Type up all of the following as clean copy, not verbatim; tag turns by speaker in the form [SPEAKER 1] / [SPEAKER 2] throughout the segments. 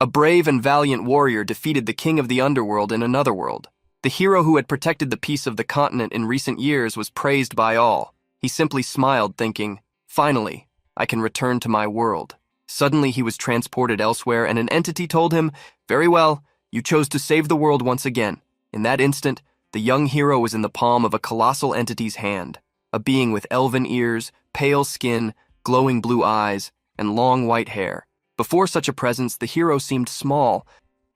[SPEAKER 1] A brave and valiant warrior defeated the king of the underworld in another world. The hero who had protected the peace of the continent in recent years was praised by all. He simply smiled, thinking, "Finally, I can return to my world." Suddenly he was transported elsewhere, and an entity told him, "Very well, you chose to save the world once again." In that instant, the young hero was in the palm of a colossal entity's hand, a being with elven ears, pale skin, glowing blue eyes, and long white hair. Before such a presence, the hero seemed small.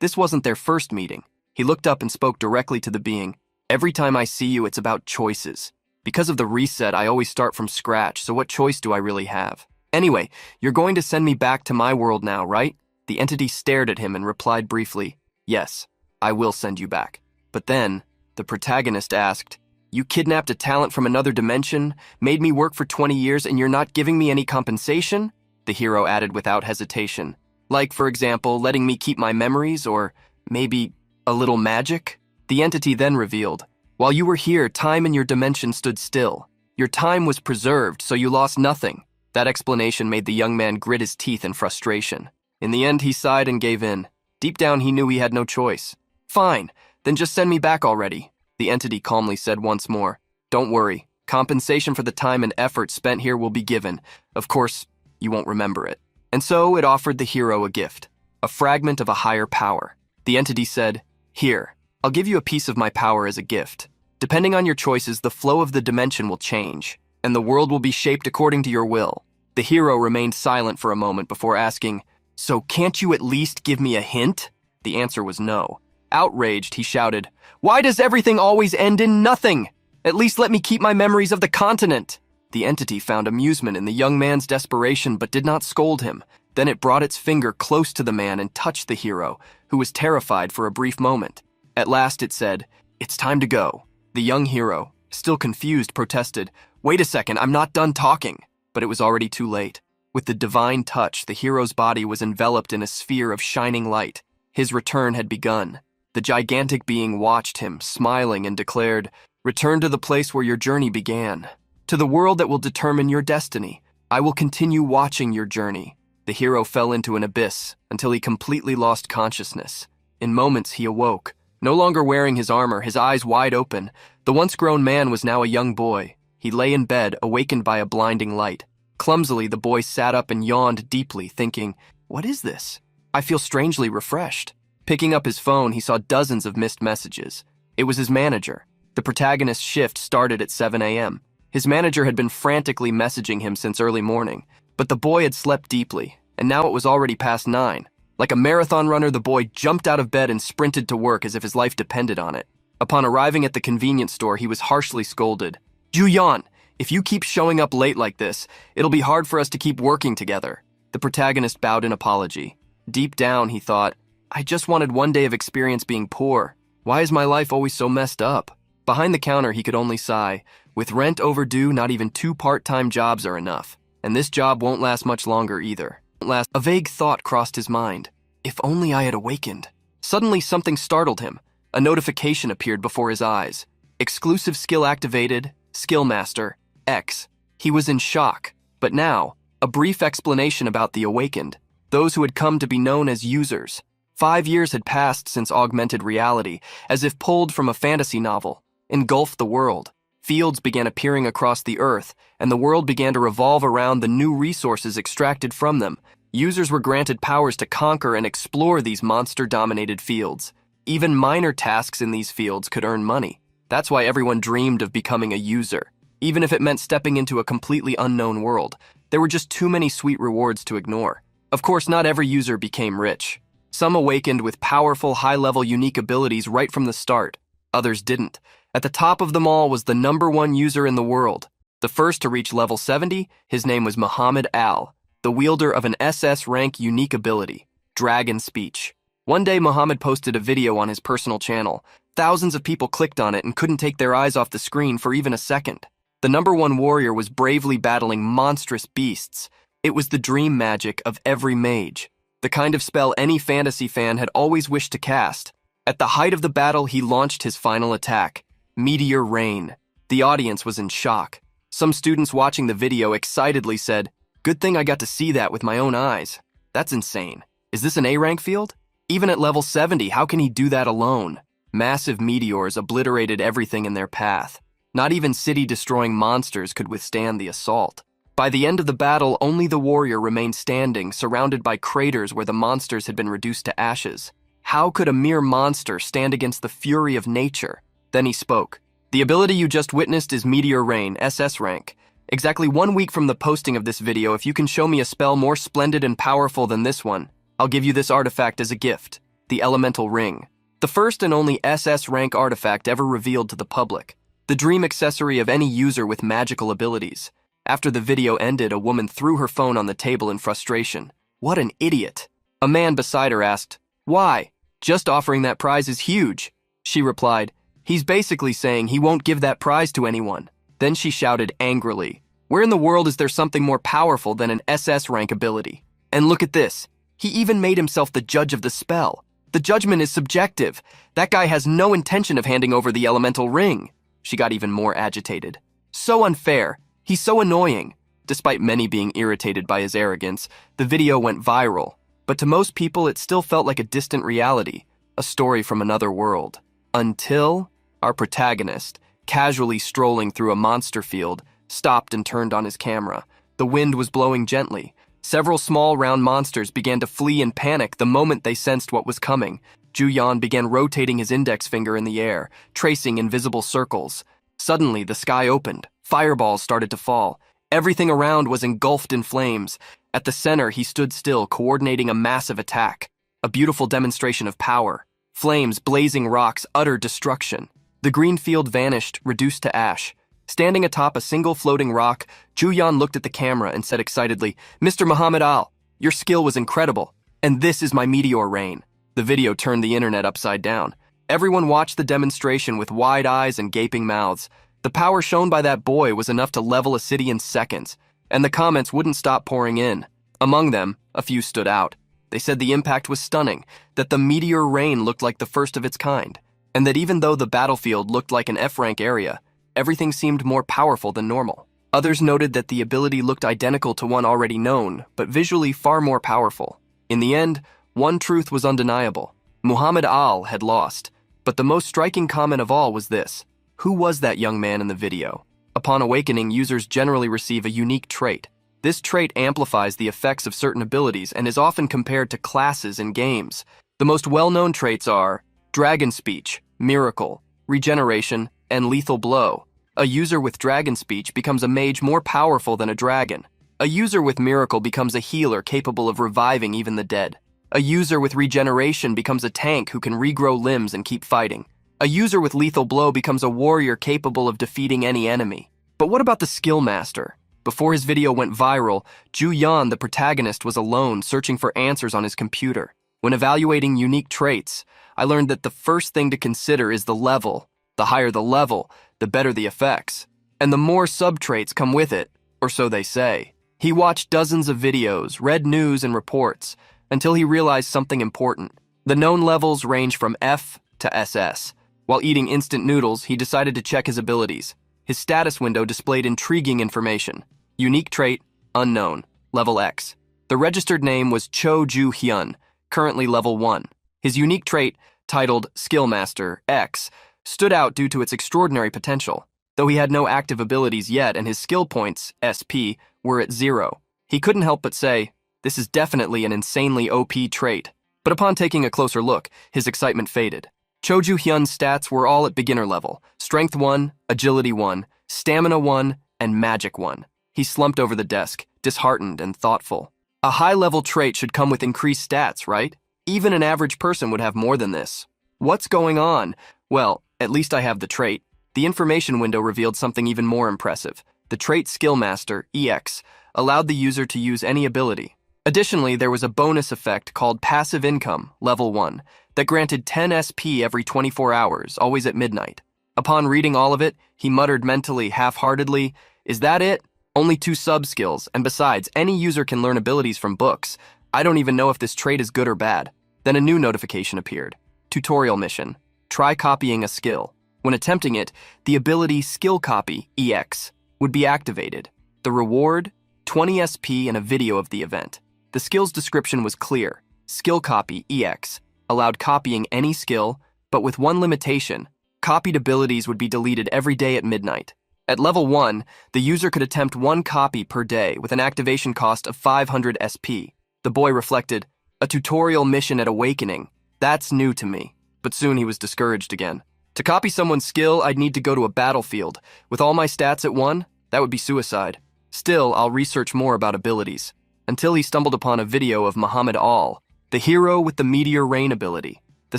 [SPEAKER 1] This wasn't their first meeting. He looked up and spoke directly to the being. "Every time I see you, it's about choices. Because of the reset, I always start from scratch, so what choice do I really have? Anyway, you're going to send me back to my world now, right?" The entity stared at him and replied briefly, "Yes, I will send you back." But then, the protagonist asked, "You kidnapped a talent from another dimension, made me work for 20 years, and you're not giving me any compensation?" The hero added without hesitation. "Like, for example, letting me keep my memories, or maybe a little magic?" The entity then revealed, "While you were here, time in your dimension stood still. Your time was preserved, so you lost nothing." That explanation made the young man grit his teeth in frustration. In the end, he sighed and gave in. Deep down, he knew he had no choice. "Fine, then just send me back already," the entity calmly said once more. "Don't worry, compensation for the time and effort spent here will be given. Of course, you won't remember it." And so it offered the hero a gift, a fragment of a higher power. The entity said, "Here, I'll give you a piece of my power as a gift. Depending on your choices, the flow of the dimension will change, and the world will be shaped according to your will." The hero remained silent for a moment before asking, "So can't you at least give me a hint?" The answer was no. Outraged, he shouted, "Why does everything always end in nothing? At least let me keep my memories of the continent." The entity found amusement in the young man's desperation but did not scold him. Then it brought its finger close to the man and touched the hero, who was terrified for a brief moment. At last it said, "It's time to go." The young hero, still confused, protested, "Wait a second, I'm not done talking." But it was already too late. With the divine touch, the hero's body was enveloped in a sphere of shining light. His return had begun. The gigantic being watched him, smiling, and declared, "Return to the place where your journey began, to the world that will determine your destiny. I will continue watching your journey." The hero fell into an abyss until he completely lost consciousness. In moments, he awoke, no longer wearing his armor, his eyes wide open. The once-grown man was now a young boy. He lay in bed, awakened by a blinding light. Clumsily, the boy sat up and yawned deeply, thinking, "What is this? I feel strangely refreshed." Picking up his phone, he saw dozens of missed messages. It was his manager. The protagonist's shift started at 7 a.m. His manager had been frantically messaging him since early morning, but the boy had slept deeply, and now it was already past 9. Like a marathon runner, the boy jumped out of bed and sprinted to work as if his life depended on it. Upon arriving at the convenience store, he was harshly scolded. "Juyeon, if you keep showing up late like this, it'll be hard for us to keep working together." The protagonist bowed in apology. Deep down, he thought, "I just wanted one day of experience being poor. Why is my life always so messed up?" Behind the counter, he could only sigh. With rent overdue, not even 2 part-time jobs are enough. And this job won't last much longer either. A vague thought crossed his mind. If only I had awakened. Suddenly, something startled him. A notification appeared before his eyes. Exclusive skill activated, Skill Master, X. He was in shock. But now, a brief explanation about the awakened. Those who had come to be known as users. 5 years had passed since augmented reality, as if pulled from a fantasy novel, engulfed the world. Fields began appearing across the earth, and the world began to revolve around the new resources extracted from them. Users were granted powers to conquer and explore these monster-dominated fields. Even minor tasks in these fields could earn money. That's why everyone dreamed of becoming a user. Even if it meant stepping into a completely unknown world, there were just too many sweet rewards to ignore. Of course, not every user became rich. Some awakened with powerful, high-level unique abilities right from the start. Others didn't. At the top of them all was the #1 user in the world. The first to reach level 70, his name was Muhammad Al, the wielder of an SS rank unique ability, Dragon Speech. One day, Muhammad posted a video on his personal channel. Thousands of people clicked on it and couldn't take their eyes off the screen for even a second. The #1 warrior was bravely battling monstrous beasts. It was the dream magic of every mage, the kind of spell any fantasy fan had always wished to cast. At the height of the battle, he launched his final attack, Meteor Rain. The audience was in shock. Some students watching the video excitedly said, "Good thing I got to see that with my own eyes. That's insane." Is this an A rank field? Even at level 70, how can he do that alone? Massive meteors obliterated everything in their path. Not even city-destroying monsters could withstand the assault. By the end of the battle, only the warrior remained standing, surrounded by craters where the monsters had been reduced to ashes. How could a mere monster stand against the fury of nature? Then he spoke. The ability you just witnessed is Meteor Rain, SS rank. Exactly 1 week from the posting of this video, if you can show me a spell more splendid and powerful than this one, I'll give you this artifact as a gift, the Elemental Ring. The first and only SS rank artifact ever revealed to the public. The dream accessory of any user with magical abilities. After the video ended, a woman threw her phone on the table in frustration. What an idiot. A man beside her asked, "Why? Just offering that prize is huge." She replied, "He's basically saying he won't give that prize to anyone." Then she shouted angrily, "Where in the world is there something more powerful than an SS rank ability? And look at this. He even made himself the judge of the spell. The judgment is subjective. That guy has no intention of handing over the elemental ring." She got even more agitated. So unfair. He's so annoying. Despite many being irritated by his arrogance, the video went viral. But to most people, it still felt like a distant reality, a story from another world. Until our protagonist, casually strolling through a monster field, stopped and turned on his camera. The wind was blowing gently. Several small round monsters began to flee in panic the moment they sensed what was coming. Juyan began rotating his index finger in the air, tracing invisible circles. Suddenly, the sky opened. Fireballs started to fall. Everything around was engulfed in flames. At the center, he stood still, coordinating a massive attack. A beautiful demonstration of power. Flames, blazing rocks, utter destruction. The green field vanished, reduced to ash. Standing atop a single floating rock, Juyan looked at the camera and said excitedly, "Mr. Muhammad Al, your skill was incredible, and this is my meteor rain." The video turned the internet upside down. Everyone watched the demonstration with wide eyes and gaping mouths. The power shown by that boy was enough to level a city in seconds, and the comments wouldn't stop pouring in. Among them, a few stood out. They said the impact was stunning, that the meteor rain looked like the first of its kind, and that even though the battlefield looked like an F-rank area, everything seemed more powerful than normal. Others noted that the ability looked identical to one already known, but visually far more powerful. In the end, one truth was undeniable. Muhammad Al had lost, but the most striking comment of all was this. Who was that young man in the video? Upon awakening, users generally receive a unique trait. This trait amplifies the effects of certain abilities and is often compared to classes in games. The most well-known traits are Dragon Speech, Miracle, Regeneration, and Lethal Blow. A user with Dragon Speech becomes a mage more powerful than a dragon. A user with Miracle becomes a healer capable of reviving even the dead. A user with Regeneration becomes a tank who can regrow limbs and keep fighting. A user with Lethal Blow becomes a warrior capable of defeating any enemy. But what about the Skill Master? Before his video went viral, Juyan, the protagonist, was alone searching for answers on his computer. When evaluating unique traits, I learned that the first thing to consider is the level. The higher the level, the better the effects. And the more sub-traits come with it, or so they say. He watched dozens of videos, read news and reports, until he realized something important. The known levels range from F to SS. While eating instant noodles, he decided to check his abilities. His status window displayed intriguing information. Unique trait, unknown, level X. The registered name was Cho Ju Hyun, currently level 1. His unique trait, titled Skill Master X, stood out due to its extraordinary potential. Though he had no active abilities yet and his skill points, SP, were at 0, he couldn't help but say, "This is definitely an insanely OP trait." But upon taking a closer look, his excitement faded. Cho Ju Hyun's stats were all at beginner level: Strength 1, Agility 1, Stamina 1, and Magic 1. He slumped over the desk, disheartened and thoughtful. A high-level trait should come with increased stats, right? Even an average person would have more than this. What's going on? Well, at least I have the trait. The information window revealed something even more impressive. The trait Skill Master, EX, allowed the user to use any ability. Additionally, there was a bonus effect called Passive Income, level 1, that granted 10 SP every 24 hours, always at midnight. Upon reading all of it, he muttered mentally, half-heartedly, "Is that it? Only 2 sub-skills, and besides, any user can learn abilities from books. I don't even know if this trait is good or bad." Then a new notification appeared. Tutorial mission. Try copying a skill. When attempting it, the ability Skill Copy, EX, would be activated. The reward, 20 SP and a video of the event. The skill's description was clear. Skill Copy, EX, allowed copying any skill, but with one limitation. Copied abilities would be deleted every day at midnight. At level 1, the user could attempt one copy per day with an activation cost of 500 SP. The boy reflected, a tutorial mission at Awakening. That's new to me. But soon he was discouraged again. To copy someone's skill, I'd need to go to a battlefield. With all my stats at 1, that would be suicide. Still, I'll research more about abilities. Until he stumbled upon a video of Muhammad Al, the hero with the Meteor Rain ability. The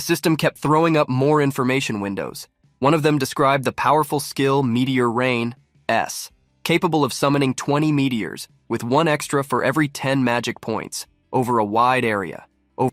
[SPEAKER 1] system kept throwing up more information windows. One of them described the powerful skill Meteor Rain S, capable of summoning 20 meteors, with one extra for every 10 magic points, over a wide area.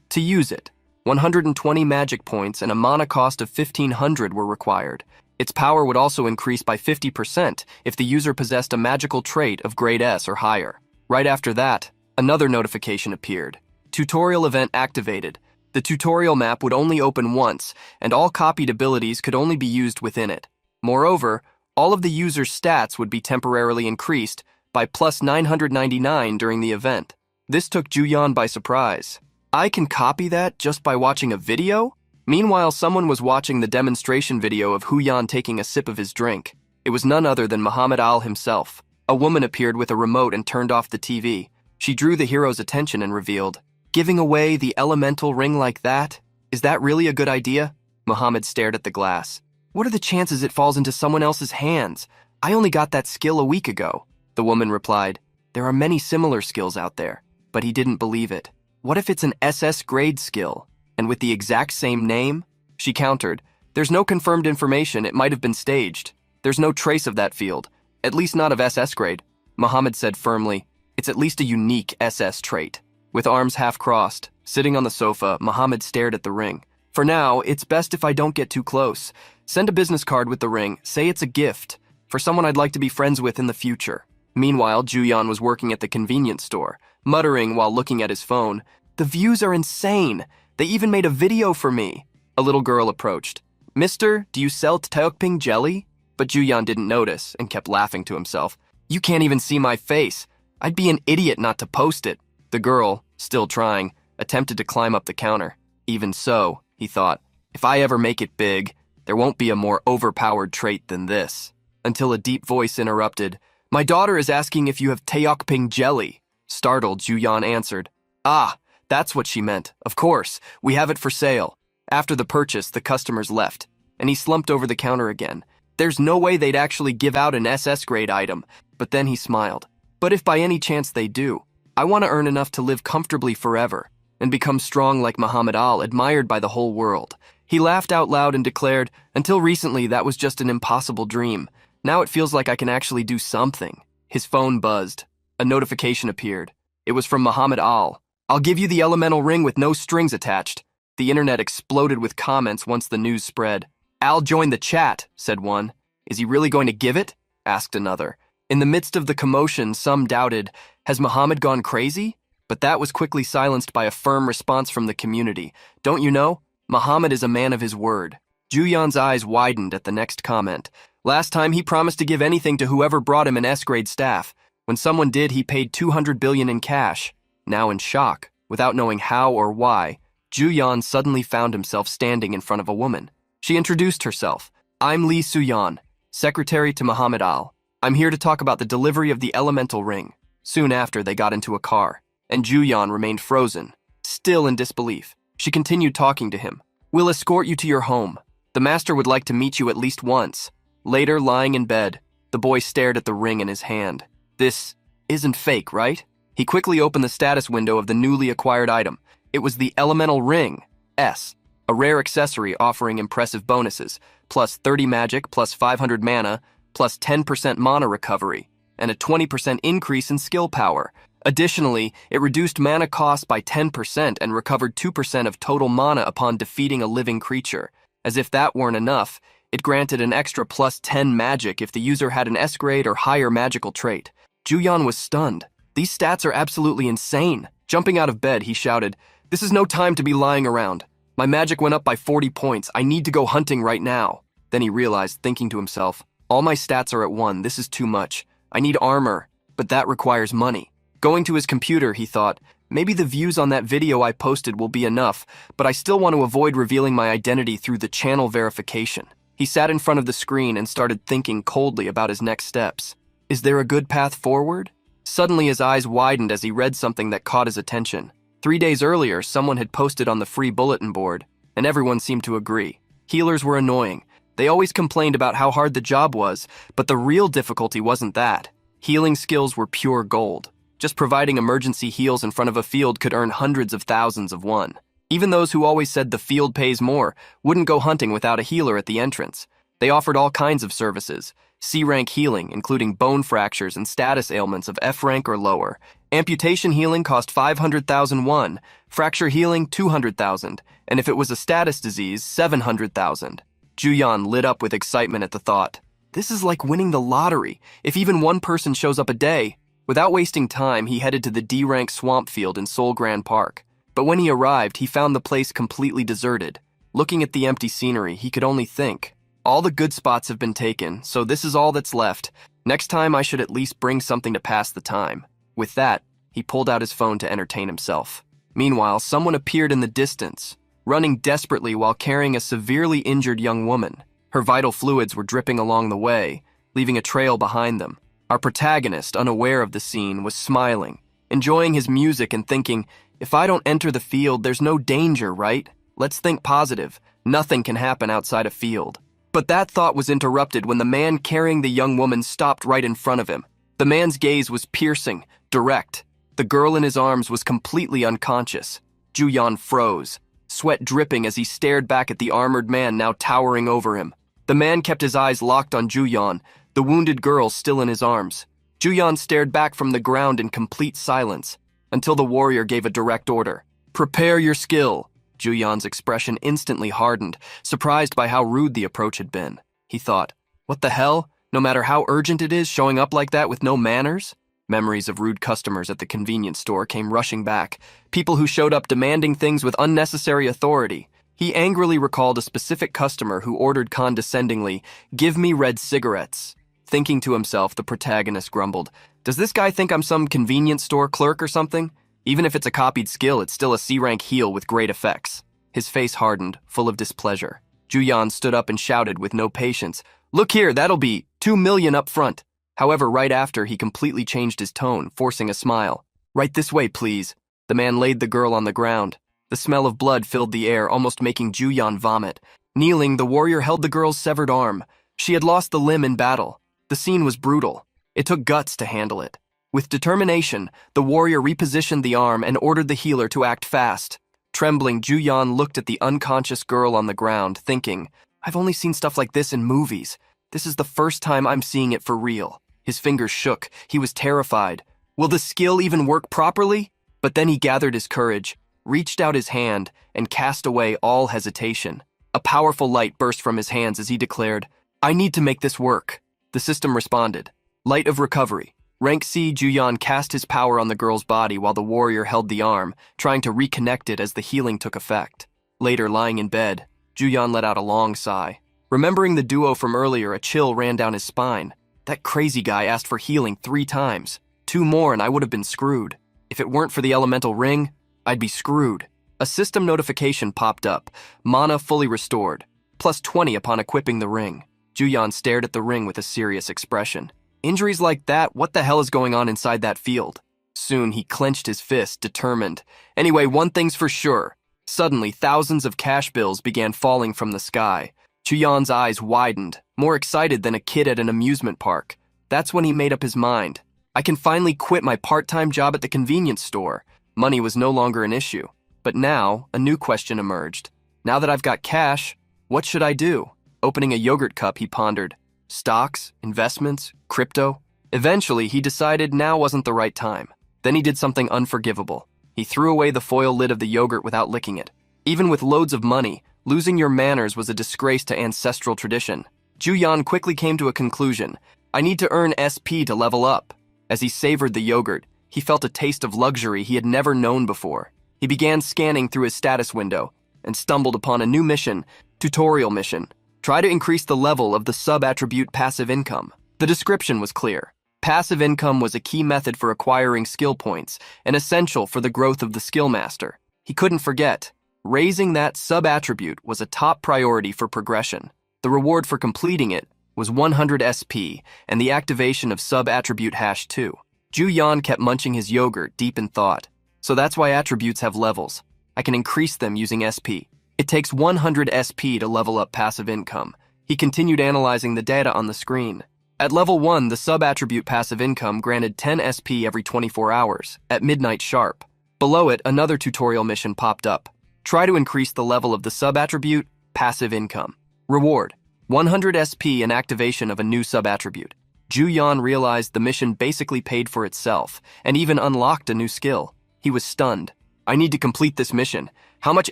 [SPEAKER 1] To use it, 120 magic points and a mana cost of 1500 were required. Its power would also increase by 50% if the user possessed a magical trait of grade S or higher. Right after that, another notification appeared. Tutorial event activated. The tutorial map would only open once, and all copied abilities could only be used within it. Moreover, all of the user's stats would be temporarily increased by plus 999 during the event. This took Juyan by surprise. I can copy that just by watching a video? Meanwhile, someone was watching the demonstration video of Huyan taking a sip of his drink. It was none other than Muhammad Al himself. A woman appeared with a remote and turned off the TV. She drew the hero's attention and revealed, "Giving away the elemental ring like that? Is that really a good idea?" Muhammad stared at the glass. "What are the chances it falls into someone else's hands? I only got that skill a week ago." The woman replied, "There are many similar skills out there." But he didn't believe it. What if it's an SS grade skill, and with the exact same name? She countered, "There's no confirmed information, it might have been staged. There's no trace of that field, at least not of SS grade." Muhammad said firmly, "It's at least a unique SS trait." With arms half-crossed, sitting on the sofa, Muhammad stared at the ring. "For now, it's best if I don't get too close. Send a business card with the ring, say it's a gift, for someone I'd like to be friends with in the future." Meanwhile, Juyan was working at the convenience store, muttering while looking at his phone, "The views are insane. They even made a video for me." A little girl approached. "Mister, do you sell Taeyokping jelly?" But Juyan didn't notice and kept laughing to himself. "You can't even see my face. I'd be an idiot not to post it." The girl, still trying, attempted to climb up the counter. Even so, he thought, if I ever make it big, there won't be a more overpowered trait than this. Until a deep voice interrupted, "My daughter is asking if you have Taeyokping jelly." Startled, Juyan answered, "Ah, that's what she meant. Of course, we have it for sale." After the purchase, the customers left, and he slumped over the counter again. There's no way they'd actually give out an SS grade item, but then he smiled. "But if by any chance they do, I want to earn enough to live comfortably forever and become strong like Muhammad Al, admired by the whole world." He laughed out loud and declared, "Until recently, that was just an impossible dream. Now it feels like I can actually do something." His phone buzzed. A notification appeared. It was from Muhammad Al. "I'll give you the elemental ring with no strings attached." The internet exploded with comments once the news spread. "Al joined the chat," said one. "Is he really going to give it?" asked another. In the midst of the commotion, some doubted, "Has Muhammad gone crazy?" But that was quickly silenced by a firm response from the community. "Don't you know? Muhammad is a man of his word." Juyan's eyes widened at the next comment. "Last time he promised to give anything to whoever brought him an S-grade staff. When someone did, he paid 200 billion in cash." Now in shock, without knowing how or why, Juyan suddenly found himself standing in front of a woman. She introduced herself. "I'm Lee Suyan, secretary to Muhammad Al. I'm here to talk about the delivery of the elemental ring." Soon after, they got into a car, and Juyan remained frozen, still in disbelief. She continued talking to him. "We'll escort you to your home. The master would like to meet you at least once." Later, lying in bed, the boy stared at the ring in his hand. "This isn't fake, right?" He quickly opened the status window of the newly acquired item. It was the Elemental Ring S, a rare accessory offering impressive bonuses, plus 30 magic, plus 500 mana, plus 10% mana recovery, and a 20% increase in skill power. Additionally, it reduced mana cost by 10% and recovered 2% of total mana upon defeating a living creature. As if that weren't enough, it granted an extra plus 10 magic if the user had an S-grade or higher magical trait. Juyan was stunned. These stats are absolutely insane. Jumping out of bed, he shouted, "This is no time to be lying around. My magic went up by 40 points. I need to go hunting right now." Then he realized, thinking to himself, "All my stats are at 1. This is too much. I need armor, but that requires money." Going to his computer, he thought, Maybe the views on that video I posted will be enough, but I still want to avoid revealing my identity through the channel verification. He sat in front of the screen and started thinking coldly about his next steps. Is there a good path forward? Suddenly his eyes widened as he read something that caught his attention. 3 days earlier, someone had posted on the free bulletin board, and everyone seemed to agree. Healers were annoying. They always complained about how hard the job was, but the real difficulty wasn't that. Healing skills were pure gold. Just providing emergency heals in front of a field could earn hundreds of thousands of won. Even those who always said the field pays more wouldn't go hunting without a healer at the entrance. They offered all kinds of services. C-rank healing, including bone fractures and status ailments of F rank or lower. Amputation healing cost 500,000 won, fracture healing 200,000, and if it was a status disease, 700,000. Juyan lit up with excitement at the thought. This is like winning the lottery, if even one person shows up a day. Without wasting time, he headed to the D-rank swamp field in Seoul Grand Park. But when he arrived, he found the place completely deserted. Looking at the empty scenery, he could only think. All the good spots have been taken, so this is all that's left. Next time I should at least bring something to pass the time. With that, he pulled out his phone to entertain himself. Meanwhile, someone appeared in the distance, running desperately while carrying a severely injured young woman. Her vital fluids were dripping along the way, leaving a trail behind them. Our protagonist, unaware of the scene, was smiling, enjoying his music and thinking, if I don't enter the field, there's no danger, right? Let's think positive. Nothing can happen outside a field. But that thought was interrupted when the man carrying the young woman stopped right in front of him. The man's gaze was piercing, direct. The girl in his arms was completely unconscious. Juyan froze, sweat dripping as he stared back at the armored man now towering over him. The man kept his eyes locked on Juyan, the wounded girl still in his arms. Juyan stared back from the ground in complete silence, until the warrior gave a direct order. Prepare your skill. Juyan's expression instantly hardened, surprised by how rude the approach had been. He thought, what the hell? No matter how urgent it is, showing up like that with no manners? Memories of rude customers at the convenience store came rushing back, people who showed up demanding things with unnecessary authority. He angrily recalled a specific customer who ordered condescendingly, "Give me red cigarettes." Thinking to himself, the protagonist grumbled, does this guy think I'm some convenience store clerk or something? Even if it's a copied skill, it's still a C-rank heal with great effects. His face hardened, full of displeasure. Juyan stood up and shouted with no patience, look here, that'll be 2 million up front. However, right after, he completely changed his tone, forcing a smile. Right this way, please. The man laid the girl on the ground. The smell of blood filled the air, almost making Juyan vomit. Kneeling, the warrior held the girl's severed arm. She had lost the limb in battle. The scene was brutal. It took guts to handle it. With determination, the warrior repositioned the arm and ordered the healer to act fast. Trembling, Juyan looked at the unconscious girl on the ground, thinking, I've only seen stuff like this in movies. This is the first time I'm seeing it for real. His fingers shook. He was terrified. Will the skill even work properly? But then he gathered his courage, reached out his hand, and cast away all hesitation. A powerful light burst from his hands as he declared, I need to make this work. The system responded. Light of recovery. Rank C, Juyan cast his power on the girl's body while the warrior held the arm, trying to reconnect it as the healing took effect. Later, lying in bed, Juyan let out a long sigh. Remembering the duo from earlier, a chill ran down his spine. That crazy guy asked for healing 3 times. 2 more and I would have been screwed. If it weren't for the elemental ring, I'd be screwed. A system notification popped up. Mana fully restored. Plus 20 upon equipping the ring. Juyan stared at the ring with a serious expression. Injuries like that, what the hell is going on inside that field? Soon he clenched his fist, determined. Anyway, one thing's for sure. Suddenly, thousands of cash bills began falling from the sky. Juyan's eyes widened, more excited than a kid at an amusement park. That's when he made up his mind. I can finally quit my part-time job at the convenience store. Money was no longer an issue. But now, a new question emerged. Now that I've got cash, what should I do? Opening a yogurt cup, he pondered. Stocks, investments, crypto. Eventually, he decided now wasn't the right time. Then he did something unforgivable. He threw away the foil lid of the yogurt without licking it. Even with loads of money, losing your manners was a disgrace to ancestral tradition. Juyan quickly came to a conclusion. I need to earn SP to level up. As he savored the yogurt, he felt a taste of luxury he had never known before. He began scanning through his status window and stumbled upon a new mission, tutorial mission. Try to increase the level of the sub-attribute passive income. The description was clear. Passive income was a key method for acquiring skill points and essential for the growth of the skill master. He couldn't forget. Raising that sub-attribute was a top priority for progression. The reward for completing it was 100 SP and the activation of sub-attribute #2. Ju Yan kept munching his yogurt deep in thought. So that's why attributes have levels. I can increase them using SP. It takes 100 SP to level up passive income. He continued analyzing the data on the screen. At level 1, the sub-attribute passive income granted 10 SP every 24 hours, at midnight sharp. Below it, another tutorial mission popped up. Try to increase the level of the sub-attribute passive income. Reward: 100 SP and activation of a new sub-attribute. Ju Yan realized the mission basically paid for itself, and even unlocked a new skill. He was stunned. I need to complete this mission. How much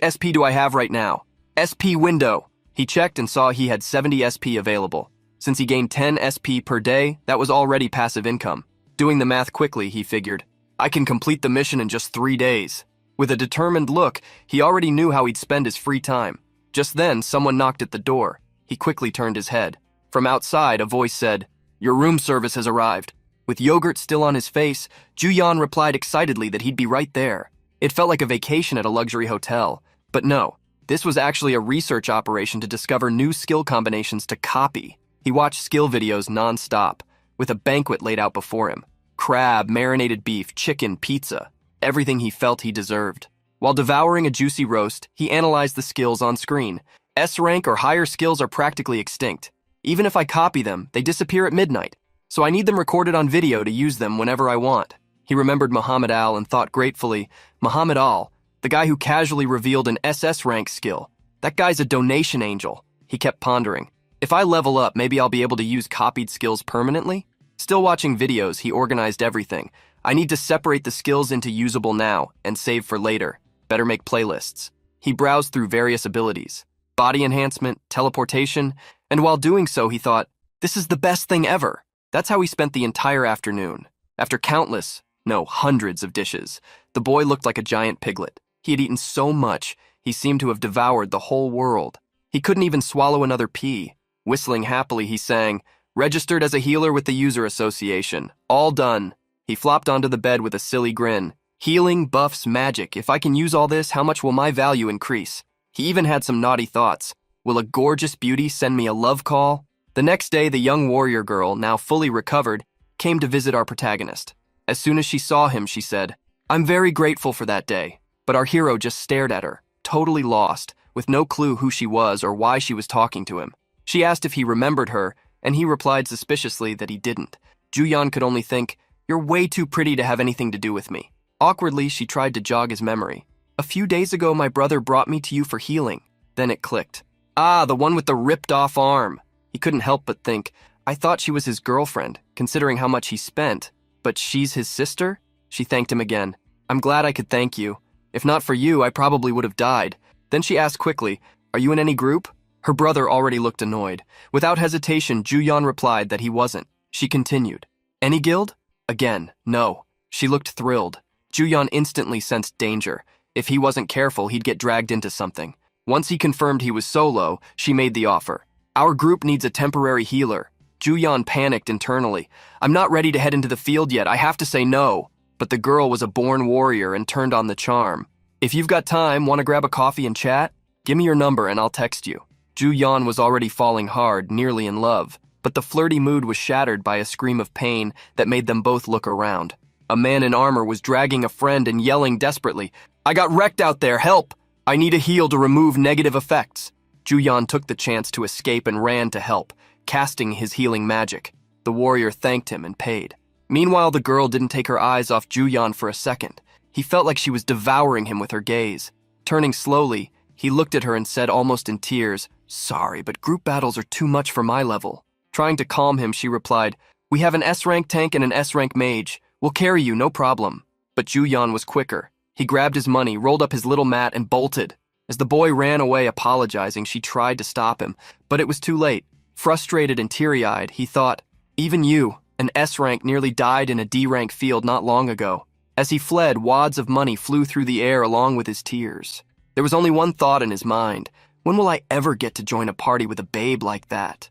[SPEAKER 1] SP do I have right now? SP window. He checked and saw he had 70 SP available. Since he gained 10 SP per day, that was already passive income. Doing the math quickly, he figured, I can complete the mission in just 3 days. With a determined look, he already knew how he'd spend his free time. Just then, someone knocked at the door. He quickly turned his head. From outside, a voice said, Your room service has arrived. With yogurt still on his face, Ju Yan replied excitedly that he'd be right there. It felt like a vacation at a luxury hotel. But no, this was actually a research operation to discover new skill combinations to copy. He watched skill videos non-stop, with a banquet laid out before him. Crab, marinated beef, chicken, pizza. Everything he felt he deserved. While devouring a juicy roast, he analyzed the skills on screen. S-rank or higher skills are practically extinct. Even if I copy them, they disappear at midnight. So I need them recorded on video to use them whenever I want. He remembered Muhammad Al and thought gratefully, Muhammad Al, the guy who casually revealed an SS rank skill. That guy's a donation angel. He kept pondering. If I level up, maybe I'll be able to use copied skills permanently? Still watching videos, he organized everything. I need to separate the skills into usable now and save for later. Better make playlists. He browsed through various abilities. Body enhancement, teleportation, and while doing so, he thought, this is the best thing ever. That's how he spent the entire afternoon. After countless, no, hundreds of dishes, the boy looked like a giant piglet. He had eaten so much, he seemed to have devoured the whole world. He couldn't even swallow another pea. Whistling happily, he sang, Registered as a healer with the User Association. All done. He flopped onto the bed with a silly grin. Healing, buffs, magic. If I can use all this, how much will my value increase? He even had some naughty thoughts. Will a gorgeous beauty send me a love call? The next day, the young warrior girl, now fully recovered, came to visit our protagonist. As soon as she saw him, she said, I'm very grateful for that day. But our hero just stared at her, totally lost, with no clue who she was or why she was talking to him. She asked if he remembered her, and he replied suspiciously that he didn't. Ju Yan could only think, You're way too pretty to have anything to do with me. Awkwardly, she tried to jog his memory. A few days ago, my brother brought me to you for healing. Then it clicked. Ah, the one with the ripped-off arm. He couldn't help but think, I thought she was his girlfriend, considering how much he spent. But she's his sister? She thanked him again. I'm glad I could thank you. If not for you, I probably would have died. Then she asked quickly, Are you in any group? Her brother already looked annoyed. Without hesitation, Ju Yan replied that he wasn't. She continued, Any guild? Again, no. She looked thrilled. Ju Yan instantly sensed danger. If he wasn't careful, he'd get dragged into something. Once he confirmed he was solo, she made the offer. Our group needs a temporary healer. Ju Yan panicked internally. I'm not ready to head into the field yet. I have to say no. But the girl was a born warrior and turned on the charm. If you've got time, want to grab a coffee and chat? Give me your number and I'll text you. Ju Yan was already falling hard, nearly in love. But the flirty mood was shattered by a scream of pain that made them both look around. A man in armor was dragging a friend and yelling desperately, I got wrecked out there, help! I need a heal to remove negative effects. Ju Yan took the chance to escape and ran to help, casting his healing magic. The warrior thanked him and paid. Meanwhile, the girl didn't take her eyes off Ju Yan for a second. He felt like she was devouring him with her gaze. Turning slowly, he looked at her and said almost in tears, Sorry, but group battles are too much for my level. Trying to calm him, she replied, We have an S-rank tank and an S-rank mage. We'll carry you, no problem. But Ju Yan was quicker. He grabbed his money, rolled up his little mat, and bolted. As the boy ran away apologizing, she tried to stop him, but it was too late. Frustrated and teary-eyed, he thought, Even you, an S-rank, nearly died in a D-rank field not long ago. As he fled, wads of money flew through the air along with his tears. There was only one thought in his mind. When will I ever get to join a party with a babe like that?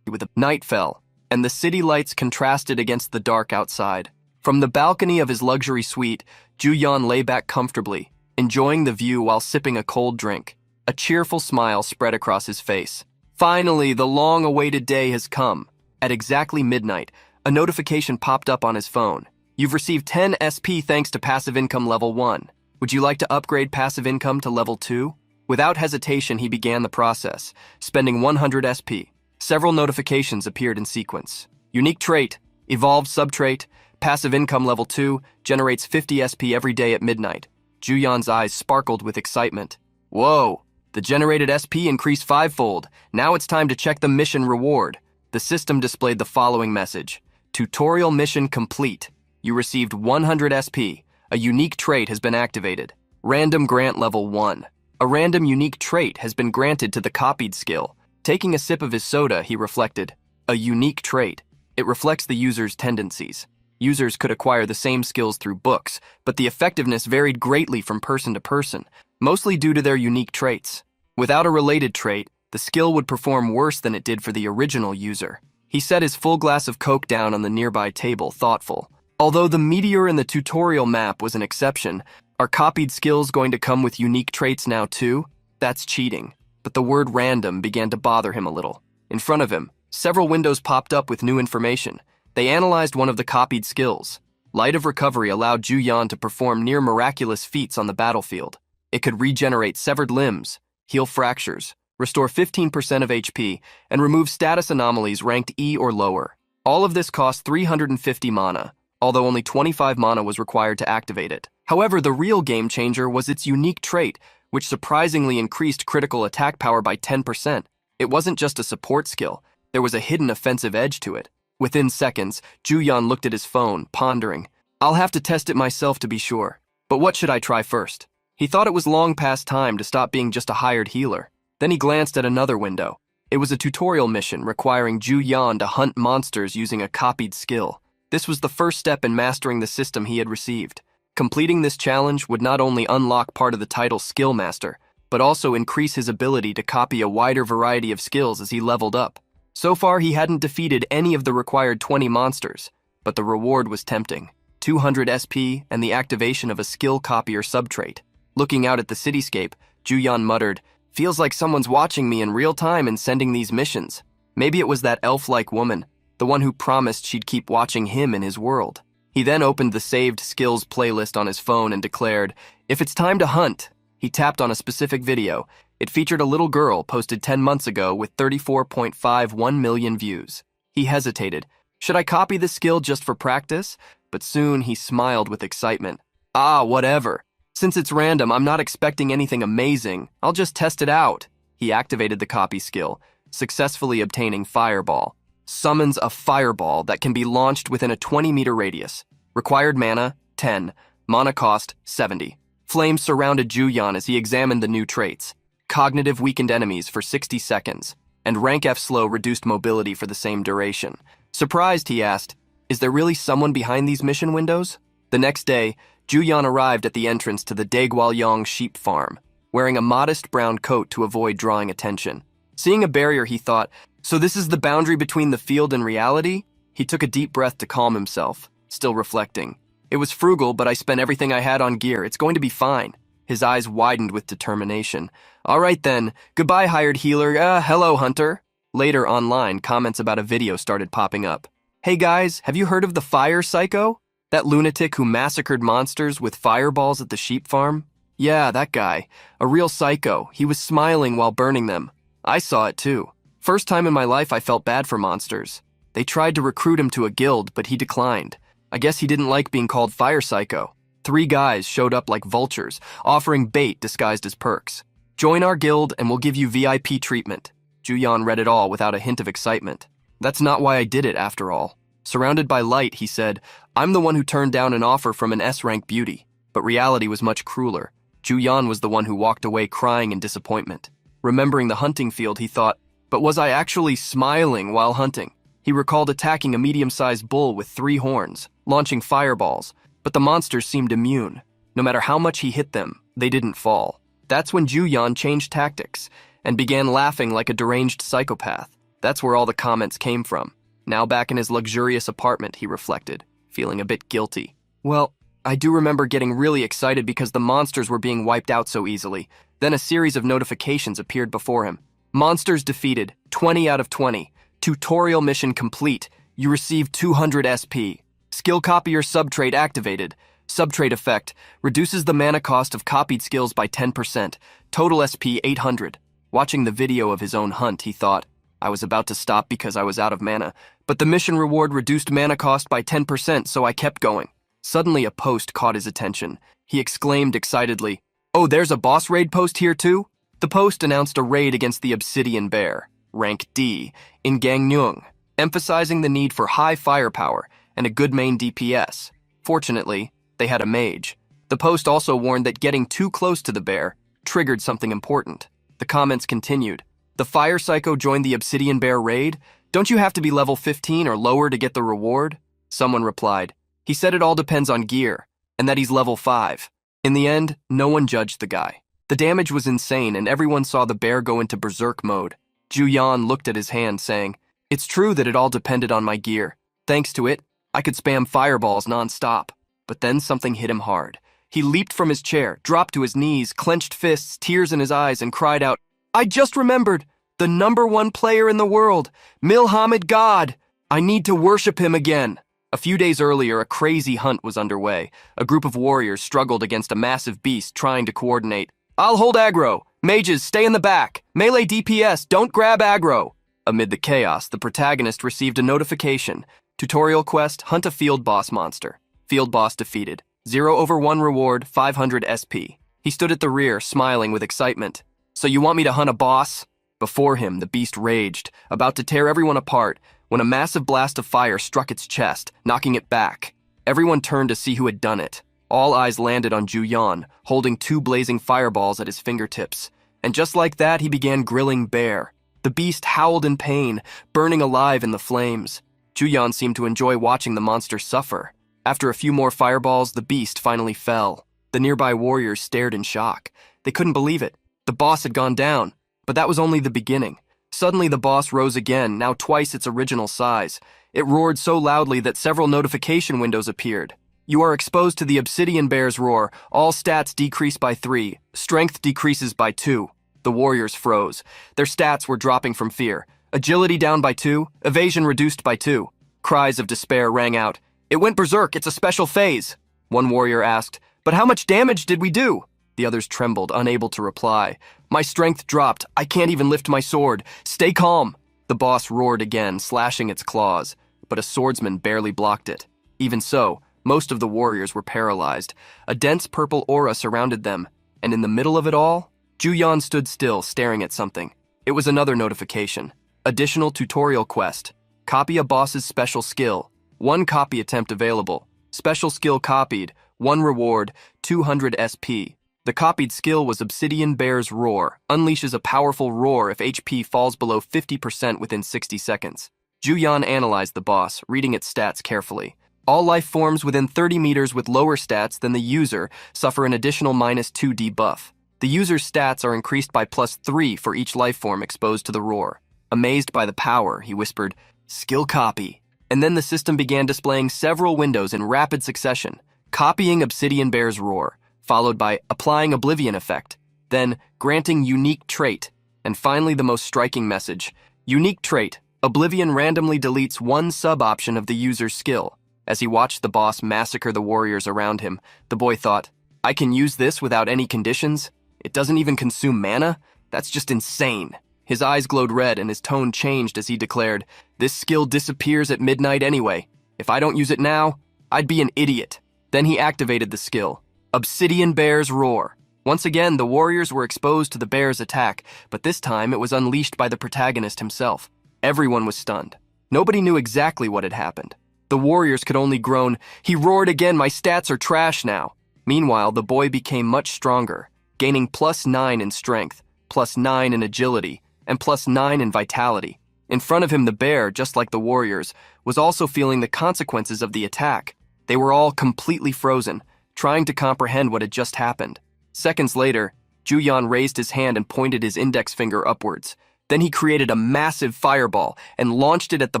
[SPEAKER 1] Night fell. and the city lights contrasted against the dark outside. From the balcony of his luxury suite, Ju-yeon lay back comfortably, enjoying the view while sipping a cold drink. A cheerful smile spread across his face. Finally, the long-awaited day has come. At exactly midnight, a notification popped up on his phone. You've received 10 SP thanks to passive income level 1. Would you like to upgrade passive income to level 2? Without hesitation, he began the process, spending 100 SP. Several notifications appeared in sequence. Unique trait, evolved subtrait, passive income level 2, generates 50 SP every day at midnight. Ju-yeon's eyes sparkled with excitement. Whoa, the generated SP increased 5-fold. Now it's time to check the mission reward. The system displayed the following message. Tutorial mission complete. You received 100 SP. A unique trait has been activated. Random grant level 1. A random unique trait has been granted to the copied skill. Taking a sip of his soda, he reflected. A unique trait. It reflects the user's tendencies. Users could acquire the same skills through books, but the effectiveness varied greatly from person to person, mostly due to their unique traits. Without a related trait, the skill would perform worse than it did for the original user. He set his full glass of Coke down on the nearby table, thoughtful. Although the meteor in the tutorial map was an exception, are copied skills going to come with unique traits now too? That's cheating. But the word random began to bother him a little. In front of him, several windows popped up with new information. They analyzed one of the copied skills. Light of Recovery allowed Ju-yeon to perform near miraculous feats on the battlefield. It could regenerate severed limbs, heal fractures, restore 15% of HP, and remove status anomalies ranked E or lower. All of this cost 350 mana, although only 25 mana was required to activate it. However, the real game changer was its unique trait, which surprisingly increased critical attack power by 10%. It wasn't just a support skill, there was a hidden offensive edge to it. Within seconds, Ju-yeon looked at his phone, pondering. I'll have to test it myself to be sure. But what should I try first? He thought it was long past time to stop being just a hired healer. Then he glanced at another window. It was a tutorial mission requiring Ju-yeon to hunt monsters using a copied skill. This was the first step in mastering the system he had received. Completing this challenge would not only unlock part of the title Skill Master, but also increase his ability to copy a wider variety of skills as he leveled up. So far, he hadn't defeated any of the required 20 monsters, but the reward was tempting. 200 SP and the activation of a skill copier subtrait. Looking out at the cityscape, Ju-yeon muttered, Feels like someone's watching me in real time and sending these missions. Maybe it was that elf-like woman, the one who promised she'd keep watching him in his world. He then opened the saved skills playlist on his phone and declared, If it's time to hunt. He tapped on a specific video. It featured a little girl posted 10 months ago with 34.51 million views. He hesitated. Should I copy this skill just for practice? But soon he smiled with excitement. Whatever. Since it's random, I'm not expecting anything amazing. I'll just test it out. He activated the copy skill, successfully obtaining Fireball. Summons a fireball that can be launched within a 20-meter radius. Required mana, 10. Mana cost, 70. Flames surrounded Ju-yeon as he examined the new traits. Cognitive weakened enemies for 60 seconds, and rank F slow reduced mobility for the same duration. Surprised, he asked, Is there really someone behind these mission windows? The next day, Ju-yeon arrived at the entrance to the Daegwalyong sheep farm, wearing a modest brown coat to avoid drawing attention. Seeing a barrier, he thought, So this is the boundary between the field and reality? He took a deep breath to calm himself, still reflecting. It was frugal, but I spent everything I had on gear. It's going to be fine. His eyes widened with determination. All right then. Goodbye, hired healer. Hello, hunter. Later, online, comments about a video started popping up. Hey guys, have you heard of the fire psycho? That lunatic who massacred monsters with fireballs at the sheep farm? Yeah, that guy. A real psycho. He was smiling while burning them. I saw it too. First time in my life I felt bad for monsters. They tried to recruit him to a guild, but he declined. I guess he didn't like being called fire psycho. 3 guys showed up like vultures, offering bait disguised as perks. Join our guild and we'll give you VIP treatment. Ju-yeon read it all without a hint of excitement. That's not why I did it, after all. Surrounded by light, he said, I'm the one who turned down an offer from an S-rank beauty. But reality was much crueler. Ju-yeon was the one who walked away crying in disappointment. Remembering the hunting field, he thought, but was I actually smiling while hunting? He recalled attacking a medium-sized bull with 3 horns, launching fireballs, but the monsters seemed immune. No matter how much he hit them, they didn't fall. That's when Ju-yeon changed tactics and began laughing like a deranged psychopath. That's where all the comments came from. Now back in his luxurious apartment, he reflected, feeling a bit guilty. Well, I do remember getting really excited because the monsters were being wiped out so easily. Then a series of notifications appeared before him. Monsters defeated, 20 out of 20. Tutorial mission complete. You received 200 SP. Skill copier subtrait activated. Subtrait effect reduces the mana cost of copied skills by 10%. Total SP 800. Watching the video of his own hunt, he thought, I was about to stop because I was out of mana, but the mission reward reduced mana cost by 10%, so I kept going. Suddenly a post caught his attention. He exclaimed excitedly, "Oh, there's a boss raid post here too?" The post announced a raid against the Obsidian Bear, rank D, in Gangneung, emphasizing the need for high firepower and a good main DPS. Fortunately, they had a mage. The post also warned that getting too close to the bear triggered something important. The comments continued. The Fire Psycho joined the Obsidian Bear raid? Don't you have to be level 15 or lower to get the reward? Someone replied, he said it all depends on gear, and that he's level 5. In the end, no one judged the guy. The damage was insane, and everyone saw the bear go into berserk mode. Ju Yan looked at his hand, saying, it's true that it all depended on my gear. Thanks to it, I could spam fireballs non-stop. But then something hit him hard. He leaped from his chair, dropped to his knees, clenched fists, tears in his eyes, and cried out, I just remembered! The #1 player in the world, Milhamid God! I need to worship him again! A few days earlier, a crazy hunt was underway. A group of warriors struggled against a massive beast trying to coordinate. I'll hold aggro. Mages, stay in the back. Melee DPS, don't grab aggro. Amid the chaos, the protagonist received a notification. Tutorial quest, hunt a field boss monster. Field boss defeated. 0/1 reward, 500 SP. He stood at the rear, smiling with excitement. So you want me to hunt a boss? Before him, the beast raged, about to tear everyone apart, when a massive blast of fire struck its chest, knocking it back. Everyone turned to see who had done it. All eyes landed on Ju Yan, holding 2 blazing fireballs at his fingertips. And just like that, he began grilling Bear. The beast howled in pain, burning alive in the flames. Ju Yan seemed to enjoy watching the monster suffer. After a few more fireballs, the beast finally fell. The nearby warriors stared in shock. They couldn't believe it. The boss had gone down. But that was only the beginning. Suddenly the boss rose again, now twice its original size. It roared so loudly that several notification windows appeared. You are exposed to the Obsidian Bear's roar. All stats decrease by 3. Strength decreases by 2. The warriors froze. Their stats were dropping from fear. Agility down by 2. Evasion reduced by 2. Cries of despair rang out. It went berserk. It's a special phase. One warrior asked, but how much damage did we do? The others trembled, unable to reply. My strength dropped. I can't even lift my sword. Stay calm. The boss roared again, slashing its claws, but a swordsman barely blocked it. Even so, most of the warriors were paralyzed. A dense purple aura surrounded them, and in the middle of it all, Ju Yan stood still, staring at something. It was another notification. Additional tutorial quest. Copy a boss's special skill. 1 copy attempt available. Special skill copied. 1 reward, 200 SP. The copied skill was Obsidian Bear's Roar, unleashes a powerful roar if HP falls below 50% within 60 seconds. Ju Yan analyzed the boss, reading its stats carefully. All life forms within 30 meters with lower stats than the user suffer an additional -2 debuff. The user's stats are increased by +3 for each life form exposed to the roar. Amazed by the power, he whispered, skill copy. And then the system began displaying several windows in rapid succession. Copying Obsidian Bear's Roar, followed by applying Oblivion effect, then granting unique trait, and finally the most striking message. Unique trait, Oblivion randomly deletes 1 sub-option of the user's skill. As he watched the boss massacre the warriors around him, the boy thought, I can use this without any conditions? It doesn't even consume mana? That's just insane. His eyes glowed red and his tone changed as he declared, this skill disappears at midnight anyway. If I don't use it now, I'd be an idiot. Then he activated the skill. Obsidian Bear's Roar. Once again, the warriors were exposed to the bear's attack, but this time it was unleashed by the protagonist himself. Everyone was stunned. Nobody knew exactly what had happened. The warriors could only groan, he roared again, my stats are trash now. Meanwhile, the boy became much stronger, gaining +9 in strength, +9 in agility, and +9 in vitality. In front of him, the bear, just like the warriors, was also feeling the consequences of the attack. They were all completely frozen, trying to comprehend what had just happened. Seconds later, Ju Yan raised his hand and pointed his index finger upwards. Then he created a massive fireball and launched it at the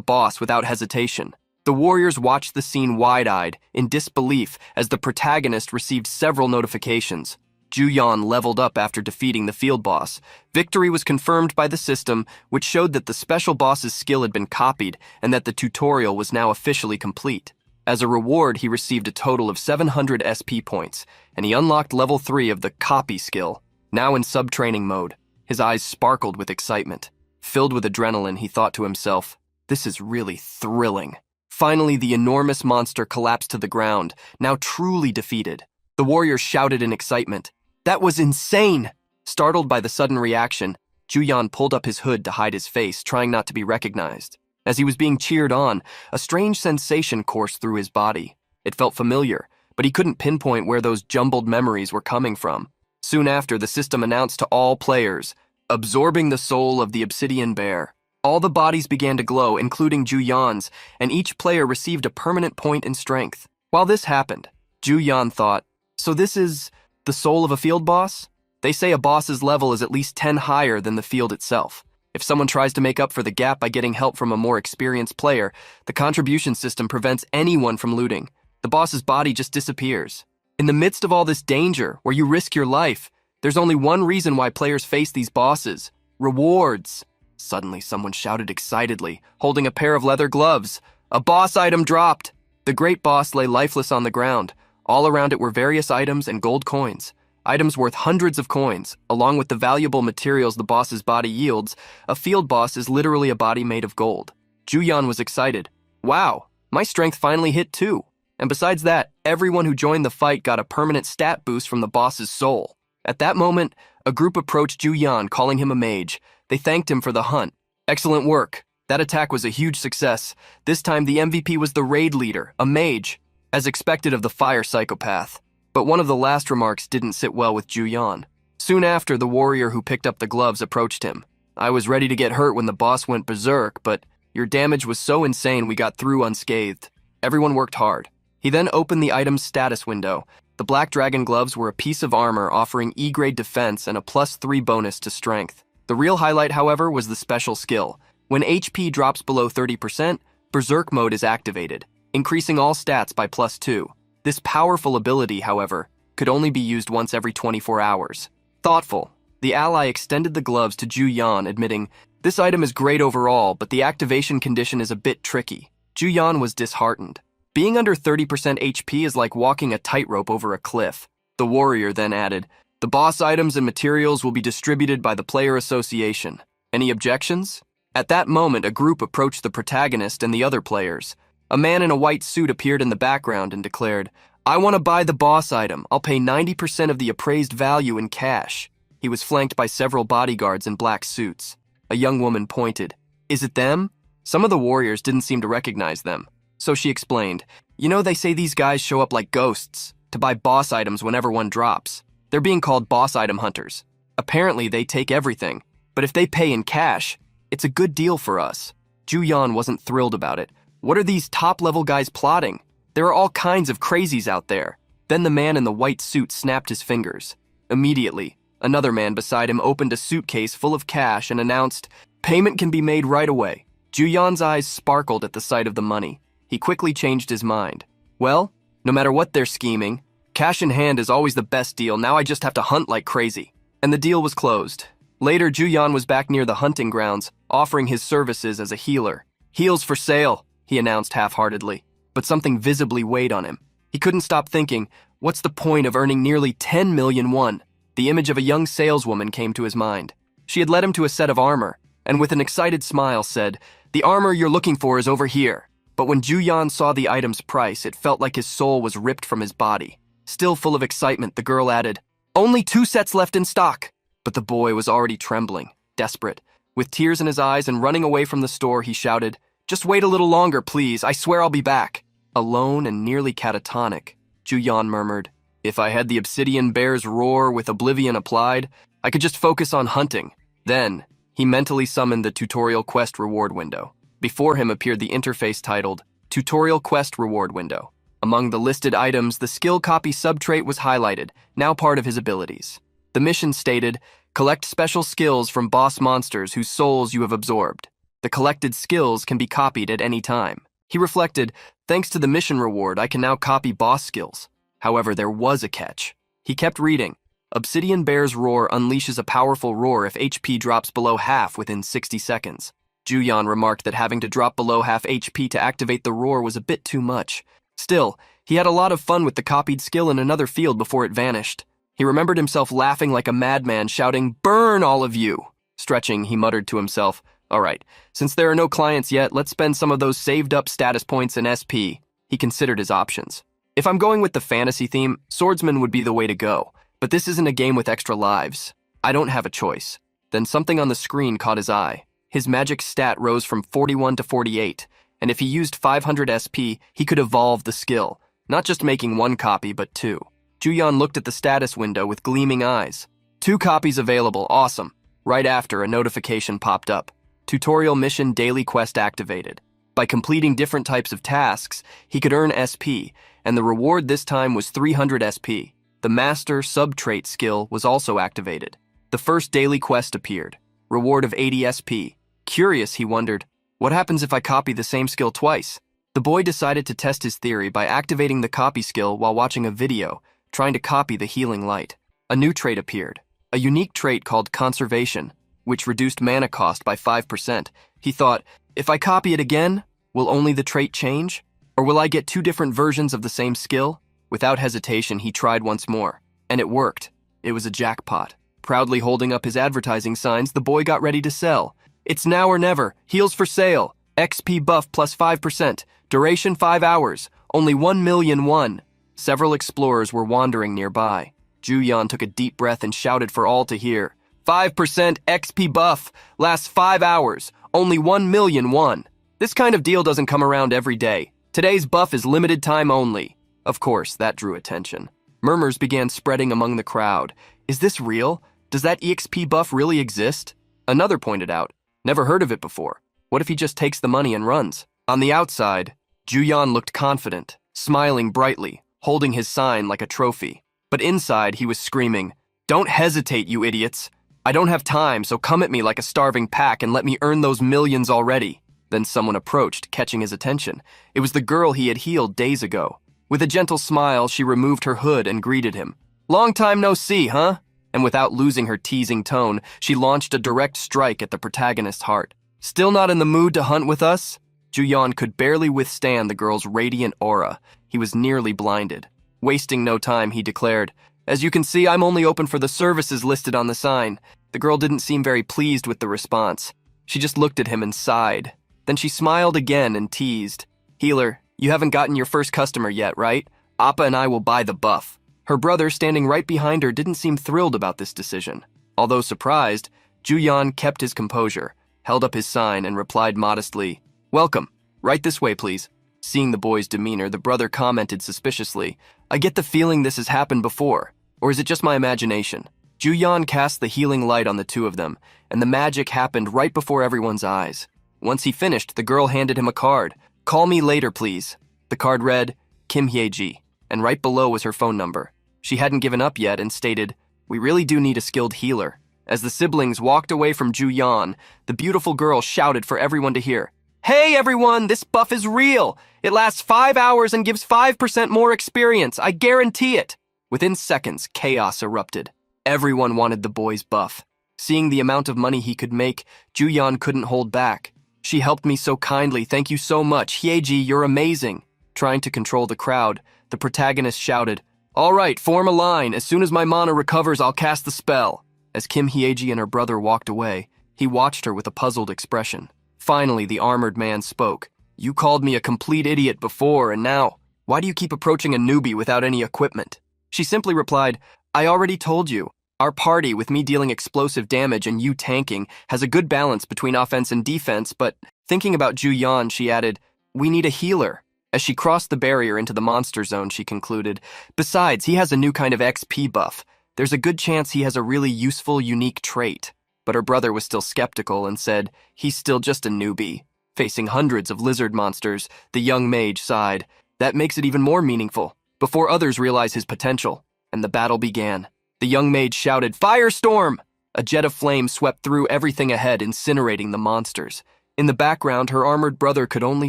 [SPEAKER 1] boss without hesitation. The warriors watched the scene wide-eyed, in disbelief, as the protagonist received several notifications. Juyan leveled up after defeating the field boss. Victory was confirmed by the system, which showed that the special boss's skill had been copied and that the tutorial was now officially complete. As a reward, he received a total of 700 SP points, and he unlocked level 3 of the copy skill. Now in sub-training mode, his eyes sparkled with excitement. Filled with adrenaline, he thought to himself, "This is really thrilling." Finally, the enormous monster collapsed to the ground, now truly defeated. The warriors shouted in excitement, "That was insane!" Startled by the sudden reaction, Juyan pulled up his hood to hide his face, trying not to be recognized. As he was being cheered on, a strange sensation coursed through his body. It felt familiar, but he couldn't pinpoint where those jumbled memories were coming from. Soon after, the system announced to all players, "Absorbing the soul of the obsidian bear." All the bodies began to glow, including Juyan's, and each player received a permanent point in strength. While this happened, Juyan thought, "So this is the soul of a field boss? They say a boss's level is at least 10 higher than the field itself. If someone tries to make up for the gap by getting help from a more experienced player, the contribution system prevents anyone from looting. The boss's body just disappears. In the midst of all this danger, where you risk your life, there's only one reason why players face these bosses: rewards." Suddenly, someone shouted excitedly, holding a pair of leather gloves. "A boss item dropped!" The great boss lay lifeless on the ground. All around it were various items and gold coins. Items worth hundreds of coins, along with the valuable materials the boss's body yields. A field boss is literally a body made of gold. Juyan was excited. "Wow, my strength finally hit 2. And besides that, everyone who joined the fight got a permanent stat boost from the boss's soul." At that moment, a group approached Juyan, calling him a mage. They thanked him for the hunt. "Excellent work. That attack was a huge success. This time the MVP was the raid leader, a mage, as expected of the fire psychopath." But one of the last remarks didn't sit well with Juyan. Soon after, the warrior who picked up the gloves approached him. "I was ready to get hurt when the boss went berserk, but your damage was so insane we got through unscathed. Everyone worked hard." He then opened the item's status window. The black dragon gloves were a piece of armor offering E-grade defense and a +3 bonus to strength. The real highlight, however, was the special skill. When HP drops below 30%, Berserk mode is activated, increasing all stats by +2. This powerful ability, however, could only be used once every 24 hours. Thoughtful, the ally extended the gloves to Juyan, admitting, "This item is great overall, but the activation condition is a bit tricky." Juyan was disheartened. Being under 30% HP is like walking a tightrope over a cliff. The warrior then added, "The boss items and materials will be distributed by the player association. Any objections?" At that moment, a group approached the protagonist and the other players. A man in a white suit appeared in the background and declared, "I want to buy the boss item. I'll pay 90% of the appraised value in cash." He was flanked by several bodyguards in black suits. A young woman pointed, "Is it them?" Some of the warriors didn't seem to recognize them. So she explained, "You know, they say these guys show up like ghosts to buy boss items whenever one drops. They're being called boss item hunters. Apparently, they take everything, but if they pay in cash, it's a good deal for us." Juyan wasn't thrilled about it. "What are these top-level guys plotting? There are all kinds of crazies out there." Then the man in the white suit snapped his fingers. Immediately, another man beside him opened a suitcase full of cash and announced, "Payment can be made right away." Juyan's eyes sparkled at the sight of the money. He quickly changed his mind. "Well, no matter what they're scheming, cash in hand is always the best deal. Now I just have to hunt like crazy." And the deal was closed. Later, Juyan was back near the hunting grounds, offering his services as a healer. "Heals for sale," he announced half-heartedly. But something visibly weighed on him. He couldn't stop thinking, what's the point of earning nearly 10 million won? The image of a young saleswoman came to his mind. She had led him to a set of armor, and with an excited smile said, "The armor you're looking for is over here." But when Juyan saw the item's price, it felt like his soul was ripped from his body. Still full of excitement, the girl added, "Only 2 sets left in stock." But the boy was already trembling, desperate. With tears in his eyes and running away from the store, he shouted, "Just wait a little longer, please. I swear I'll be back." Alone and nearly catatonic, Juyan murmured, "If I had the obsidian bear's roar with oblivion applied, I could just focus on hunting." Then, he mentally summoned the tutorial quest reward window. Before him appeared the interface titled, Tutorial Quest Reward Window. Among the listed items, the skill copy subtrait was highlighted, now part of his abilities. The mission stated, Collect special skills from boss monsters whose souls you have absorbed. The collected skills can be copied at any time. He reflected, thanks to the mission reward, I can now copy boss skills. However, there was a catch. He kept reading. Obsidian Bear's Roar unleashes a powerful roar if HP drops below half within 60 seconds. Juyan remarked that having to drop below half HP to activate the roar was a bit too much. Still, he had a lot of fun with the copied skill in another field before it vanished. He remembered himself laughing like a madman, shouting, "Burn, all of you!" Stretching, he muttered to himself, "All right, since there are no clients yet, let's spend some of those saved-up status points in SP." He considered his options. If I'm going with the fantasy theme, Swordsman would be the way to go. But this isn't a game with extra lives. I don't have a choice. Then something on the screen caught his eye. His magic stat rose from 41 to 48, and if he used 500 SP, he could evolve the skill, not just making one copy, but two. Juyan looked at the status window with gleaming eyes. 2 copies available, awesome. Right after, a notification popped up. Tutorial mission daily quest activated. By completing different types of tasks, he could earn SP, and the reward this time was 300 SP. The Master Sub-Trait skill was also activated. The first daily quest appeared. Reward of 80 SP. Curious, he wondered, what happens if I copy the same skill twice? The boy decided to test his theory by activating the copy skill while watching a video, trying to copy the healing light. A new trait appeared. A unique trait called Conservation, which reduced mana cost by 5%. He thought, if I copy it again, will only the trait change? Or will I get 2 different versions of the same skill? Without hesitation, he tried once more. And it worked. It was a jackpot. Proudly holding up his advertising signs, the boy got ready to sell. It's now or never. Heals for sale. XP buff plus 5%. Duration 5 hours. Only 1,000,001. Several explorers were wandering nearby. Juyan took a deep breath and shouted for all to hear. 5% XP buff. Lasts 5 hours. Only 1,000,001. This kind of deal doesn't come around every day. Today's buff is limited time only. Of course, that drew attention. Murmurs began spreading among the crowd. Is this real? Does that EXP buff really exist? Another pointed out, never heard of it before. What if he just takes the money and runs? On the outside, Juyan looked confident, smiling brightly, holding his sign like a trophy. But inside, he was screaming, "Don't hesitate, you idiots. I don't have time, so come at me like a starving pack and let me earn those millions already." Then someone approached, catching his attention. It was the girl he had healed days ago. With a gentle smile, she removed her hood and greeted him. "Long time no see, huh?" And without losing her teasing tone, she launched a direct strike at the protagonist's heart. "Still not in the mood to hunt with us?" Juyan could barely withstand the girl's radiant aura. He was nearly blinded. Wasting no time, he declared, "As you can see, I'm only open for the services listed on the sign." The girl didn't seem very pleased with the response. She just looked at him and sighed. Then she smiled again and teased. "Healer, you haven't gotten your first customer yet, right? Appa and I will buy the buff." Her brother, standing right behind her, didn't seem thrilled about this decision. Although surprised, Juyan kept his composure, held up his sign, and replied modestly, "Welcome. Right this way, please." Seeing the boy's demeanor, the brother commented suspiciously, "I get the feeling this has happened before. Or is it just my imagination?" Juyan cast the healing light on the two of them, and the magic happened right before everyone's eyes. Once he finished, the girl handed him a card. "Call me later, please." The card read, Kim Hye-ji, and right below was her phone number. She hadn't given up yet and stated, "We really do need a skilled healer." As the siblings walked away from Juyan, the beautiful girl shouted for everyone to hear, "Hey everyone, this buff is real! It lasts 5 hours and gives 5% more experience, I guarantee it!" Within seconds, chaos erupted. Everyone wanted the boy's buff. Seeing the amount of money he could make, Juyan couldn't hold back. "She helped me so kindly, thank you so much. Hye-ji, you're amazing." Trying to control the crowd, the protagonist shouted, "All right, form a line. As soon as my mana recovers, I'll cast the spell." As Kim Hye-ji and her brother walked away, he watched her with a puzzled expression. Finally, the armored man spoke. "You called me a complete idiot before, and now, why do you keep approaching a newbie without any equipment?" She simply replied, "I already told you. Our party, with me dealing explosive damage and you tanking, has a good balance between offense and defense, but..." Thinking about Juyan, she added, "We need a healer." As she crossed the barrier into the monster zone, she concluded, "Besides, he has a new kind of XP buff. There's a good chance he has a really useful, unique trait." But her brother was still skeptical and said, "He's still just a newbie." Facing hundreds of lizard monsters, the young mage sighed. That makes it even more meaningful. Before others realize his potential, and the battle began. The young mage shouted, "Firestorm!" A jet of flame swept through everything ahead, incinerating the monsters. In the background, her armored brother could only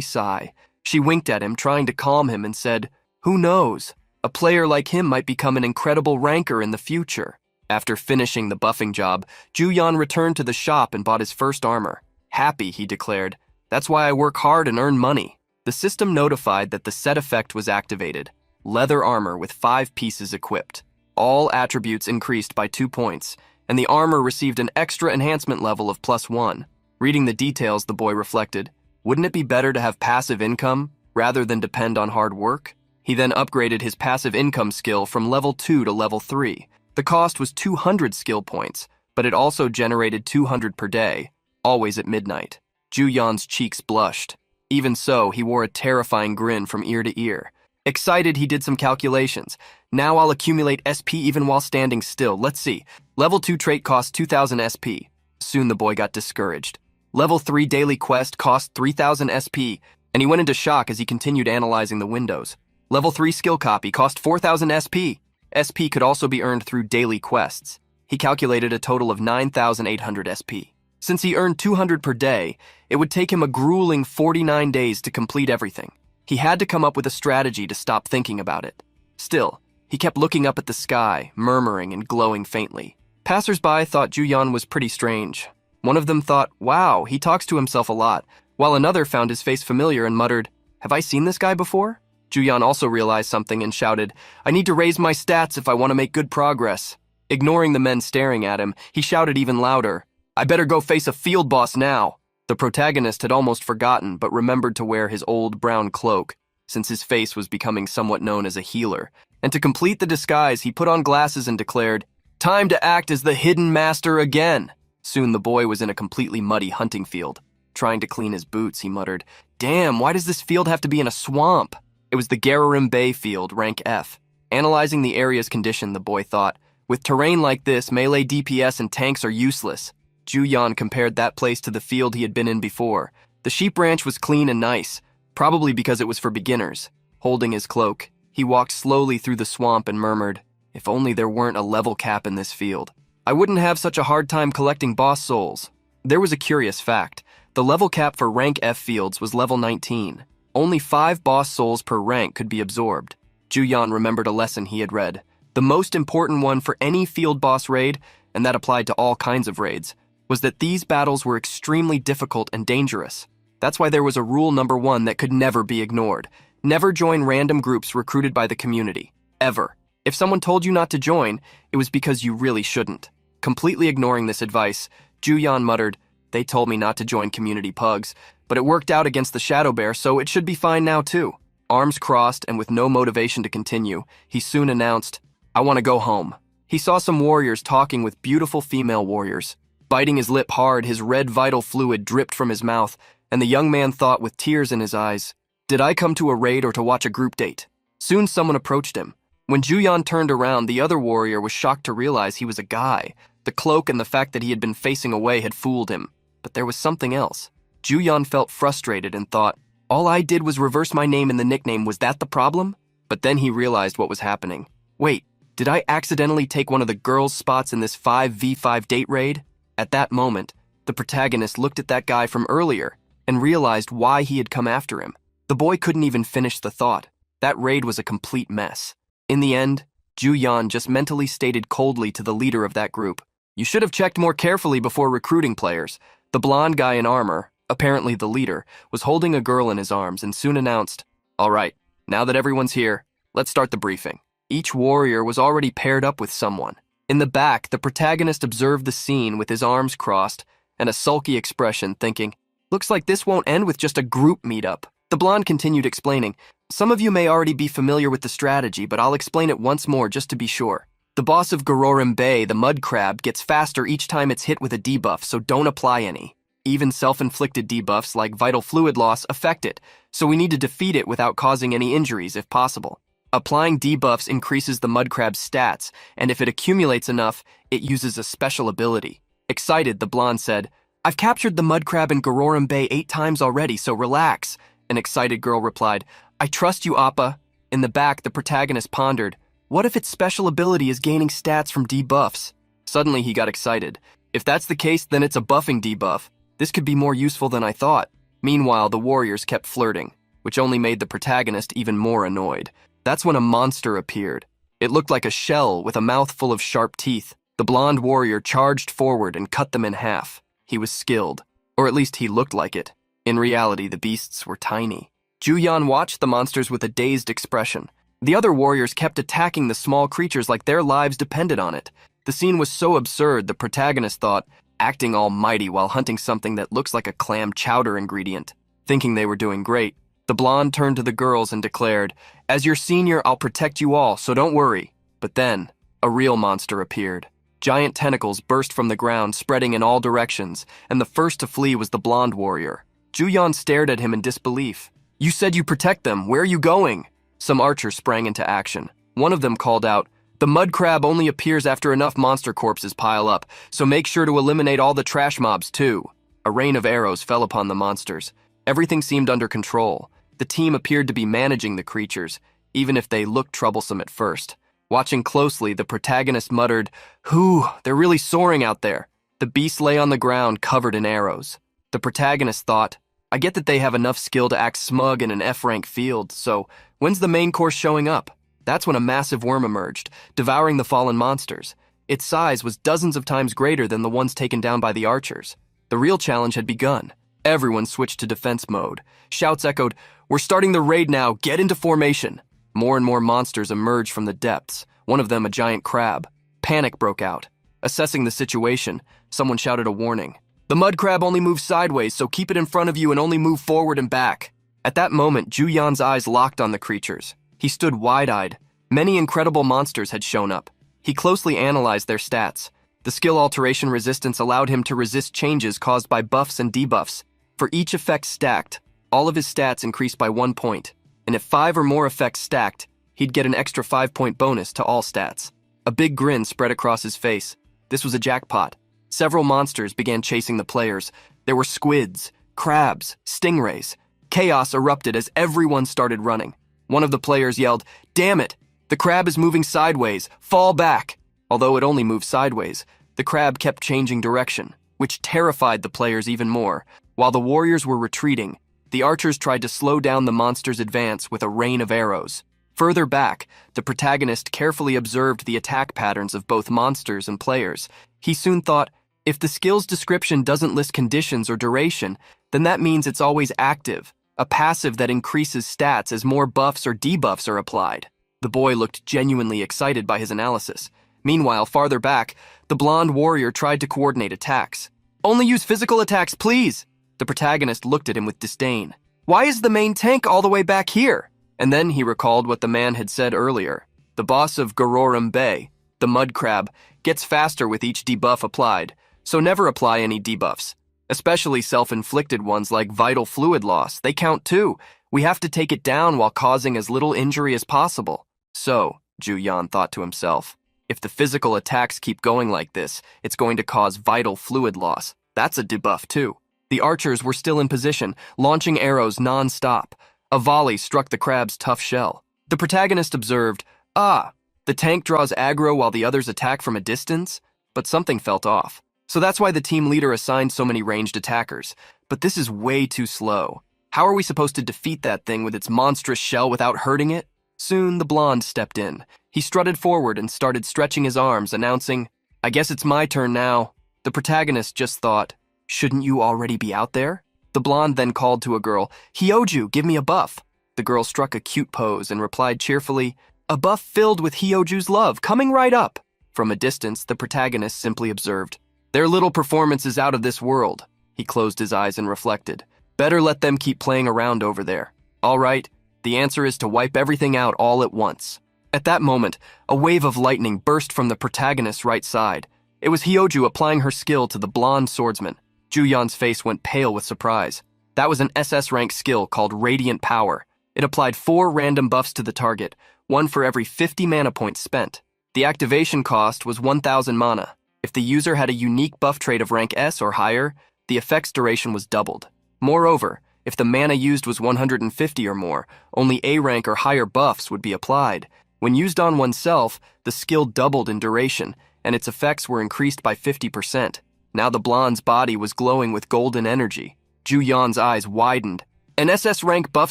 [SPEAKER 1] sigh. She winked at him, trying to calm him, and said, "Who knows? A player like him might become an incredible ranker in the future." After finishing the buffing job, Juyan returned to the shop and bought his first armor. "Happy," he declared. "That's why I work hard and earn money." The system notified that the set effect was activated. Leather armor with 5 pieces equipped. All attributes increased by 2 points, and the armor received an extra enhancement level of +1. Reading the details, the boy reflected, wouldn't it be better to have passive income rather than depend on hard work? He then upgraded his passive income skill from level 2 to level 3. The cost was 200 skill points, but it also generated 200 per day, always at midnight. Juyan's cheeks blushed. Even so, he wore a terrifying grin from ear to ear. Excited, he did some calculations. Now I'll accumulate SP even while standing still. Let's see. Level 2 trait costs 2,000 SP. Soon the boy got discouraged. Level 3 daily quest cost 3,000 SP, and he went into shock as he continued analyzing the windows. Level 3 skill copy cost 4,000 SP. SP could also be earned through daily quests. He calculated a total of 9,800 SP. Since he earned 200 per day, it would take him a grueling 49 days to complete everything. He had to come up with a strategy to stop thinking about it. Still, he kept looking up at the sky, murmuring and glowing faintly. Passers-by thought Juyan was pretty strange. One of them thought, "Wow, he talks to himself a lot," while another found his face familiar and muttered, "Have I seen this guy before?" Juyan also realized something and shouted, "I need to raise my stats if I want to make good progress." Ignoring the men staring at him, he shouted even louder, "I better go face a field boss now." The protagonist had almost forgotten, but remembered to wear his old brown cloak, since his face was becoming somewhat known as a healer. And to complete the disguise, he put on glasses and declared, "Time to act as the hidden master again." Soon the boy was in a completely muddy hunting field. Trying to clean his boots, he muttered, "Damn, why does this field have to be in a swamp?" It was the Gararim Bay field, rank F. Analyzing the area's condition, the boy thought, with terrain like this, melee DPS and tanks are useless. Juyan compared that place to the field he had been in before. The sheep ranch was clean and nice, probably because it was for beginners. Holding his cloak, he walked slowly through the swamp and murmured, "If only there weren't a level cap in this field. I wouldn't have such a hard time collecting boss souls." There was a curious fact. The level cap for rank F fields was level 19. Only 5 boss souls per rank could be absorbed. Juyan remembered a lesson he had read. The most important one for any field boss raid, and that applied to all kinds of raids, was that these battles were extremely difficult and dangerous. That's why there was a rule number 1 that could never be ignored. Never join random groups recruited by the community. Ever. If someone told you not to join, it was because you really shouldn't. Completely ignoring this advice, Juyan muttered, "They told me not to join community pugs, but it worked out against the Shadow Bear, so it should be fine now too." Arms crossed and with no motivation to continue, he soon announced, "I want to go home." He saw some warriors talking with beautiful female warriors. Biting his lip hard, his red vital fluid dripped from his mouth, and the young man thought with tears in his eyes, "Did I come to a raid or to watch a group date?" Soon someone approached him. When Juyan turned around, the other warrior was shocked to realize he was a guy. The cloak and the fact that he had been facing away had fooled him. But there was something else. Juyan felt frustrated and thought, "All I did was reverse my name in the nickname, was that the problem?" But then he realized what was happening. Wait, did I accidentally take one of the girls' spots in this 5v5 date raid? At that moment, the protagonist looked at that guy from earlier and realized why he had come after him. The boy couldn't even finish the thought. That raid was a complete mess. In the end, Juyan just mentally stated coldly to the leader of that group, "You should have checked more carefully before recruiting players." The blonde guy in armor, apparently the leader, was holding a girl in his arms and soon announced, "All right, now that everyone's here, let's start the briefing." Each warrior was already paired up with someone. In the back, the protagonist observed the scene with his arms crossed and a sulky expression, thinking, "Looks like this won't end with just a group meetup." The blonde continued explaining, "Some of you may already be familiar with the strategy, but I'll explain it once more just to be sure. The boss of Garorim Bay, the mud crab, gets faster each time it's hit with a debuff, so don't apply any. Even self-inflicted debuffs like vital fluid loss affect it, so we need to defeat it without causing any injuries if possible. Applying debuffs increases the mud crab's stats, and if it accumulates enough, it uses a special ability." Excited, the blonde said, "I've captured the mud crab in Garorim Bay 8 times already, so relax." An excited girl replied, "I trust you, Appa." In the back, the protagonist pondered, what if its special ability is gaining stats from debuffs? Suddenly he got excited. If that's the case, then it's a buffing debuff. This could be more useful than I thought. Meanwhile, the warriors kept flirting, which only made the protagonist even more annoyed. That's when a monster appeared. It looked like a shell with a mouth full of sharp teeth. The blonde warrior charged forward and cut them in half. He was skilled, or at least he looked like it. In reality, the beasts were tiny. Juyan watched the monsters with a dazed expression. The other warriors kept attacking the small creatures like their lives depended on it. The scene was so absurd, the protagonist thought, acting almighty while hunting something that looks like a clam chowder ingredient. Thinking they were doing great, the blonde turned to the girls and declared, "As your senior, I'll protect you all, so don't worry." But then, a real monster appeared. Giant tentacles burst from the ground, spreading in all directions, and the first to flee was the blonde warrior. Juyan stared at him in disbelief. "You said you protect them. Where are you going?" Some archers sprang into action. One of them called out, "The mud crab only appears after enough monster corpses pile up, so make sure to eliminate all the trash mobs too." A rain of arrows fell upon the monsters. Everything seemed under control. The team appeared to be managing the creatures, even if they looked troublesome at first. Watching closely, the protagonist muttered, "Whew, they're really soaring out there." The beast lay on the ground covered in arrows. The protagonist thought, "I get that they have enough skill to act smug in an F-rank field, so when's the main course showing up?" That's when a massive worm emerged, devouring the fallen monsters. Its size was dozens of times greater than the ones taken down by the archers. The real challenge had begun. Everyone switched to defense mode. Shouts echoed, "We're starting the raid now, get into formation." More and more monsters emerged from the depths, one of them a giant crab. Panic broke out. Assessing the situation, someone shouted a warning. "The mud crab only moves sideways, so keep it in front of you and only move forward and back." At that moment, Juyan's eyes locked on the creatures. He stood wide-eyed. Many incredible monsters had shown up. He closely analyzed their stats. The skill alteration resistance allowed him to resist changes caused by buffs and debuffs. For each effect stacked, all of his stats increased by 1 point. And if 5 or more effects stacked, he'd get an extra 5-point bonus to all stats. A big grin spread across his face. This was a jackpot. Several monsters began chasing the players. There were squids, crabs, stingrays. Chaos erupted as everyone started running. One of the players yelled, "Damn it! The crab is moving sideways! Fall back!" Although it only moved sideways, the crab kept changing direction, which terrified the players even more. While the warriors were retreating, the archers tried to slow down the monster's advance with a rain of arrows. Further back, the protagonist carefully observed the attack patterns of both monsters and players. He soon thought, if the skill's description doesn't list conditions or duration, then that means it's always active, a passive that increases stats as more buffs or debuffs are applied. The boy looked genuinely excited by his analysis. Meanwhile, farther back, the blonde warrior tried to coordinate attacks. "Only use physical attacks, please!" The protagonist looked at him with disdain. "Why is the main tank all the way back here?" And then he recalled what the man had said earlier. The boss of Gororum Bay, the mud crab, gets faster with each debuff applied, so never apply any debuffs. Especially self-inflicted ones like vital fluid loss. They count too. We have to take it down while causing as little injury as possible. So, Juyan thought to himself, if the physical attacks keep going like this, it's going to cause vital fluid loss. That's a debuff too. The archers were still in position, launching arrows non-stop. A volley struck the crab's tough shell. The protagonist observed, the tank draws aggro while the others attack from a distance, but something felt off. So that's why the team leader assigned so many ranged attackers. But this is way too slow. How are we supposed to defeat that thing with its monstrous shell without hurting it? Soon the blonde stepped in. He strutted forward and started stretching his arms, announcing, "I guess it's my turn now." The protagonist just thought, "Shouldn't you already be out there?" The blonde then called to a girl, "Hyoju, give me a buff." The girl struck a cute pose and replied cheerfully, "A buff filled with Hyoju's love, coming right up." From a distance, the protagonist simply observed, "Their little performance is out of this world." He closed his eyes and reflected, "Better let them keep playing around over there. All right, the answer is to wipe everything out all at once." At that moment, a wave of lightning burst from the protagonist's right side. It was Hyoju applying her skill to the blonde swordsman. Juyan's face went pale with surprise. That was an SS rank skill called Radiant Power. It applied 4 random buffs to the target, 1 for every 50 mana points spent. The activation cost was 1000 mana. If the user had a unique buff trait of rank S or higher, the effect's duration was doubled. Moreover, if the mana used was 150 or more, only A rank or higher buffs would be applied. When used on oneself, the skill doubled in duration, and its effects were increased by 50%. Now the blonde's body was glowing with golden energy. Ju Yan's eyes widened. An SS rank buff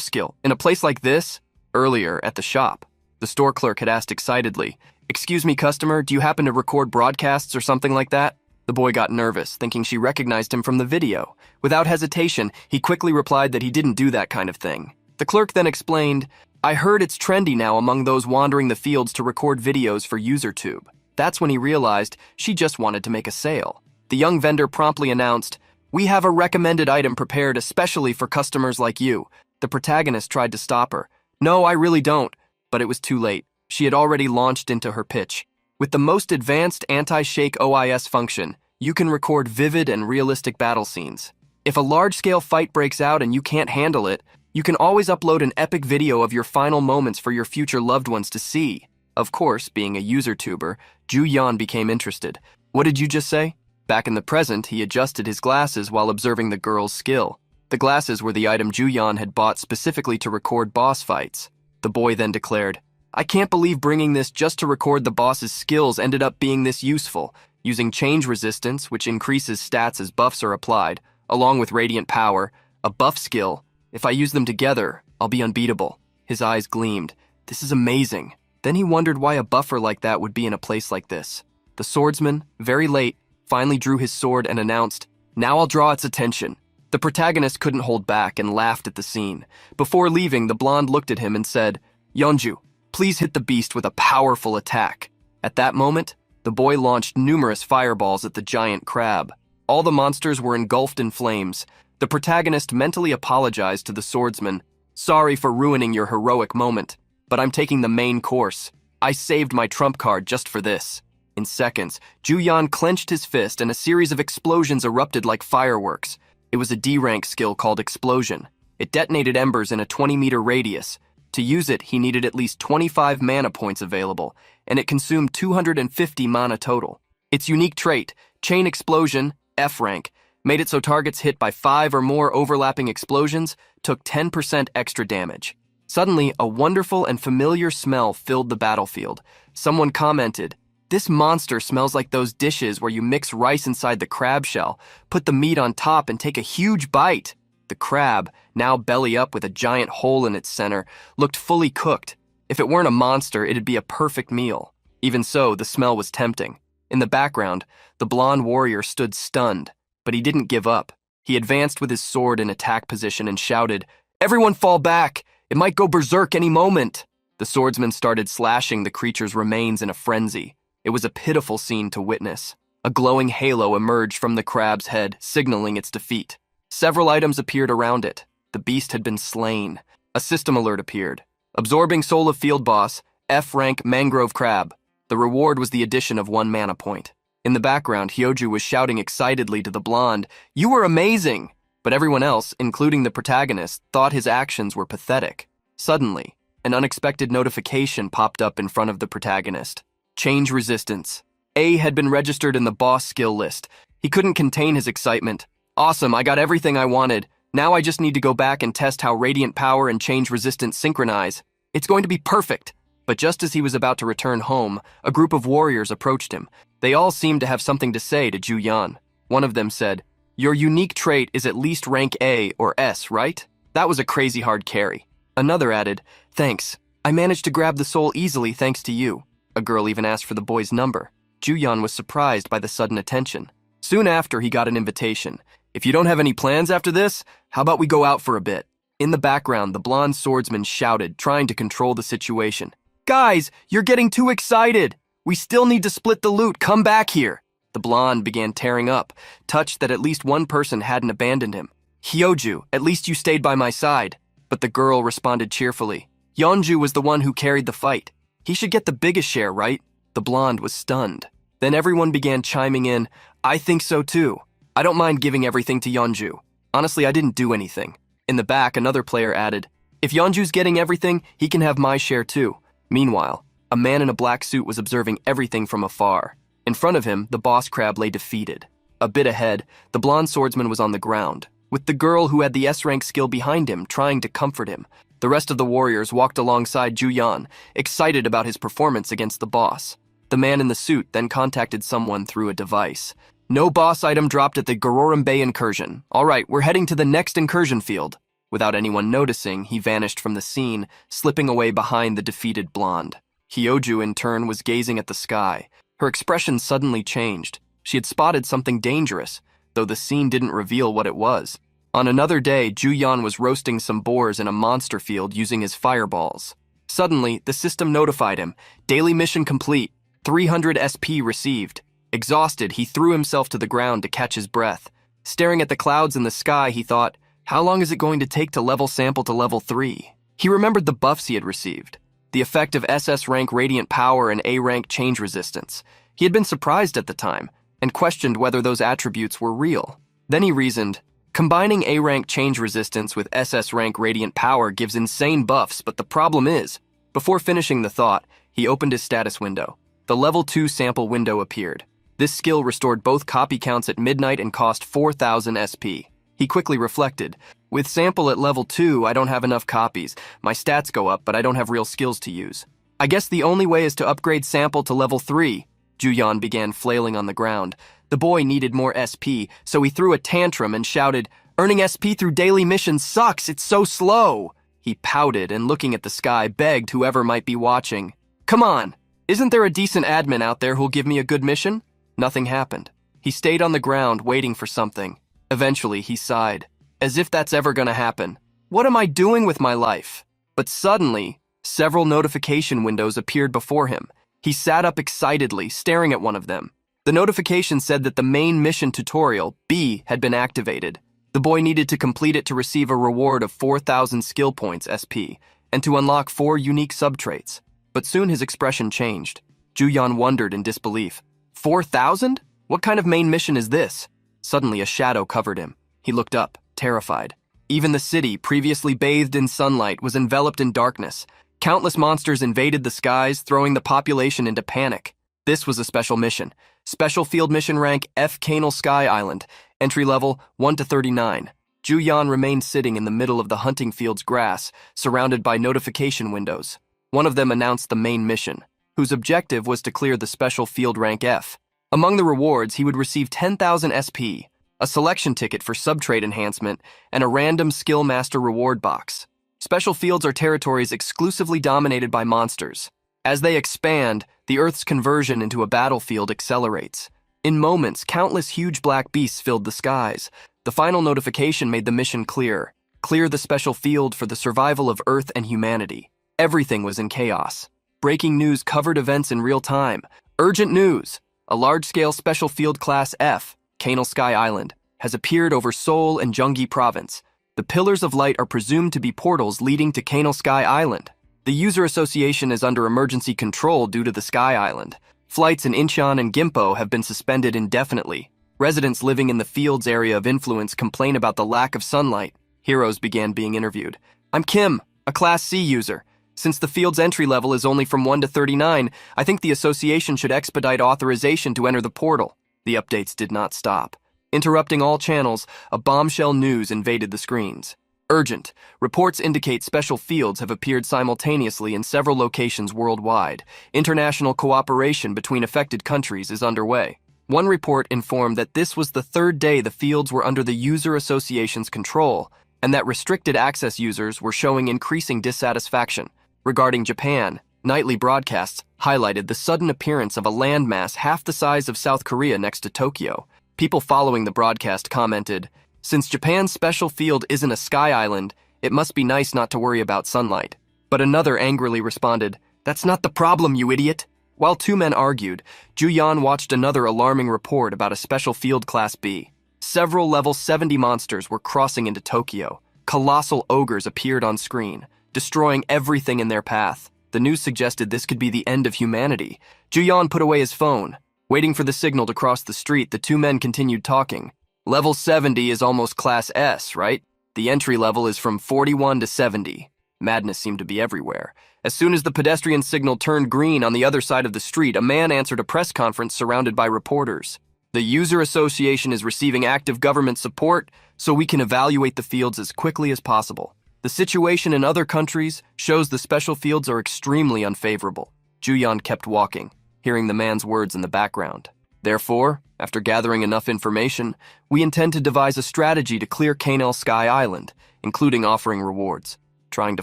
[SPEAKER 1] skill in a place like this? Earlier, at the shop, the store clerk had asked excitedly, "Excuse me, customer, do you happen to record broadcasts or something like that?" The boy got nervous, thinking she recognized him from the video. Without hesitation, he quickly replied that he didn't do that kind of thing. The clerk then explained, "I heard it's trendy now among those wandering the fields to record videos for UserTube." That's when he realized she just wanted to make a sale. The young vendor promptly announced, "We have a recommended item prepared especially for customers like you." The protagonist tried to stop her. "No, I really don't." But it was too late. She had already launched into her pitch. With the most advanced anti-shake OIS function, you can record vivid and realistic battle scenes. If a large-scale fight breaks out and you can't handle it, you can always upload an epic video of your final moments for your future loved ones to see. Of course, being a user-tuber, Ju Yan became interested. "What did you just say?" Back in the present, he adjusted his glasses while observing the girl's skill. The glasses were the item Ju Yan had bought specifically to record boss fights. The boy then declared, "I can't believe bringing this just to record the boss's skills ended up being this useful. Using change resistance, which increases stats as buffs are applied, along with radiant power, a buff skill. If I use them together, I'll be unbeatable." His eyes gleamed. "This is amazing." Then he wondered why a buffer like that would be in a place like this. The swordsman, very late, finally drew his sword and announced, "Now I'll draw its attention." The protagonist couldn't hold back and laughed at the scene. Before leaving, the blonde looked at him and said, "Yeonju, please hit the beast with a powerful attack." At that moment, the boy launched numerous fireballs at the giant crab. All the monsters were engulfed in flames. The protagonist mentally apologized to the swordsman. "Sorry for ruining your heroic moment, but I'm taking the main course. I saved my trump card just for this." In seconds, Ju Yan clenched his fist and a series of explosions erupted like fireworks. It was a D-rank skill called Explosion. It detonated embers in a 20-meter radius. To use it, he needed at least 25 mana points available, and it consumed 250 mana total. Its unique trait, Chain Explosion, F rank, made it so targets hit by 5 or more overlapping explosions took 10% extra damage. Suddenly, a wonderful and familiar smell filled the battlefield. Someone commented, "This monster smells like those dishes where you mix rice inside the crab shell, put the meat on top, and take a huge bite." The crab, now belly up with a giant hole in its center, looked fully cooked. If it weren't a monster, it'd be a perfect meal. Even so, the smell was tempting. In the background, the blonde warrior stood stunned, but he didn't give up. He advanced with his sword in attack position and shouted, "Everyone fall back! It might go berserk any moment!" The swordsman started slashing the creature's remains in a frenzy. It was a pitiful scene to witness. A glowing halo emerged from the crab's head, signaling its defeat. Several items appeared around it. The beast had been slain. A system alert appeared. Absorbing Soul of Field Boss, F rank Mangrove Crab. The reward was the addition of 1 mana point. In the background, Hyoju was shouting excitedly to the blonde, "You were amazing!" But everyone else, including the protagonist, thought his actions were pathetic. Suddenly, an unexpected notification popped up in front of the protagonist. Change resistance. A had been registered in the boss skill list. He couldn't contain his excitement. "Awesome, I got everything I wanted. Now I just need to go back and test how radiant power and change resistance synchronize. It's going to be perfect." But just as he was about to return home, a group of warriors approached him. They all seemed to have something to say to Ju Yan. One of them said, "Your unique trait is at least rank A or S, right? That was a crazy hard carry." Another added, "Thanks. I managed to grab the soul easily thanks to you." A girl even asked for the boy's number. Ju Yan was surprised by the sudden attention. Soon after, he got an invitation. "If you don't have any plans after this, how about we go out for a bit?" In the background, the blonde swordsman shouted, trying to control the situation. "Guys, you're getting too excited! We still need to split the loot. Come back here!" The blonde began tearing up, touched that at least one person hadn't abandoned him. "Hyoju, at least you stayed by my side." But the girl responded cheerfully. "Yeonju was the one who carried the fight. He should get the biggest share, right?" The blonde was stunned. Then everyone began chiming in, "I think so too. I don't mind giving everything to Yeonju. Honestly, I didn't do anything." In the back, another player added, "If Yeonju's getting everything, he can have my share too." Meanwhile, a man in a black suit was observing everything from afar. In front of him, the boss crab lay defeated. A bit ahead, the blonde swordsman was on the ground, with the girl who had the S-rank skill behind him trying to comfort him. The rest of the warriors walked alongside Ju Yan, excited about his performance against the boss. The man in the suit then contacted someone through a device. No boss item dropped at the Garoram Bay incursion. All right, we're heading to the next incursion field. Without anyone noticing, he vanished from the scene, slipping away behind the defeated blonde. Hyoju, in turn, was gazing at the sky. Her expression suddenly changed. She had spotted something dangerous, though the scene didn't reveal what it was. On another day, Juyan was roasting some boars in a monster field using his fireballs. Suddenly, the system notified him. Daily mission complete. 300 SP received. Exhausted, he threw himself to the ground to catch his breath. Staring at the clouds in the sky, he thought, how long is it going to take to level sample to level 3? He remembered the buffs he had received. The effect of SS rank radiant power and A rank change resistance. He had been surprised at the time, and questioned whether those attributes were real. Then he reasoned, combining A rank change resistance with SS rank radiant power gives insane buffs, but the problem is, before finishing the thought, he opened his status window. The level 2 sample window appeared. This skill restored both copy counts at midnight and cost 4,000 SP. He quickly reflected, with sample at level 2, I don't have enough copies. My stats go up, but I don't have real skills to use. I guess the only way is to upgrade sample to level 3. Juyan began flailing on the ground. The boy needed more SP, so he threw a tantrum and shouted, earning SP through daily missions sucks, it's so slow. He pouted and, looking at the sky, begged whoever might be watching. Come on, isn't there a decent admin out there who'll give me a good mission? Nothing happened. He stayed on the ground waiting for something. Eventually, he sighed, as if that's ever gonna happen. What am I doing with my life? But suddenly, several notification windows appeared before him. He sat up excitedly, staring at one of them. The notification said that the main mission tutorial, B, had been activated. The boy needed to complete it to receive a reward of 4,000 skill points SP, and to unlock 4 unique subtraits. But soon his expression changed. Juyan wondered in disbelief. 4,000? What kind of main mission is this? Suddenly a shadow covered him. He looked up, terrified. Even the city, previously bathed in sunlight, was enveloped in darkness. Countless monsters invaded the skies, throwing the population into panic. This was a special mission. Special Field Mission Rank F. Canal Sky Island. Entry level 1 to 39. Juyan remained sitting in the middle of the hunting field's grass, surrounded by notification windows. One of them announced the main mission, whose objective was to clear the Special Field Rank F. Among the rewards, he would receive 10,000 SP, a selection ticket for subtrait enhancement, and a random Skill Master reward box. Special fields are territories exclusively dominated by monsters. As they expand, the Earth's conversion into a battlefield accelerates. In moments, countless huge black beasts filled the skies. The final notification made the mission clear. Clear the special field for the survival of Earth and humanity. Everything was in chaos. Breaking news covered events in real time. Urgent news! A large-scale special field class F, Canal Sky Island, has appeared over Seoul and Gyeonggi Province. The pillars of light are presumed to be portals leading to Canal Sky Island. The user association is under emergency control due to the Sky Island. Flights in Incheon and Gimpo have been suspended indefinitely. Residents living in the field's area of influence complain about the lack of sunlight. Heroes began being interviewed. I'm Kim, a Class C user. Since the field's entry level is only from 1 to 39, I think the association should expedite authorization to enter the portal. The updates did not stop. Interrupting all channels, a bombshell news invaded the screens. Urgent. Reports indicate special fields have appeared simultaneously in several locations worldwide. International cooperation between affected countries is underway. One report informed that this was the 3rd day the fields were under the user association's control, and that restricted access users were showing increasing dissatisfaction. Regarding Japan, nightly broadcasts highlighted the sudden appearance of a landmass half the size of South Korea next to Tokyo. People following the broadcast commented, "Since Japan's special field isn't a sky island, it must be nice not to worry about sunlight." But another angrily responded, "That's not the problem, you idiot." While 2 men argued, Juyan watched another alarming report about a special field class B. Several level 70 monsters were crossing into Tokyo. Colossal ogres appeared on screen, destroying everything in their path. The news suggested this could be the end of humanity. Juyan put away his phone. Waiting for the signal to cross the street, the 2 men continued talking. Level 70 is almost Class S, right? The entry level is from 41 to 70. Madness seemed to be everywhere. As soon as the pedestrian signal turned green on the other side of the street, a man answered a press conference surrounded by reporters. The user association is receiving active government support, so we can evaluate the fields as quickly as possible. The situation in other countries shows the special fields are extremely unfavorable. Juyan kept walking. hearing the man's words in the background. Therefore, after gathering enough information, we intend to devise a strategy to clear Canel Sky Island, including offering rewards. Trying to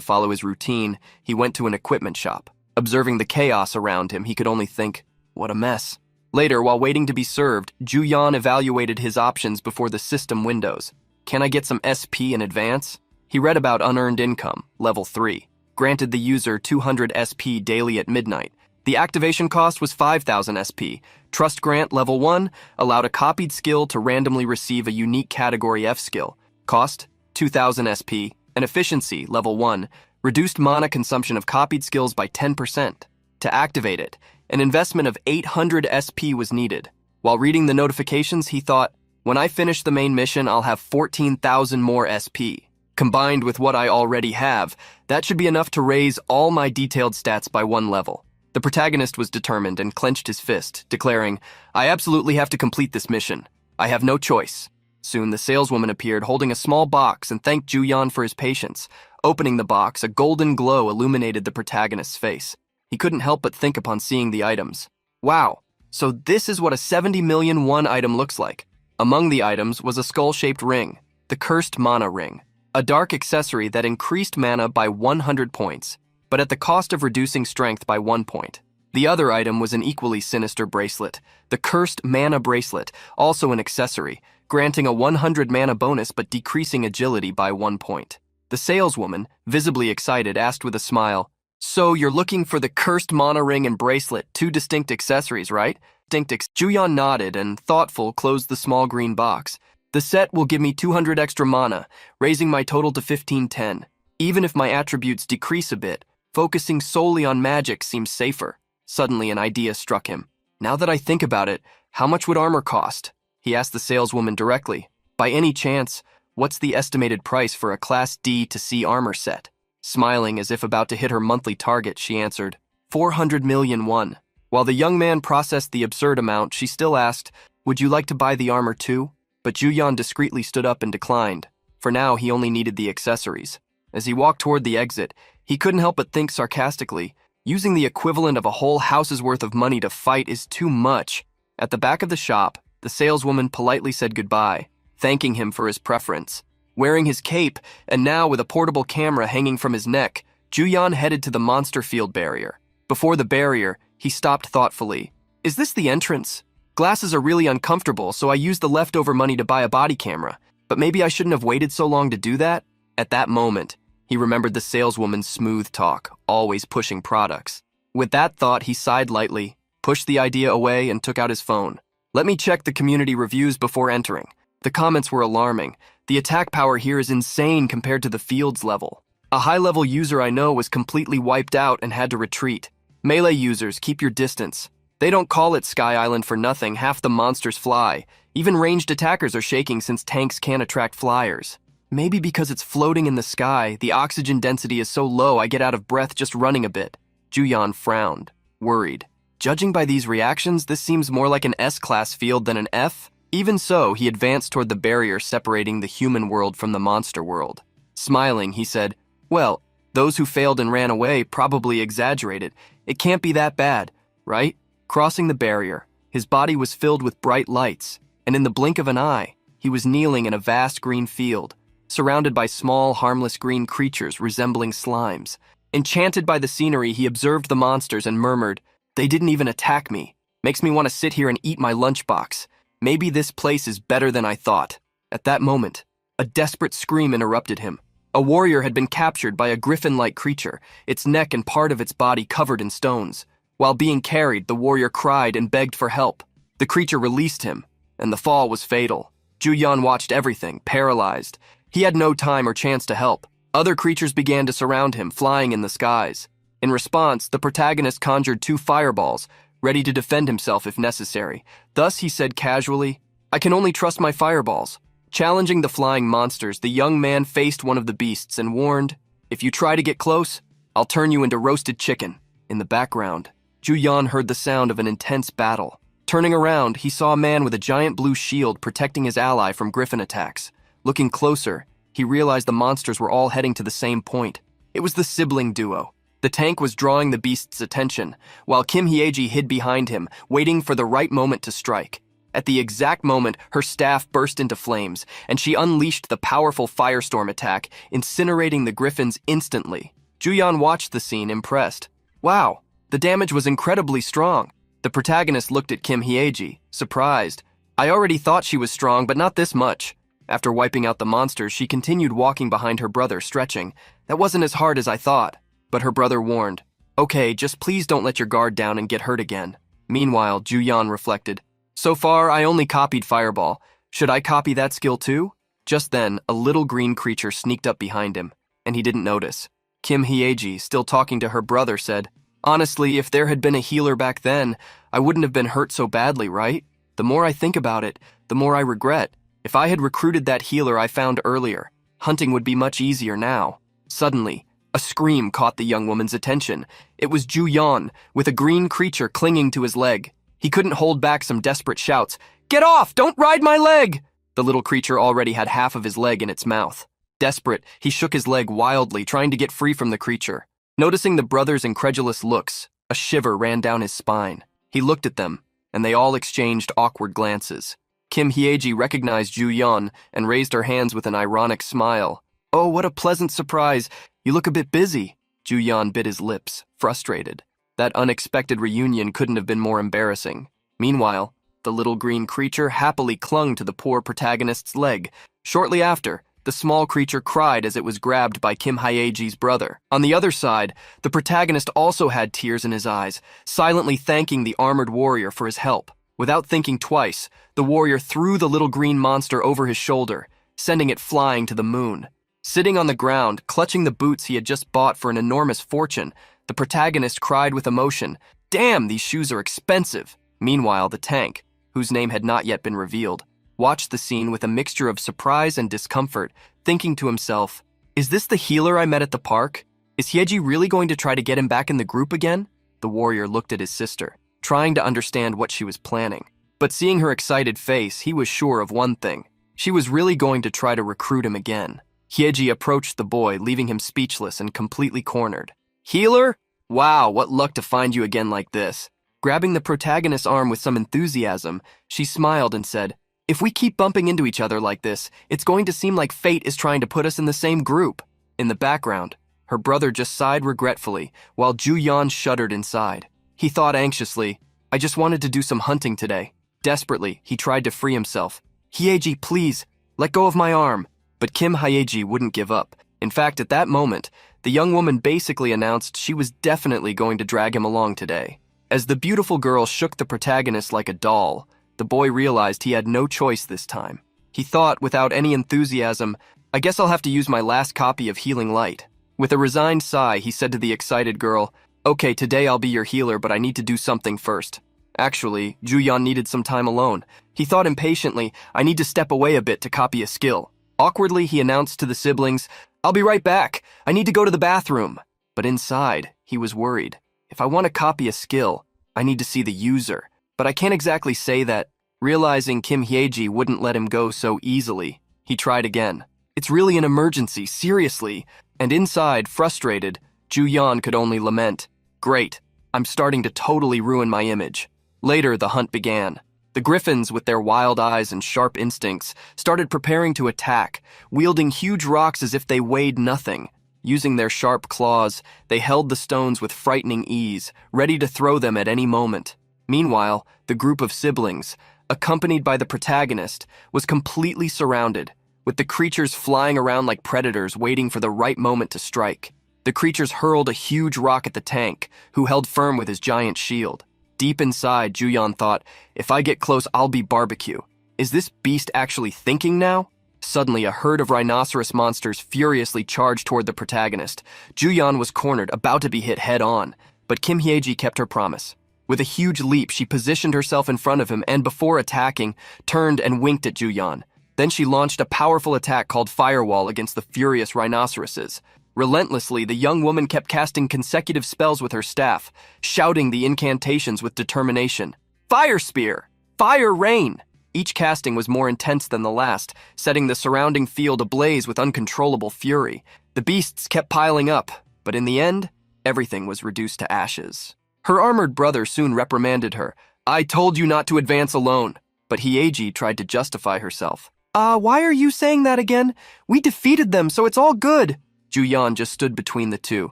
[SPEAKER 1] follow his routine, he went to an equipment shop. Observing the chaos around him, he could only think, what a mess. Later, while waiting to be served, Juyan evaluated his options before the system windows. Can I get some SP in advance? He read about unearned income, level 3. Granted the user 200 SP daily at midnight. The activation cost was 5,000 SP. Trust grant level 1 allowed a copied skill to randomly receive a unique category F skill. Cost 2,000 SP. And efficiency level 1 reduced mana consumption of copied skills by 10%. To activate it, an investment of 800 SP was needed. While reading the notifications, he thought, when I finish the main mission, I'll have 14,000 more SP. Combined with what I already have, that should be enough to raise all my detailed stats by 1 level. The protagonist was determined and clenched his fist, declaring, I absolutely have to complete this mission. I have no choice. Soon the saleswoman appeared holding a small box and thanked Juyan for his patience. Opening the box, a golden glow illuminated the protagonist's face. He couldn't help but think upon seeing the items. Wow, so this is what a 70 million won item looks like. Among the items was a skull-shaped ring, the Cursed Mana Ring, a dark accessory that increased mana by 100 points, but at the cost of reducing strength by 1 point. The other item was an equally sinister bracelet, the Cursed Mana Bracelet, also an accessory, granting a 100 mana bonus but decreasing agility by 1 point. The saleswoman, visibly excited, asked with a smile, so you're looking for the Cursed Mana Ring and Bracelet, 2 distinct accessories, right? Juyan nodded and, thoughtful, closed the small green box. The set will give me 200 extra mana, raising my total to 1510. Even if my attributes decrease a bit, focusing solely on magic seems safer. Suddenly an idea struck him. Now that I think about it, how much would armor cost? He asked the saleswoman directly. By any chance, what's the estimated price for a Class D to C armor set? Smiling as if about to hit her monthly target, she answered, 400 million won. While the young man processed the absurd amount, she still asked, would you like to buy the armor too? But Juyan discreetly stood up and declined. For now, he only needed the accessories. As he walked toward the exit, he couldn't help but think sarcastically, using the equivalent of a whole house's worth of money to fight is too much. At the back of the shop, the saleswoman politely said goodbye, thanking him for his preference. Wearing his cape, and now with a portable camera hanging from his neck, Juyan headed to the monster field barrier. Before the barrier, he stopped thoughtfully. Is this the entrance? Glasses are really uncomfortable, so I used the leftover money to buy a body camera. But maybe I shouldn't have waited so long to do that? At that moment, he remembered the saleswoman's smooth talk, always pushing products. With that thought, he sighed lightly, pushed the idea away, and took out his phone. Let me check the community reviews before entering. The comments were alarming. The attack power here is insane compared to the field's level. A high-level user I know was completely wiped out and had to retreat. Melee users, keep your distance. They don't call it Sky Island for nothing, half the monsters fly. Even ranged attackers are shaking since tanks can't attract flyers. Maybe because it's floating in the sky, the oxygen density is so low I get out of breath just running a bit. Juyan frowned, worried. Judging by these reactions, this seems more like an S-class field than an F. Even so, he advanced toward the barrier separating the human world from the monster world. Smiling, he said, well, those who failed and ran away probably exaggerated. It can't be that bad, right? Crossing the barrier, his body was filled with bright lights, and in the blink of an eye, he was kneeling in a vast green field, surrounded by small, harmless green creatures resembling slimes. Enchanted by the scenery, he observed the monsters and murmured, they didn't even attack me. Makes me want to sit here and eat my lunchbox. Maybe this place is better than I thought. At that moment, a desperate scream interrupted him. A warrior had been captured by a griffin-like creature, its neck and part of its body covered in stones. While being carried, the warrior cried and begged for help. The creature released him, and the fall was fatal. Juyan watched everything, paralyzed. He had no time or chance to help. Other creatures began to surround him, flying in the skies. In response, the protagonist conjured 2 fireballs, ready to defend himself if necessary. Thus, he said casually, I can only trust my fireballs. Challenging the flying monsters, the young man faced one of the beasts and warned, if you try to get close, I'll turn you into roasted chicken. In the background, Juyan heard the sound of an intense battle. Turning around, he saw a man with a giant blue shield protecting his ally from griffin attacks. Looking closer, he realized the monsters were all heading to the same point. It was the sibling duo. The tank was drawing the beast's attention, while Kim Hyeji hid behind him, waiting for the right moment to strike. At the exact moment, her staff burst into flames, and she unleashed the powerful firestorm attack, incinerating the griffins instantly. Juyan watched the scene, impressed. Wow, the damage was incredibly strong. The protagonist looked at Kim Hyeji, surprised. I already thought she was strong, but not this much. After wiping out the monsters, she continued walking behind her brother, stretching. That wasn't as hard as I thought. But her brother warned, "Okay, just please don't let your guard down and get hurt again." Meanwhile, Juyan reflected, "So far, I only copied Fireball. Should I copy that skill too?" Just then, a little green creature sneaked up behind him, and he didn't notice. Kim Hyeji, still talking to her brother, said, "Honestly, if there had been a healer back then, I wouldn't have been hurt so badly, right? The more I think about it, the more I regret. If I had recruited that healer I found earlier, hunting would be much easier now." Suddenly, a scream caught the young woman's attention. It was Juyan, with a green creature clinging to his leg. He couldn't hold back some desperate shouts. "Get off! Don't ride my leg!" The little creature already had half of his leg in its mouth. Desperate, he shook his leg wildly, trying to get free from the creature. Noticing the brothers' incredulous looks, a shiver ran down his spine. He looked at them, and they all exchanged awkward glances. Kim Hyeji recognized Juyan and raised her hands with an ironic smile. "Oh, what a pleasant surprise. You look a bit busy." Juyan bit his lips, frustrated. That unexpected reunion couldn't have been more embarrassing. Meanwhile, the little green creature happily clung to the poor protagonist's leg. Shortly after, the small creature cried as it was grabbed by Kim Hyeji's brother. On the other side, the protagonist also had tears in his eyes, silently thanking the armored warrior for his help. Without thinking twice, the warrior threw the little green monster over his shoulder, sending it flying to the moon. Sitting on the ground, clutching the boots he had just bought for an enormous fortune, the protagonist cried with emotion, "Damn, these shoes are expensive." Meanwhile, the tank, whose name had not yet been revealed, watched the scene with a mixture of surprise and discomfort, thinking to himself, "Is this the healer I met at the park? Is Hyeji really going to try to get him back in the group again?" The warrior looked at his sister, trying to understand what she was planning. But seeing her excited face, he was sure of one thing. She was really going to try to recruit him again. Hyeji approached the boy, leaving him speechless and completely cornered. "Healer? Wow, what luck to find you again like this." Grabbing the protagonist's arm with some enthusiasm, she smiled and said, "If we keep bumping into each other like this, it's going to seem like fate is trying to put us in the same group." In the background, her brother just sighed regretfully, while Juyan shuddered inside. He thought anxiously, "I just wanted to do some hunting today." Desperately, he tried to free himself. "Hyeji, please, let go of my arm." But Kim Hyeji wouldn't give up. In fact, at that moment, the young woman basically announced she was definitely going to drag him along today. As the beautiful girl shook the protagonist like a doll, the boy realized he had no choice this time. He thought, without any enthusiasm, "I guess I'll have to use my last copy of Healing Light." With a resigned sigh, he said to the excited girl, "Okay, today I'll be your healer, but I need to do something first." Actually, Juyan needed some time alone. He thought impatiently, "I need to step away a bit to copy a skill." Awkwardly, he announced to the siblings, "I'll be right back. I need to go to the bathroom." But inside, he was worried. If I want to copy a skill, I need to see the user. But I can't exactly say that. Realizing Kim Hyeji wouldn't let him go so easily, he tried again. "It's really an emergency, seriously." And inside, frustrated, Juyan could only lament, "Great, I'm starting to totally ruin my image." Later, the hunt began. The griffins, with their wild eyes and sharp instincts, started preparing to attack, wielding huge rocks as if they weighed nothing. Using their sharp claws, they held the stones with frightening ease, ready to throw them at any moment. Meanwhile, the group of siblings, accompanied by the protagonist, was completely surrounded, with the creatures flying around like predators waiting for the right moment to strike. The creatures hurled a huge rock at the tank, who held firm with his giant shield. Deep inside, Juyan thought, "If I get close, I'll be barbecue." Is this beast actually thinking now? Suddenly, a herd of rhinoceros monsters furiously charged toward the protagonist. Juyan was cornered, about to be hit head-on, but Kim Hyeji kept her promise. With a huge leap, she positioned herself in front of him and, before attacking, turned and winked at Juyan. Then she launched a powerful attack called Firewall against the furious rhinoceroses. Relentlessly, the young woman kept casting consecutive spells with her staff, shouting the incantations with determination. "Fire Spear! Fire Rain!" Each casting was more intense than the last, setting the surrounding field ablaze with uncontrollable fury. The beasts kept piling up, but in the end, everything was reduced to ashes. Her armored brother soon reprimanded her. "I told you not to advance alone." But Hyeji tried to justify herself. Why are you saying that again? We defeated them, so it's all good." Juyan just stood between the two,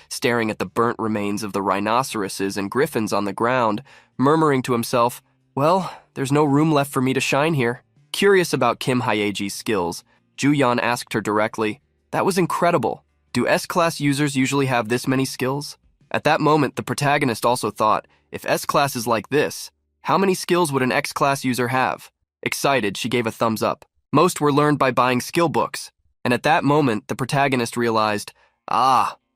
[SPEAKER 1] staring at the burnt remains of the rhinoceroses and griffins on the ground, murmuring to himself, "Well, there's no room left for me to shine here." Curious about Kim Hyeji's skills, Juyan asked her directly, "That was incredible. Do S-Class users usually have this many skills?" At that moment, the protagonist also thought, if S-Class is like this, how many skills would an X-Class user have? Excited, she gave a thumbs up. Most were learned by buying skill books. And at that moment, the protagonist realized,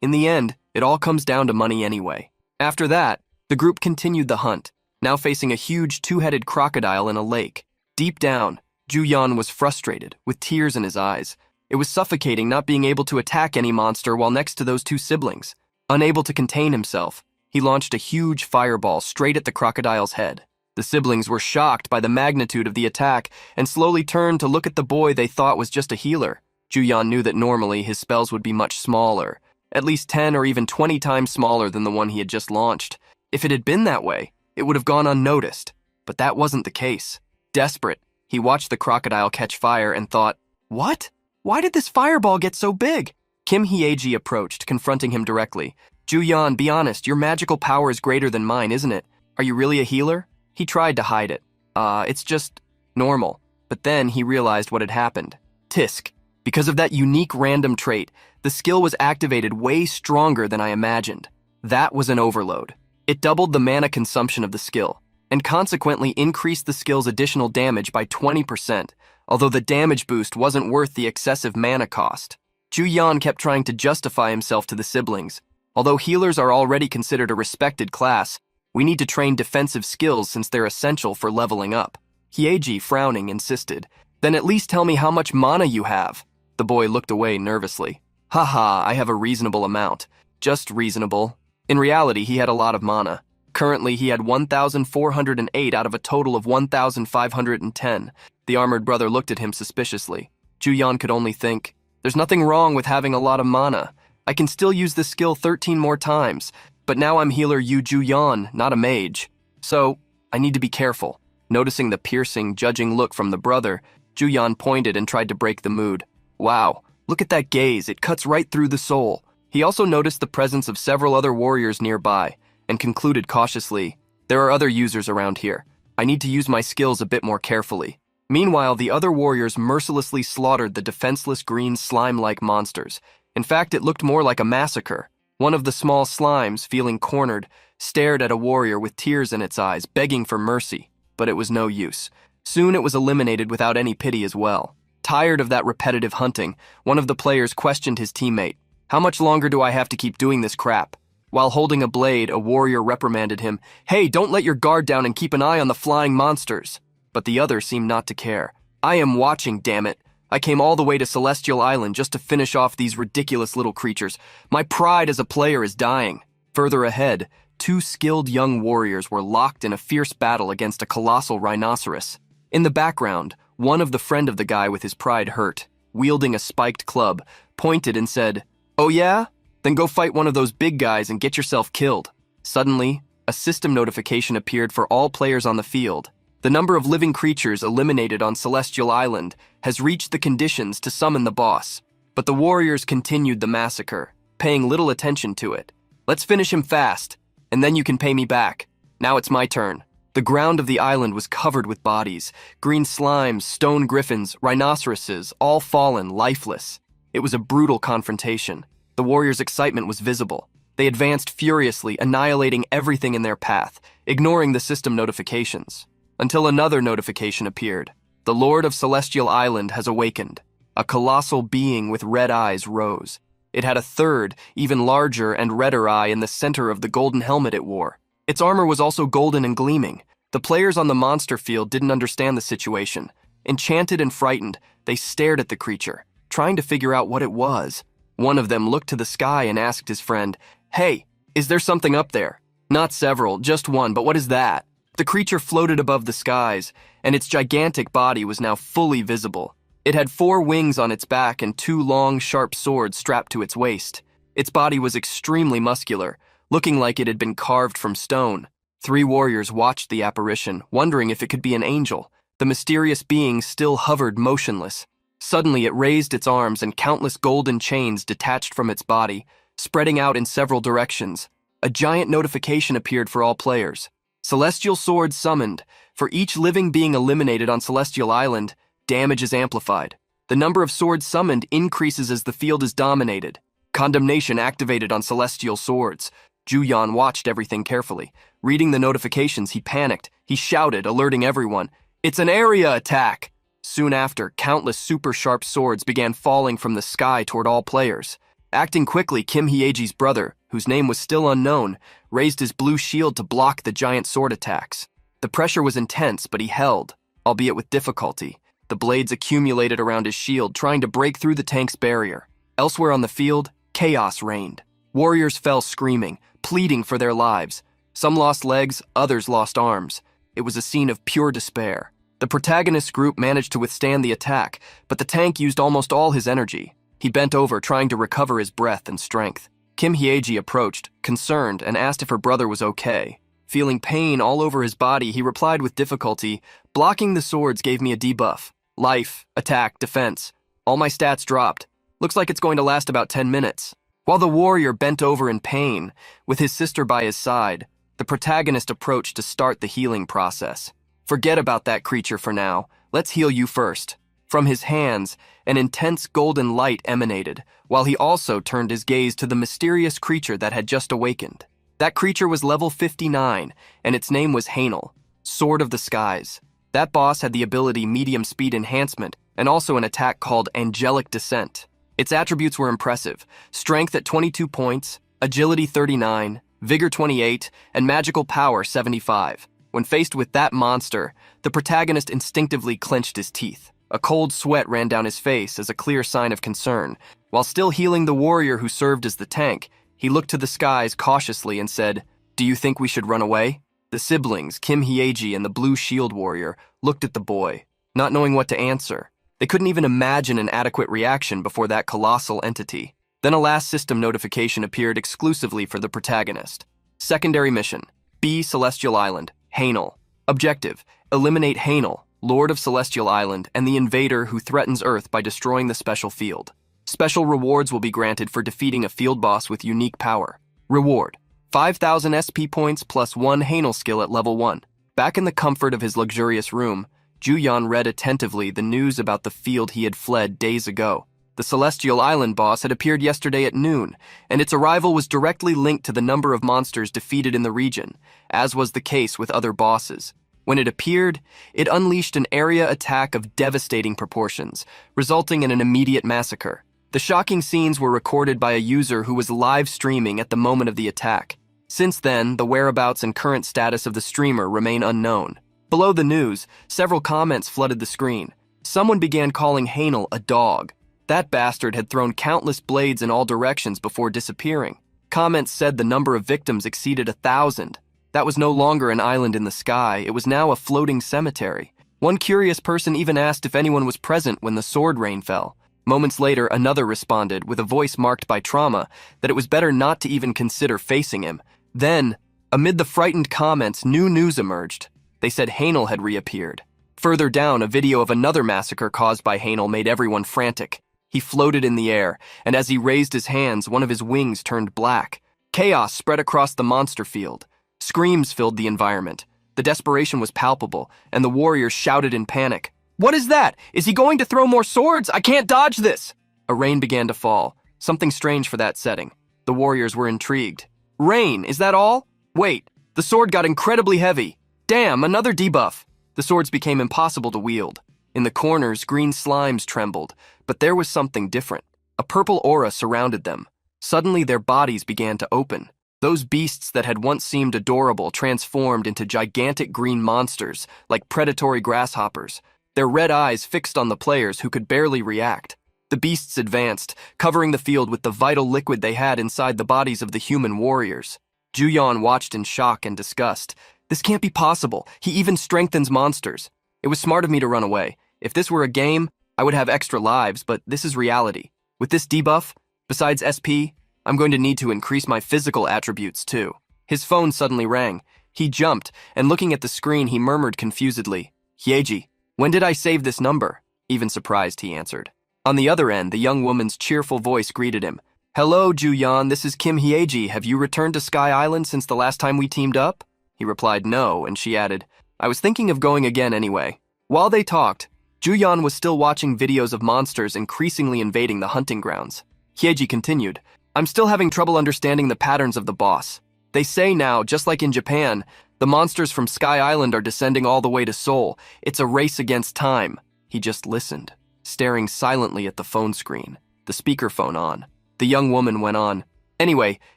[SPEAKER 1] in the end, it all comes down to money anyway. After that, the group continued the hunt, now facing a huge two-headed crocodile in a lake. Deep down, Juyan was frustrated, with tears in his eyes. It was suffocating not being able to attack any monster while next to those two siblings. Unable to contain himself, he launched a huge fireball straight at the crocodile's head. The siblings were shocked by the magnitude of the attack and slowly turned to look at the boy they thought was just a healer. Juyan knew that normally his spells would be much smaller, at least 10 or even 20 times smaller than the one he had just launched. If it had been that way, it would have gone unnoticed, but that wasn't the case. Desperate, he watched the crocodile catch fire and thought, "What? Why did this fireball get so big?" Kim Hyeji approached, confronting him directly. "Juyan, be honest, your magical power is greater than mine, isn't it? Are you really a healer?" He tried to hide it. It's just normal." But then he realized what had happened. Tisk. Because of that unique random trait, the skill was activated way stronger than I imagined. That was an overload. It doubled the mana consumption of the skill, and consequently increased the skill's additional damage by 20%, although the damage boost wasn't worth the excessive mana cost. Juyan kept trying to justify himself to the siblings. Although healers are already considered a respected class, we need to train defensive skills since they're essential for leveling up. Hyeji, frowning, insisted, "Then at least tell me how much mana you have." The boy looked away nervously. "Haha, I have a reasonable amount. Just reasonable." In reality, he had a lot of mana. Currently, he had 1,408 out of a total of 1,510. The armored brother looked at him suspiciously. Juyan could only think, "There's nothing wrong with having a lot of mana. I can still use this skill 13 more times, but now I'm healer Yu Juyan, not a mage. So, I need to be careful." Noticing the piercing, judging look from the brother, Juyan pointed and tried to break the mood. "Wow, look at that gaze, it cuts right through the soul." He also noticed the presence of several other warriors nearby, and concluded cautiously, "There are other users around here. I need to use my skills a bit more carefully." Meanwhile, the other warriors mercilessly slaughtered the defenseless green slime-like monsters. In fact, it looked more like a massacre. One of the small slimes, feeling cornered, stared at a warrior with tears in its eyes, begging for mercy, but it was no use. Soon it was eliminated without any pity as well. Tired of that repetitive hunting, one of the players questioned his teammate. "How much longer do I have to keep doing this crap?" While holding a blade, a warrior reprimanded him. "Hey, don't let your guard down and keep an eye on the flying monsters." But the other seemed not to care. "I am watching, damn it. I came all the way to Celestial Island just to finish off these ridiculous little creatures. My pride as a player is dying." Further ahead, two skilled young warriors were locked in a fierce battle against a colossal rhinoceros. In the background, one of the friend of the guy with his pride hurt, wielding a spiked club, pointed and said, "Oh yeah? Then go fight one of those big guys and get yourself killed." Suddenly, a system notification appeared for all players on the field. The number of living creatures eliminated on Celestial Island has reached the conditions to summon the boss. But the warriors continued the massacre, paying little attention to it. "Let's finish him fast, and then you can pay me back. Now it's my turn." The ground of the island was covered with bodies, green slimes, stone griffins, rhinoceroses, all fallen, lifeless. It was a brutal confrontation. The warriors' excitement was visible. They advanced furiously, annihilating everything in their path, ignoring the system notifications. Until another notification appeared. "The Lord of Celestial Island has awakened." A colossal being with red eyes rose. It had a third, even larger and redder eye in the center of the golden helmet it wore. Its armor was also golden and gleaming. The players on the monster field didn't understand the situation. Enchanted and frightened, they stared at the creature, trying to figure out what it was. One of them looked to the sky and asked his friend, "Hey, is there something up there?" "Not several, just one, but what is that?" The creature floated above the skies, and its gigantic body was now fully visible. It had 4 wings on its back and 2 long, sharp swords strapped to its waist. Its body was extremely muscular, looking like it had been carved from stone. 3 warriors watched the apparition, wondering if it could be an angel. The mysterious being still hovered motionless. Suddenly, it raised its arms and countless golden chains detached from its body, spreading out in several directions. A giant notification appeared for all players. Celestial swords summoned. For each living being eliminated on Celestial Island, damage is amplified. The number of swords summoned increases as the field is dominated. Condemnation activated on Celestial swords. Juyan watched everything carefully. Reading the notifications, he panicked. He shouted, alerting everyone, "It's an area attack!" Soon after, countless super-sharp swords began falling from the sky toward all players. Acting quickly, Kim Hyeji's brother, whose name was still unknown, raised his blue shield to block the giant sword attacks. The pressure was intense, but he held, albeit with difficulty. The blades accumulated around his shield, trying to break through the tank's barrier. Elsewhere on the field, chaos reigned. Warriors fell screaming, pleading for their lives. Some lost legs, others lost arms. It was a scene of pure despair. The protagonist group managed to withstand the attack, but the tank used almost all his energy. He bent over, trying to recover his breath and strength. Kim Hyeji approached, concerned, and asked if her brother was okay. Feeling pain all over his body, he replied with difficulty, "Blocking the swords gave me a debuff. Life, attack, defense. All my stats dropped. Looks like it's going to last about 10 minutes. While the warrior bent over in pain, with his sister by his side, the protagonist approached to start the healing process. "Forget about that creature for now. Let's heal you first." From his hands, an intense golden light emanated, while he also turned his gaze to the mysterious creature that had just awakened. That creature was level 59, and its name was Hanel, Sword of the Skies. That boss had the ability Medium Speed Enhancement, and also an attack called Angelic Descent. Its attributes were impressive: strength at 22 points, agility 39, vigor 28, and magical power 75. When faced with that monster, the protagonist instinctively clenched his teeth. A cold sweat ran down his face as a clear sign of concern. While still healing the warrior who served as the tank, he looked to the skies cautiously and said, "Do you think we should run away?" The siblings, Kim Hyeji and the blue shield warrior, looked at the boy, not knowing what to answer. They couldn't even imagine an adequate reaction before that colossal entity. Then a last system notification appeared exclusively for the protagonist. Secondary mission: B. Celestial Island, Hanel. Objective: eliminate Hanel, Lord of Celestial Island, and the invader who threatens Earth by destroying the special field. Special rewards will be granted for defeating a field boss with unique power. Reward: 5,000 SP points plus 1 Hanel skill at level 1. Back in the comfort of his luxurious room, Juyan read attentively the news about the field he had fled days ago. The Celestial Island boss had appeared yesterday at noon, and its arrival was directly linked to the number of monsters defeated in the region, as was the case with other bosses. When it appeared, it unleashed an area attack of devastating proportions, resulting in an immediate massacre. The shocking scenes were recorded by a user who was live streaming at the moment of the attack. Since then, the whereabouts and current status of the streamer remain unknown. Below the news, several comments flooded the screen. Someone began calling Hanel a dog. That bastard had thrown countless blades in all directions before disappearing. Comments said the number of victims exceeded 1,000. That was no longer an island in the sky, it was now a floating cemetery. One curious person even asked if anyone was present when the sword rain fell. Moments later, another responded, with a voice marked by trauma, that it was better not to even consider facing him. Then, amid the frightened comments, new news emerged. They said Hanel had reappeared. Further down, a video of another massacre caused by Hanel made everyone frantic. He floated in the air, and as he raised his hands, one of his wings turned black. Chaos spread across the monster field. Screams filled the environment. The desperation was palpable, and the warriors shouted in panic, "What is that? Is he going to throw more swords? I can't dodge this!" A rain began to fall, something strange for that setting. The warriors were intrigued. "Rain, is that all? Wait, the sword got incredibly heavy. Damn, another debuff." The swords became impossible to wield. In the corners, green slimes trembled, but there was something different. A purple aura surrounded them. Suddenly, their bodies began to open. Those beasts that had once seemed adorable transformed into gigantic green monsters, like predatory grasshoppers, their red eyes fixed on the players who could barely react. The beasts advanced, covering the field with the vital liquid they had inside the bodies of the human warriors. Juyan watched in shock and disgust. This can't be possible. He even strengthens monsters. It was smart of me to run away. If this were a game, I would have extra lives, but this is reality. With this debuff, besides SP, I'm going to need to increase my physical attributes too. His phone suddenly rang. He jumped, and looking at the screen, he murmured confusedly, Hyeji, when did I save this number? Even surprised, he answered. On the other end, the young woman's cheerful voice greeted him. Hello, Juyan, this is Kim Hyeji. Have you returned to Sky Island since the last time we teamed up? He replied no, and she added, I was thinking of going again anyway. While they talked, Juyan was still watching videos of monsters increasingly invading the hunting grounds. Hyeji continued, I'm still having trouble understanding the patterns of the boss. They say now, just like in Japan, the monsters from Sky Island are descending all the way to Seoul. It's a race against time. He just listened, staring silently at the phone screen, the speakerphone on. The young woman went on. Anyway,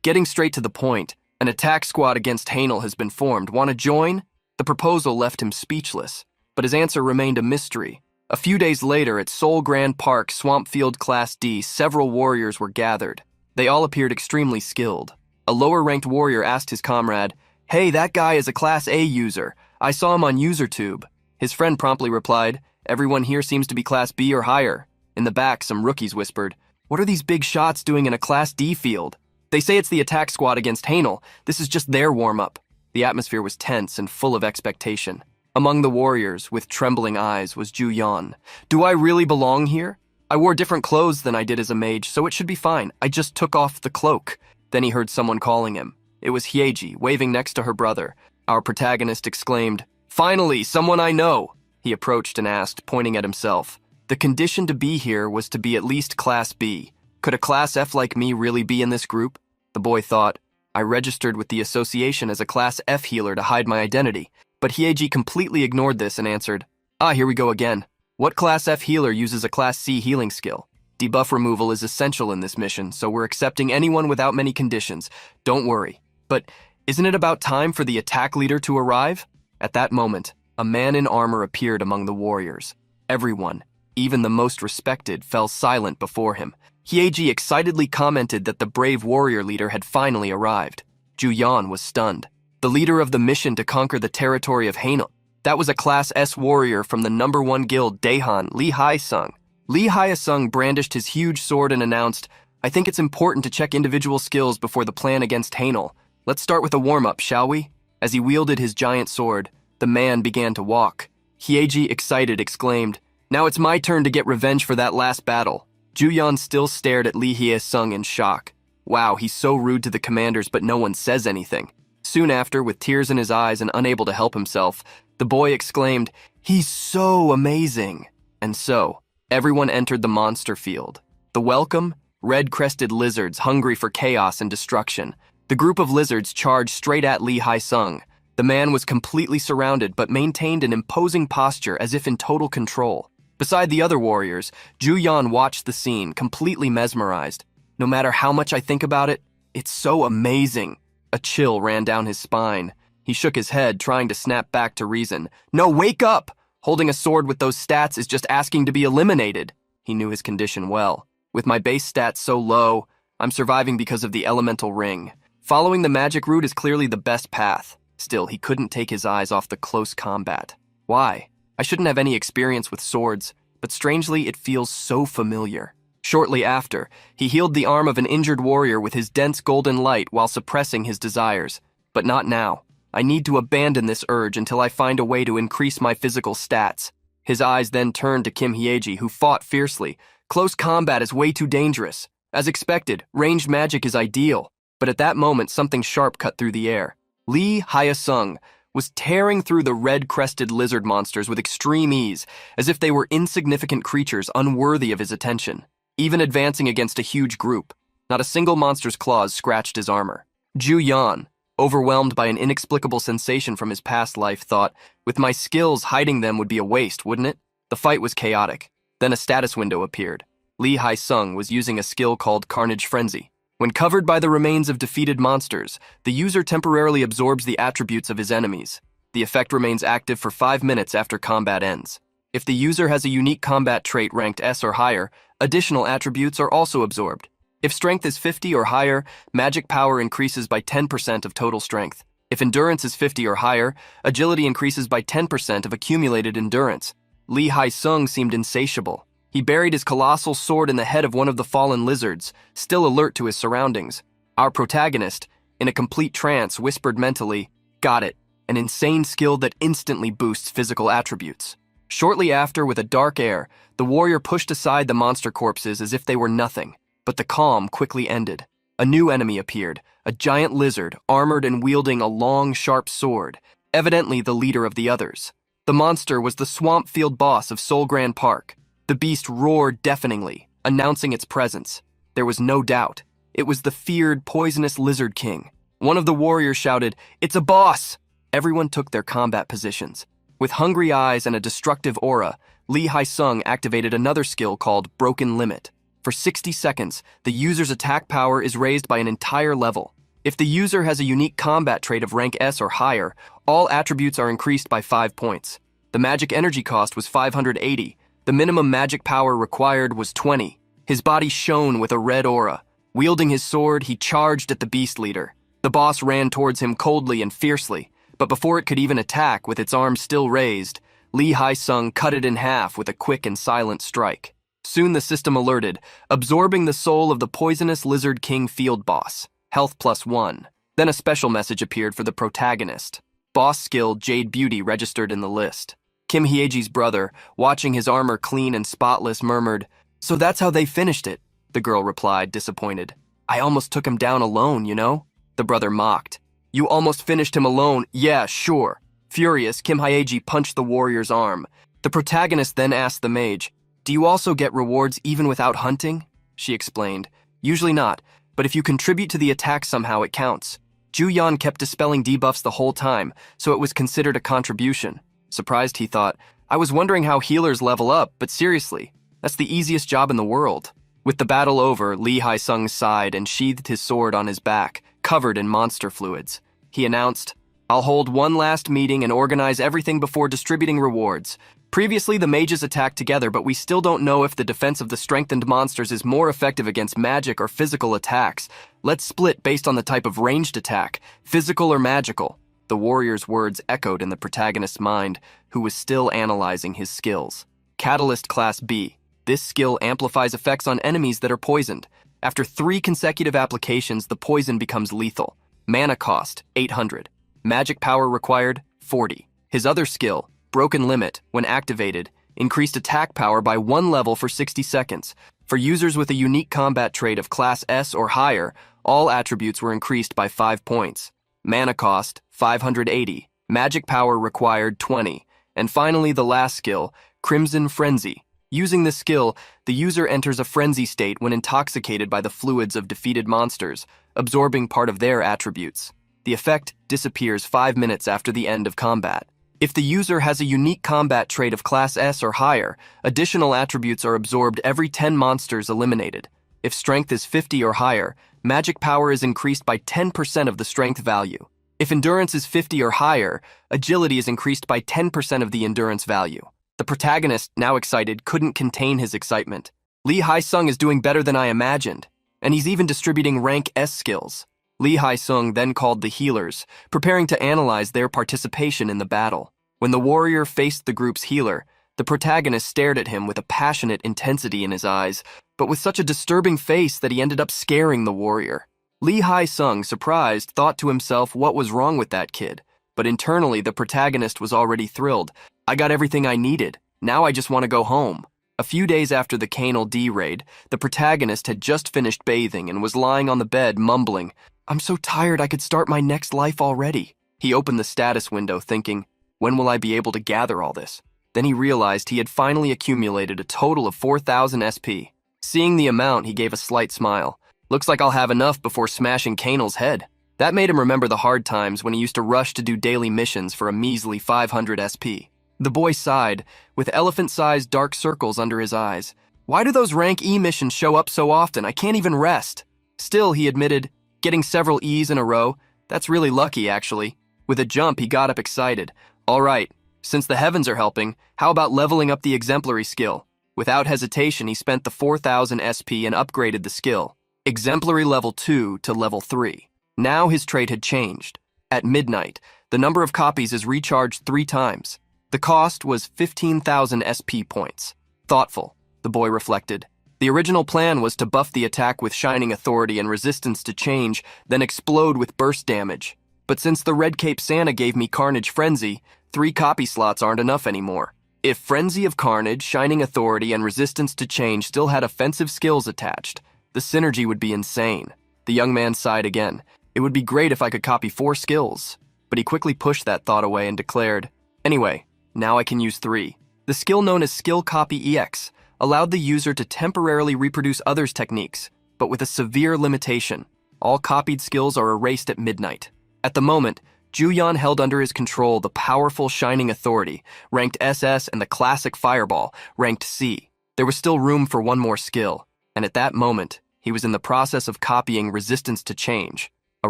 [SPEAKER 1] getting straight to the point, an attack squad against Hanel has been formed. Want to join? The proposal left him speechless, but his answer remained a mystery. A few days later, at Seoul Grand Park, Swampfield Class D, several warriors were gathered. They all appeared extremely skilled. A lower-ranked warrior asked his comrade, Hey, that guy is a Class A user. I saw him on UserTube. His friend promptly replied, Everyone here seems to be Class B or higher. In the back, some rookies whispered, What are these big shots doing in a Class D field? They say it's the attack squad against Hanel. This is just their warm-up. The atmosphere was tense and full of expectation. Among the warriors, with trembling eyes, was Ju Yan. Do I really belong here? I wore different clothes than I did as a mage, so it should be fine. I just took off the cloak. Then he heard someone calling him. It was Hyeji, waving next to her brother. Our protagonist exclaimed, Finally, someone I know! He approached and asked, pointing at himself. The condition to be here was to be at least Class B. Could a Class F like me really be in this group? The boy thought. I registered with the association as a Class F healer to hide my identity. But Hyeji completely ignored this and answered, Here we go again. What Class F healer uses a Class C healing skill? Debuff removal is essential in this mission, so we're accepting anyone without many conditions. Don't worry. But isn't it about time for the attack leader to arrive? At that moment, a man in armor appeared among the warriors. Everyone, even the most respected, fell silent before him. Hyeji excitedly commented that the brave warrior leader had finally arrived. Ju Yan was stunned. The leader of the mission to conquer the territory of Hanel. That was a Class S warrior from the #1 guild, Daehan, Lee Hae-sung. Lee Hae-sung brandished his huge sword and announced, I think it's important to check individual skills before the plan against Hanel. Let's start with a warm-up, shall we? As he wielded his giant sword, the man began to walk. Hyeji, excited, exclaimed, Now it's my turn to get revenge for that last battle. Ju Yan still stared at Lee Hae-sung in shock. Wow, he's so rude to the commanders, but no one says anything. Soon after, with tears in his eyes and unable to help himself, the boy exclaimed, He's so amazing. And so, everyone entered the monster field. The welcome? Red-crested lizards hungry for chaos and destruction. The group of lizards charged straight at Lee Hae-sung. The man was completely surrounded but maintained an imposing posture as if in total control. Beside the other warriors, Ju Yan watched the scene, completely mesmerized. No matter how much I think about it, it's so amazing. A chill ran down his spine. He shook his head, trying to snap back to reason. No, wake up! Holding a sword with those stats is just asking to be eliminated. He knew his condition well. With my base stats so low, I'm surviving because of the elemental ring. Following the magic route is clearly the best path. Still, he couldn't take his eyes off the close combat. Why? I shouldn't have any experience with swords, but strangely it feels so familiar. Shortly after, he healed the arm of an injured warrior with his dense golden light while suppressing his desires. But not now. I need to abandon this urge until I find a way to increase my physical stats. His eyes then turned to Kim Hyeji, who fought fiercely. Close combat is way too dangerous. As expected, ranged magic is ideal. But at that moment, something sharp cut through the air. Lee Hae-sung was tearing through the red-crested lizard monsters with extreme ease, as if they were insignificant creatures unworthy of his attention. Even advancing against a huge group, not a single monster's claws scratched his armor. Ju Yan, overwhelmed by an inexplicable sensation from his past life, thought, with my skills, hiding them would be a waste, wouldn't it? The fight was chaotic. Then a status window appeared. Lee Hae-sung was using a skill called Carnage Frenzy. When covered by the remains of defeated monsters, the user temporarily absorbs the attributes of his enemies. The effect remains active for 5 minutes after combat ends. If the user has a unique combat trait ranked S or higher, additional attributes are also absorbed. If strength is 50 or higher, magic power increases by 10% of total strength. If endurance is 50 or higher, agility increases by 10% of accumulated endurance. Lee Hae-sung seemed insatiable. He buried his colossal sword in the head of one of the fallen lizards, still alert to his surroundings. Our protagonist, in a complete trance, whispered mentally, "Got it, an insane skill that instantly boosts physical attributes." Shortly after, with a dark air, the warrior pushed aside the monster corpses as if they were nothing, but the calm quickly ended. A new enemy appeared, a giant lizard, armored and wielding a long, sharp sword, evidently the leader of the others. The monster was the Swampfield boss of Solgrand Park. The beast roared deafeningly, announcing its presence. There was no doubt. It was the feared, poisonous Lizard King. One of the warriors shouted, "It's a boss!" Everyone took their combat positions. With hungry eyes and a destructive aura, Lee Hai-sung activated another skill called Broken Limit. For 60 seconds, the user's attack power is raised by an entire level. If the user has a unique combat trait of rank S or higher, all attributes are increased by 5 points. The magic energy cost was 580. The minimum magic power required was 20. His body shone with a red aura. Wielding his sword, he charged at the beast leader. The boss ran towards him coldly and fiercely, but before it could even attack with its arms still raised, Lee Hai-sung cut it in half with a quick and silent strike. Soon the system alerted, absorbing the soul of the poisonous Lizard King field boss. Health +1. Then a special message appeared for the protagonist. Boss skill Jade Beauty registered in the list. Kim Hyeji's brother, watching his armor clean and spotless, murmured, "So that's how they finished it," the girl replied, disappointed. "I almost took him down alone, you know?" The brother mocked. "You almost finished him alone? Yeah, sure." Furious, Kim Hyeji punched the warrior's arm. The protagonist then asked the mage, "Do you also get rewards even without hunting?" She explained, "Usually not, but if you contribute to the attack somehow, it counts." Ju Yan kept dispelling debuffs the whole time, so it was considered a contribution. Surprised, he thought, "I was wondering how healers level up, but seriously, that's the easiest job in the world." With the battle over, Lee Hai-sung sighed and sheathed his sword on his back, covered in monster fluids. He announced, "I'll hold one last meeting and organize everything before distributing rewards. Previously, the mages attacked together, but we still don't know if the defense of the strengthened monsters is more effective against magic or physical attacks. Let's split based on the type of ranged attack, physical or magical." The warrior's words echoed in the protagonist's mind, who was still analyzing his skills. Catalyst Class B. This skill amplifies effects on enemies that are poisoned. After 3 consecutive applications, the poison becomes lethal. Mana cost, 800. Magic power required, 40. His other skill, Broken Limit, when activated, increased attack power by 1 level for 60 seconds. For users with a unique combat trait of Class S or higher, all attributes were increased by 5 points. Mana cost, 580. Magic power required, 20. And finally, the last skill, Crimson Frenzy. Using this skill, the user enters a frenzy state when intoxicated by the fluids of defeated monsters, absorbing part of their attributes. The effect disappears 5 minutes after the end of combat. If the user has a unique combat trait of Class S or higher, additional attributes are absorbed every 10 monsters eliminated. If strength is 50 or higher, magic power is increased by 10% of the strength value. If endurance is 50 or higher, agility is increased by 10% of the endurance value. The protagonist, now excited, couldn't contain his excitement. Lee Hai-sung is doing better than I imagined, and he's even distributing rank S skills. Lee Hai-sung then called the healers, preparing to analyze their participation in the battle. When the warrior faced the group's healer, the protagonist stared at him with a passionate intensity in his eyes, but with such a disturbing face that he ended up scaring the warrior. Lee Hai-sung, surprised, thought to himself what was wrong with that kid. But internally, the protagonist was already thrilled. "I got everything I needed. Now I just want to go home." A few days after the Canal D raid, the protagonist had just finished bathing and was lying on the bed mumbling, "I'm so tired I could start my next life already." He opened the status window thinking, "When will I be able to gather all this?" Then he realized he had finally accumulated a total of 4,000 SP. Seeing the amount, he gave a slight smile. "Looks like I'll have enough before smashing Canal's head." That made him remember the hard times when he used to rush to do daily missions for a measly 500 SP. The boy sighed, with elephant-sized dark circles under his eyes. "Why do those rank E missions show up so often? I can't even rest." Still, he admitted, getting several E's in a row, that's really lucky, actually. With a jump, he got up excited. "All right, since the heavens are helping, how about leveling up the exemplary skill?" Without hesitation, he spent the 4,000 SP and upgraded the skill. Exemplary level 2 to level 3. Now his trait had changed. At midnight, the number of copies is recharged 3 times. The cost was 15,000 SP points. Thoughtful. the boy reflected. The original plan was to buff the attack with Shining Authority and Resistance to Change, then explode with burst damage. But since the Red Cape Santa gave me Carnage Frenzy, 3 copy slots aren't enough anymore. If Frenzy of Carnage, Shining Authority, and Resistance to Change still had offensive skills attached, the synergy would be insane. The young man sighed again. It would be great if I could copy 4 skills. But he quickly pushed that thought away and declared, anyway, now I can use 3. The skill known as Skill Copy EX allowed the user to temporarily reproduce others' techniques, but with a severe limitation. All copied skills are erased at midnight. At the moment, Juyan held under his control the powerful Shining Authority, ranked SS, and the classic Fireball, ranked C. There was still room for one more skill, and at that moment, he was in the process of copying Resistance to Change, a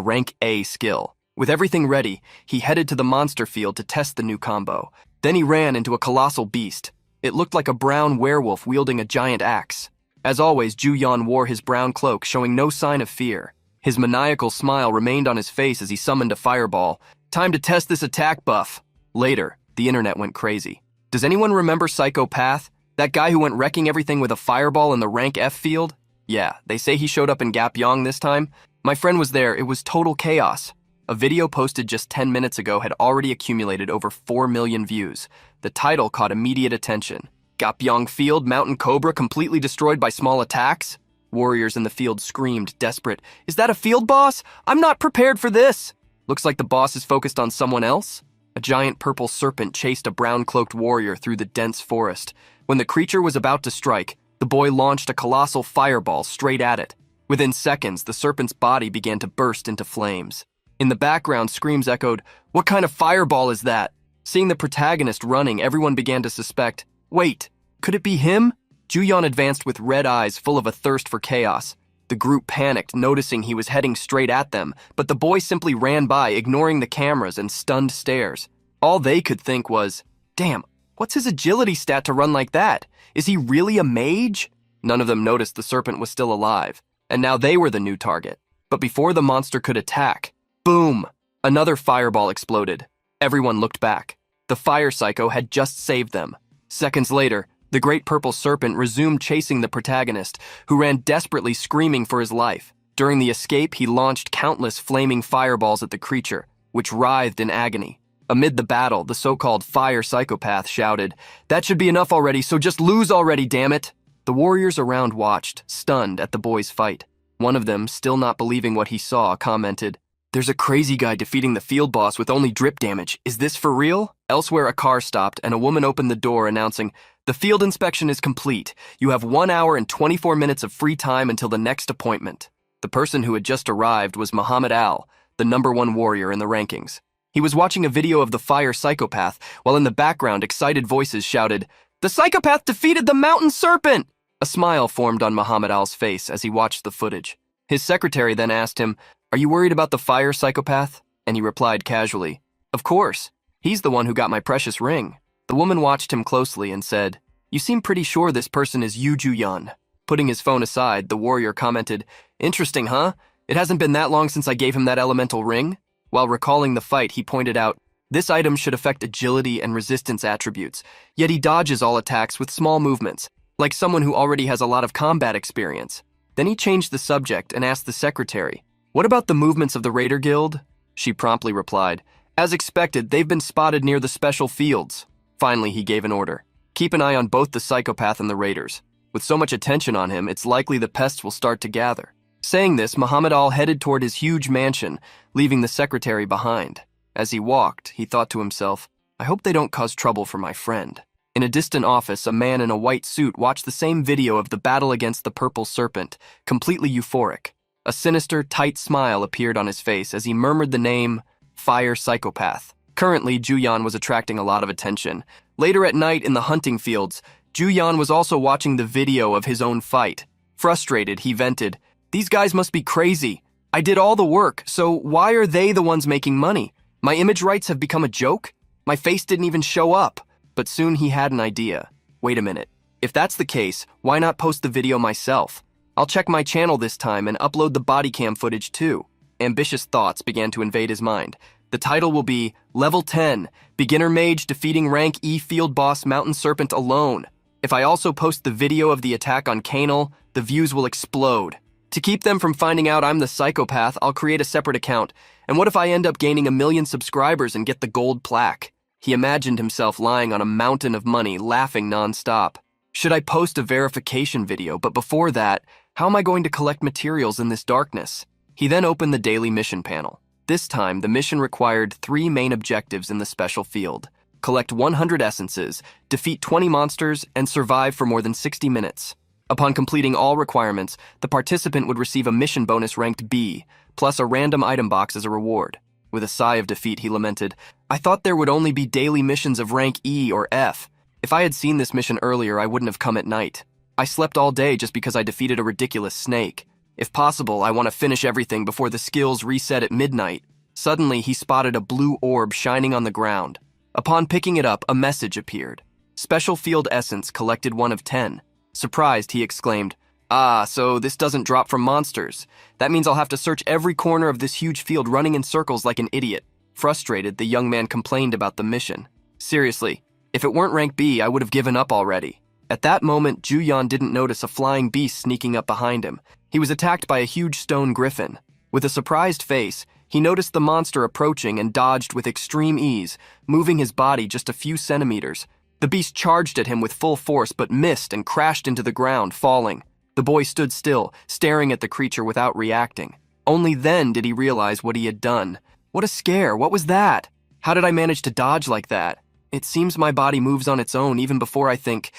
[SPEAKER 1] rank A skill. With everything ready, he headed to the monster field to test the new combo. Then he ran into a colossal beast. It looked like a brown werewolf wielding a giant axe. As always, Juyan wore his brown cloak, showing no sign of fear. His maniacal smile remained on his face as he summoned a fireball. Time to test this attack buff. Later, the internet went crazy. Does anyone remember Psychopath? That guy who went wrecking everything with a fireball in the rank F field? Yeah, they say he showed up in Gapyong this time. My friend was there. It was total chaos. A video posted just 10 minutes ago had already accumulated over 4 million views. The title caught immediate attention. Gapyong Field, Mountain Cobra completely destroyed by small attacks? Warriors in the field screamed, desperate. Is that a field boss? I'm not prepared for this. Looks like the boss is focused on someone else. A giant purple serpent chased a brown-cloaked warrior through the dense forest. When the creature was about to strike, the boy launched a colossal fireball straight at it. Within seconds, the serpent's body began to burst into flames. In the background, screams echoed, "What kind of fireball is that?" Seeing the protagonist running, everyone began to suspect, wait, could it be him? Juyan advanced with red eyes full of a thirst for chaos. The group panicked, noticing he was heading straight at them, but the boy simply ran by, ignoring the cameras and stunned stares. All they could think was, damn, what's his agility stat to run like that? Is he really a mage? None of them noticed the serpent was still alive, and now they were the new target. But before the monster could attack, boom! Another fireball exploded. Everyone looked back. The fire psycho had just saved them. Seconds later, the great purple serpent resumed chasing the protagonist, who ran desperately, screaming for his life. During the escape, he launched countless flaming fireballs at the creature, which writhed in agony. Amid the battle, the so-called fire psychopath shouted, "That should be enough already, so just lose already, damn it!" The warriors around watched, stunned at the boy's fight. One of them, still not believing what he saw, commented, "There's a crazy guy defeating the field boss with only drip damage. Is this for real?" Elsewhere, a car stopped, and a woman opened the door announcing, "The field inspection is complete. You have 1 hour and 24 minutes of free time until the next appointment." The person who had just arrived was Muhammad Al, the #1 warrior in the rankings. He was watching a video of the fire psychopath, while in the background, excited voices shouted, "The psychopath defeated the mountain serpent!" A smile formed on Muhammad Al's face as he watched the footage. His secretary then asked him, "Are you worried about the fire psychopath?" And he replied casually, "Of course. He's the one who got my precious ring." The woman watched him closely and said, "You seem pretty sure this person is Yu Juyan." Putting his phone aside, the warrior commented, "Interesting, huh? It hasn't been that long since I gave him that elemental ring." While recalling the fight, he pointed out, "This item should affect agility and resistance attributes, yet he dodges all attacks with small movements, like someone who already has a lot of combat experience." Then he changed the subject and asked the secretary, "What about the movements of the Raider Guild?" She promptly replied, "As expected, they've been spotted near the special fields." Finally, he gave an order. "Keep an eye on both the psychopath and the raiders. With so much attention on him, it's likely the pests will start to gather." Saying this, Muhammad Al headed toward his huge mansion, leaving the secretary behind. As he walked, he thought to himself, "I hope they don't cause trouble for my friend." In a distant office, a man in a white suit watched the same video of the battle against the purple serpent, completely euphoric. A sinister, tight smile appeared on his face as he murmured the name, Fire Psychopath. Currently, Juyan was attracting a lot of attention. Later at night in the hunting fields, Juyan was also watching the video of his own fight. Frustrated, he vented, "These guys must be crazy. I did all the work, so why are they the ones making money? My image rights have become a joke? My face didn't even show up." But soon he had an idea. Wait a minute. If that's the case, why not post the video myself? I'll check my channel this time and upload the body cam footage too. Ambitious thoughts began to invade his mind. The title will be Level 10, Beginner Mage Defeating Rank E Field Boss Mountain Serpent Alone. If I also post the video of the attack on Kanal, the views will explode. To keep them from finding out I'm the psychopath, I'll create a separate account. And what if I end up gaining 1 million subscribers and get the gold plaque? He imagined himself lying on a mountain of money, laughing nonstop. Should I post a verification video? But before that, how am I going to collect materials in this darkness? He then opened the daily mission panel. This time, the mission required 3 main objectives in the special field. Collect 100 essences, defeat 20 monsters, and survive for more than 60 minutes. Upon completing all requirements, the participant would receive a mission bonus ranked B, plus a random item box as a reward. With a sigh of defeat, he lamented, "I thought there would only be daily missions of rank E or F. If I had seen this mission earlier, I wouldn't have come at night. I slept all day just because I defeated a ridiculous snake. If possible, I want to finish everything before the skills reset at midnight." Suddenly, he spotted a blue orb shining on the ground. Upon picking it up, a message appeared. Special Field Essence collected 1 of 10. Surprised, he exclaimed, "Ah, so this doesn't drop from monsters. That means I'll have to search every corner of this huge field running in circles like an idiot." Frustrated, the young man complained about the mission. "Seriously, if it weren't rank B, I would have given up already." At that moment, Juyan didn't notice a flying beast sneaking up behind him. He was attacked by a huge stone griffin. With a surprised face, he noticed the monster approaching and dodged with extreme ease, moving his body just a few centimeters. The beast charged at him with full force but missed and crashed into the ground, falling. The boy stood still, staring at the creature without reacting. Only then did he realize what he had done. What a scare! What was that? How did I manage to dodge like that? It seems my body moves on its own even before I think.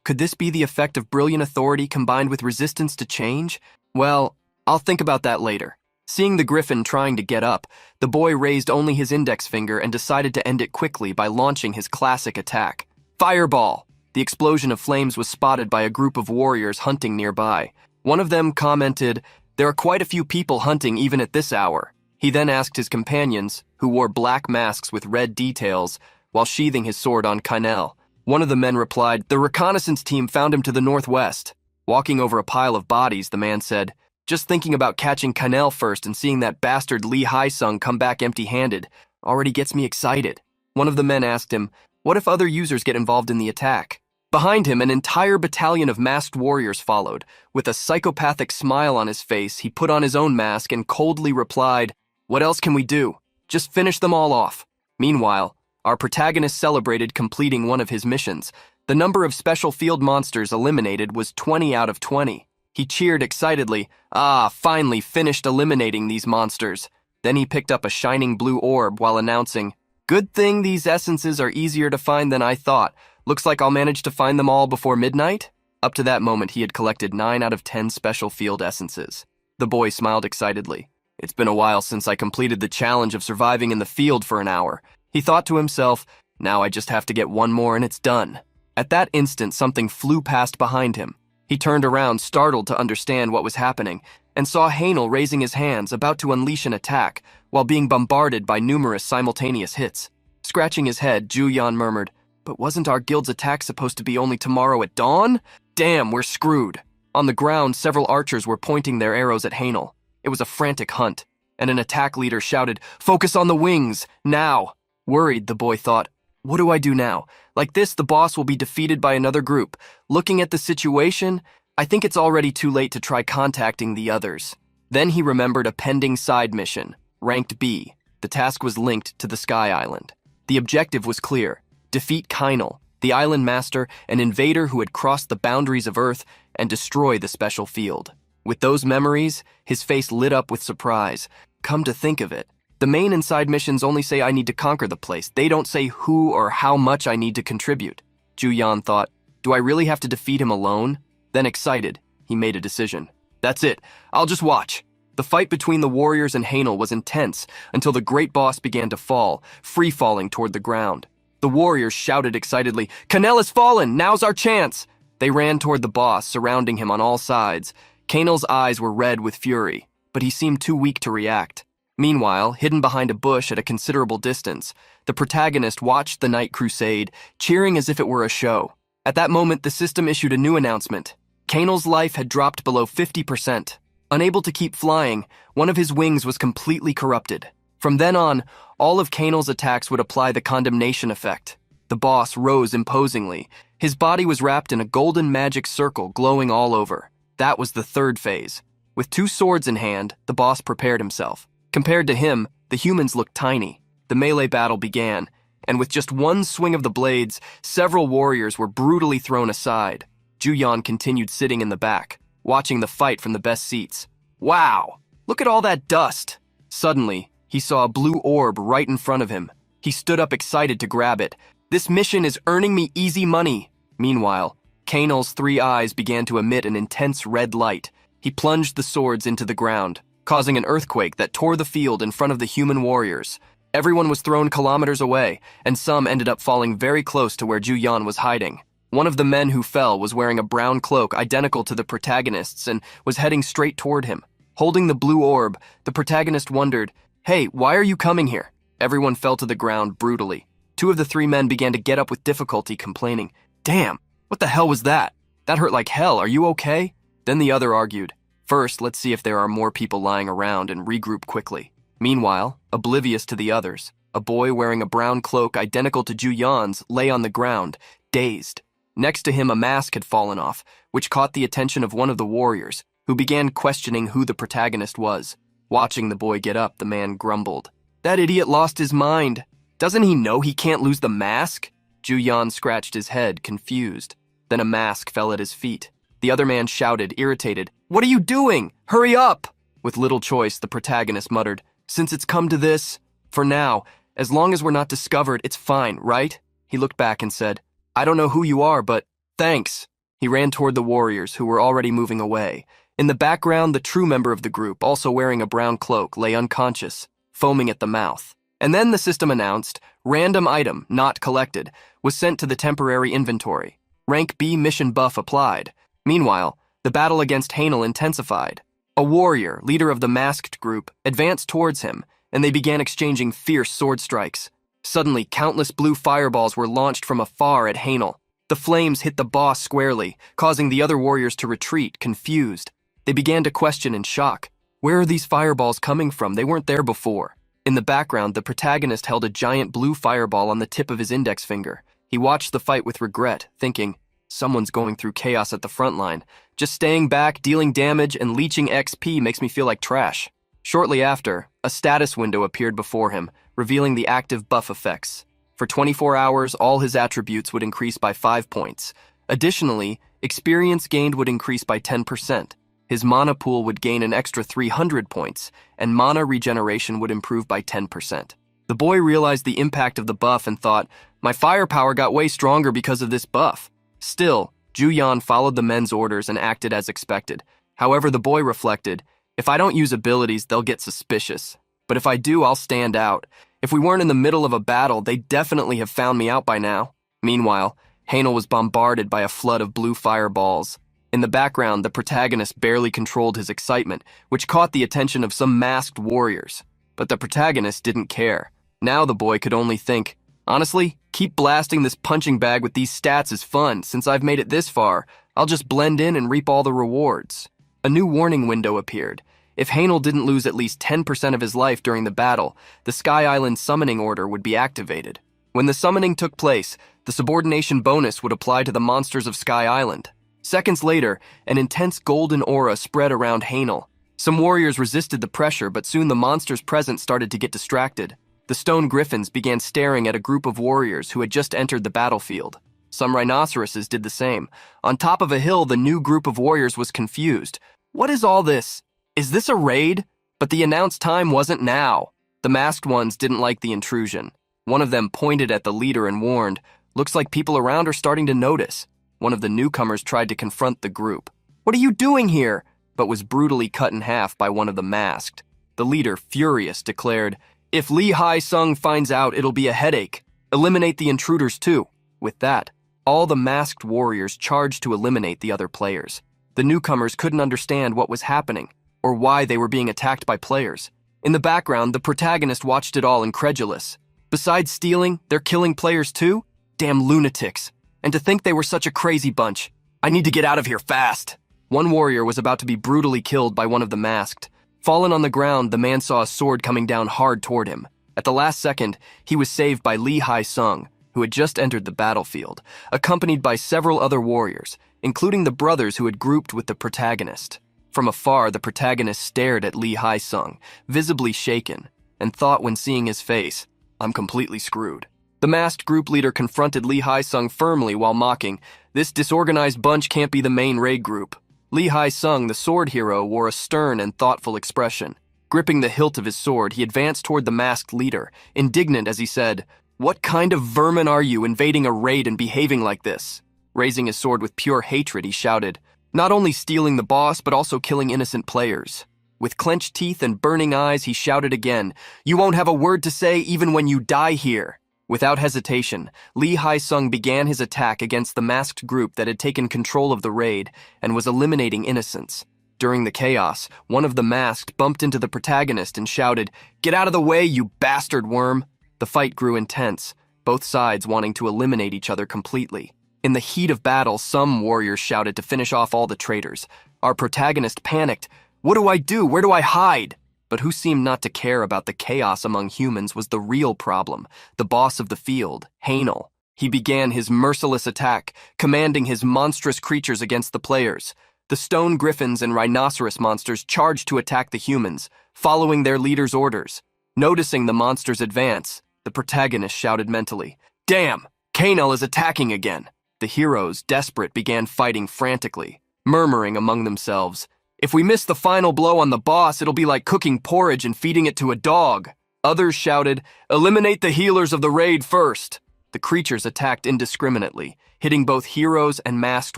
[SPEAKER 1] Could this be the effect of brilliant authority combined with resistance to change? Well, I'll think about that later. Seeing the griffin trying to get up, the boy raised only his index finger and decided to end it quickly by launching his classic attack. Fireball! The explosion of flames was spotted by a group of warriors hunting nearby. One of them commented, "There are quite a few people hunting even at this hour." He then asked his companions, who wore black masks with red details, while sheathing his sword on Kanal. One of the men replied, "The reconnaissance team found him to the northwest." Walking over a pile of bodies, the man said, "Just thinking about catching Kanal first and seeing that bastard Lee Haisung come back empty-handed already gets me excited." One of the men asked him, "What if other users get involved in the attack?" Behind him, an entire battalion of masked warriors followed. With a psychopathic smile on his face, he put on his own mask and coldly replied, "What else can we do? Just finish them all off." Meanwhile, our protagonist celebrated completing one of his missions. The number of special field monsters eliminated was 20 out of 20. He cheered excitedly, "Ah, finally finished eliminating these monsters." Then he picked up a shining blue orb while announcing, "Good thing these essences are easier to find than I thought. Looks like I'll manage to find them all before midnight." Up to that moment, he had collected 9 out of 10 special field essences. The boy smiled excitedly. "It's been a while since I completed the challenge of surviving in the field for an hour." He thought to himself, "Now I just have to get one more and it's done." At that instant, something flew past behind him. He turned around, startled to understand what was happening, and saw Hanel raising his hands, about to unleash an attack, while being bombarded by numerous simultaneous hits. Scratching his head, Juyan murmured, "But wasn't our guild's attack supposed to be only tomorrow at dawn? Damn, we're screwed." On the ground, several archers were pointing their arrows at Hanel. It was a frantic hunt, and an attack leader shouted, "Focus on the wings, now!" Worried, the boy thought, "What do I do now? Like this, the boss will be defeated by another group. Looking at the situation, I think it's already too late to try contacting the others." Then he remembered a pending side mission, ranked B. The task was linked to the Sky Island. The objective was clear: defeat Kainal, the island master, an invader who had crossed the boundaries of Earth, and destroy the special field. With those memories, his face lit up with surprise. Come to think of it, the main and side missions only say I need to conquer the place. They don't say who or how much I need to contribute. Juyan thought, do I really have to defeat him alone? Then excited, he made a decision. That's it, I'll just watch. The fight between the warriors and Hanel was intense until the great boss began to fall, free-falling toward the ground. The warriors shouted excitedly, "Kanel has fallen! Now's our chance!" They ran toward the boss, surrounding him on all sides. Kanel's eyes were red with fury, but he seemed too weak to react. Meanwhile, hidden behind a bush at a considerable distance, the protagonist watched the night crusade, cheering as if it were a show. At that moment, the system issued a new announcement. Kanel's life had dropped below 50%. Unable to keep flying, one of his wings was completely corrupted. From then on, all of Kanel's attacks would apply the condemnation effect. The boss rose imposingly. His body was wrapped in a golden magic circle glowing all over. That was the third phase. With 2 swords in hand, the boss prepared himself. Compared to him, the humans looked tiny. The melee battle began, and with just one swing of the blades, several warriors were brutally thrown aside. Juyan continued sitting in the back, watching the fight from the best seats. Wow! Look at all that dust! Suddenly, he saw a blue orb right in front of him. He stood up excited to grab it. This mission is earning me easy money. Meanwhile, Kanal's 3 eyes began to emit an intense red light. He plunged the swords into the ground, causing an earthquake that tore the field in front of the human warriors. Everyone was thrown kilometers away, and some ended up falling very close to where Juyan was hiding. One of the men who fell was wearing a brown cloak identical to the protagonist's and was heading straight toward him. Holding the blue orb, the protagonist wondered, "Hey, why are you coming here?" Everyone fell to the ground brutally. 2 of the 3 men began to get up with difficulty, complaining, "Damn, what the hell was that? That hurt like hell, are you okay?" Then the other argued, "First, let's see if there are more people lying around and regroup quickly." Meanwhile, oblivious to the others, a boy wearing a brown cloak identical to Juyan's lay on the ground, dazed. Next to him, a mask had fallen off, which caught the attention of one of the warriors, who began questioning who the protagonist was. Watching the boy get up, the man grumbled, "That idiot lost his mind. Doesn't he know he can't lose the mask?" Juyan scratched his head, confused. Then a mask fell at his feet. The other man shouted, irritated, "What are you doing? Hurry up!" With little choice, the protagonist muttered, "Since it's come to this, for now, as long as we're not discovered, it's fine, right?" He looked back and said, "I don't know who you are, but thanks." He ran toward the warriors, who were already moving away. In the background, the true member of the group, also wearing a brown cloak, lay unconscious, foaming at the mouth. And then the system announced, "Random item, not collected, was sent to the temporary inventory. Rank B mission buff applied." Meanwhile, the battle against Hanel intensified. A warrior, leader of the masked group, advanced towards him, and they began exchanging fierce sword strikes. Suddenly, countless blue fireballs were launched from afar at Hanel. The flames hit the boss squarely, causing the other warriors to retreat, confused. They began to question in shock. Where are these fireballs coming from? They weren't there before. In the background, the protagonist held a giant blue fireball on the tip of his index finger. He watched the fight with regret, thinking, "Someone's going through chaos at the front line. Just staying back, dealing damage, and leeching XP makes me feel like trash." Shortly after, a status window appeared before him, revealing the active buff effects. For 24 hours, all his attributes would increase by 5 points. Additionally, experience gained would increase by 10%. His mana pool would gain an extra 300 points, and mana regeneration would improve by 10%. The boy realized the impact of the buff and thought, "My firepower got way stronger because of this buff." Still, Juyan followed the men's orders and acted as expected. However, the boy reflected, "If I don't use abilities, they'll get suspicious. But if I do, I'll stand out. If we weren't in the middle of a battle, they'd definitely have found me out by now." Meanwhile, Hanel was bombarded by a flood of blue fireballs. In the background, the protagonist barely controlled his excitement, which caught the attention of some masked warriors. But the protagonist didn't care. Now the boy could only think, "Honestly, keep blasting this punching bag with these stats is fun. Since I've made it this far, I'll just blend in and reap all the rewards." A new warning window appeared. If Hanel didn't lose at least 10% of his life during the battle, the Sky Island summoning order would be activated. When the summoning took place, the subordination bonus would apply to the monsters of Sky Island. Seconds later, an intense golden aura spread around Hanel. Some warriors resisted the pressure, but soon the monsters present started to get distracted. The stone griffins began staring at a group of warriors who had just entered the battlefield. Some rhinoceroses did the same. On top of a hill, the new group of warriors was confused. "What is all this? Is this a raid?" But the announced time wasn't now. The masked ones didn't like the intrusion. One of them pointed at the leader and warned, "Looks like people around are starting to notice." One of the newcomers tried to confront the group. "What are you doing here?" but was brutally cut in half by one of the masked. The leader, furious, declared, "If Lee Hai-sung finds out, it'll be a headache. Eliminate the intruders too." With that, all the masked warriors charged to eliminate the other players. The newcomers couldn't understand what was happening, or why they were being attacked by players. In the background, the protagonist watched it all incredulous. Besides stealing, they're killing players too? Damn lunatics. And to think they were such a crazy bunch. I need to get out of here fast. One warrior was about to be brutally killed by one of the masked. Fallen on the ground, the man saw a sword coming down hard toward him. At the last second, he was saved by Lee Hai-sung, who had just entered the battlefield, accompanied by several other warriors, including the brothers who had grouped with the protagonist. From afar, the protagonist stared at Lee Hae-sung, visibly shaken, and thought when seeing his face, "I'm completely screwed." The masked group leader confronted Lee Hae-sung firmly while mocking, "This disorganized bunch can't be the main raid group." Lee Hae-sung, the sword hero, wore a stern and thoughtful expression. Gripping the hilt of his sword, he advanced toward the masked leader, indignant as he said, "What kind of vermin are you invading a raid and behaving like this?" Raising his sword with pure hatred, he shouted, "Not only stealing the boss, but also killing innocent players." With clenched teeth and burning eyes, he shouted again, "You won't have a word to say even when you die here." Without hesitation, Lee Hae-sung began his attack against the masked group that had taken control of the raid and was eliminating innocents. During the chaos, one of the masked bumped into the protagonist and shouted, "Get out of the way, you bastard worm!" The fight grew intense, both sides wanting to eliminate each other completely. In the heat of battle, some warriors shouted to finish off all the traitors. Our protagonist panicked. "What do I do? Where do I hide?" But who seemed not to care about the chaos among humans was the real problem, the boss of the field, Hanel. He began his merciless attack, commanding his monstrous creatures against the players. The stone griffins and rhinoceros monsters charged to attack the humans, following their leader's orders. Noticing the monsters advance, the protagonist shouted mentally, "Damn, Hanel is attacking again." The heroes, desperate, began fighting frantically, murmuring among themselves, "If we miss the final blow on the boss, it'll be like cooking porridge and feeding it to a dog." Others shouted, "Eliminate the healers of the raid first." The creatures attacked indiscriminately, hitting both heroes and masked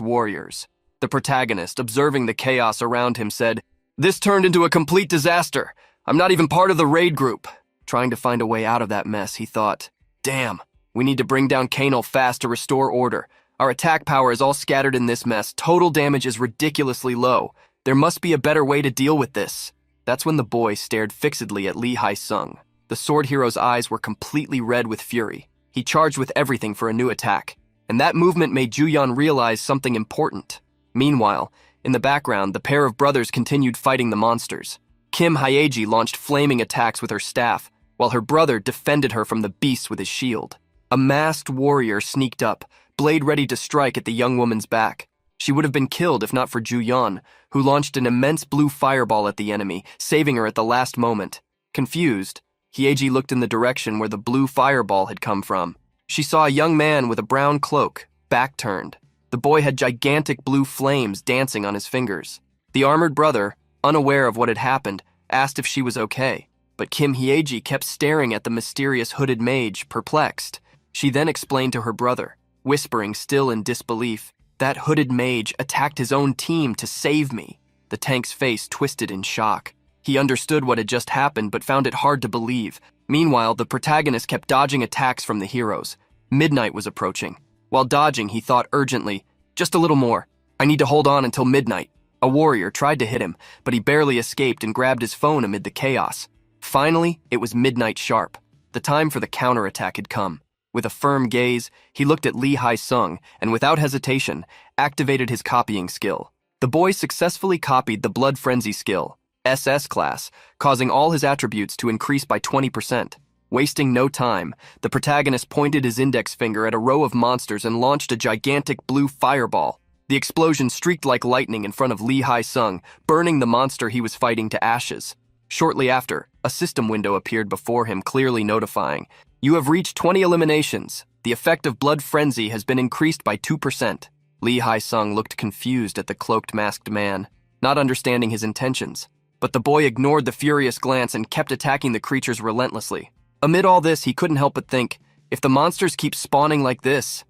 [SPEAKER 1] warriors. The protagonist, observing the chaos around him, said, "This turned into a complete disaster. I'm not even part of the raid group." Trying to find a way out of that mess, he thought, "Damn, we need to bring down Hanel fast to restore order. Our attack power is all scattered in this mess. Total damage is ridiculously low. There must be a better way to deal with this." That's when the boy stared fixedly at Lee Hae-sung. The sword hero's eyes were completely red with fury. He charged with everything for a new attack, and that movement made Ju-yeon realize something important. Meanwhile, in the background, the pair of brothers continued fighting the monsters. Kim Hyeji launched flaming attacks with her staff, while her brother defended her from the beasts with his shield. A masked warrior sneaked up, blade ready to strike at the young woman's back. She would have been killed if not for Ju-yeon, who launched an immense blue fireball at the enemy, saving her at the last moment. Confused, Hyeji looked in the direction where the blue fireball had come from. She saw a young man with a brown cloak, back turned. The boy had gigantic blue flames dancing on his fingers. The armored brother, unaware of what had happened, asked if she was okay, but Kim Hyeji kept staring at the mysterious hooded mage, perplexed. She then explained to her brother, whispering still in disbelief, "That hooded mage attacked his own team to save me." The tank's face twisted in shock. He understood what had just happened but found it hard to believe. Meanwhile, the protagonist kept dodging attacks from the heroes. Midnight was approaching. While dodging, he thought urgently, "Just a little more. I need to hold on until midnight." A warrior tried to hit him, but he barely escaped and grabbed his phone amid the chaos. Finally, it was midnight sharp. The time for the counterattack had come. With a firm gaze, he looked at Lee Hae-sung and without hesitation, activated his copying skill. The boy successfully copied the Blood Frenzy skill, SS class, causing all his attributes to increase by 20%. Wasting no time, the protagonist pointed his index finger at a row of monsters and launched a gigantic blue fireball. The explosion streaked like lightning in front of Lee Hae-sung, burning the monster he was fighting to ashes. Shortly after, a system window appeared before him, clearly notifying, "You have reached 20 eliminations. The effect of Blood Frenzy has been increased by 2%. Lee Hae-sung looked confused at the cloaked masked man, not understanding his intentions. But the boy ignored the furious glance and kept attacking the creatures relentlessly. Amid all this, he couldn't help but think, if the monsters keep spawning like this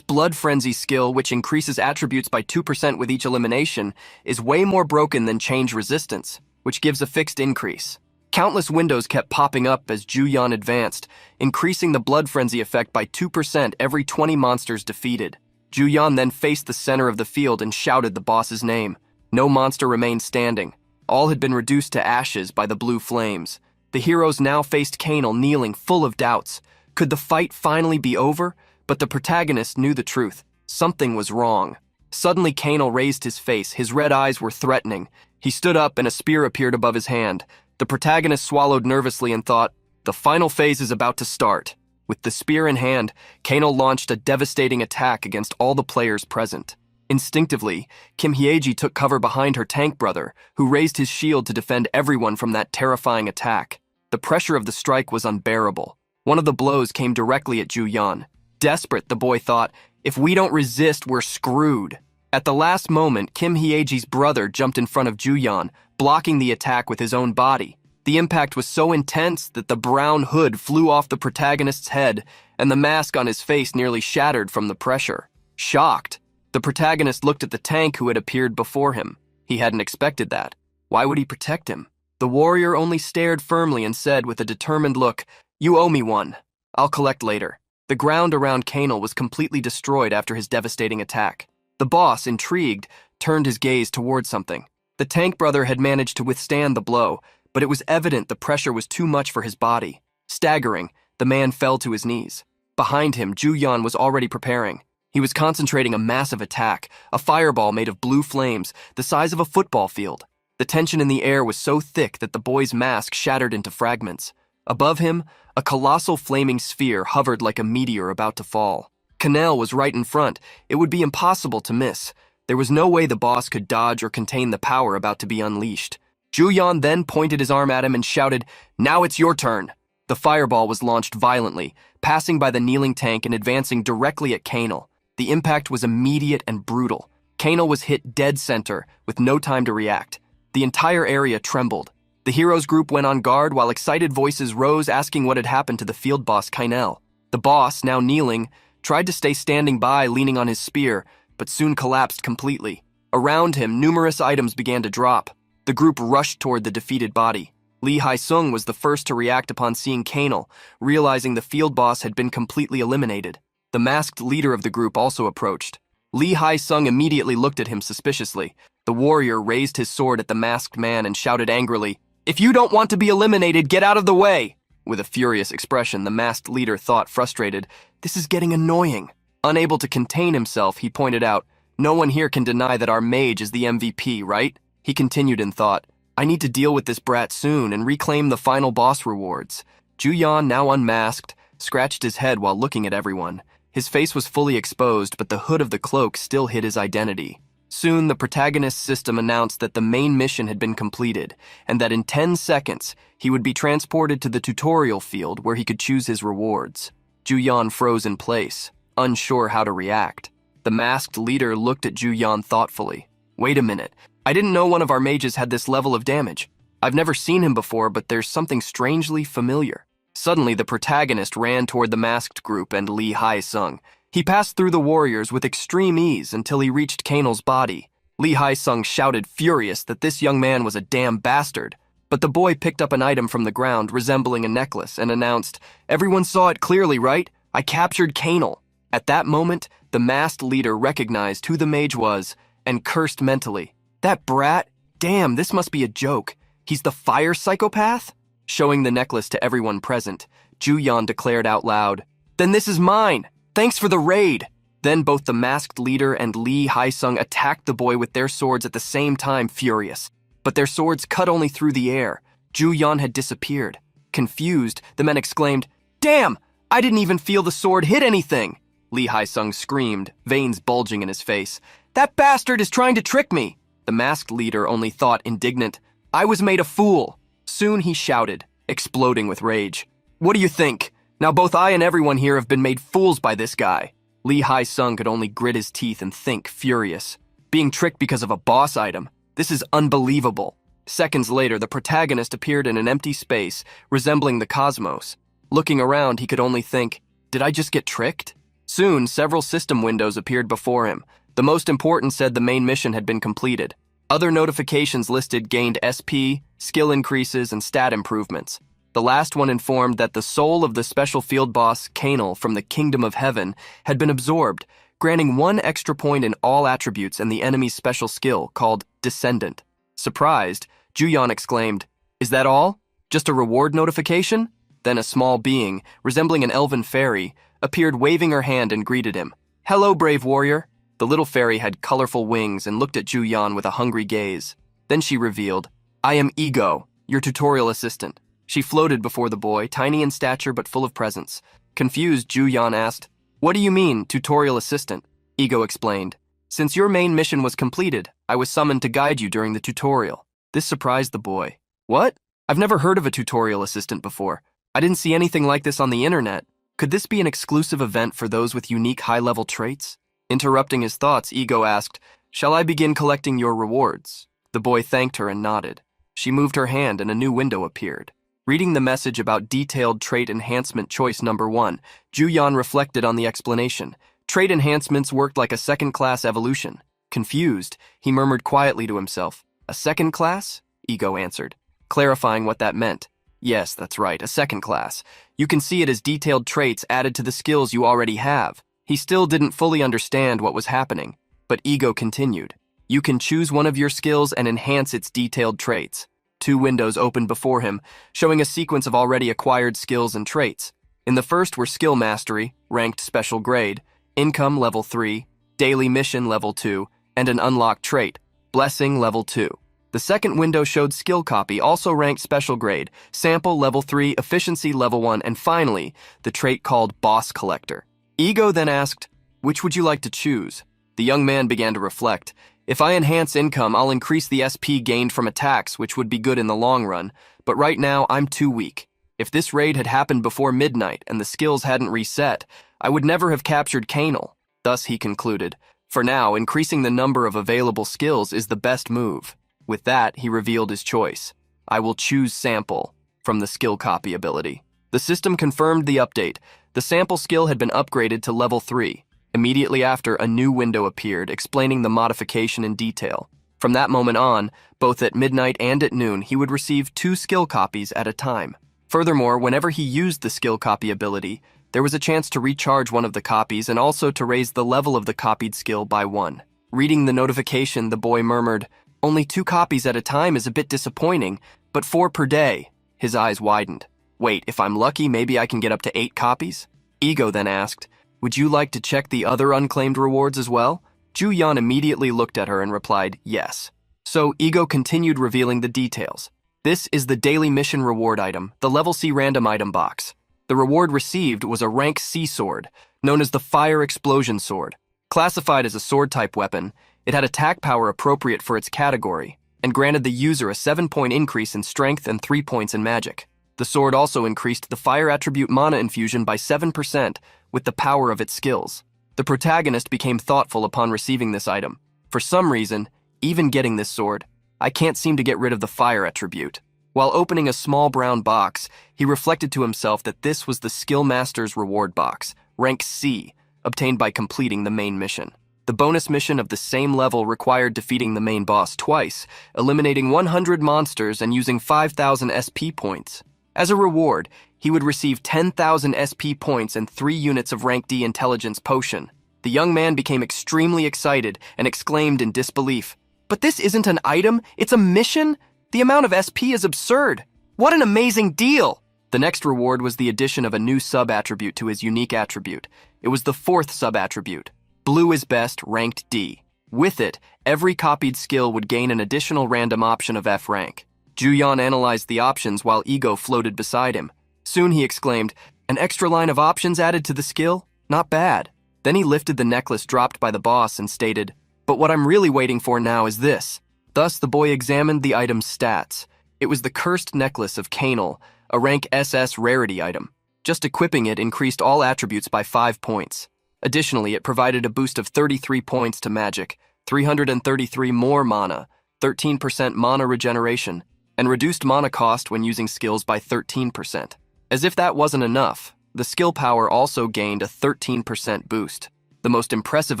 [SPEAKER 1] Blood Frenzy skill, which increases attributes by 2% with each elimination, is way more broken than Change Resistance, which gives a fixed increase. Countless windows kept popping up as Ju-yeon advanced, increasing the Blood Frenzy effect by 2% every 20 monsters defeated. Ju-yeon then faced the center of the field and shouted the boss's name. No monster remained standing. All had been reduced to ashes by the blue flames. The heroes now faced Hanel kneeling, full of doubts. Could the fight finally be over? But the protagonist knew the truth. Something was wrong. Suddenly, Hanel raised his face. His red eyes were threatening. He stood up and a spear appeared above his hand. The protagonist swallowed nervously and thought, "The final phase is about to start." With the spear in hand, Kano launched a devastating attack against all the players present. Instinctively, Kim Hyeji took cover behind her tank brother, who raised his shield to defend everyone from that terrifying attack. The pressure of the strike was unbearable. One of the blows came directly at Ju Yan. Desperate, the boy thought, if we don't resist, we're screwed. At the last moment, Kim Hyeji's brother jumped in front of Ju Yan, blocking the attack with his own body. The impact was so intense that the brown hood flew off the protagonist's head, and the mask on his face nearly shattered from the pressure. Shocked, the protagonist looked at the tank who had appeared before him. He hadn't expected that. Why would he protect him? The warrior only stared firmly and said with a determined look, "You owe me one. I'll collect later." The ground around Kano was completely destroyed after his devastating attack. The boss, intrigued, turned his gaze toward something. The tank brother had managed to withstand the blow, but it was evident the pressure was too much for his body. Staggering, the man fell to his knees. Behind him, Ju Yan was already preparing. He was concentrating a massive attack, a fireball made of blue flames, the size of a football field. The tension in the air was so thick that the boy's mask shattered into fragments. Above him, a colossal flaming sphere hovered like a meteor about to fall. Kanel was right in front. It would be impossible to miss. There was no way the boss could dodge or contain the power about to be unleashed. Ju Yan then pointed his arm at him and shouted, "Now it's your turn." The fireball was launched violently, passing by the kneeling tank and advancing directly at Kano. The impact was immediate and brutal. Kano was hit dead center, with no time to react. The entire area trembled. The heroes group went on guard while excited voices rose asking what had happened to the field boss Kainel. The boss, now kneeling, tried to stay standing by leaning on his spear, but soon collapsed completely. Around him, numerous items began to drop. The group rushed toward the defeated body. Lee Hae-sung was the first to react upon seeing Kano, realizing the field boss had been completely eliminated. The masked leader of the group also approached. Lee Hae-sung immediately looked at him suspiciously. The warrior raised his sword at the masked man and shouted angrily, "If you don't want to be eliminated, get out of the way!" With a furious expression, the masked leader thought, frustrated, "This is getting annoying." Unable to contain himself, he pointed out, "No one here can deny that our mage is the MVP, right?" He continued in thought, "I need to deal with this brat soon and reclaim the final boss rewards." Ju Yan, now unmasked, scratched his head while looking at everyone. His face was fully exposed, but the hood of the cloak still hid his identity. Soon, the protagonist's system announced that the main mission had been completed, and that in 10 seconds, he would be transported to the tutorial field where he could choose his rewards. Ju Yan froze in place, unsure how to react. The masked leader looked at Ju Yan thoughtfully. "Wait a minute. I didn't know one of our mages had this level of damage. I've never seen him before, but there's something strangely familiar." Suddenly, the protagonist ran toward the masked group and Lee Hae-sung. He passed through the warriors with extreme ease until he reached Kano's body. Lee Hae-sung shouted, furious, that this young man was a damn bastard. But the boy picked up an item from the ground resembling a necklace and announced, "Everyone saw it clearly, right? I captured Kano." At that moment, the masked leader recognized who the mage was and cursed mentally. "That brat? Damn, this must be a joke. He's the fire psychopath?" Showing the necklace to everyone present, Ju Yan declared out loud, "Then this is mine! Thanks for the raid!" Then both the masked leader and Lee Hae-sung attacked the boy with their swords at the same time, furious. But their swords cut only through the air. Ju Yan had disappeared. Confused, the men exclaimed, "Damn! I didn't even feel the sword hit anything!" Lee Hae-sung screamed, veins bulging in his face. "That bastard is trying to trick me!" The masked leader only thought, indignant, "I was made a fool!" Soon he shouted, exploding with rage, "What do you think? Now both I and everyone here have been made fools by this guy." Lee Hae-sung could only grit his teeth and think, furious. Being tricked because of a boss item. This is unbelievable. Seconds later, the protagonist appeared in an empty space, resembling the cosmos. Looking around, he could only think, did I just get tricked? Soon, several system windows appeared before him. The most important said the main mission had been completed. Other notifications listed gained SP, skill increases, and stat improvements. The last one informed that the soul of the special field boss, Kanel, from the Kingdom of Heaven, had been absorbed, granting 1 extra point in all attributes and the enemy's special skill, called Descendant. Surprised, Ju Yan exclaimed, "Is that all? Just a reward notification?" Then a small being, resembling an elven fairy, appeared waving her hand and greeted him. "Hello, brave warrior." The little fairy had colorful wings and looked at Ju Yan with a hungry gaze. Then she revealed, "I am Ego, your tutorial assistant." She floated before the boy, tiny in stature but full of presence. Confused, Juyan asked, "What do you mean, tutorial assistant?" Ego explained. "Since your main mission was completed, I was summoned to guide you during the tutorial." This surprised the boy. "What? I've never heard of a tutorial assistant before. I didn't see anything like this on the internet. Could this be an exclusive event for those with unique high-level traits?" Interrupting his thoughts, Ego asked, "Shall I begin collecting your rewards?" The boy thanked her and nodded. She moved her hand and a new window appeared. Reading the message about detailed trait enhancement choice number 1, Juyan reflected on the explanation. Trait enhancements worked like a second-class evolution. Confused, he murmured quietly to himself, "A second class?" Ego answered, clarifying what that meant. "Yes, that's right, a second class. You can see it as detailed traits added to the skills you already have." He still didn't fully understand what was happening, but Ego continued. "You can choose one of your skills and enhance its detailed traits." 2 windows opened before him, showing a sequence of already acquired skills and traits. In the first were Skill Mastery, ranked Special Grade, Income Level 3, Daily Mission Level 2, and an unlocked trait, Blessing Level 2. The second window showed Skill Copy, also ranked Special Grade, Sample Level 3, Efficiency Level 1, and finally, the trait called Boss Collector. Ego then asked, "Which would you like to choose?" The young man began to reflect. "If I enhance income, I'll increase the SP gained from attacks, which would be good in the long run, but right now I'm too weak. If this raid had happened before midnight and the skills hadn't reset, I would never have captured Canal." Thus he concluded, "For now, increasing the number of available skills is the best move." With that, he revealed his choice. "I will choose Sample," from the Skill Copy ability. The system confirmed the update. The sample skill had been upgraded to level 3. Immediately after, a new window appeared, explaining the modification in detail. From that moment on, both at midnight and at noon, he would receive 2 skill copies at a time. Furthermore, whenever he used the skill copy ability, there was a chance to recharge one of the copies and also to raise the level of the copied skill by 1. Reading the notification, the boy murmured, "Only 2 copies at a time is a bit disappointing, but 4 per day." His eyes widened. "Wait, if I'm lucky, maybe I can get up to 8 copies? Ego then asked, "Would you like to check the other unclaimed rewards as well?" Juyan immediately looked at her and replied, "Yes." So Ego continued revealing the details. "This is the daily mission reward item, the level C random item box. The reward received was a rank C sword, known as the Fire Explosion Sword. Classified as a sword-type weapon, it had attack power appropriate for its category, and granted the user a 7-point increase in strength and 3 points in magic. The sword also increased the fire attribute mana infusion by 7% with the power of its skills. The protagonist became thoughtful upon receiving this item. For some reason, even getting this sword, I can't seem to get rid of the fire attribute. While opening a small brown box, he reflected to himself that this was the Skill Master's reward box, rank C, obtained by completing the main mission. The bonus mission of the same level required defeating the main boss twice, eliminating 100 monsters and using 5,000 SP points. As a reward, he would receive 10,000 SP points and 3 units of rank D intelligence potion. The young man became extremely excited and exclaimed in disbelief, "But this isn't an item, it's a mission? The amount of SP is absurd. What an amazing deal!" The next reward was the addition of a new sub-attribute to his unique attribute. It was the 4th sub-attribute. Blue is best, ranked D. With it, every copied skill would gain an additional random option of F rank. Juyan analyzed the options while Ego floated beside him. Soon he exclaimed, "An extra line of options added to the skill? Not bad." Then he lifted the necklace dropped by the boss and stated, "But what I'm really waiting for now is this." Thus the boy examined the item's stats. It was the Cursed Necklace of Canal, a rank SS rarity item. Just equipping it increased all attributes by 5 points. Additionally, it provided a boost of 33 points to magic, 333 more mana, 13% mana regeneration, and reduced mana cost when using skills by 13%. As if that wasn't enough, the skill power also gained a 13% boost. The most impressive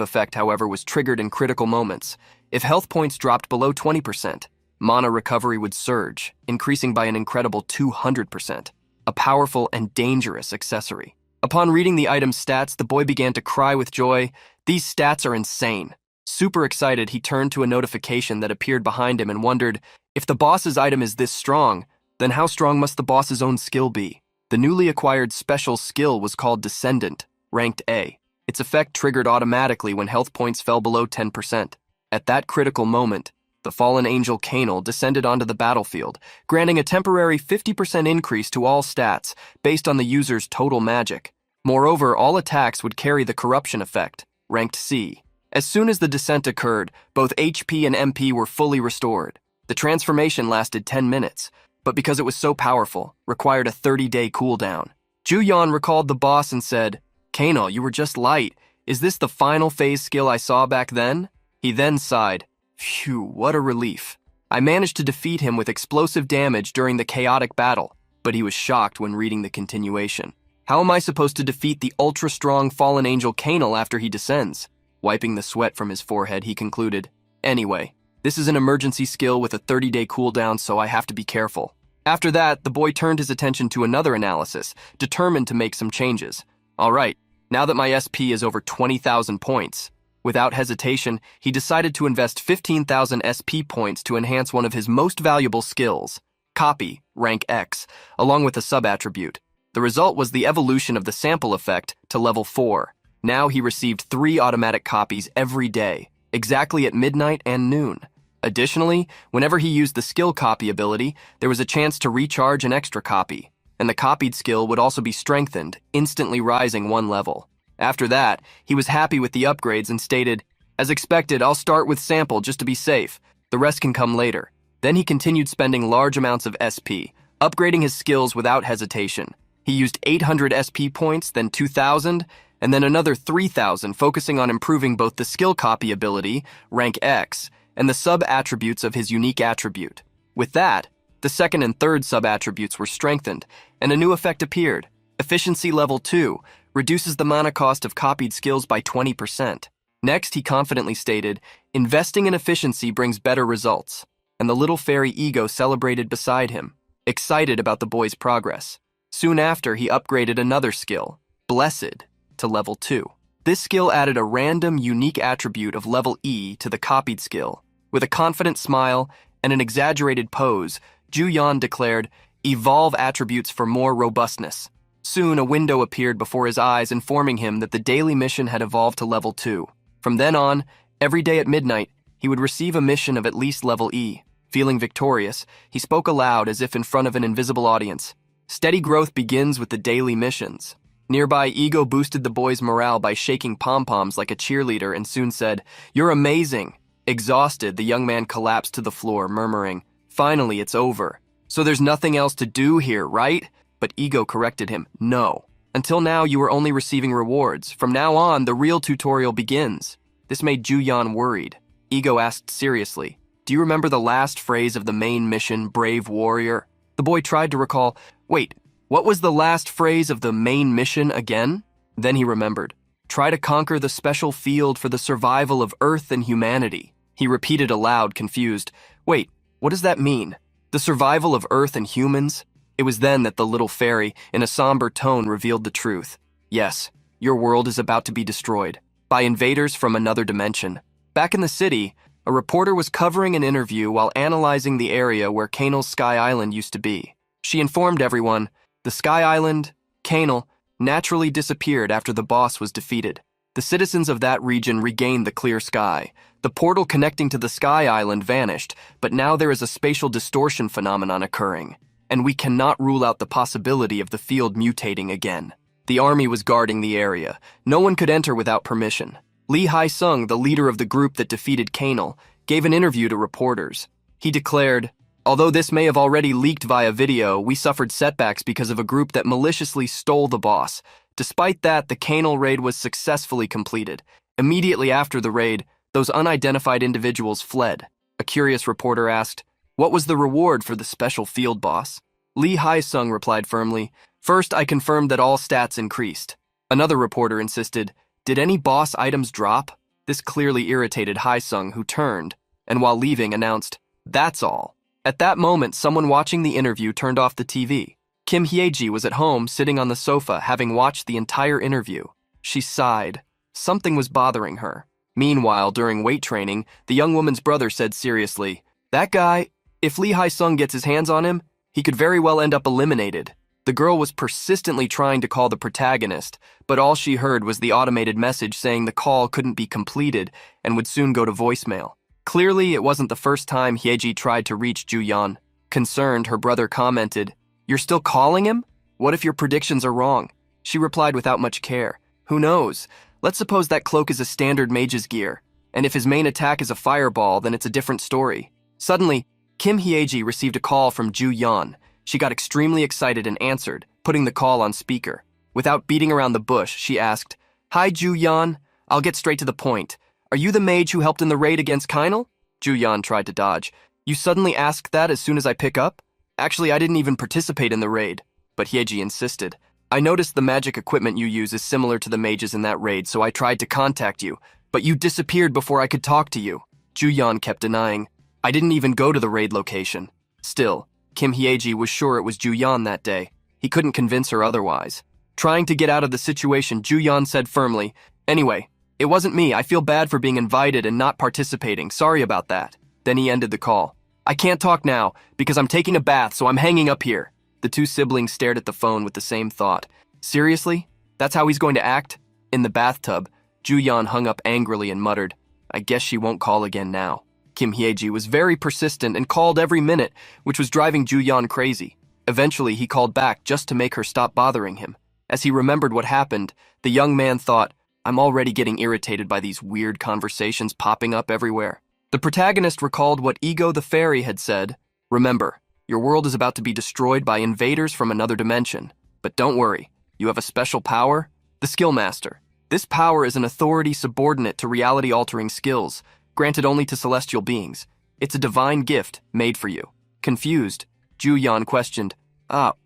[SPEAKER 1] effect, however, was triggered in critical moments. If health points dropped below 20%, mana recovery would surge, increasing by an incredible 200%. A powerful and dangerous accessory. Upon reading the item's stats, the boy began to cry with joy. These stats are insane. Super excited, he turned to a notification that appeared behind him and wondered, if the boss's item is this strong, then how strong must the boss's own skill be? The newly acquired special skill was called Descendant, ranked A. Its effect triggered automatically when health points fell below 10%. At that critical moment, the fallen angel Canal descended onto the battlefield, granting a temporary 50% increase to all stats based on the user's total magic. Moreover, all attacks would carry the corruption effect, ranked C. As soon as the descent occurred, both HP and MP were fully restored. The transformation lasted 10 minutes, but because it was so powerful, required a 30-day cooldown. Juyan recalled the boss and said, "Kano, you were just light. Is this the final phase skill I saw back then?" He then sighed, "Phew, what a relief. I managed to defeat him with explosive damage during the chaotic battle," but he was shocked when reading the continuation. "How am I supposed to defeat the ultra-strong fallen angel Kano after he descends?" Wiping the sweat from his forehead, he concluded, "Anyway, this is an emergency skill with a 30-day cooldown, so I have to be careful." After that, the boy turned his attention to another analysis, determined to make some changes. "All right, now that my SP is over 20,000 points," without hesitation, he decided to invest 15,000 SP points to enhance one of his most valuable skills, Copy, rank X, along with a sub-attribute. The result was the evolution of the sample effect to level 4. Now he received 3 automatic copies every day, exactly at midnight and noon. Additionally, whenever he used the skill copy ability, there was a chance to recharge an extra copy, and the copied skill would also be strengthened, instantly rising 1 level. After that, he was happy with the upgrades and stated, "As expected, I'll start with sample just to be safe. The rest can come later." Then he continued spending large amounts of SP, upgrading his skills without hesitation. He used 800 SP points, then 2,000, and then another 3,000, focusing on improving both the skill copy ability, rank X, and the sub-attributes of his unique attribute. With that, the second and third sub-attributes were strengthened, and a new effect appeared. Efficiency level 2 reduces the mana cost of copied skills by 20%. Next, he confidently stated, "Investing in efficiency brings better results," and the little fairy Ego celebrated beside him, excited about the boy's progress. Soon after, he upgraded another skill, Blessed, to level 2. This skill added a random, unique attribute of level E to the copied skill. With a confident smile and an exaggerated pose, Juyan declared, "Evolve attributes for more robustness." Soon, a window appeared before his eyes, informing him that the daily mission had evolved to level 2. From then on, every day at midnight, he would receive a mission of at least level E. Feeling victorious, he spoke aloud as if in front of an invisible audience. Steady growth begins with the daily missions. Nearby, Ego boosted the boy's morale by shaking pom-poms like a cheerleader and soon said, "You're amazing." Exhausted, the young man collapsed to the floor, murmuring, "Finally, it's over. So there's nothing else to do here, right?" But Ego corrected him, "No. Until now, you were only receiving rewards. From now on, the real tutorial begins." This made Juyan worried. Ego asked seriously, "Do you remember the last phrase of the main mission, Brave Warrior?" The boy tried to recall, "Wait, what was the last phrase of the main mission again?" Then he remembered, "Try to conquer the special field for the survival of Earth and humanity." He repeated aloud, confused, "Wait, what does that mean? The survival of Earth and humans?" It was then that the little fairy, in a somber tone, revealed the truth. "Yes, your world is about to be destroyed by invaders from another dimension." Back in the city, a reporter was covering an interview while analyzing the area where Kanal's Sky Island used to be. She informed everyone, the Sky Island, Kanal, naturally disappeared after the boss was defeated. The citizens of that region regained the clear sky. The portal connecting to the Sky Island vanished, but now there is a spatial distortion phenomenon occurring, and we cannot rule out the possibility of the field mutating again. The army was guarding the area. No one could enter without permission. Lee Hai-sung, the leader of the group that defeated Kanal, gave an interview to reporters. He declared, "Although this may have already leaked via video, we suffered setbacks because of a group that maliciously stole the boss. Despite that, the Kanal raid was successfully completed. Immediately after the raid, those unidentified individuals fled." A curious reporter asked, "What was the reward for the special field boss?" Lee Hai-sung replied firmly, "First, I confirmed that all stats increased." Another reporter insisted, "Did any boss items drop?" This clearly irritated Hai-sung, who turned, and while leaving announced, "That's all." At that moment, someone watching the interview turned off the TV. Kim Hyeji was at home, sitting on the sofa, having watched the entire interview. She sighed. Something was bothering her. Meanwhile, during weight training, the young woman's brother said seriously, "That guy, if Lee Hai-sung gets his hands on him, he could very well end up eliminated." The girl was persistently trying to call the protagonist, but all she heard was the automated message saying the call couldn't be completed and would soon go to voicemail. Clearly, it wasn't the first time Hyeji tried to reach Juyan. Concerned, her brother commented, "You're still calling him? What if your predictions are wrong?" She replied without much care. Who knows? Let's suppose that cloak is a standard mage's gear, and if his main attack is a fireball, then it's a different story. Suddenly, Kim Hyeji received a call from Ju Yeon. She got extremely excited and answered, putting the call on speaker. Without beating around the bush, she asked, "Hi, Ju Yeon. I'll get straight to the point. Are you the mage who helped in the raid against Kainal?" Ju Yeon tried to dodge. "You suddenly asked that as soon as I pick up? Actually, I didn't even participate in the raid." But Hyeji insisted. "I noticed the magic equipment you use is similar to the mages in that raid, so I tried to contact you, but you disappeared before I could talk to you." Ju Yeon kept denying. "I didn't even go to the raid location." Still, Kim Hyeji was sure it was Ju Yeon that day. He couldn't convince her otherwise. Trying to get out of the situation, Ju Yeon said firmly, "Anyway, it wasn't me. I feel bad for being invited and not participating. Sorry about that." Then he ended the call. "I can't talk now because I'm taking a bath, so I'm hanging up here." The two siblings stared at the phone with the same thought. Seriously? That's how he's going to act? In the bathtub, Ju Yeon hung up angrily and muttered, "I guess she won't call again now." Kim Hyeji was very persistent and called every minute, which was driving Ju Yeon crazy. Eventually, he called back just to make her stop bothering him. As he remembered what happened, the young man thought, "I'm already getting irritated by these weird conversations popping up everywhere." The protagonist recalled what Ego the fairy had said. "Remember, your world is about to be destroyed by invaders from another dimension. But don't worry, you have a special power, the Skill Master. This power is an authority subordinate to reality-altering skills, granted only to celestial beings. It's a divine gift made for you." Confused, Ju Yeon questioned,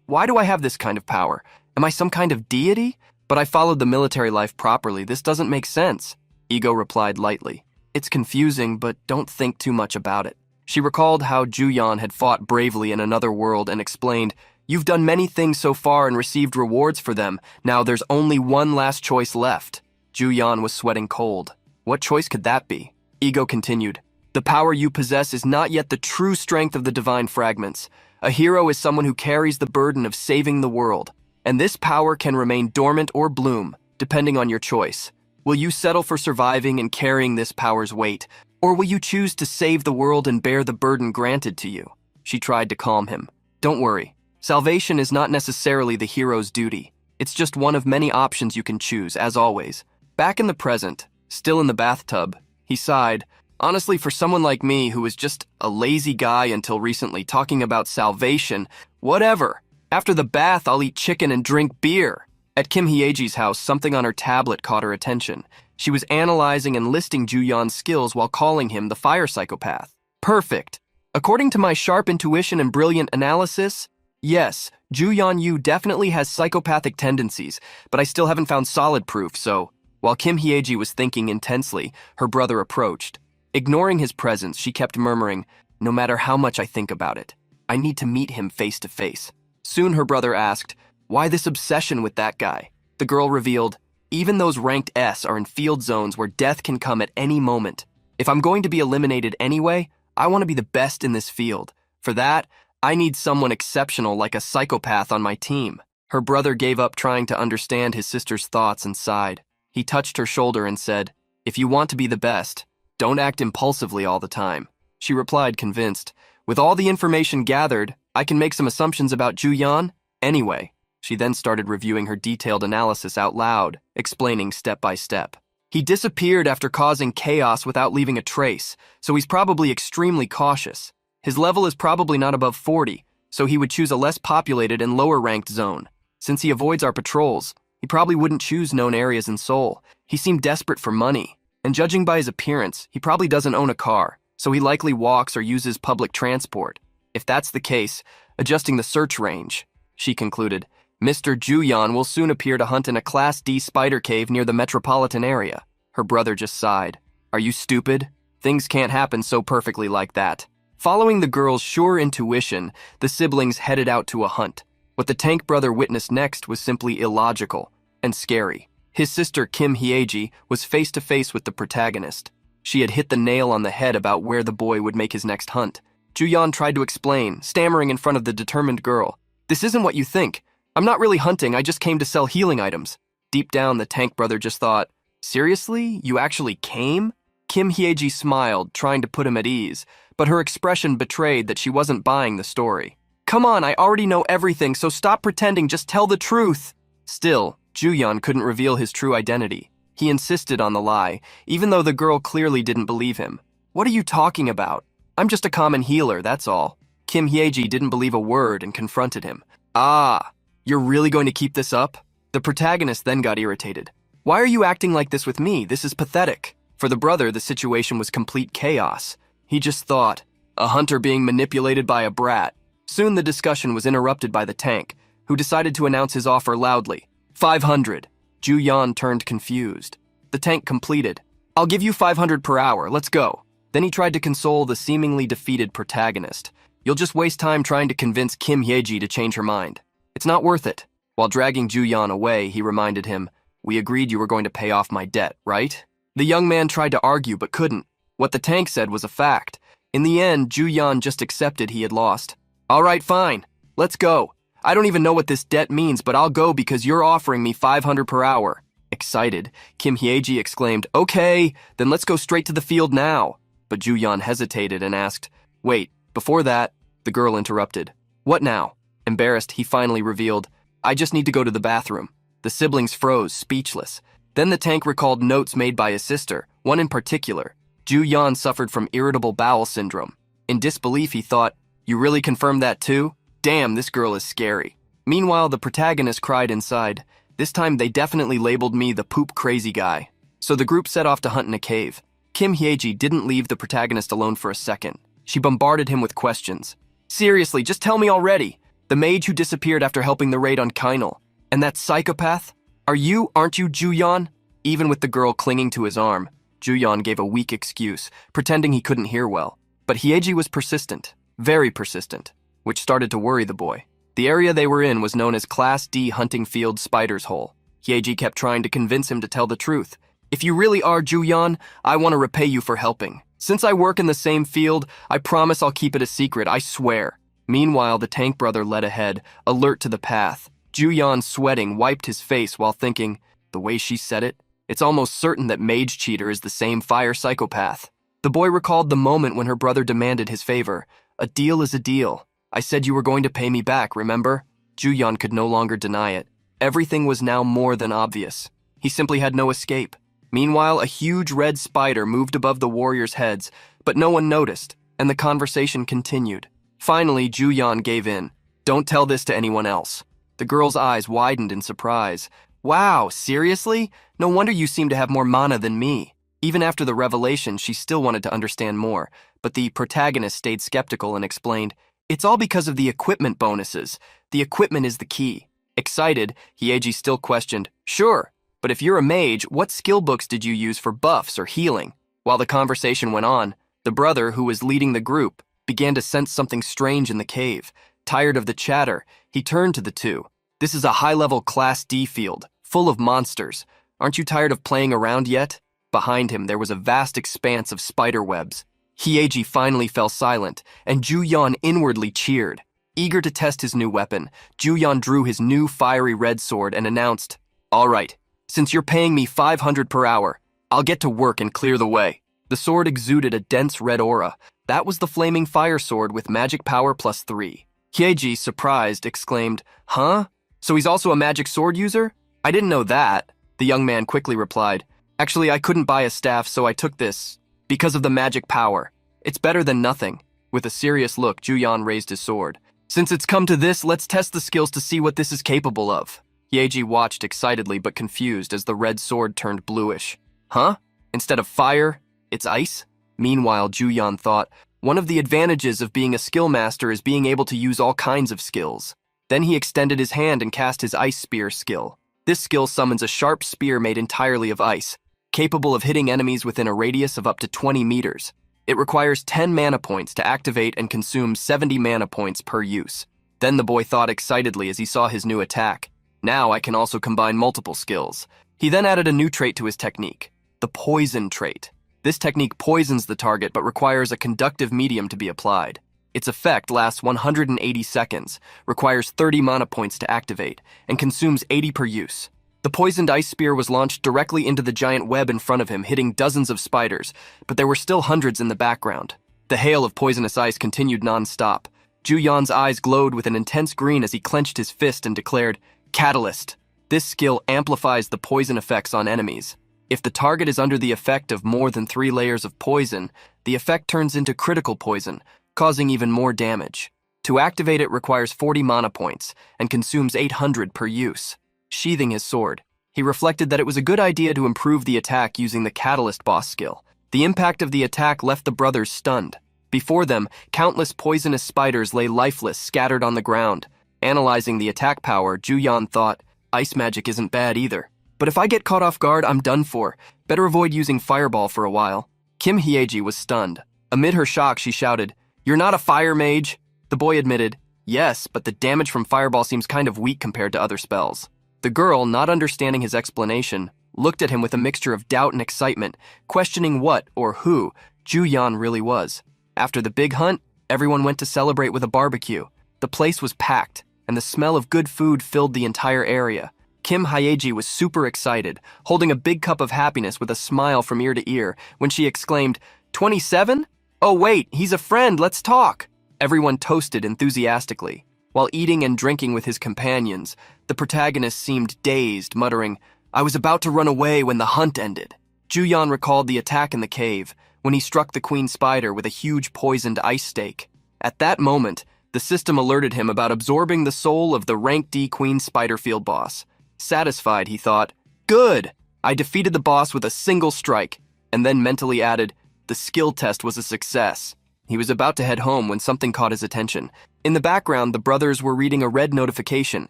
[SPEAKER 1] "Why do I have this kind of power? Am I some kind of deity? But I followed the military life properly. This doesn't make sense." Ego replied lightly, "It's confusing, but don't think too much about it." She recalled how Ju Yeon had fought bravely in another world and explained, "You've done many things so far and received rewards for them. Now there's only one last choice left." Ju Yeon was sweating cold. What choice could that be? Ego continued, "The power you possess is not yet the true strength of the divine fragments. A hero is someone who carries the burden of saving the world, and this power can remain dormant or bloom, depending on your choice. Will you settle for surviving and carrying this power's weight, or will you choose to save the world and bear the burden granted to you?" She tried to calm him. "Don't worry. Salvation is not necessarily the hero's duty. It's just one of many options you can choose, as always." Back in the present, still in the bathtub, he sighed. "Honestly, for someone like me who was just a lazy guy until recently, talking about salvation, whatever. After the bath, I'll eat chicken and drink beer." At Kim Hyeji's house, something on her tablet caught her attention. She was analyzing and listing Ju Yeon's skills while calling him the fire psychopath. "Perfect. According to my sharp intuition and brilliant analysis, yes, Ju Yeon Yu definitely has psychopathic tendencies, but I still haven't found solid proof, so..." While Kim Hyeji was thinking intensely, her brother approached. Ignoring his presence, she kept murmuring, "No matter how much I think about it, I need to meet him face to face." Soon her brother asked, "Why this obsession with that guy?" The girl revealed, "Even those ranked S are in field zones where death can come at any moment. If I'm going to be eliminated anyway, I want to be the best in this field. For that, I need someone exceptional like a psychopath on my team." Her brother gave up trying to understand his sister's thoughts and sighed. He touched her shoulder and said, "If you want to be the best, don't act impulsively all the time." She replied, convinced, "With all the information gathered, I can make some assumptions about Ju Yeon. Anyway." She then started reviewing her detailed analysis out loud, explaining step by step. "He disappeared after causing chaos without leaving a trace, so he's probably extremely cautious. His level is probably not above 40, so he would choose a less populated and lower-ranked zone. Since he avoids our patrols, he probably wouldn't choose known areas in Seoul. He seemed desperate for money, and judging by his appearance, he probably doesn't own a car, so he likely walks or uses public transport. If that's the case, adjusting the search range," she concluded, "Mr. Ju Yeon will soon appear to hunt in a Class D spider cave near the metropolitan area." Her brother just sighed. "Are you stupid? Things can't happen so perfectly like that." Following the girl's sure intuition, the siblings headed out to a hunt. What the tank brother witnessed next was simply illogical and scary. His sister Kim Hyeji was face to face with the protagonist. She had hit the nail on the head about where the boy would make his next hunt. Ju Yeon tried to explain, stammering in front of the determined girl. "This isn't what you think. I'm not really hunting, I just came to sell healing items." Deep down, the tank brother just thought, "Seriously? You actually came?" Kim Hyeji smiled, trying to put him at ease, but her expression betrayed that she wasn't buying the story. "Come on, I already know everything, so stop pretending, just tell the truth." Still, Juyan couldn't reveal his true identity. He insisted on the lie, even though the girl clearly didn't believe him. "What are you talking about? I'm just a common healer, that's all." Kim Hyeji didn't believe a word and confronted him. "Ah, you're really going to keep this up?" The protagonist then got irritated. "Why are you acting like this with me? This is pathetic." For the brother, the situation was complete chaos. He just thought, a hunter being manipulated by a brat. Soon the discussion was interrupted by the tank, who decided to announce his offer loudly. 500. Juyan turned confused. The tank completed. "I'll give you 500 per hour, let's go." Then he tried to console the seemingly defeated protagonist. "You'll just waste time trying to convince Kim Hyeji to change her mind. It's not worth it." While dragging Juyan away, he reminded him, "We agreed you were going to pay off my debt, right?" The young man tried to argue but couldn't. What the tank said was a fact. In the end, Juyan just accepted he had lost. "All right, fine. Let's go. I don't even know what this debt means, but I'll go because you're offering me 500 per hour." Excited, Kim Hyeji exclaimed, "Okay, then let's go straight to the field now." But Juyan hesitated and asked, "Wait, before that," the girl interrupted. "What now?" Embarrassed, he finally revealed, "I just need to go to the bathroom." The siblings froze, speechless. Then the tank recalled notes made by his sister, one in particular. Juyan suffered from irritable bowel syndrome. In disbelief, he thought, "You really confirmed that too? Damn, this girl is scary." Meanwhile, the protagonist cried inside. This time they definitely labeled me the poop crazy guy. So the group set off to hunt in a cave. Kim Hyeji didn't leave the protagonist alone for a second. She bombarded him with questions. "Seriously, just tell me already. The mage who disappeared after helping the raid on Kainal. And that psychopath? Aren't you Juyan?" Even with the girl clinging to his arm, Juyan gave a weak excuse, pretending he couldn't hear well. But Hyeji was persistent, very persistent, which started to worry the boy. The area they were in was known as Class D Hunting Field Spider's Hole. Hyeji kept trying to convince him to tell the truth. "If you really are Juyan, I want to repay you for helping. Since I work in the same field, I promise I'll keep it a secret, I swear." Meanwhile, the tank brother led ahead, alert to the path. Juyan, sweating, wiped his face while thinking, the way she said it, it's almost certain that Mage Cheater is the same fire psychopath. The boy recalled the moment when her brother demanded his favor. "A deal is a deal. I said you were going to pay me back, remember?" Juyan could no longer deny it. Everything was now more than obvious. He simply had no escape. Meanwhile, a huge red spider moved above the warriors' heads, but no one noticed, and the conversation continued. Finally, Juyan gave in. "Don't tell this to anyone else." The girl's eyes widened in surprise. "Wow, seriously? No wonder you seem to have more mana than me." Even after the revelation, she still wanted to understand more, but the protagonist stayed skeptical and explained, "It's all because of the equipment bonuses. The equipment is the key." Excited, Hyeji still questioned, "Sure, but if you're a mage, what skill books did you use for buffs or healing?" While the conversation went on, the brother, who was leading the group, began to sense something strange in the cave. Tired of the chatter, he turned to the two. "This is a high-level Class D field, full of monsters. Aren't you tired of playing around yet?" Behind him, there was a vast expanse of spider webs. Hyeji finally fell silent, and Juyan inwardly cheered. Eager to test his new weapon, Juyan drew his new fiery red sword and announced, "All right, since you're paying me 500 per hour, I'll get to work and clear the way." The sword exuded a dense red aura. That was the flaming fire sword with magic power +3. Hyeji, surprised, exclaimed, "Huh? So he's also a magic sword user? I didn't know that." The young man quickly replied, "Actually, I couldn't buy a staff, so I took this. Because of the magic power. It's better than nothing." With a serious look, Juyan raised his sword. "Since it's come to this, let's test the skills to see what this is capable of." Hyeji watched excitedly but confused as the red sword turned bluish. "Huh? Instead of fire, it's ice?" Meanwhile, Juyan thought, one of the advantages of being a skill master is being able to use all kinds of skills. Then he extended his hand and cast his ice spear skill. This skill summons a sharp spear made entirely of ice, capable of hitting enemies within a radius of up to 20 meters. It requires 10 mana points to activate and consumes 70 mana points per use. Then the boy thought excitedly as he saw his new attack. "Now I can also combine multiple skills." He then added a new trait to his technique, the poison trait. This technique poisons the target but requires a conductive medium to be applied. Its effect lasts 180 seconds, requires 30 mana points to activate, and consumes 80 per use. The poisoned ice spear was launched directly into the giant web in front of him, hitting dozens of spiders, but there were still hundreds in the background. The hail of poisonous ice continued non-stop. Juyan's eyes glowed with an intense green as he clenched his fist and declared, "Catalyst!" This skill amplifies the poison effects on enemies. If the target is under the effect of more than 3 layers of poison, the effect turns into critical poison, causing even more damage. To activate it requires 40 mana points and consumes 800 per use. Sheathing his sword, he reflected that it was a good idea to improve the attack using the Catalyst boss skill. The impact of the attack left the brothers stunned. Before them, countless poisonous spiders lay lifeless, scattered on the ground. Analyzing the attack power, Juyan thought, ice magic isn't bad either. But if I get caught off guard, I'm done for. Better avoid using fireball for a while. Kim Hyeji was stunned. Amid her shock, she shouted, "You're not a fire mage?" The boy admitted, "Yes, but the damage from fireball seems kind of weak compared to other spells." The girl, not understanding his explanation, looked at him with a mixture of doubt and excitement, questioning what, or who, Juyan really was. After the big hunt, everyone went to celebrate with a barbecue. The place was packed, and the smell of good food filled the entire area. Kim Hyeji was super excited, holding a big cup of happiness with a smile from ear to ear, when she exclaimed, 27? Oh wait, he's a friend, let's talk. Everyone toasted enthusiastically. While eating and drinking with his companions, the protagonist seemed dazed, muttering, "I was about to run away when the hunt ended." Juyan recalled the attack in the cave, when he struck the queen spider with a huge poisoned ice stake. At that moment, the system alerted him about absorbing the soul of the rank D queen spider field boss. Satisfied, he thought, "Good! I defeated the boss with a single strike," and then mentally added, "The skill test was a success." He was about to head home when something caught his attention. In the background, the brothers were reading a red notification,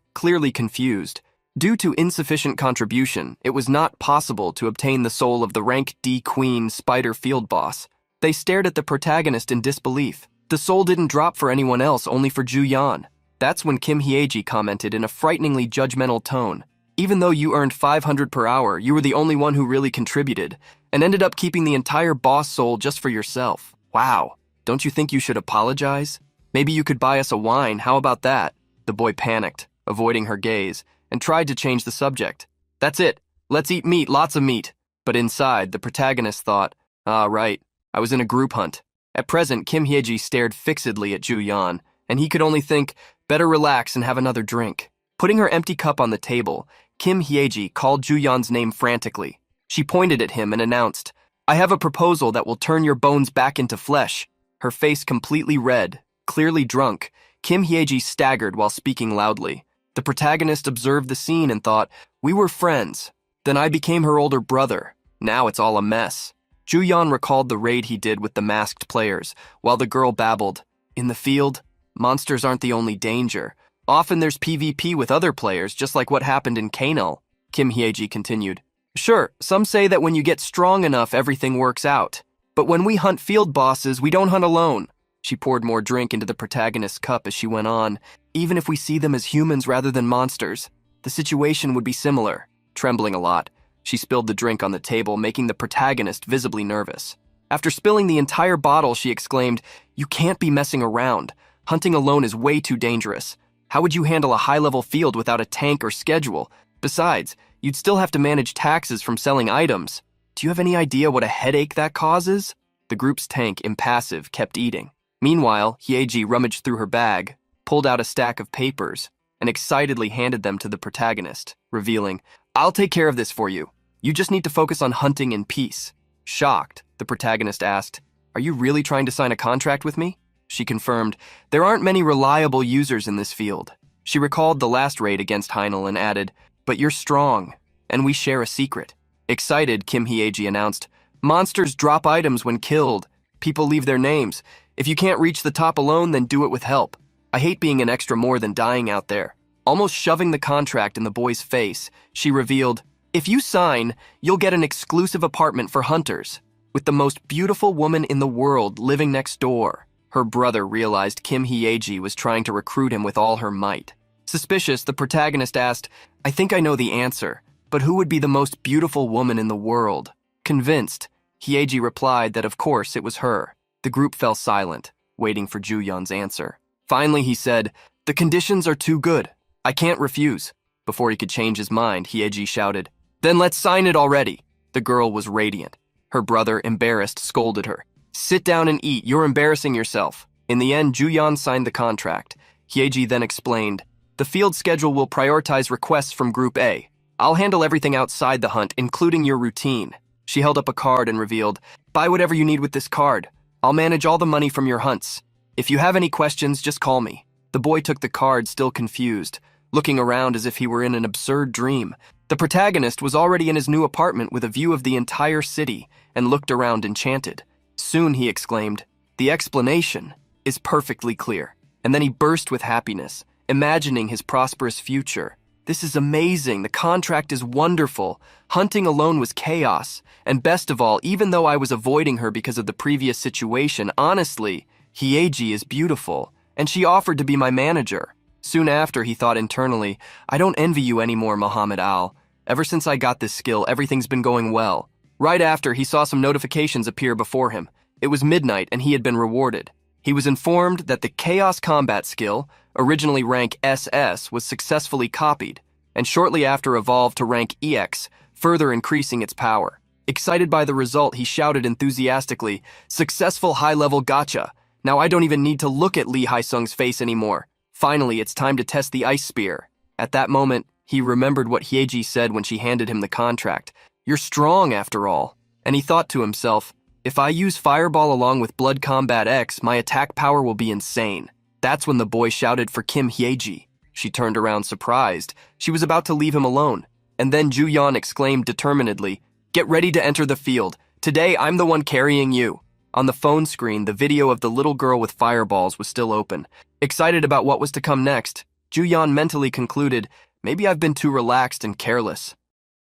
[SPEAKER 1] clearly confused. Due to insufficient contribution, it was not possible to obtain the soul of the rank D queen spider field boss. They stared at the protagonist in disbelief. The soul didn't drop for anyone else, only for Juyan. That's when Kim Hyeji commented in a frighteningly judgmental tone, "Even though you earned 500 per hour, you were the only one who really contributed, and ended up keeping the entire boss soul just for yourself. Wow. Don't you think you should apologize? Maybe you could buy us a wine, how about that?" The boy panicked, avoiding her gaze, and tried to change the subject. "That's it. Let's eat meat, lots of meat." But inside, the protagonist thought, right, I was in a group hunt. At present, Kim Hyeji stared fixedly at Juyan, and he could only think, better relax and have another drink. Putting her empty cup on the table, Kim Hyeji called Juyan's name frantically. She pointed at him and announced, "I have a proposal that will turn your bones back into flesh." Her face completely red, clearly drunk, Kim Hyeji staggered while speaking loudly. The protagonist observed the scene and thought, "We were friends. Then I became her older brother. Now it's all a mess." Juyan recalled the raid he did with the masked players, while the girl babbled, "In the field, monsters aren't the only danger. Often there's PvP with other players, just like what happened in Kanal." Kim Hyeji continued, "Sure, some say that when you get strong enough, everything works out. But when we hunt field bosses, we don't hunt alone." She poured more drink into the protagonist's cup as she went on. "Even if we see them as humans rather than monsters, the situation would be similar." Trembling a lot, she spilled the drink on the table, making the protagonist visibly nervous. After spilling the entire bottle, she exclaimed, "You can't be messing around. Hunting alone is way too dangerous. How would you handle a high-level field without a tank or schedule? Besides, you'd still have to manage taxes from selling items. Do you have any idea what a headache that causes?" The group's tank, impassive, kept eating. Meanwhile, Hyeji rummaged through her bag, pulled out a stack of papers, and excitedly handed them to the protagonist, revealing, "I'll take care of this for you. You just need to focus on hunting in peace." Shocked, the protagonist asked, "Are you really trying to sign a contract with me?" She confirmed, "There aren't many reliable users in this field." She recalled the last raid against Heinel and added, "But you're strong, and we share a secret." Excited, Kim Hyeji announced, "Monsters drop items when killed. People leave their names. If you can't reach the top alone, then do it with help. I hate being an extra more than dying out there." Almost shoving the contract in the boy's face, she revealed, "If you sign, you'll get an exclusive apartment for hunters, with the most beautiful woman in the world living next door." Her brother realized Kim Hyeji was trying to recruit him with all her might. Suspicious, the protagonist asked, "I think I know the answer, but who would be the most beautiful woman in the world?" Convinced, Hyeji replied that of course it was her. The group fell silent, waiting for Juyan's answer. Finally, he said, "The conditions are too good. I can't refuse." Before he could change his mind, Hyeji shouted, "Then let's sign it already." The girl was radiant. Her brother, embarrassed, scolded her. "Sit down and eat, you're embarrassing yourself." In the end, Juyan signed the contract. Hyeji then explained, The field schedule will prioritize requests from Group A. I'll handle everything outside the hunt, including your routine. She held up a card and revealed, buy whatever you need with this card. I'll manage all the money from your hunts. If you have any questions, just call me. The boy took the card, still confused, looking around as if he were in an absurd dream. The protagonist was already in his new apartment with a view of the entire city and looked around enchanted. Soon he exclaimed, the explanation is perfectly clear. And then he burst with happiness, imagining his prosperous future. This is amazing. The contract is wonderful. Hunting alone was chaos. And best of all, even though I was avoiding her because of the previous situation, honestly, Hyeji is beautiful, and she offered to be my manager. Soon after, he thought internally, I don't envy you anymore, Muhammad Al. Ever since I got this skill, everything's been going well. Right after, he saw some notifications appear before him. It was midnight, and he had been rewarded. He was informed that the Chaos Combat skill, originally rank SS, was successfully copied, and shortly after evolved to rank EX, further increasing its power. Excited by the result, he shouted enthusiastically, successful high-level gacha. Now I don't even need to look at Lee Haisung's face anymore. Finally, it's time to test the ice spear. At that moment, he remembered what Hyeji said when she handed him the contract. You're strong, after all. And he thought to himself, if I use Fireball along with Blood Combat X, my attack power will be insane. That's when the boy shouted for Kim Hyeji. She turned around surprised. She was about to leave him alone. And then Ju Yan exclaimed determinedly, get ready to enter the field. Today, I'm the one carrying you. On the phone screen, the video of the little girl with fireballs was still open. Excited about what was to come next, Ju Yan mentally concluded, maybe I've been too relaxed and careless.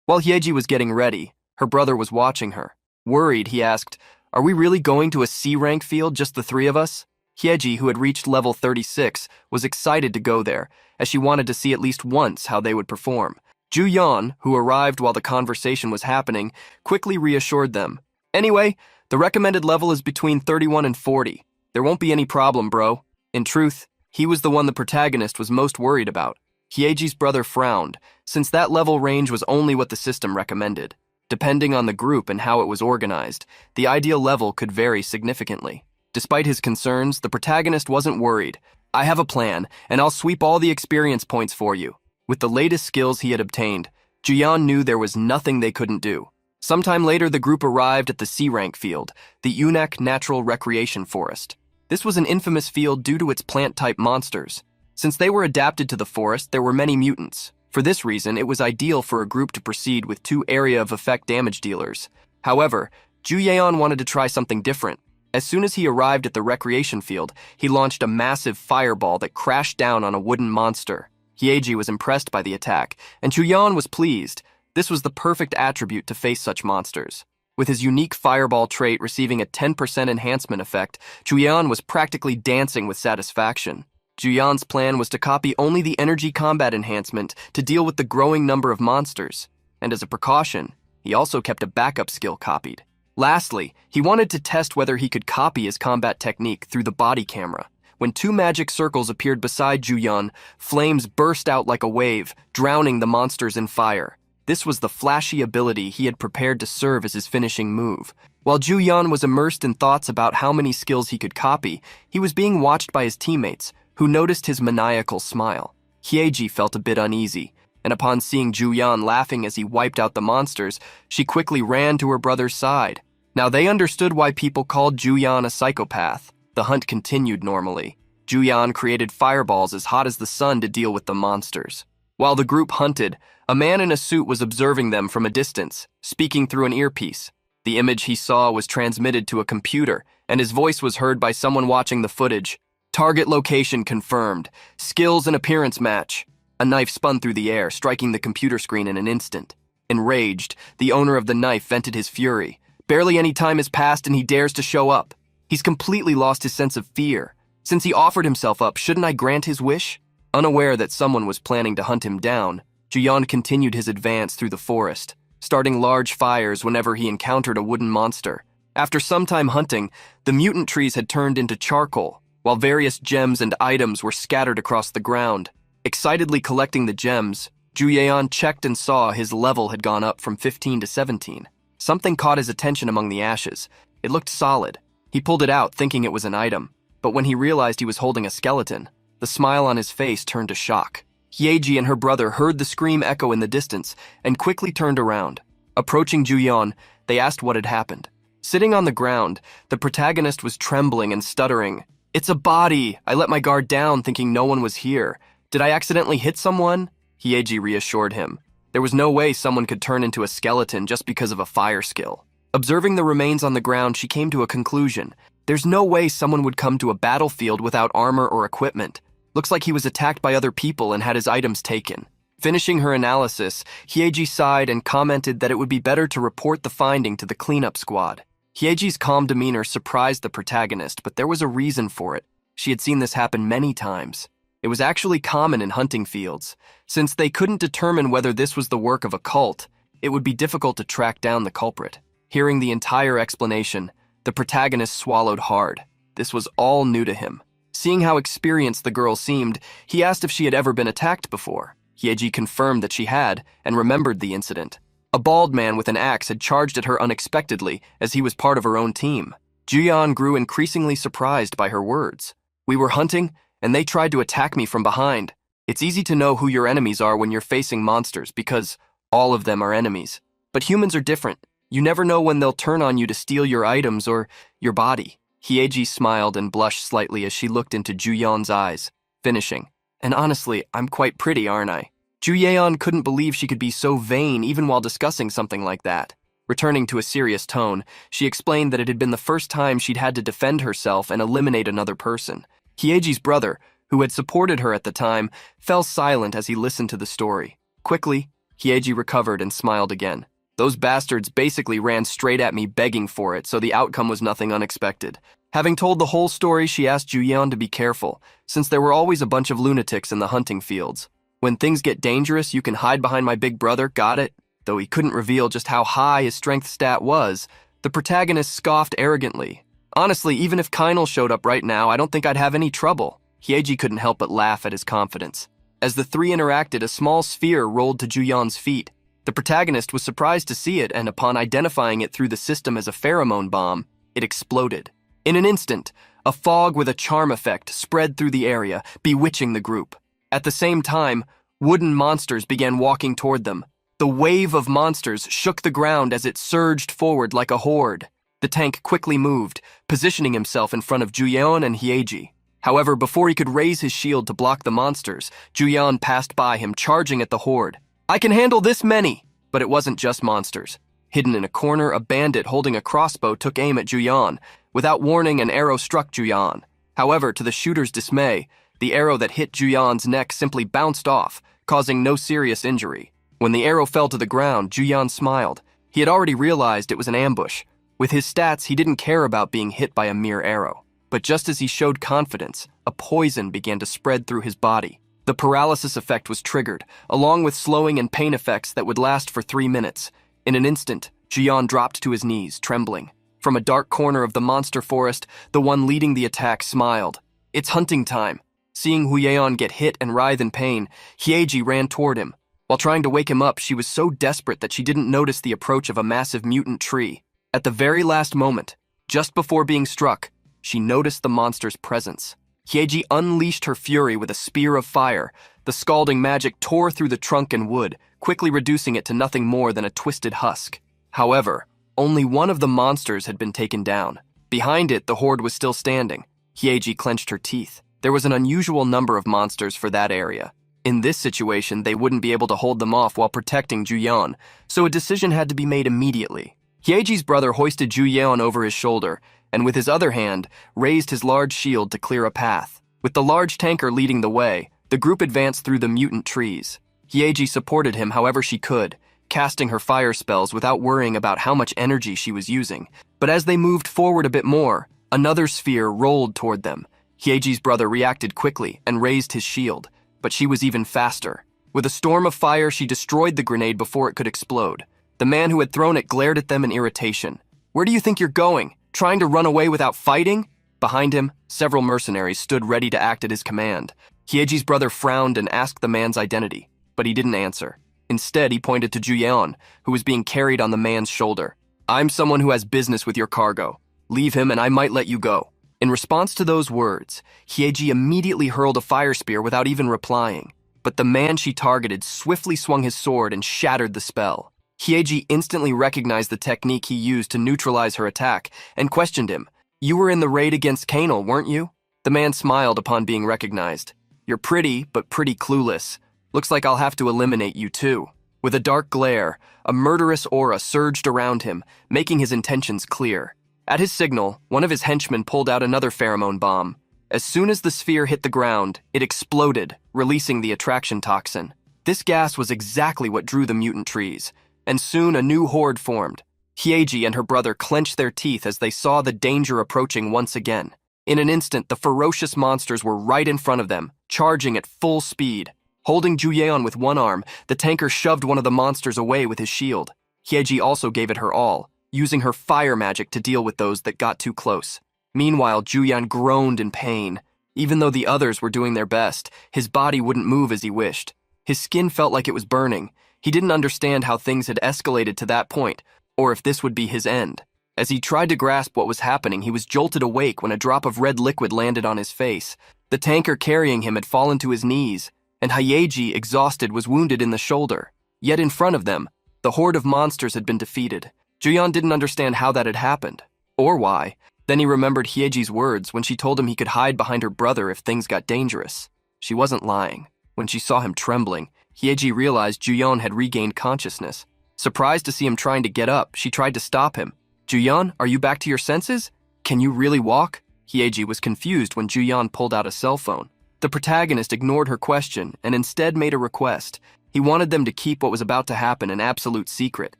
[SPEAKER 1] While Hyeji was getting ready, her brother was watching her. Worried, he asked, are we really going to a C-rank field, just the three of us? Hyeji, who had reached level 36, was excited to go there, as she wanted to see at least once how they would perform. Ju Yan, who arrived while the conversation was happening, quickly reassured them. Anyway, the recommended level is between 31 and 40. There won't be any problem, bro. In truth, he was the one the protagonist was most worried about. Hyeji's brother frowned, since that level range was only what the system recommended. Depending on the group and how it was organized, the ideal level could vary significantly. Despite his concerns, the protagonist wasn't worried. I have a plan, and I'll sweep all the experience points for you. With the latest skills he had obtained, Ju Yan knew there was nothing they couldn't do. Sometime later, the group arrived at the C-rank field, the Unak Natural Recreation Forest. This was an infamous field due to its plant-type monsters. Since they were adapted to the forest, there were many mutants. For this reason, it was ideal for a group to proceed with 2 area of effect damage dealers. However, Ju Yan wanted to try something different. As soon as he arrived at the recreation field, he launched a massive fireball that crashed down on a wooden monster. Hyeji was impressed by the attack, and Ju Yan was pleased. This was the perfect attribute to face such monsters. With his unique fireball trait receiving a 10% enhancement effect, Ju Yan was practically dancing with satisfaction. Ju Yan's plan was to copy only the energy combat enhancement to deal with the growing number of monsters, and as a precaution, he also kept a backup skill copied. Lastly, he wanted to test whether he could copy his combat technique through the body camera. When 2 magic circles appeared beside Ju Yan, flames burst out like a wave, drowning the monsters in fire. This was the flashy ability he had prepared to serve as his finishing move. While Ju Yan was immersed in thoughts about how many skills he could copy, he was being watched by his teammates, who noticed his maniacal smile. Hyeji felt a bit uneasy, and upon seeing Ju Yan laughing as he wiped out the monsters, she quickly ran to her brother's side. Now they understood why people called Ju Yan a psychopath. The hunt continued normally. Ju Yan created fireballs as hot as the sun to deal with the monsters. While the group hunted, a man in a suit was observing them from a distance, speaking through an earpiece. The image he saw was transmitted to a computer, and his voice was heard by someone watching the footage. Target location confirmed. Skills and appearance match. A knife spun through the air, striking the computer screen in an instant. Enraged, the owner of the knife vented his fury. Barely any time has passed and he dares to show up. He's completely lost his sense of fear. Since he offered himself up, shouldn't I grant his wish? Unaware that someone was planning to hunt him down, Ju Yan continued his advance through the forest, starting large fires whenever he encountered a wooden monster. After some time hunting, the mutant trees had turned into charcoal, while various gems and items were scattered across the ground. Excitedly collecting the gems, Ju Yan checked and saw his level had gone up from 15 to 17. Something caught his attention among the ashes. It looked solid. He pulled it out, thinking it was an item, but when he realized he was holding a skeleton, the smile on his face turned to shock. Hyeji and her brother heard the scream echo in the distance and quickly turned around. Approaching Juyeon, they asked what had happened. Sitting on the ground, the protagonist was trembling and stuttering. "It's a body! I let my guard down thinking no one was here. Did I accidentally hit someone?" Hyeji reassured him. There was no way someone could turn into a skeleton just because of a fire skill. Observing the remains on the ground, she came to a conclusion. There's no way someone would come to a battlefield without armor or equipment. Looks like he was attacked by other people and had his items taken. Finishing her analysis, Hyeji sighed and commented that it would be better to report the finding to the cleanup squad. Hyeji's calm demeanor surprised the protagonist, but there was a reason for it. She had seen this happen many times. It was actually common in hunting fields. Since they couldn't determine whether this was the work of a cult, it would be difficult to track down the culprit. Hearing the entire explanation, the protagonist swallowed hard. This was all new to him. Seeing how experienced the girl seemed, he asked if she had ever been attacked before. Hyeji confirmed that she had and remembered the incident. A bald man with an axe had charged at her unexpectedly as he was part of her own team. Juyeon grew increasingly surprised by her words. "We were hunting, and they tried to attack me from behind. It's easy to know who your enemies are when you're facing monsters because all of them are enemies. But humans are different. You never know when they'll turn on you to steal your items or your body." Hyeji smiled and blushed slightly as she looked into Juyeon's eyes, finishing, "And honestly, I'm quite pretty, aren't I?" Juyeon couldn't believe she could be so vain even while discussing something like that. Returning to a serious tone, she explained that it had been the first time she'd had to defend herself and eliminate another person. Hyeji's brother, who had supported her at the time, fell silent as he listened to the story. Quickly, Hyeji recovered and smiled again. "Those bastards basically ran straight at me begging for it, so the outcome was nothing unexpected." Having told the whole story, she asked Juyeon to be careful, since there were always a bunch of lunatics in the hunting fields. "When things get dangerous, you can hide behind my big brother, got it?" Though he couldn't reveal just how high his strength stat was, the protagonist scoffed arrogantly. "Honestly, even if Keinel showed up right now, I don't think I'd have any trouble." Hyeji couldn't help but laugh at his confidence. As the three interacted, a small sphere rolled to Juyeon's feet. The protagonist was surprised to see it, and upon identifying it through the system as a pheromone bomb, it exploded. In an instant, a fog with a charm effect spread through the area, bewitching the group. At the same time, wooden monsters began walking toward them. The wave of monsters shook the ground as it surged forward like a horde. The tank quickly moved, positioning himself in front of Juyeon and Hyeji. However, before he could raise his shield to block the monsters, Juyeon passed by him, charging at the horde. "I can handle this many!" But it wasn't just monsters. Hidden in a corner, a bandit holding a crossbow took aim at Juyeon. Without warning, an arrow struck Juyeon. However, to the shooter's dismay, the arrow that hit Juyeon's neck simply bounced off, causing no serious injury. When the arrow fell to the ground, Juyeon smiled. He had already realized it was an ambush. With his stats, he didn't care about being hit by a mere arrow. But just as he showed confidence, a poison began to spread through his body. The paralysis effect was triggered, along with slowing and pain effects that would last for 3 minutes. In an instant, Juyeon dropped to his knees, trembling. From a dark corner of the monster forest, the one leading the attack smiled. "It's hunting time." Seeing Juyeon get hit and writhe in pain, Hyeji ran toward him. While trying to wake him up, she was so desperate that she didn't notice the approach of a massive mutant tree. At the very last moment, just before being struck, she noticed the monster's presence. Hyeji unleashed her fury with a spear of fire. The scalding magic tore through the trunk and wood, quickly reducing it to nothing more than a twisted husk. However, only one of the monsters had been taken down. Behind it, the horde was still standing. Hyeji clenched her teeth. There was an unusual number of monsters for that area. In this situation, they wouldn't be able to hold them off while protecting Juyeon, so a decision had to be made immediately. Hyeji's brother hoisted Juyeon over his shoulder, and with his other hand, raised his large shield to clear a path. With the large tanker leading the way, the group advanced through the mutant trees. Hyeji supported him however she could, casting her fire spells without worrying about how much energy she was using. But as they moved forward a bit more, another sphere rolled toward them. Hyeji's brother reacted quickly and raised his shield, but she was even faster. With a storm of fire, she destroyed the grenade before it could explode. The man who had thrown it glared at them in irritation. "Where do you think you're going? Trying to run away without fighting?" Behind him, several mercenaries stood ready to act at his command. Hyeji's brother frowned and asked the man's identity, but he didn't answer. Instead, he pointed to Juyeon, who was being carried on the man's shoulder. "I'm someone who has business with your cargo. Leave him and I might let you go." In response to those words, Hyeji immediately hurled a fire spear without even replying. but the man she targeted swiftly swung his sword and shattered the spell. Hyeji instantly recognized the technique he used to neutralize her attack and questioned him. "You were in the raid against Kanal, weren't you?" The man smiled upon being recognized. "You're pretty, but pretty clueless. Looks like I'll have to eliminate you too." With a dark glare, a murderous aura surged around him, making his intentions clear. At his signal, one of his henchmen pulled out another pheromone bomb. As soon as the sphere hit the ground, it exploded, releasing the attraction toxin. This gas was exactly what drew the mutant trees, and soon a new horde formed. Hyeji and her brother clenched their teeth as they saw the danger approaching once again. In an instant, the ferocious monsters were right in front of them, charging at full speed. Holding Juyeon with one arm, the tanker shoved one of the monsters away with his shield. Hyeji also gave it her all, using her fire magic to deal with those that got too close. Meanwhile, Juyeon groaned in pain. Even though the others were doing their best, his body wouldn't move as he wished. His skin felt like it was burning. He didn't understand how things had escalated to that point, or if this would be his end. As he tried to grasp what was happening, he was jolted awake when a drop of red liquid landed on his face. The tanker carrying him had fallen to his knees, and Hyeji, exhausted, was wounded in the shoulder. Yet in front of them, the horde of monsters had been defeated. Juyeon didn't understand how that had happened, or why. Then he remembered Hyeji's words when she told him he could hide behind her brother if things got dangerous. She wasn't lying. When she saw him trembling, Hyeji realized Juyeon had regained consciousness. Surprised to see him trying to get up, she tried to stop him. "Juyeon, are you back to your senses? Can you really walk?" Hyeji was confused when Juyeon pulled out a cell phone. The protagonist ignored her question and instead made a request. He wanted them to keep what was about to happen an absolute secret.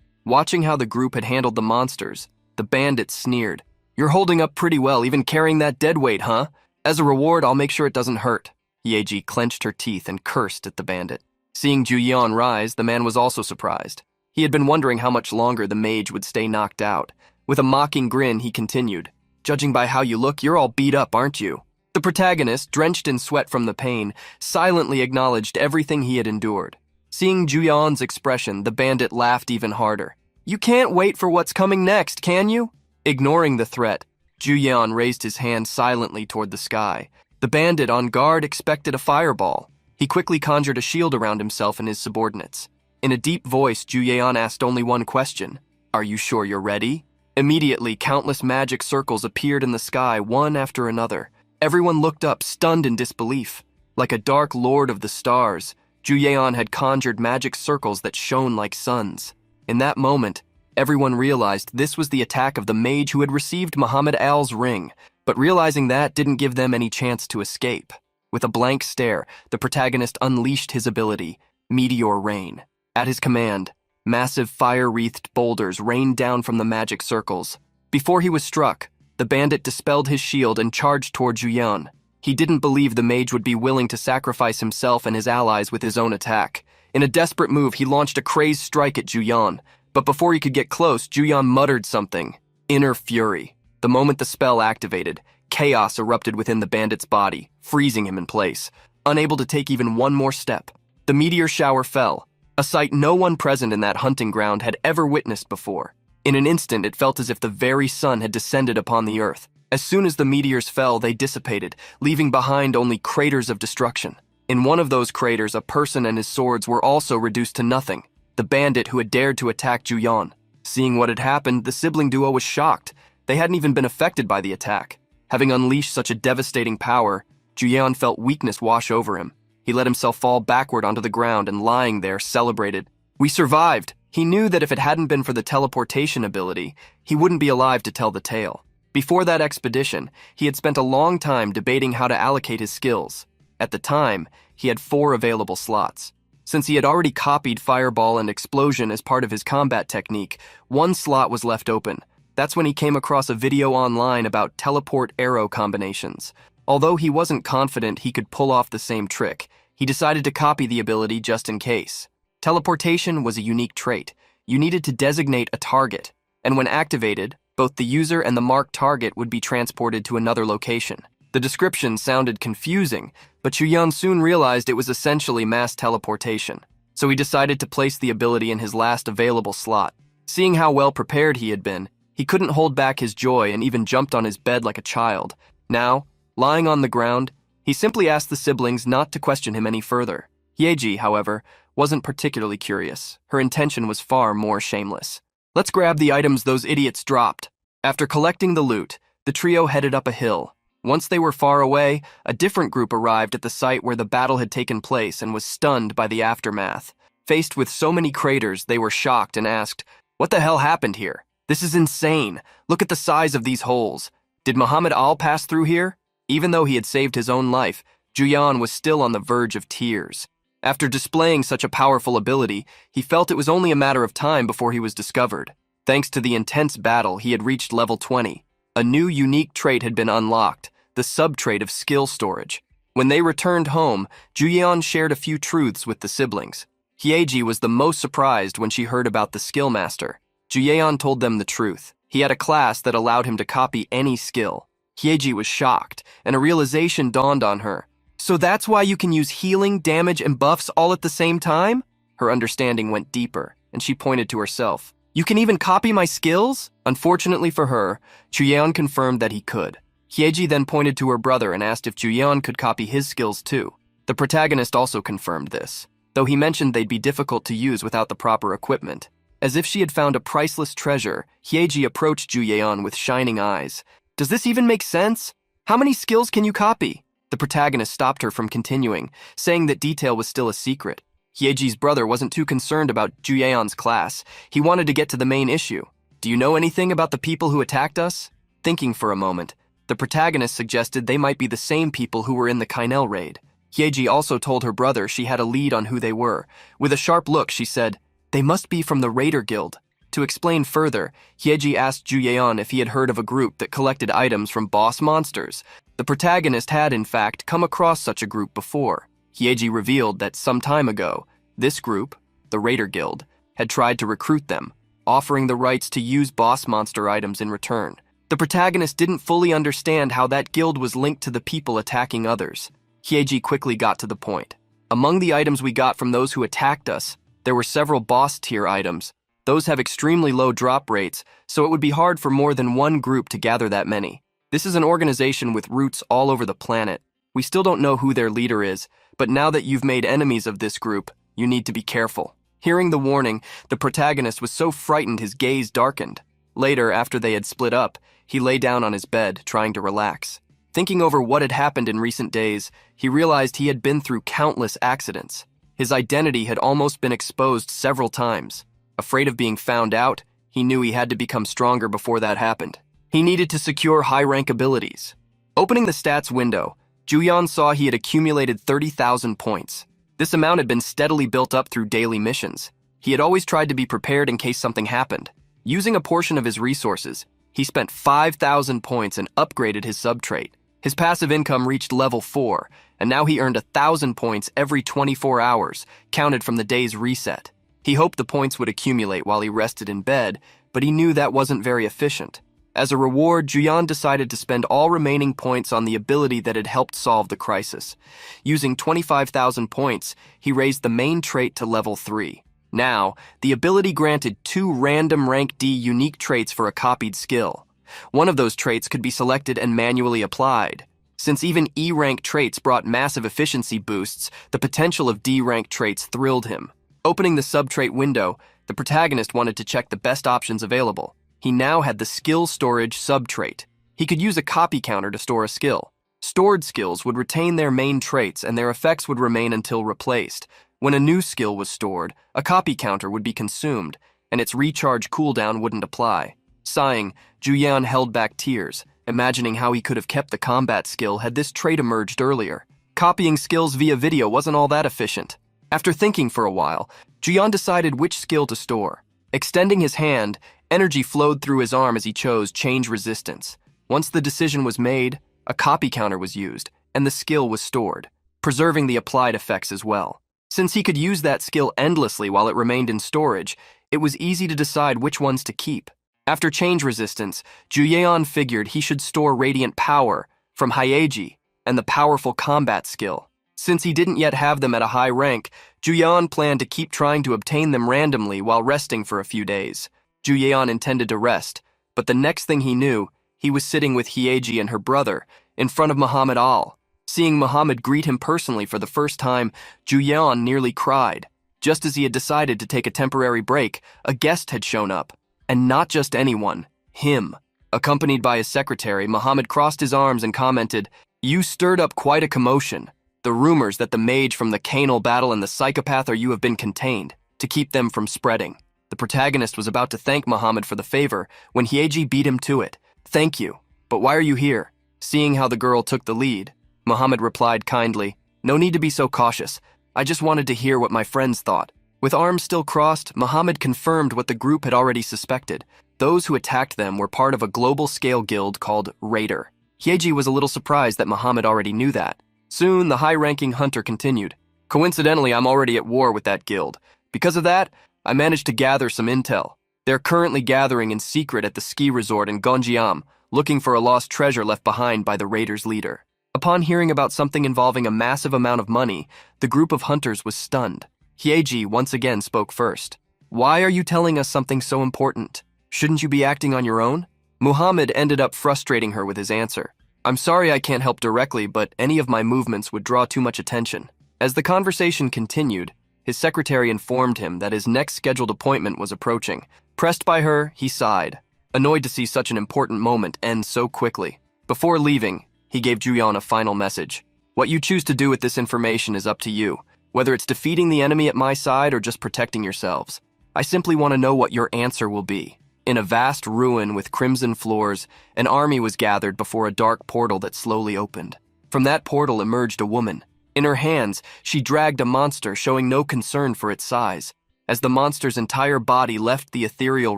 [SPEAKER 1] Watching how the group had handled the monsters, the bandit sneered. "You're holding up pretty well, even carrying that dead weight, huh? As a reward, I'll make sure it doesn't hurt." Hyeji clenched her teeth and cursed at the bandit. Seeing Juyeon rise, the man was also surprised. He had been wondering how much longer the mage would stay knocked out. With a mocking grin, he continued, "Judging by how you look, you're all beat up, aren't you?" The protagonist, drenched in sweat from the pain, silently acknowledged everything he had endured. Seeing Juyeon's expression, the bandit laughed even harder. "You can't wait for what's coming next, can you?" Ignoring the threat, Juyeon raised his hand silently toward the sky. The bandit, on guard, expected a fireball. He quickly conjured a shield around himself and his subordinates. In a deep voice, Juyeon asked only one question. "Are you sure you're ready?" Immediately, countless magic circles appeared in the sky, one after another. Everyone looked up, stunned in disbelief. Like a dark lord of the stars, Juyeon had conjured magic circles that shone like suns. In that moment, everyone realized this was the attack of the mage who had received Muhammad Al's ring, but realizing that didn't give them any chance to escape. With a blank stare, the protagonist unleashed his ability, Meteor Rain. At his command, massive fire-wreathed boulders rained down from the magic circles. Before he was struck, the bandit dispelled his shield and charged toward Juyeon. He didn't believe the mage would be willing to sacrifice himself and his allies with his own attack. In a desperate move, he launched a crazed strike at Juyeon, but before he could get close, Juyeon muttered something. Inner fury. The moment the spell activated, chaos erupted within the bandit's body, freezing him in place. Unable to take even one more step, the meteor shower fell, a sight no one present in that hunting ground had ever witnessed before. In an instant, it felt as if the very sun had descended upon the earth. As soon as the meteors fell, they dissipated, leaving behind only craters of destruction. In one of those craters, a person and his swords were also reduced to nothing. The bandit who had dared to attack Juyeon. Seeing what had happened, the sibling duo was shocked. They hadn't even been affected by the attack. Having unleashed such a devastating power, Juyeon felt weakness wash over him. He let himself fall backward onto the ground and lying there celebrated. "We survived!" He knew that if it hadn't been for the teleportation ability, he wouldn't be alive to tell the tale. Before that expedition, he had spent a long time debating how to allocate his skills. At the time, he had 4 available slots. Since he had already copied Fireball and Explosion as part of his combat technique, 1 slot was left open. That's when he came across a video online about teleport arrow combinations. Although he wasn't confident he could pull off the same trick, he decided to copy the ability just in case. Teleportation was a unique trait. You needed to designate a target, and when activated, both the user and the marked target would be transported to another location. The description sounded confusing, but Juyeon soon realized it was essentially mass teleportation, so he decided to place the ability in his last available slot. Seeing how well prepared he had been, he couldn't hold back his joy and even jumped on his bed like a child. Now, lying on the ground, he simply asked the siblings not to question him any further. Hyeji, however, wasn't particularly curious. Her intention was far more shameless. Let's grab the items those idiots dropped. After collecting the loot, the trio headed up a hill. Once they were far away, a different group arrived at the site where the battle had taken place and was stunned by the aftermath. Faced with so many craters, they were shocked and asked, "What the hell happened here? This is insane. Look at the size of these holes. Did Muhammad Al pass through here?" Even though he had saved his own life, Juyan was still on the verge of tears. After displaying such a powerful ability, he felt it was only a matter of time before he was discovered. Thanks to the intense battle, he had reached level 20. A new unique trait had been unlocked, the sub-trait of skill storage. When they returned home, Juyeon shared a few truths with the siblings. Hyeji was the most surprised when she heard about the skill master. Juyeon told them the truth. He had a class that allowed him to copy any skill. Hyeji was shocked, and a realization dawned on her. So that's why you can use healing, damage, and buffs all at the same time? Her understanding went deeper, and she pointed to herself. You can even copy my skills? Unfortunately for her, Juyeon confirmed that he could. Hyeji then pointed to her brother and asked if Juyeon could copy his skills too. The protagonist also confirmed this, though he mentioned they'd be difficult to use without the proper equipment. As if she had found a priceless treasure, Hyeji approached Juyeon with shining eyes. Does this even make sense? How many skills can you copy? The protagonist stopped her from continuing, saying that detail was still a secret. Hyeji's brother wasn't too concerned about Juyeon's class. He wanted to get to the main issue. Do you know anything about the people who attacked us? Thinking for a moment, the protagonist suggested they might be the same people who were in the Kainel raid. Hyeji also told her brother she had a lead on who they were. With a sharp look, she said, "They must be from the Raider Guild." To explain further, Hyeji asked Juyeon if he had heard of a group that collected items from boss monsters. The protagonist had, in fact, come across such a group before. Hyeji revealed that some time ago, this group, the Raider Guild, had tried to recruit them, offering the rights to use boss monster items in return. The protagonist didn't fully understand how that guild was linked to the people attacking others. Hyeji quickly got to the point. Among the items we got from those who attacked us, there were several boss-tier items. Those have extremely low drop rates, so it would be hard for more than one group to gather that many. This is an organization with roots all over the planet. We still don't know who their leader is, but now that you've made enemies of this group, you need to be careful. Hearing the warning, the protagonist was so frightened his gaze darkened. Later, after they had split up, he lay down on his bed, trying to relax. Thinking over what had happened in recent days, he realized he had been through countless accidents. His identity had almost been exposed several times. Afraid of being found out, he knew he had to become stronger before that happened. He needed to secure high-rank abilities. Opening the stats window, Juyeon saw he had accumulated 30,000 points. This amount had been steadily built up through daily missions. He had always tried to be prepared in case something happened. Using a portion of his resources, he spent 5,000 points and upgraded his sub-trait. His passive income reached level 4, and now he earned 1,000 points every 24 hours, counted from the day's reset. He hoped the points would accumulate while he rested in bed, but he knew that wasn't very efficient. As a reward, Juyeon decided to spend all remaining points on the ability that had helped solve the crisis. Using 25,000 points, he raised the main trait to level 3. Now, the ability granted 2 random rank D unique traits for a copied skill. One of those traits could be selected and manually applied. Since even E-rank traits brought massive efficiency boosts, the potential of D-rank traits thrilled him. Opening the sub-trait window, the protagonist wanted to check the best options available. He now had the skill storage sub-trait. He could use a copy counter to store a skill. Stored skills would retain their main traits and their effects would remain until replaced. When a new skill was stored, a copy counter would be consumed, and its recharge cooldown wouldn't apply. Sighing, Juyeon held back tears, imagining how he could have kept the combat skill had this trait emerged earlier. Copying skills via video wasn't all that efficient. After thinking for a while, Juyeon decided which skill to store. Extending his hand, energy flowed through his arm as he chose Change Resistance. Once the decision was made, a copy counter was used, and the skill was stored, preserving the applied effects as well. Since he could use that skill endlessly while it remained in storage, it was easy to decide which ones to keep. After Change Resistance, Juyeon figured he should store Radiant Power from Hyeji and the powerful combat skill. Since he didn't yet have them at a high rank, Juyeon planned to keep trying to obtain them randomly while resting for a few days. Juyeon intended to rest, but the next thing he knew, he was sitting with Hyeji and her brother in front of Muhammad Al. Seeing Muhammad greet him personally for the first time, Juyeon nearly cried. Just as he had decided to take a temporary break, a guest had shown up. And not just anyone, him. Accompanied by his secretary, Muhammad crossed his arms and commented, "You stirred up quite a commotion. The rumors that the mage from the canal battle and the psychopath are you have been contained, to keep them from spreading." The protagonist was about to thank Muhammad for the favor when Hyeji beat him to it. "Thank you, but why are you here?" Seeing how the girl took the lead, Muhammad replied kindly, "No need to be so cautious. I just wanted to hear what my friends thought." With arms still crossed, Muhammad confirmed what the group had already suspected. Those who attacked them were part of a global-scale guild called Raider. Hyeji was a little surprised that Muhammad already knew that. Soon, the high-ranking hunter continued. "Coincidentally, I'm already at war with that guild. Because of that, I managed to gather some intel. They're currently gathering in secret at the ski resort in Gonjiam, looking for a lost treasure left behind by the Raiders' leader." Upon hearing about something involving a massive amount of money, the group of hunters was stunned. Hyeji once again spoke first. "Why are you telling us something so important? Shouldn't you be acting on your own?" Muhammad ended up frustrating her with his answer. "I'm sorry I can't help directly, but any of my movements would draw too much attention." As the conversation continued, his secretary informed him that his next scheduled appointment was approaching. Pressed by her, he sighed, annoyed to see such an important moment end so quickly. Before leaving, he gave Juyeon a final message. "What you choose to do with this information is up to you, whether it's defeating the enemy at my side or just protecting yourselves. I simply want to know what your answer will be." In a vast ruin with crimson floors, an army was gathered before a dark portal that slowly opened. From that portal emerged a woman. In her hands, she dragged a monster, showing no concern for its size. As the monster's entire body left the ethereal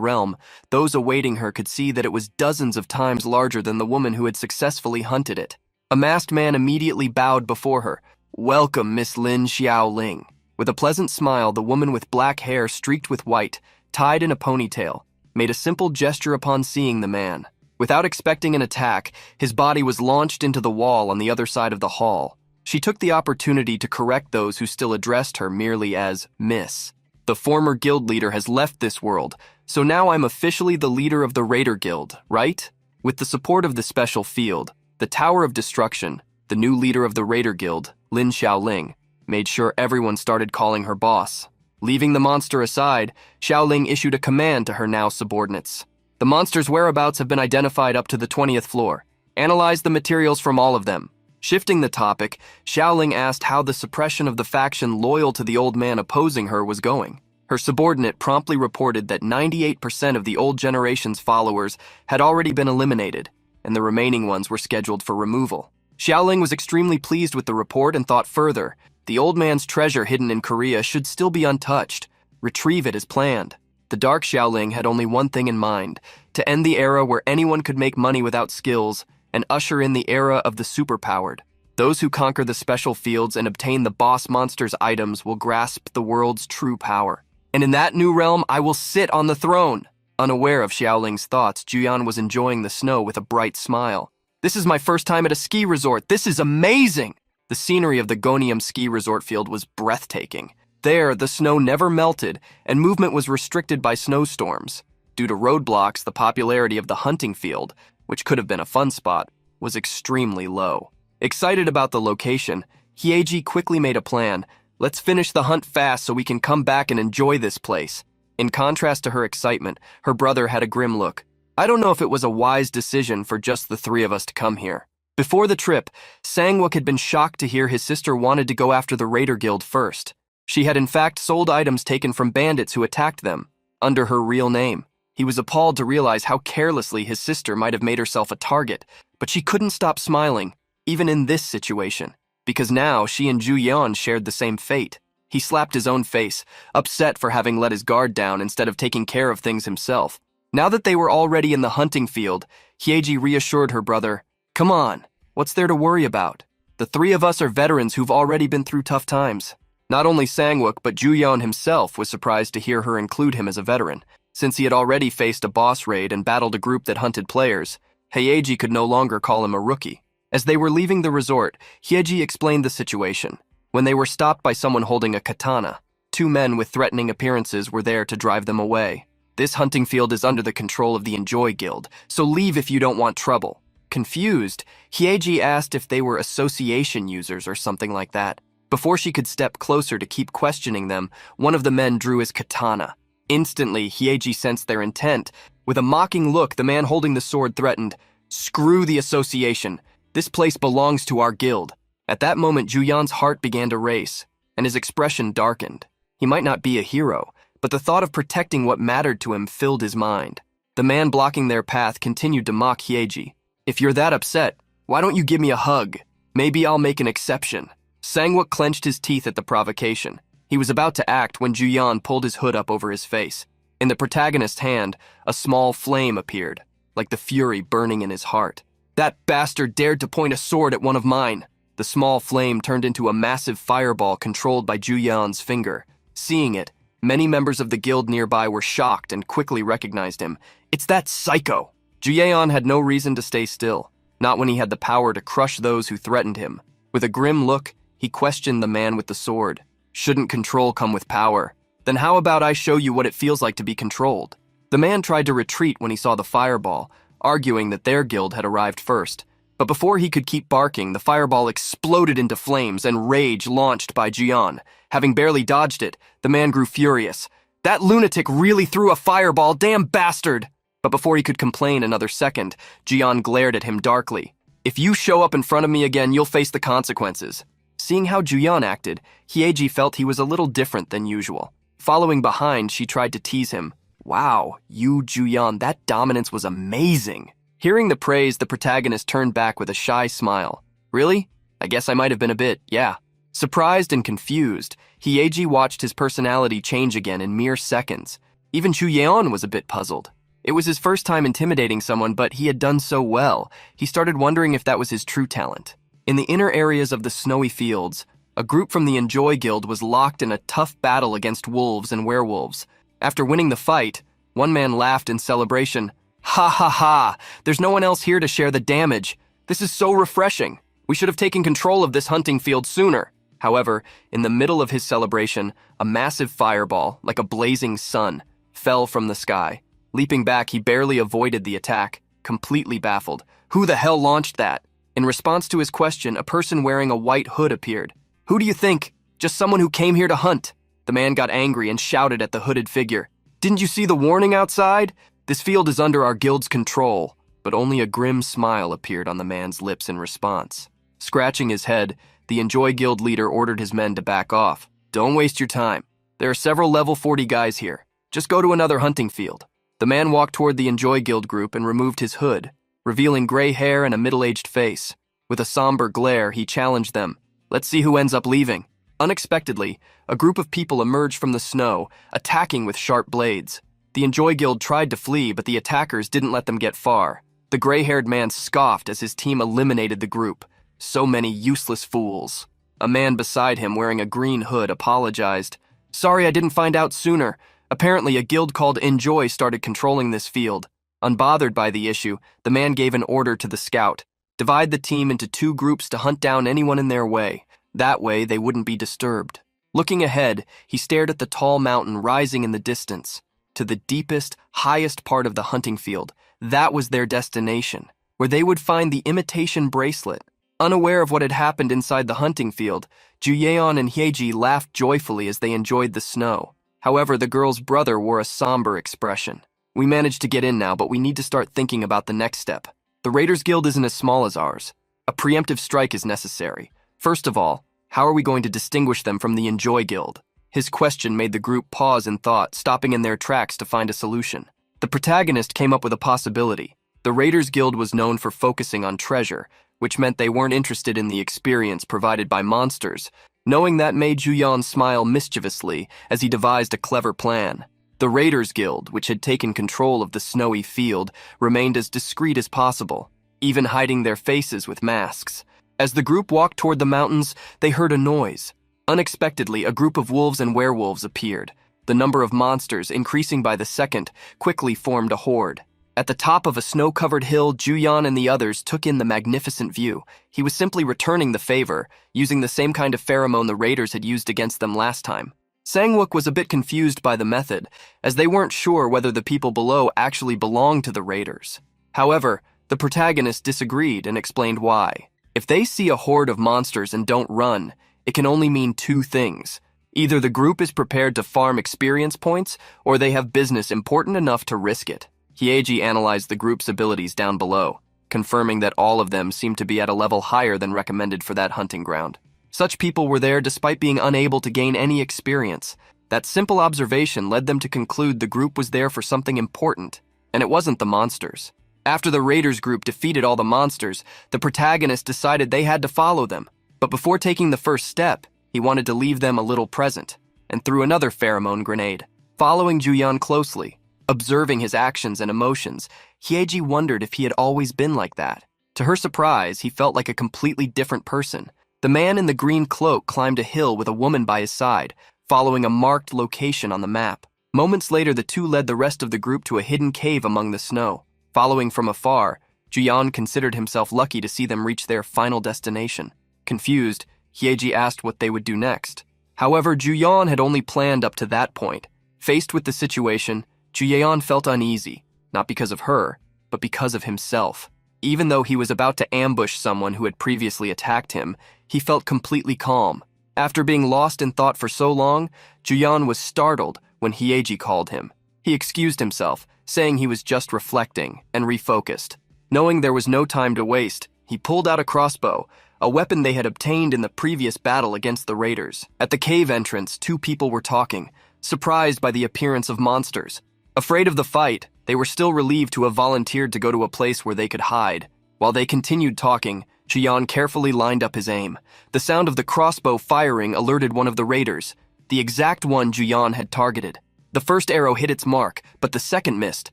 [SPEAKER 1] realm, those awaiting her could see that it was dozens of times larger than the woman who had successfully hunted it. A masked man immediately bowed before her. "Welcome, Miss Lin Xiaoling." With a pleasant smile, the woman with black hair streaked with white, tied in a ponytail, made a simple gesture upon seeing the man. Without expecting an attack, his body was launched into the wall on the other side of the hall. She took the opportunity to correct those who still addressed her merely as Miss. "The former guild leader has left this world, so now I'm officially the leader of the Raider Guild, right?" With the support of the special field, the Tower of Destruction, the new leader of the Raider Guild, Lin Xiaoling, made sure everyone started calling her boss. Leaving the monster aside, Xiaoling issued a command to her now subordinates. "The monster's whereabouts have been identified up to the 20th floor. Analyze the materials from all of them." Shifting the topic, Xiaoling asked how the suppression of the faction loyal to the old man opposing her was going. Her subordinate promptly reported that 98% of the old generation's followers had already been eliminated, and the remaining ones were scheduled for removal. Xiaoling was extremely pleased with the report and thought further. The old man's treasure hidden in Korea should still be untouched. Retrieve it as planned. The Dark Xiaoling had only one thing in mind: to end the era where anyone could make money without skills and usher in the era of the superpowered. Those who conquer the special fields and obtain the boss monster's items will grasp the world's true power. And in that new realm, I will sit on the throne. Unaware of Xiaoling's thoughts, Juyeon was enjoying the snow with a bright smile. "This is my first time at a ski resort. This is amazing!" The scenery of the Gonium ski resort field was breathtaking. There, the snow never melted, and movement was restricted by snowstorms. Due to roadblocks, the popularity of the hunting field, which could have been a fun spot, was extremely low. Excited about the location, Hyeji quickly made a plan. "Let's finish the hunt fast so we can come back and enjoy this place." In contrast to her excitement, her brother had a grim look. "I don't know if it was a wise decision for just the three of us to come here." Before the trip, Sangwook had been shocked to hear his sister wanted to go after the Raider Guild first. She had in fact sold items taken from bandits who attacked them, under her real name. He was appalled to realize how carelessly his sister might have made herself a target, but she couldn't stop smiling, even in this situation, because now she and Juyeon shared the same fate. He slapped his own face, upset for having let his guard down instead of taking care of things himself. Now that they were already in the hunting field, Hyeji reassured her brother, "Come on, what's there to worry about? The three of us are veterans who've already been through tough times." Not only Sangwook, but Juyeon himself was surprised to hear her include him as a veteran. Since he had already faced a boss raid and battled a group that hunted players, Hyeji could no longer call him a rookie. As they were leaving the resort, Hyeji explained the situation. When they were stopped by someone holding a katana, two men with threatening appearances were there to drive them away. "This hunting field is under the control of the Enjoy Guild, so leave if you don't want trouble." Confused, Hyeji asked if they were association users or something like that. Before she could step closer to keep questioning them, one of the men drew his katana. Instantly, Hyeji sensed their intent. With a mocking look, the man holding the sword threatened, "Screw the association. This place belongs to our guild." At that moment, Juyan's heart began to race, and his expression darkened. He might not be a hero, but the thought of protecting what mattered to him filled his mind. The man blocking their path continued to mock Hyeji. "If you're that upset, why don't you give me a hug? Maybe I'll make an exception." Sangwook clenched his teeth at the provocation. He was about to act when Juyan pulled his hood up over his face. In the protagonist's hand, a small flame appeared, like the fury burning in his heart. "That bastard dared to point a sword at one of mine." The small flame turned into a massive fireball controlled by Juyan's finger. Seeing it, many members of the guild nearby were shocked and quickly recognized him. "It's that psycho!" Juyan had no reason to stay still, not when he had the power to crush those who threatened him. With a grim look, he questioned the man with the sword. "Shouldn't control come with power? Then how about I show you what it feels like to be controlled?" The man tried to retreat when he saw the fireball, arguing that their guild had arrived first. But before he could keep barking, the fireball exploded into flames and rage launched by Juyan. Having barely dodged it, the man grew furious. "That lunatic really threw a fireball, damn bastard!" But before he could complain another second, Juyan glared at him darkly. "If you show up in front of me again, you'll face the consequences." Seeing how Juyan acted, Hyeji felt he was a little different than usual. Following behind, she tried to tease him. "Wow, you, Juyan, that dominance was amazing." Hearing the praise, the protagonist turned back with a shy smile. "Really? I guess I might have been a bit, yeah." Surprised and confused, Hyeji watched his personality change again in mere seconds. Even Juyeon was a bit puzzled. It was his first time intimidating someone, but he had done so well, he started wondering if that was his true talent. In the inner areas of the snowy fields, a group from the Enjoy Guild was locked in a tough battle against wolves and werewolves. After winning the fight, one man laughed in celebration. "Ha ha ha! There's no one else here to share the damage. This is so refreshing. We should have taken control of this hunting field sooner." However, in the middle of his celebration, a massive fireball, like a blazing sun, fell from the sky. Leaping back, he barely avoided the attack, completely baffled. "Who the hell launched that?" In response to his question, a person wearing a white hood appeared. "Who do you think? Just someone who came here to hunt." The man got angry and shouted at the hooded figure. "Didn't you see the warning outside? This field is under our guild's control." But only a grim smile appeared on the man's lips in response. Scratching his head, the Enjoy Guild leader ordered his men to back off. "Don't waste your time. There are several level 40 guys here. Just go to another hunting field." The man walked toward the Enjoy Guild group and removed his hood, revealing gray hair and a middle-aged face. With a somber glare, he challenged them. "Let's see who ends up leaving." Unexpectedly, a group of people emerged from the snow, attacking with sharp blades. The Enjoy Guild tried to flee, but the attackers didn't let them get far. The gray-haired man scoffed as his team eliminated the group. "So many useless fools." A man beside him wearing a green hood apologized. "Sorry I didn't find out sooner. Apparently a guild called Enjoy started controlling this field." Unbothered by the issue, the man gave an order to the scout. "Divide the team into 2 groups to hunt down anyone in their way. That way they wouldn't be disturbed." Looking ahead, he stared at the tall mountain rising in the distance. To the deepest, highest part of the hunting field, that was their destination, where they would find the imitation bracelet. Unaware of what had happened inside the hunting field, Juyeon and Hyeji laughed joyfully as they enjoyed the snow. However, the girl's brother wore a somber expression. "We managed to get in now, but we need to start thinking about the next step. The Raiders Guild isn't as small as ours. A preemptive strike is necessary. First of all, how are we going to distinguish them from the Enjoy Guild?" His question made the group pause in thought, stopping in their tracks to find a solution. The protagonist came up with a possibility. The Raiders Guild was known for focusing on treasure, which meant they weren't interested in the experience provided by monsters. Knowing that made Juyeon smile mischievously as he devised a clever plan. The Raiders Guild, which had taken control of the snowy field, remained as discreet as possible, even hiding their faces with masks. As the group walked toward the mountains, they heard a noise. Unexpectedly, a group of wolves and werewolves appeared. The number of monsters, increasing by the second, quickly formed a horde. At the top of a snow-covered hill, Juyeon and the others took in the magnificent view. He was simply returning the favor, using the same kind of pheromone the raiders had used against them last time. Sangwook was a bit confused by the method, as they weren't sure whether the people below actually belonged to the raiders. However, The protagonist disagreed and explained why. If they see a horde of monsters and don't run, it can only mean two things. Either the group is prepared to farm experience points, or they have business important enough to risk it. Hyeji analyzed the group's abilities down below, confirming that all of them seemed to be at a level higher than recommended for that hunting ground. Such people were there despite being unable to gain any experience. That simple observation led them to conclude the group was there for something important, and it wasn't the monsters. After the raiders group defeated all the monsters, the protagonist decided they had to follow them. But before taking the first step, he wanted to leave them a little present, and threw another pheromone grenade. Following Juyan closely, observing his actions and emotions, Hyeji wondered if he had always been like that. To her surprise, he felt like a completely different person. The man in the green cloak climbed a hill with a woman by his side, following a marked location on the map. Moments later, the two led the rest of the group to a hidden cave among the snow. Following from afar, Juyan considered himself lucky to see them reach their final destination. Confused, Hyeji asked what they would do next. However, Juyan had only planned up to that point. Faced with the situation, Juyan felt uneasy, not because of her, but because of himself. Even though he was about to ambush someone who had previously attacked him, he felt completely calm. After being lost in thought for so long, Juyan was startled when Hyeji called him. He excused himself, saying he was just reflecting, and refocused. Knowing there was no time to waste, he pulled out a crossbow, a weapon they had obtained in the previous battle against the raiders. At the cave entrance, two people were talking, surprised by the appearance of monsters. Afraid of the fight, they were still relieved to have volunteered to go to a place where they could hide. While they continued talking, Juyan carefully lined up his aim. The sound of the crossbow firing alerted one of the raiders, the exact one Juyan had targeted. The first arrow hit its mark, but the second missed,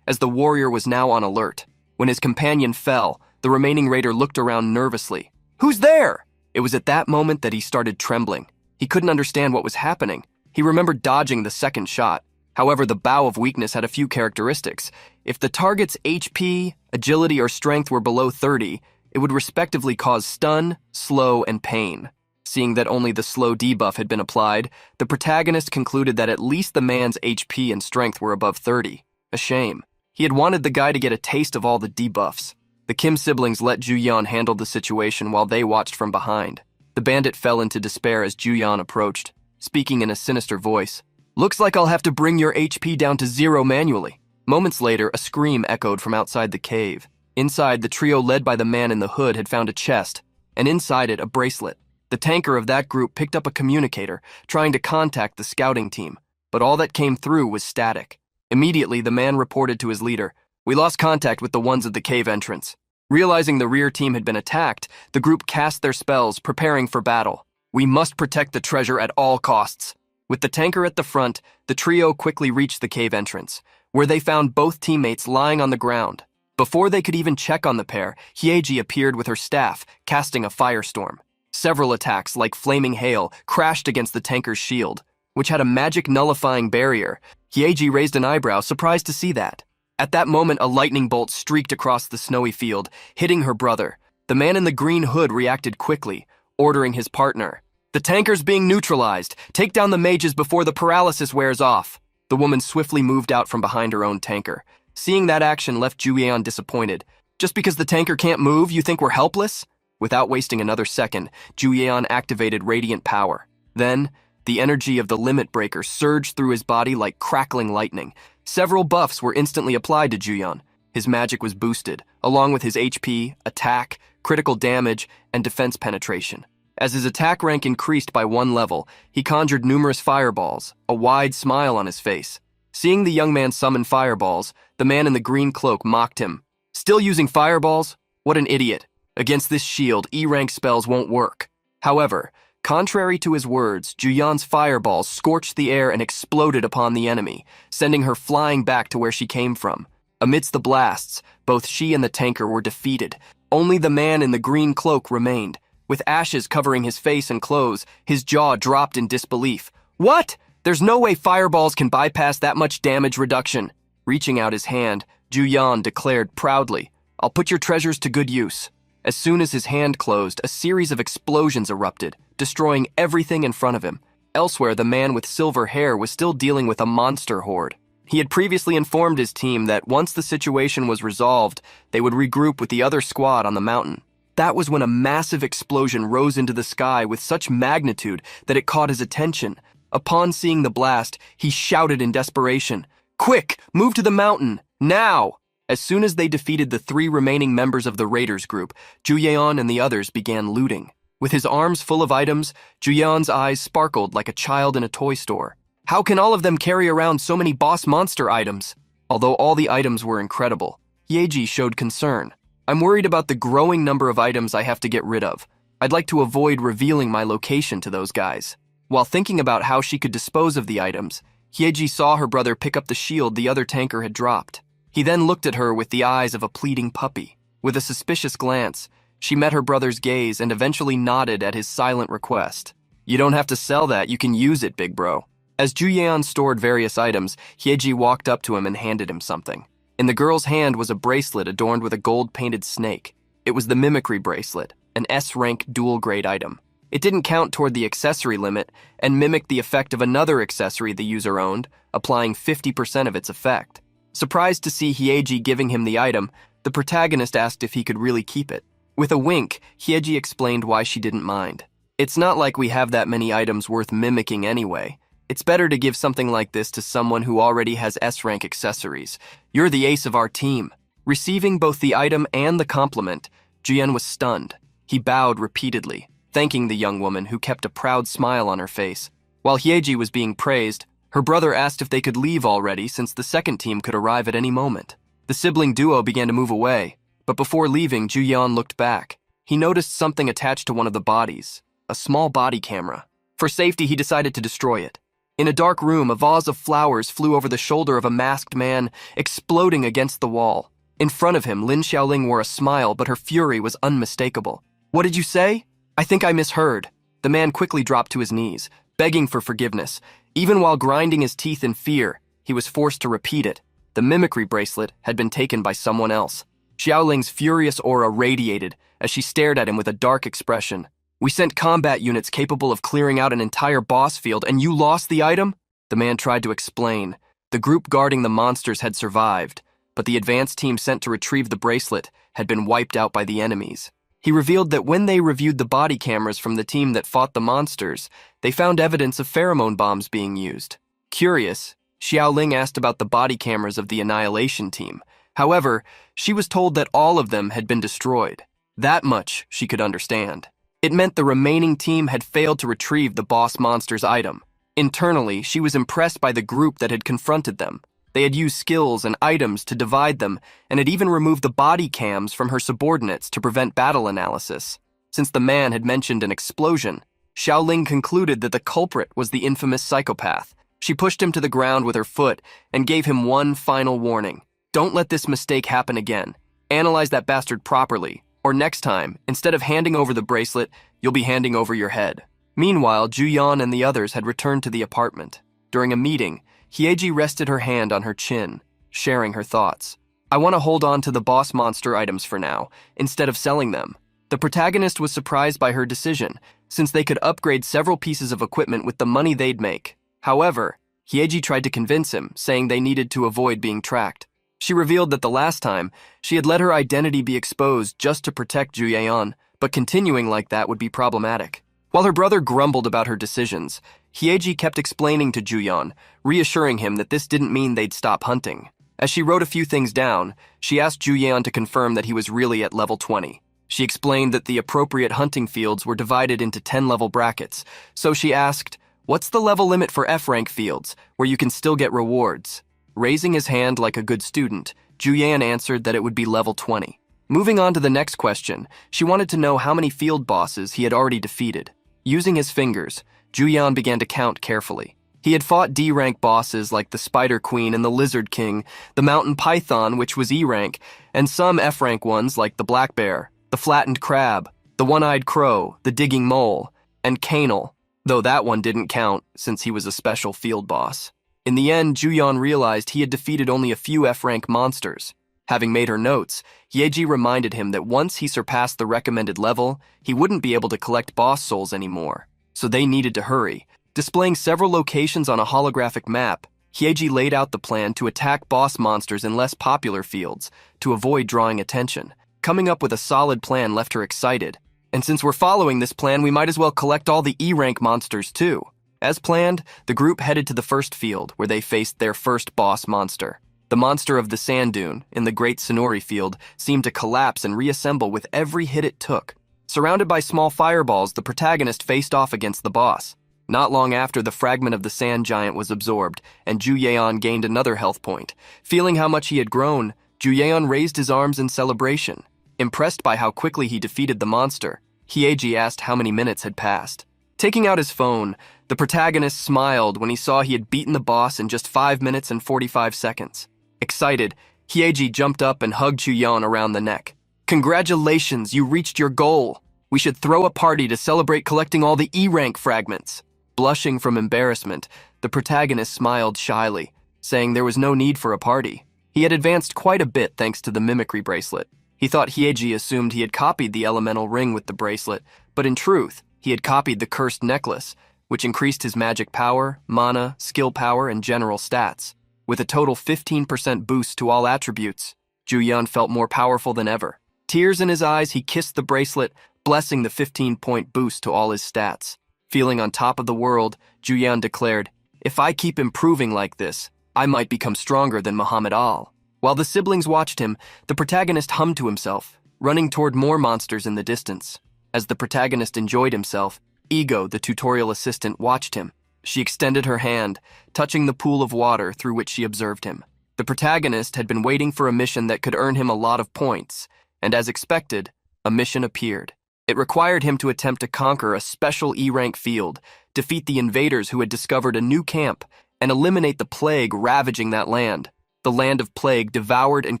[SPEAKER 1] as the warrior was now on alert. When his companion fell, the remaining raider looked around nervously. "Who's there?" It was at that moment that he started trembling. He couldn't understand what was happening. He remembered dodging the second shot. However, the bow of weakness had a few characteristics. If the target's HP, agility, or strength were below 30, it would respectively cause stun, slow, and pain. Seeing that only the slow debuff had been applied, the protagonist concluded that at least the man's HP and strength were above 30. A shame. He had wanted the guy to get a taste of all the debuffs. The Kim siblings let Juyan handle the situation while they watched from behind. The bandit fell into despair as Juyan approached, speaking in a sinister voice. "Looks like I'll have to bring your HP down to 0 manually." Moments later, a scream echoed from outside the cave. Inside, the trio led by the man in the hood had found a chest, and inside it, a bracelet. The tanker of that group picked up a communicator, trying to contact the scouting team, but all that came through was static. Immediately, the man reported to his leader, "We lost contact with the ones at the cave entrance." Realizing the rear team had been attacked, the group cast their spells, preparing for battle. "We must protect the treasure at all costs." With the tanker at the front, the trio quickly reached the cave entrance, where they found both teammates lying on the ground. Before they could even check on the pair, Hyeji appeared with her staff, casting a firestorm. Several attacks, like flaming hail, crashed against the tanker's shield, which had a magic nullifying barrier. Hyeji raised an eyebrow, surprised to see that. At that moment, a lightning bolt streaked across the snowy field, hitting her brother. The man in the green hood reacted quickly, ordering his partner, "The tanker's being neutralized. Take down the mages before the paralysis wears off." The woman swiftly moved out from behind her own tanker. Seeing that action left Juyan disappointed. "Just because the tanker can't move, you think we're helpless?" Without wasting another second, Juyan activated radiant power. Then, the energy of the limit breaker surged through his body like crackling lightning. Several buffs were instantly applied to Juyan. His magic was boosted, along with his HP, attack, critical damage, and defense penetration. As his attack rank increased by 1 level, he conjured numerous fireballs, a wide smile on his face. Seeing the young man summon fireballs, the man in the green cloak mocked him. "Still using fireballs? What an idiot. Against this shield, E-rank spells won't work." However, contrary to his words, Juyan's fireballs scorched the air and exploded upon the enemy, sending her flying back to where she came from. Amidst the blasts, both she and the tanker were defeated. Only the man in the green cloak remained. With ashes covering his face and clothes, his jaw dropped in disbelief. "What? There's no way fireballs can bypass that much damage reduction." Reaching out his hand, Juyan declared proudly, "I'll put your treasures to good use." As soon as his hand closed, a series of explosions erupted, destroying everything in front of him. Elsewhere, the man with silver hair was still dealing with a monster horde. He had previously informed his team that once the situation was resolved, they would regroup with the other squad on the mountain. That was when a massive explosion rose into the sky with such magnitude that it caught his attention. Upon seeing the blast, he shouted in desperation, "Quick, move to the mountain, now!" As soon as they defeated the 3 remaining members of the raiders group, Juyeon and the others began looting. With his arms full of items, Juyeon's eyes sparkled like a child in a toy store. How can all of them carry around so many boss monster items? Although all the items were incredible, Yeji showed concern. "I'm worried about the growing number of items I have to get rid of. I'd like to avoid revealing my location to those guys." While thinking about how she could dispose of the items, Yeji saw her brother pick up the shield the other tanker had dropped. He then looked at her with the eyes of a pleading puppy. With a suspicious glance, she met her brother's gaze and eventually nodded at his silent request. "You don't have to sell that, you can use it, big bro." As Juyeon stored various items, Yeji walked up to him and handed him something. In the girl's hand was a bracelet adorned with a gold-painted snake. It was the mimicry bracelet, an S-rank dual-grade item. It didn't count toward the accessory limit and mimicked the effect of another accessory the user owned, applying 50% of its effect. Surprised to see Hyeji giving him the item, the protagonist asked if he could really keep it. With a wink, Hyeji explained why she didn't mind. "It's not like we have that many items worth mimicking anyway. It's better to give something like this to someone who already has S-rank accessories. You're the ace of our team." Receiving both the item and the compliment, Juyeon was stunned. He bowed repeatedly, thanking the young woman who kept a proud smile on her face. While Hyeji was being praised, her brother asked if they could leave already since the second team could arrive at any moment. The sibling duo began to move away, but before leaving, Juyeon looked back. He noticed something attached to one of the bodies, a small body camera. For safety, he decided to destroy it. In a dark room, a vase of flowers flew over the shoulder of a masked man, exploding against the wall. In front of him, Lin Xiaoling wore a smile, but her fury was unmistakable. "What did you say? I think I misheard." The man quickly dropped to his knees, begging for forgiveness. Even while grinding his teeth in fear, he was forced to repeat it. The mimicry bracelet had been taken by someone else. Xiaoling's furious aura radiated as she stared at him with a dark expression. "We sent combat units capable of clearing out an entire boss field, and you lost the item?" The man tried to explain. The group guarding the monsters had survived, but the advance team sent to retrieve the bracelet had been wiped out by the enemies. He revealed that when they reviewed the body cameras from the team that fought the monsters, they found evidence of pheromone bombs being used. Curious, Xiaoling asked about the body cameras of the Annihilation team. However, she was told that all of them had been destroyed. That much she could understand. It meant the remaining team had failed to retrieve the boss monster's item. Internally, she was impressed by the group that had confronted them. They had used skills and items to divide them, and had even removed the body cams from her subordinates to prevent battle analysis. Since the man had mentioned an explosion, Xiaoling concluded that the culprit was the infamous psychopath. She pushed him to the ground with her foot and gave him one final warning. "Don't let this mistake happen again. Analyze that bastard properly, or next time, instead of handing over the bracelet, you'll be handing over your head." Meanwhile, Juyeon and the others had returned to the apartment. During a meeting, Hyeji rested her hand on her chin, sharing her thoughts. "I want to hold on to the boss monster items for now, instead of selling them." The protagonist was surprised by her decision, since they could upgrade several pieces of equipment with the money they'd make. However, Hyeji tried to convince him, saying they needed to avoid being tracked. She revealed that the last time, she had let her identity be exposed just to protect Juyeon, but continuing like that would be problematic. While her brother grumbled about her decisions, Hyeji kept explaining to Juyeon, reassuring him that this didn't mean they'd stop hunting. As she wrote a few things down, she asked Juyeon to confirm that he was really at level 20. She explained that the appropriate hunting fields were divided into 10-level brackets, so she asked, "What's the level limit for F-rank fields, where you can still get rewards?" Raising his hand like a good student, Juyeon answered that it would be level 20. Moving on to the next question, she wanted to know how many field bosses he had already defeated. Using his fingers, Juyeon began to count carefully. He had fought D-rank bosses like the Spider Queen and the Lizard King, the Mountain Python, which was E-rank, and some F-rank ones like the Black Bear, the Flattened Crab, the One-Eyed Crow, the Digging Mole, and Canal, though that one didn't count since he was a special field boss. In the end, Juyeon realized he had defeated only a few F-rank monsters. Having made her notes, Hyeji reminded him that once he surpassed the recommended level, he wouldn't be able to collect boss souls anymore, so they needed to hurry. Displaying several locations on a holographic map, Hyeji laid out the plan to attack boss monsters in less popular fields to avoid drawing attention. Coming up with a solid plan left her excited. And since we're following this plan, we might as well collect all the E-rank monsters too. As planned, the group headed to the first field, where they faced their first boss monster. The monster of the sand dune, in the Great Sonori field, seemed to collapse and reassemble with every hit it took. Surrounded by small fireballs, the protagonist faced off against the boss. Not long after, the fragment of the sand giant was absorbed, and Ju Yeon gained another health point. Feeling how much he had grown, Ju Yeon raised his arms in celebration. Impressed by how quickly he defeated the monster, Hyeji asked how many minutes had passed. Taking out his phone, the protagonist smiled when he saw he had beaten the boss in just 5 minutes and 45 seconds. Excited, Hyeji jumped up and hugged Ju Yeon around the neck. "Congratulations, you reached your goal. We should throw a party to celebrate collecting all the E-rank fragments." Blushing from embarrassment, the protagonist smiled shyly, saying there was no need for a party. He had advanced quite a bit thanks to the mimicry bracelet. He thought Hyeji assumed he had copied the elemental ring with the bracelet, but in truth, he had copied the cursed necklace, which increased his magic power, mana, skill power, and general stats. With a total 15% boost to all attributes, Ju Yeon felt more powerful than ever. Tears in his eyes, he kissed the bracelet, blessing the 15-point boost to all his stats. Feeling on top of the world, Ju Yeon declared, "If I keep improving like this, I might become stronger than Muhammad Al." While the siblings watched him, the protagonist hummed to himself, running toward more monsters in the distance. As the protagonist enjoyed himself, Ego, the tutorial assistant, watched him. She extended her hand, touching the pool of water through which she observed him. The protagonist had been waiting for a mission that could earn him a lot of points, and as expected, a mission appeared. It required him to attempt to conquer a special E-rank field, defeat the invaders who had discovered a new camp, and eliminate the plague ravaging that land. The land of plague devoured and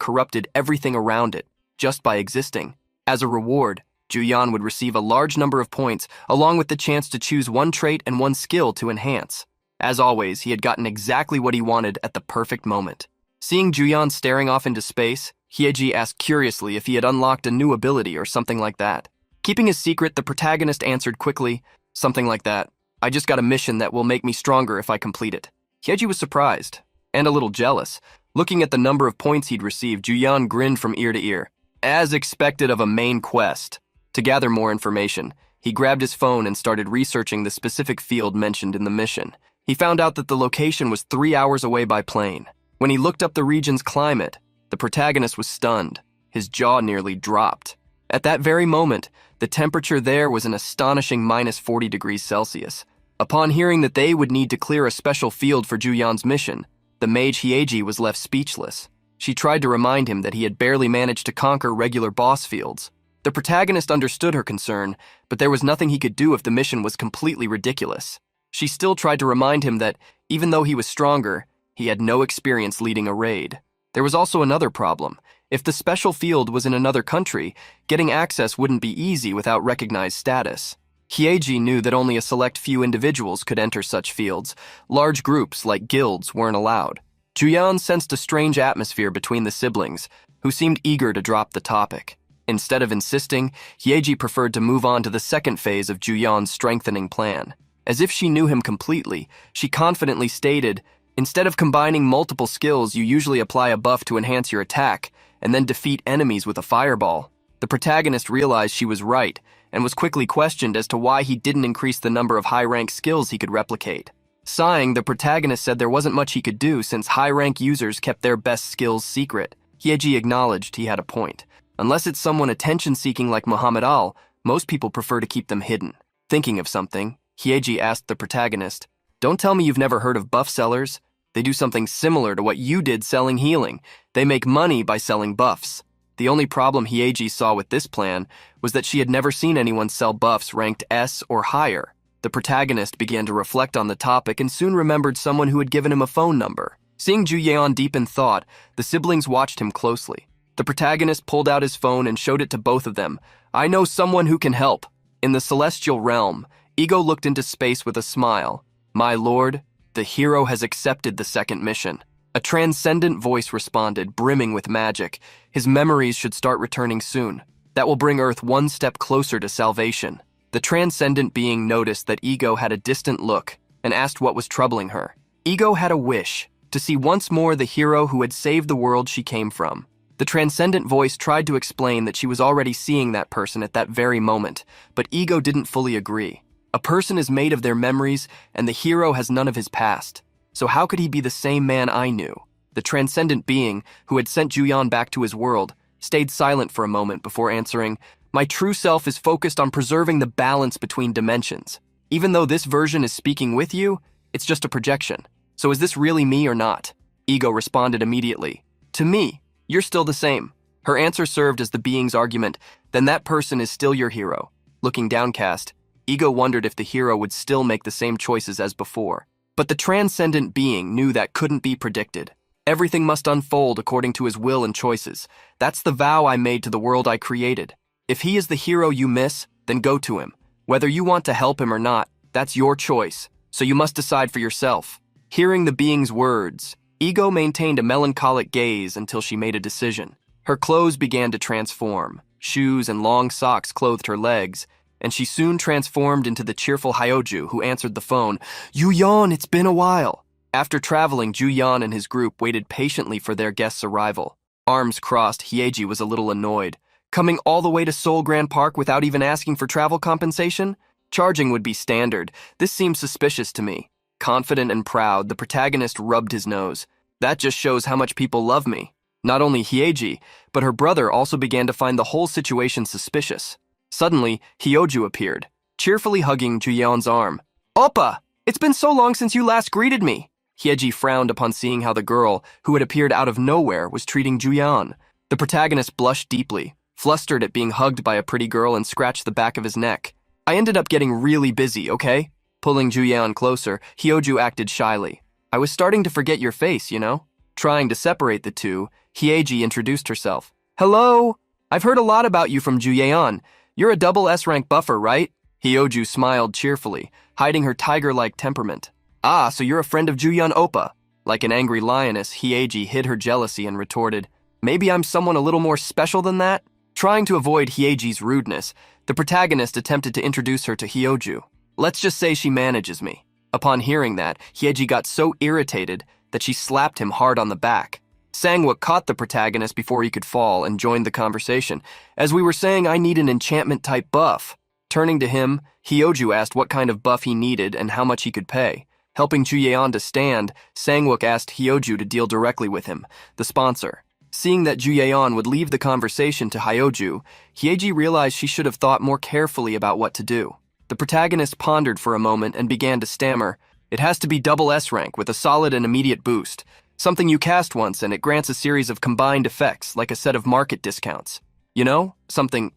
[SPEAKER 1] corrupted everything around it, just by existing. As a reward, Ju Yeon would receive a large number of points, along with the chance to choose one trait and one skill to enhance. As always, he had gotten exactly what he wanted at the perfect moment. Seeing Ju Yeon staring off into space, Hyeji asked curiously if he had unlocked a new ability or something like that. Keeping his secret, the protagonist answered quickly, "Something like that. I just got a mission that will make me stronger if I complete it." Hyeji was surprised, and a little jealous. Looking at the number of points he'd received, Ju Yeon grinned from ear to ear. As expected of a main quest. To gather more information, he grabbed his phone and started researching the specific field mentioned in the mission. He found out that the location was 3 hours away by plane. When he looked up the region's climate, the protagonist was stunned. His jaw nearly dropped. At that very moment, the temperature there was an astonishing -40 degrees Celsius. Upon hearing that they would need to clear a special field for Ju Yeon's mission, the mage Hyeji was left speechless. She tried to remind him that he had barely managed to conquer regular boss fields. The protagonist understood her concern, but there was nothing he could do if the mission was completely ridiculous. She still tried to remind him that, even though he was stronger, he had no experience leading a raid. There was also another problem. If the special field was in another country, getting access wouldn't be easy without recognized status. Hyeji knew that only a select few individuals could enter such fields. Large groups, like guilds, weren't allowed. Ju Yeon sensed a strange atmosphere between the siblings, who seemed eager to drop the topic. Instead of insisting, Hyeji preferred to move on to the second phase of Ju Yeon's strengthening plan. As if she knew him completely, she confidently stated, "Instead of combining multiple skills, you usually apply a buff to enhance your attack, and then defeat enemies with a fireball." The protagonist realized she was right, and was quickly questioned as to why he didn't increase the number of high-rank skills he could replicate. Sighing, the protagonist said there wasn't much he could do since high-rank users kept their best skills secret. Hyeji acknowledged he had a point. Unless it's someone attention-seeking like Muhammad Al, most people prefer to keep them hidden. Thinking of something, Hyeji asked the protagonist, "Don't tell me you've never heard of buff sellers. They do something similar to what you did selling healing. They make money by selling buffs." The only problem Hyeji saw with this plan was that she had never seen anyone sell buffs ranked S or higher. The protagonist began to reflect on the topic and soon remembered someone who had given him a phone number. Seeing Ju Yeon deep in thought, the siblings watched him closely. The protagonist pulled out his phone and showed it to both of them. "I know someone who can help." In the celestial realm, Ego looked into space with a smile. "My lord, the hero has accepted the second mission." A transcendent voice responded, brimming with magic. His memories should start returning soon. That will bring Earth one step closer to salvation. The transcendent being noticed that Ego had a distant look and asked what was troubling her. Ego had a wish. to see once more the hero who had saved the world she came from. The transcendent voice tried to explain that she was already seeing that person at that very moment, but ego didn't fully agree. A person is made of their memories, and the hero has none of his past. So how could he be the same man I knew? The transcendent being, who had sent Juyeon back to his world, stayed silent for a moment before answering, "My true self is focused on preserving the balance between dimensions. Even though this version is speaking with you, it's just a projection. So is this really me or not?" Ego responded immediately, "To me, you're still the same." Her answer served as the being's argument, "Then that person is still your hero." Looking downcast, Ego wondered if the hero would still make the same choices as before. But the transcendent being knew that couldn't be predicted. Everything must unfold according to his will and choices. That's the vow I made to the world I created. If he is the hero you miss, then go to him. Whether you want to help him or not, that's your choice, so you must decide for yourself. Hearing the being's words, Ego maintained a melancholic gaze until she made a decision. Her clothes began to transform. Shoes and long socks clothed her legs, and she soon transformed into the cheerful Hyoju who answered the phone. "Juyeon, it's been a while." After traveling, Juyeon and his group waited patiently for their guest's arrival. Arms crossed, Hyeji was a little annoyed. Coming all the way to Seoul Grand Park without even asking for travel compensation? Charging would be standard. This seems suspicious to me. Confident and proud, the protagonist rubbed his nose. That just shows how much people love me. Not only Hyeji, but her brother also began to find the whole situation suspicious. Suddenly, Hyoju appeared, cheerfully hugging Juyeon's arm. "Oppa! It's been so long since you last greeted me." Hyeji frowned upon seeing how the girl, who had appeared out of nowhere, was treating Juyeon. The protagonist blushed deeply, flustered at being hugged by a pretty girl, and scratched the back of his neck. "I ended up getting really busy, okay?" Pulling Juyeon closer, Hyoju acted shyly. "I was starting to forget your face, you know?" Trying to separate the two, Hyeji introduced herself. "Hello! I've heard a lot about you from Juyeon. You're a double S-rank buffer, right?" Hyoju smiled cheerfully, hiding her tiger-like temperament. "Ah, so you're a friend of Juyeon Oppa." Like an angry lioness, Hyeji hid her jealousy and retorted, "Maybe I'm someone a little more special than that?" Trying to avoid Hyeji's rudeness, the protagonist attempted to introduce her to Hyoju. "Let's just say she manages me." Upon hearing that, Hyeji got so irritated that she slapped him hard on the back. Sangwook caught the protagonist before he could fall and joined the conversation. "As we were saying, I need an enchantment-type buff." Turning to him, Hyoju asked what kind of buff he needed and how much he could pay. Helping Juyeon to stand, Sangwook asked Hyoju to deal directly with him, the sponsor. Seeing that Juyeon would leave the conversation to Hyoju, Hyeji realized she should have thought more carefully about what to do. The protagonist pondered for a moment and began to stammer. "It has to be double S rank with a solid and immediate boost. Something you cast once and it grants a series of combined effects, like a set of market discounts. You know, something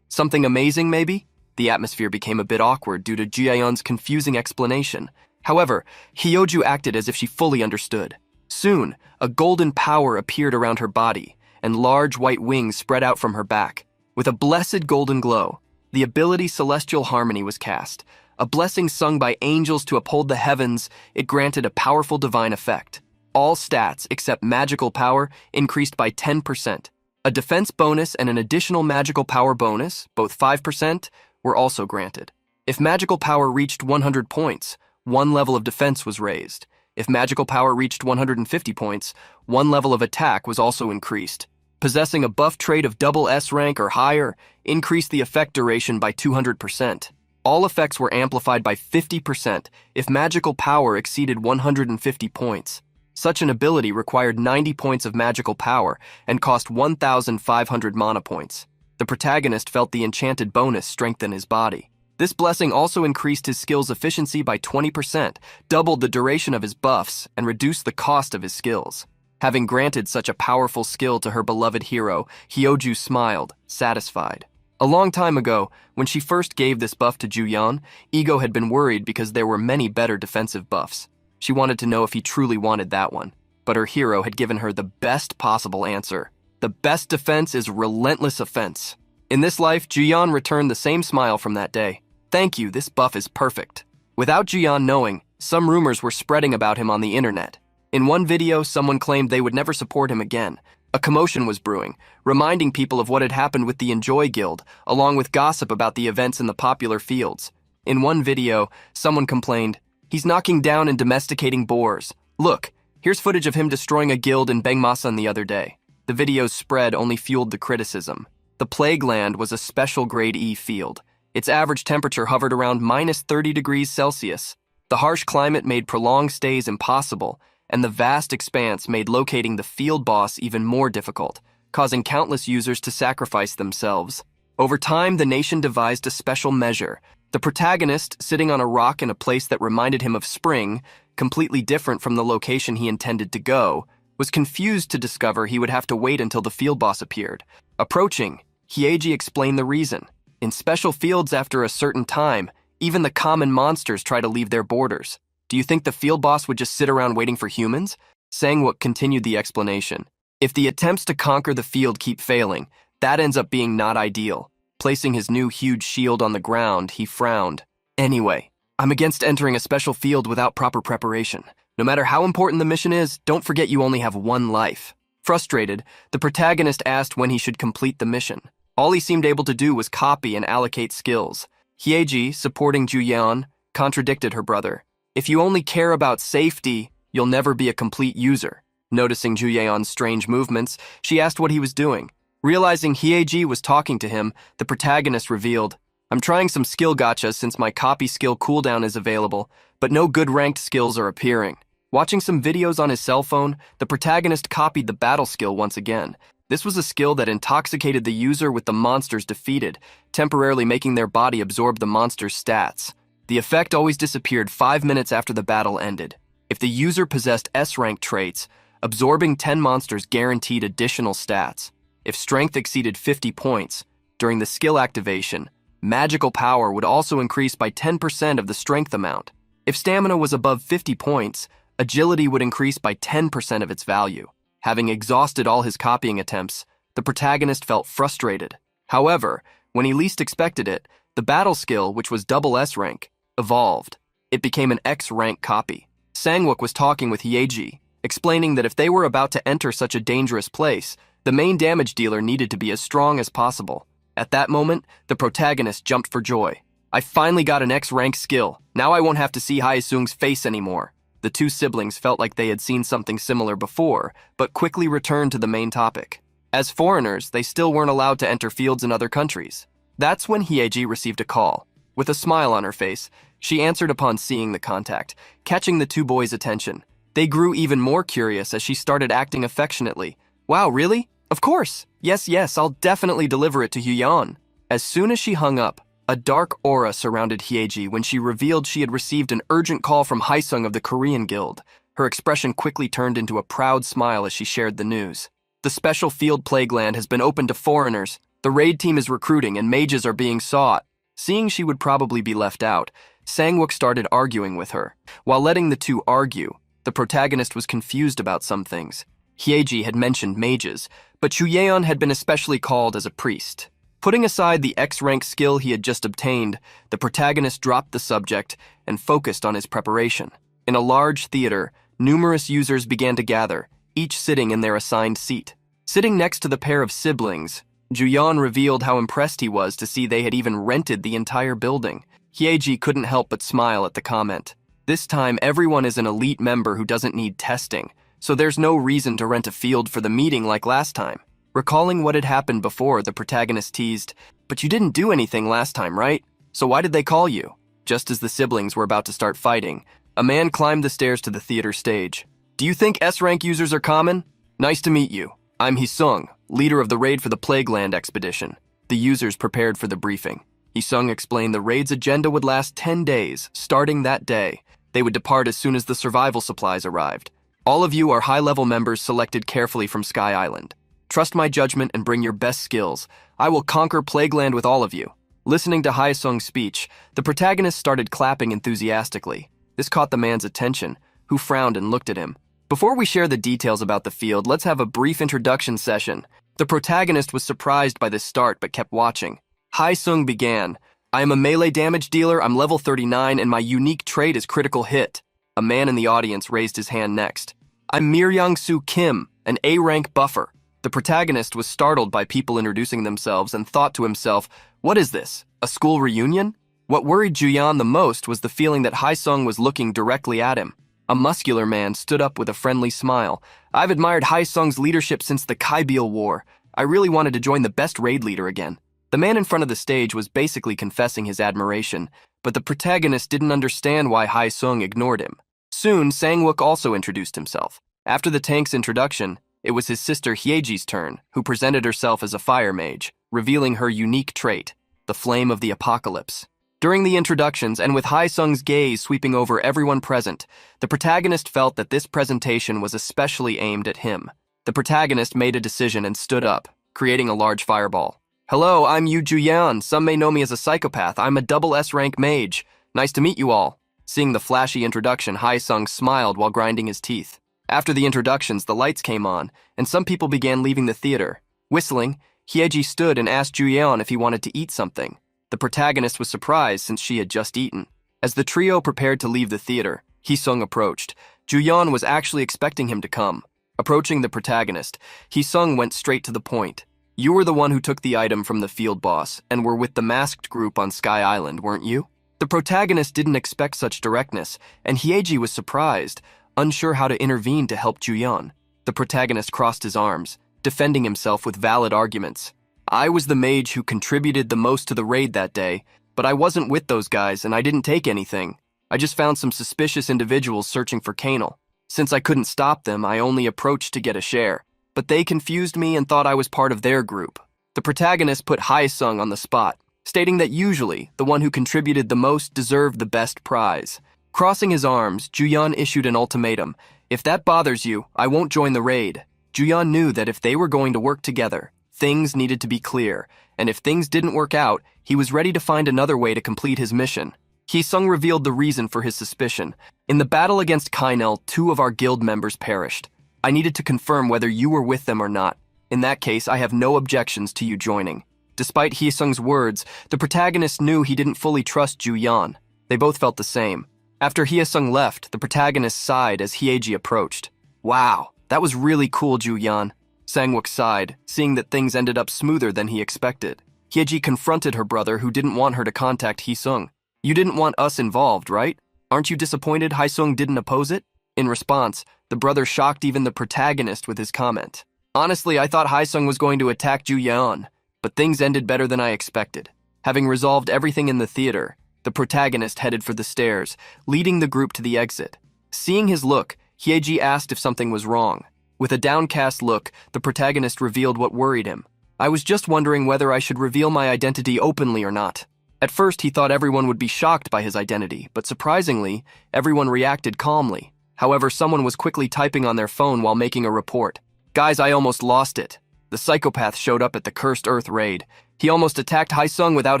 [SPEAKER 1] amazing maybe?" The atmosphere became a bit awkward due to Juyeon's confusing explanation. However, Hyoju acted as if she fully understood. Soon, a golden power appeared around her body, and large white wings spread out from her back. With a blessed golden glow, the ability Celestial Harmony was cast. A blessing sung by angels to uphold the heavens, it granted a powerful divine effect. All stats, except magical power, increased by 10%. A defense bonus and an additional magical power bonus, both 5%, were also granted. If magical power reached 100 points, one level of defense was raised. If magical power reached 150 points, one level of attack was also increased. Possessing a buff trait of double S rank or higher increased the effect duration by 200%. All effects were amplified by 50% if magical power exceeded 150 points. Such an ability required 90 points of magical power and cost 1,500 mana points. The protagonist felt the enchanted bonus strengthen his body. This blessing also increased his skill's efficiency by 20%, doubled the duration of his buffs, and reduced the cost of his skills. Having granted such a powerful skill to her beloved hero, Hyoju smiled, satisfied. A long time ago, when she first gave this buff to Juyeon, Ego had been worried because there were many better defensive buffs. She wanted to know if he truly wanted that one, but her hero had given her the best possible answer. The best defense is relentless offense. In this life, Juyeon returned the same smile from that day. "Thank you, this buff is perfect." Without Juyeon knowing, some rumors were spreading about him on the internet. In one video, someone claimed they would never support him again. A commotion was brewing, reminding people of what had happened with the Enjoy Guild, along with gossip about the events in the popular fields. In one video, someone complained, "He's knocking down and domesticating boars. Look, Here's footage of him destroying a guild in Bengmasan the other day. The video's spread only fueled the criticism. The plague land was a special grade E field. Its average temperature hovered around -30 degrees Celsius. The harsh climate made prolonged stays impossible, and the vast expanse made locating the field boss even more difficult, causing countless users to sacrifice themselves. Over time, the nation devised a special measure. The protagonist, sitting on a rock in a place that reminded him of spring, completely different from the location he intended to go, was confused to discover he would have to wait until the field boss appeared. Approaching, Hyeji explained the reason. In special fields after a certain time, even the common monsters try to leave their borders. Do you think the field boss would just sit around waiting for humans? Sangwook continued the explanation. If the attempts to conquer the field keep failing, that ends up being not ideal. Placing his new huge shield on the ground, he frowned. Anyway, I'm against entering a special field without proper preparation. No matter how important the mission is, don't forget you only have one life. Frustrated, the protagonist asked when he should complete the mission. All he seemed able to do was copy and allocate skills. Hyeji, supporting Juyeon, contradicted her brother. If you only care about safety, you'll never be a complete user. Noticing Juyeon's strange movements, she asked what he was doing. Realizing Hyeji was talking to him, the protagonist revealed, I'm trying some skill gotchas since my copy skill cooldown is available, but no good ranked skills are appearing. Watching some videos on his cell phone, the protagonist copied the battle skill once again. This was a skill that intoxicated the user with the monsters defeated, temporarily making their body absorb the monster's stats. The effect always disappeared 5 minutes after the battle ended. If the user possessed S-rank traits, absorbing 10 monsters guaranteed additional stats. If strength exceeded 50 points, during the skill activation, magical power would also increase by 10% of the strength amount. If stamina was above 50 points, agility would increase by 10% of its value. Having exhausted all his copying attempts, the protagonist felt frustrated. However, when he least expected it, the battle skill, which was double S rank, evolved. It became an X rank copy. Sangwook was talking with Hyeji, explaining that if they were about to enter such a dangerous place, the main damage dealer needed to be as strong as possible. At that moment, the protagonist jumped for joy. I finally got an X-rank skill. Now I won't have to see Hyeseung's face anymore. The two siblings felt like they had seen something similar before, but quickly returned to the main topic. As foreigners, they still weren't allowed to enter fields in other countries. That's when Hyeji received a call. With a smile on her face, she answered upon seeing the contact, catching the two boys' attention. They grew even more curious as she started acting affectionately. Wow, really? Of course. Yes, I'll definitely deliver it to Hyeon. As soon as she hung up, a dark aura surrounded Hyeji when she revealed she had received an urgent call from Haesung of the Korean Guild. Her expression quickly turned into a proud smile as she shared the news. The special field plague land has been opened to foreigners. The raid team is recruiting and mages are being sought. Seeing she would probably be left out, Sangwook started arguing with her. While letting the two argue, the protagonist was confused about some things. Hyeji had mentioned mages, but Juyeon had been especially called as a priest. Putting aside the X-rank skill he had just obtained, the protagonist dropped the subject and focused on his preparation. In a large theater, numerous users began to gather, each sitting in their assigned seat. Sitting next to the pair of siblings, Juyeon revealed how impressed he was to see they had even rented the entire building. Hyeji couldn't help but smile at the comment. This time, everyone is an elite member who doesn't need testing, so there's no reason to rent a field for the meeting like last time. Recalling what had happened before, the protagonist teased, "But you didn't do anything last time, right? So why did they call you?" Just as the siblings were about to start fighting, a man climbed the stairs to the theater stage. "Do you think S-rank users are common? Nice to meet you. I'm Haesung, leader of the raid for the Plague Land expedition." The users prepared for the briefing. Haesung explained the raid's agenda would last 10 days, starting that day. They would depart as soon as the survival supplies arrived. All of you are high-level members selected carefully from Sky Island. Trust my judgment and bring your best skills. I will conquer Plagueland with all of you. Listening to Haesung's speech, the protagonist started clapping enthusiastically. This caught the man's attention, who frowned and looked at him. Before we share the details about the field, let's have a brief introduction session. The protagonist was surprised by this start but kept watching. Haesung began. I am a melee damage dealer, I'm level 39, and my unique trait is critical hit. A man in the audience raised his hand next. I'm Miryang-soo Kim, an A-rank buffer. The protagonist was startled by people introducing themselves and thought to himself, what is this, a school reunion? What worried Juyeon the most was the feeling that Haesung was looking directly at him. A muscular man stood up with a friendly smile. I've admired Haesung's leadership since the Kaibil War. I really wanted to join the best raid leader again. The man in front of the stage was basically confessing his admiration, but the protagonist didn't understand why Haesung ignored him. Soon, Sangwook also introduced himself. After the tank's introduction, it was his sister Hyeji's turn, who presented herself as a fire mage, revealing her unique trait, the flame of the apocalypse. During the introductions, and with Haesung's gaze sweeping over everyone present, the protagonist felt that this presentation was especially aimed at him. The protagonist made a decision and stood up, creating a large fireball. Hello, I'm Yu Juyan. Some may know me as a psychopath. I'm a double S-rank mage. Nice to meet you all. Seeing the flashy introduction, Haesung smiled while grinding his teeth. After the introductions, the lights came on, and some people began leaving the theater. Whistling, Hyeji stood and asked Juyeon if he wanted to eat something. The protagonist was surprised since she had just eaten. As the trio prepared to leave the theater, Haesung approached. Juyeon was actually expecting him to come. Approaching the protagonist, Haesung went straight to the point. You were the one who took the item from the field boss and were with the masked group on Sky Island, weren't you? The protagonist didn't expect such directness, and Hyeji was surprised, unsure how to intervene to help Juyeon. The protagonist crossed his arms, defending himself with valid arguments. I was the mage who contributed the most to the raid that day, but I wasn't with those guys and I didn't take anything. I just found some suspicious individuals searching for Kanal. Since I couldn't stop them, I only approached to get a share, but they confused me and thought I was part of their group. The protagonist put Haesung on the spot, stating that usually the one who contributed the most deserved the best prize. Crossing his arms, Juyeon issued an ultimatum. If that bothers you, I won't join the raid. Juyeon knew that if they were going to work together, things needed to be clear, and if things didn't work out, he was ready to find another way to complete his mission. Haesung revealed the reason for his suspicion. In the battle against Kainel, 2 of our guild members perished. I needed to confirm whether you were with them or not. In that case, I have no objections to you joining. Despite Haesung's words, the protagonist knew he didn't fully trust Juyeon. They both felt the same. After Haesung left, the protagonist sighed as Hyeji approached. Wow, that was really cool, Juyeon. Sangwook sighed, seeing that things ended up smoother than he expected. Hyeji confronted her brother, who didn't want her to contact Haesung. You didn't want us involved, right? Aren't you disappointed Haesung didn't oppose it? In response, the brother shocked even the protagonist with his comment. Honestly, I thought Haesung was going to attack Juyeon, but things ended better than I expected. Having resolved everything in the theater, the protagonist headed for the stairs, leading the group to the exit. Seeing his look, Hyeji asked if something was wrong. With a downcast look, the protagonist revealed what worried him. I was just wondering whether I should reveal my identity openly or not. At first, he thought everyone would be shocked by his identity, but surprisingly, everyone reacted calmly. However, someone was quickly typing on their phone while making a report. Guys, I almost lost it. The psychopath showed up at the Cursed Earth raid. He almost attacked Haesung without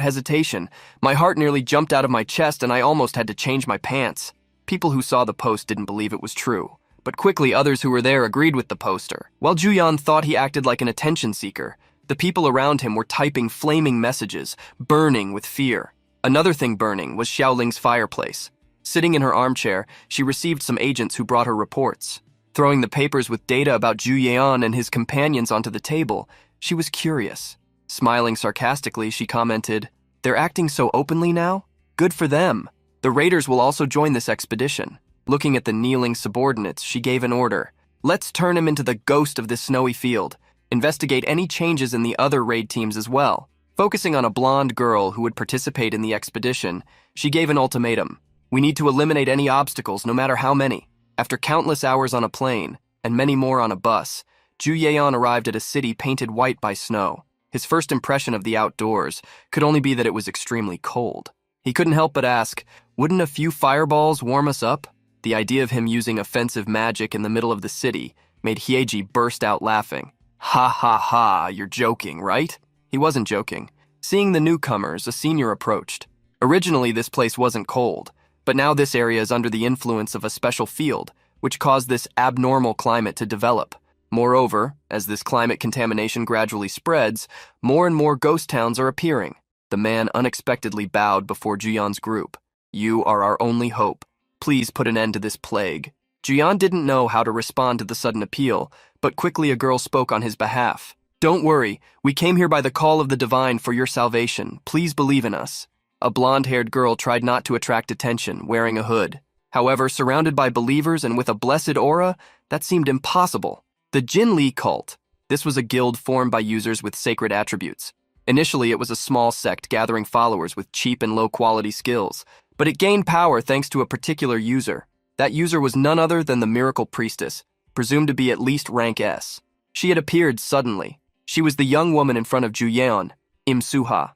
[SPEAKER 1] hesitation. My heart nearly jumped out of my chest and I almost had to change my pants. People who saw the post didn't believe it was true, but quickly others who were there agreed with the poster. While Juyeon thought he acted like an attention seeker, the people around him were typing flaming messages, burning with fear. Another thing burning was Xiaoling's fireplace. Sitting in her armchair, she received some agents who brought her reports. Throwing the papers with data about Juyeon and his companions onto the table, she was curious. Smiling sarcastically, she commented, "They're acting so openly now? Good for them. The raiders will also join this expedition." Looking at the kneeling subordinates, she gave an order. "Let's turn him into the ghost of this snowy field. Investigate any changes in the other raid teams as well." Focusing on a blonde girl who would participate in the expedition, she gave an ultimatum. "We need to eliminate any obstacles, no matter how many." After countless hours on a plane, and many more on a bus, Juyeon arrived at a city painted white by snow. His first impression of the outdoors could only be that it was extremely cold. He couldn't help but ask, wouldn't a few fireballs warm us up? The idea of him using offensive magic in the middle of the city made Hyeji burst out laughing. "Ha ha ha, you're joking, right?" He wasn't joking. Seeing the newcomers, a senior approached. Originally, this place wasn't cold, but now this area is under the influence of a special field, which caused this abnormal climate to develop. Moreover, as this climate contamination gradually spreads, more and more ghost towns are appearing. The man unexpectedly bowed before Juyeon's group. "You are our only hope. Please put an end to this plague." Juyeon didn't know how to respond to the sudden appeal, but quickly a girl spoke on his behalf. "Don't worry, we came here by the call of the divine for your salvation. Please believe in us." A blonde-haired girl tried not to attract attention, wearing a hood. However, surrounded by believers and with a blessed aura, that seemed impossible. The Jinli cult. This was a guild formed by users with sacred attributes. Initially, it was a small sect gathering followers with cheap and low-quality skills, but it gained power thanks to a particular user. That user was none other than the miracle priestess, presumed to be at least rank S. She had appeared suddenly. She was the young woman in front of Juyeon, Imsuha.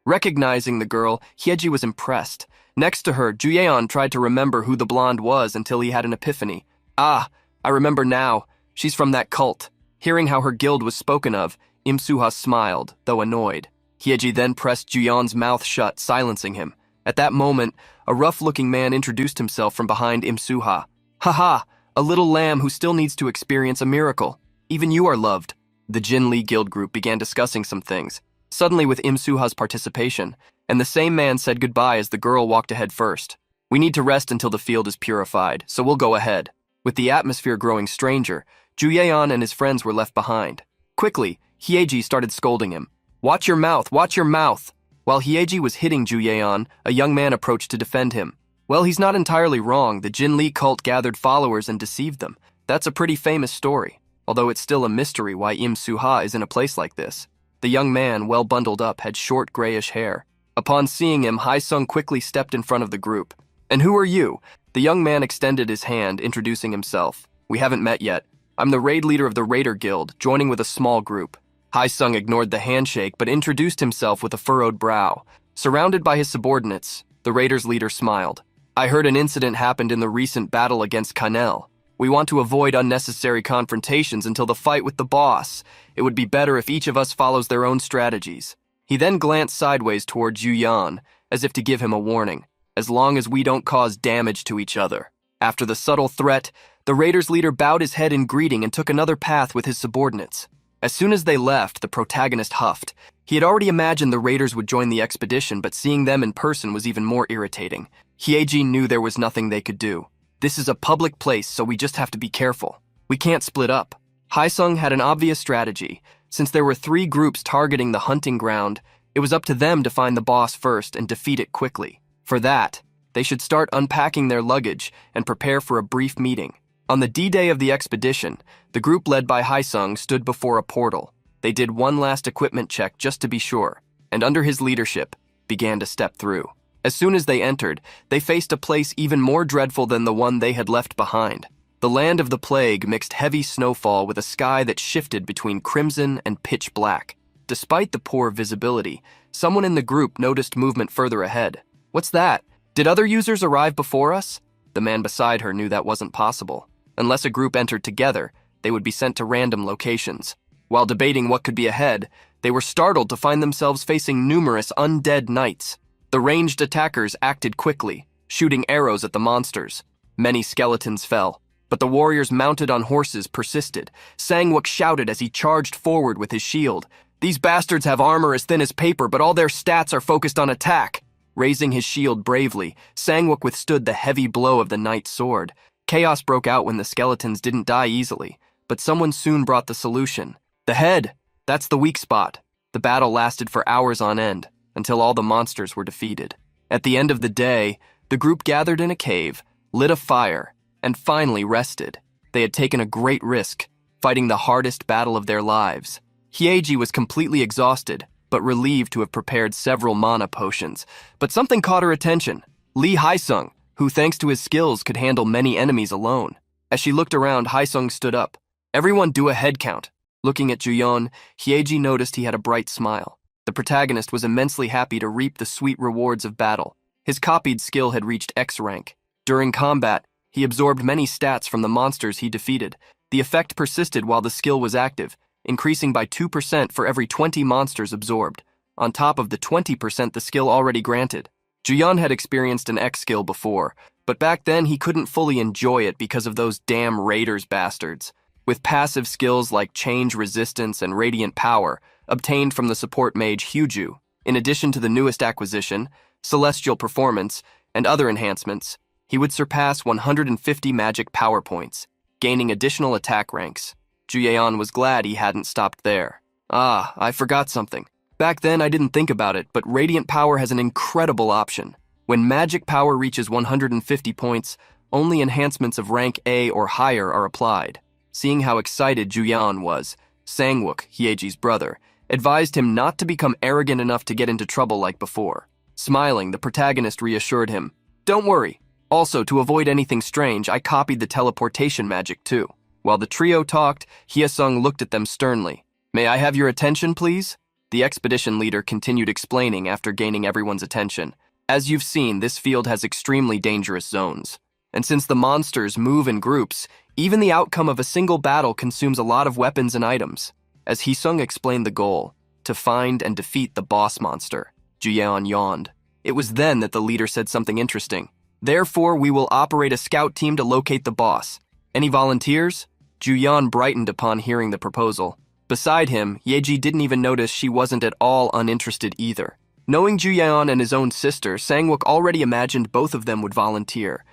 [SPEAKER 1] Recognizing the girl, Hyeji was impressed. Next to her, Juyeon tried to remember who the blonde was until he had an epiphany. Ah, I remember now. She's from that cult. Hearing how her guild was spoken of, Imsuha smiled, though annoyed. Hyeji then pressed Juyeon's mouth shut, silencing him. At that moment, a rough-looking man introduced himself from behind Imsuha. Haha, a little lamb who still needs to experience a miracle. Even you are loved. The Jinli guild group began discussing some things, suddenly with Imsuha's participation, and the same man said goodbye as the girl walked ahead first. We need to rest until the field is purified, so we'll go ahead. With the atmosphere growing stranger, Juyeon and his friends were left behind. Quickly, Hyeji started scolding him. Watch your mouth, watch your mouth! While Hyeji was hitting Juyeon, a young man approached to defend him. Well, he's not entirely wrong. The Jinli cult gathered followers and deceived them. That's a pretty famous story, although it's still a mystery why Imsuha is in a place like this. The young man, well bundled up, had short grayish hair. Upon seeing him, Haesung quickly stepped in front of the group. And who are you? The young man extended his hand, introducing himself. We haven't met yet. I'm the raid leader of the Raider Guild, joining with a small group. Haesung ignored the handshake but introduced himself with a furrowed brow. Surrounded by his subordinates, the Raiders' leader smiled. I heard an incident happened in the recent battle against Kanel. We want to avoid unnecessary confrontations until the fight with the boss. It would be better if each of us follows their own strategies. He then glanced sideways toward Juyeon, as if to give him a warning, as long as we don't cause damage to each other. After the subtle threat, the Raiders' leader bowed his head in greeting and took another path with his subordinates. As soon as they left, the protagonist huffed. He had already imagined the Raiders would join the expedition, but seeing them in person was even more irritating. Hyeji knew there was nothing they could do. This is a public place, so we just have to be careful. We can't split up. Haesung had an obvious strategy. Since there were 3 groups targeting the hunting ground, it was up to them to find the boss first and defeat it quickly. For that, they should start unpacking their luggage and prepare for a brief meeting. On the D-Day of the expedition, the group led by Haesung stood before a portal. They did one last equipment check just to be sure, and under his leadership, began to step through. As soon as they entered, they faced a place even more dreadful than the one they had left behind. The land of the plague mixed heavy snowfall with a sky that shifted between crimson and pitch black. Despite the poor visibility, someone in the group noticed movement further ahead. What's that? Did other users arrive before us? The man beside her knew that wasn't possible. Unless a group entered together, they would be sent to random locations. While debating what could be ahead, they were startled to find themselves facing numerous undead knights. The ranged attackers acted quickly, shooting arrows at the monsters. Many skeletons fell, but the warriors mounted on horses persisted. Sangwook shouted as he charged forward with his shield. These bastards have armor as thin as paper, but all their stats are focused on attack. Raising his shield bravely, Sangwook withstood the heavy blow of the knight's sword. Chaos broke out when the skeletons didn't die easily, but someone soon brought the solution. The head! That's the weak spot. The battle lasted for hours on end, until all the monsters were defeated. At the end of the day, the group gathered in a cave, lit a fire, and finally rested. They had taken a great risk, fighting the hardest battle of their lives. Hyeji was completely exhausted, but relieved to have prepared several mana potions. But something caught her attention. Lee Haesung, who thanks to his skills could handle many enemies alone. As she looked around, Haesung stood up. Everyone do a head count. Looking at Juyeon, Hyeji noticed he had a bright smile. The protagonist was immensely happy to reap the sweet rewards of battle. His copied skill had reached X rank. During combat, he absorbed many stats from the monsters he defeated. The effect persisted while the skill was active, increasing by 2% for every 20 monsters absorbed, on top of the 20% the skill already granted. Juyeon had experienced an X skill before, but back then he couldn't fully enjoy it because of those damn Raiders bastards. With passive skills like Change Resistance and Radiant Power, obtained from the support mage Hyuju, in addition to the newest acquisition, Celestial Performance, and other enhancements, he would surpass 150 magic power points, gaining additional attack ranks. Juyeon was glad he hadn't stopped there. Ah, I forgot something. Back then I didn't think about it, but Radiant Power has an incredible option. When magic power reaches 150 points, only enhancements of rank A or higher are applied. Seeing how excited Juyan was, Sangwook, Hyeji's brother, advised him not to become arrogant enough to get into trouble like before. Smiling, the protagonist reassured him, "Don't worry. Also, to avoid anything strange, I copied the teleportation magic too." While the trio talked, Hyesung looked at them sternly. "May I have your attention, please?" The expedition leader continued explaining after gaining everyone's attention. "As you've seen, this field has extremely dangerous zones. And since the monsters move in groups, even the outcome of a single battle consumes a lot of weapons and items." As Hyesung explained the goal, to find and defeat the boss monster, Juyeon yawned. It was then that the leader said something interesting. "Therefore, we will operate a scout team to locate the boss. Any volunteers?" Juyeon brightened upon hearing the proposal. Beside him, Yeji didn't even notice she wasn't at all uninterested either. Knowing Juyeon and his own sister, Sangwook already imagined both of them would volunteer.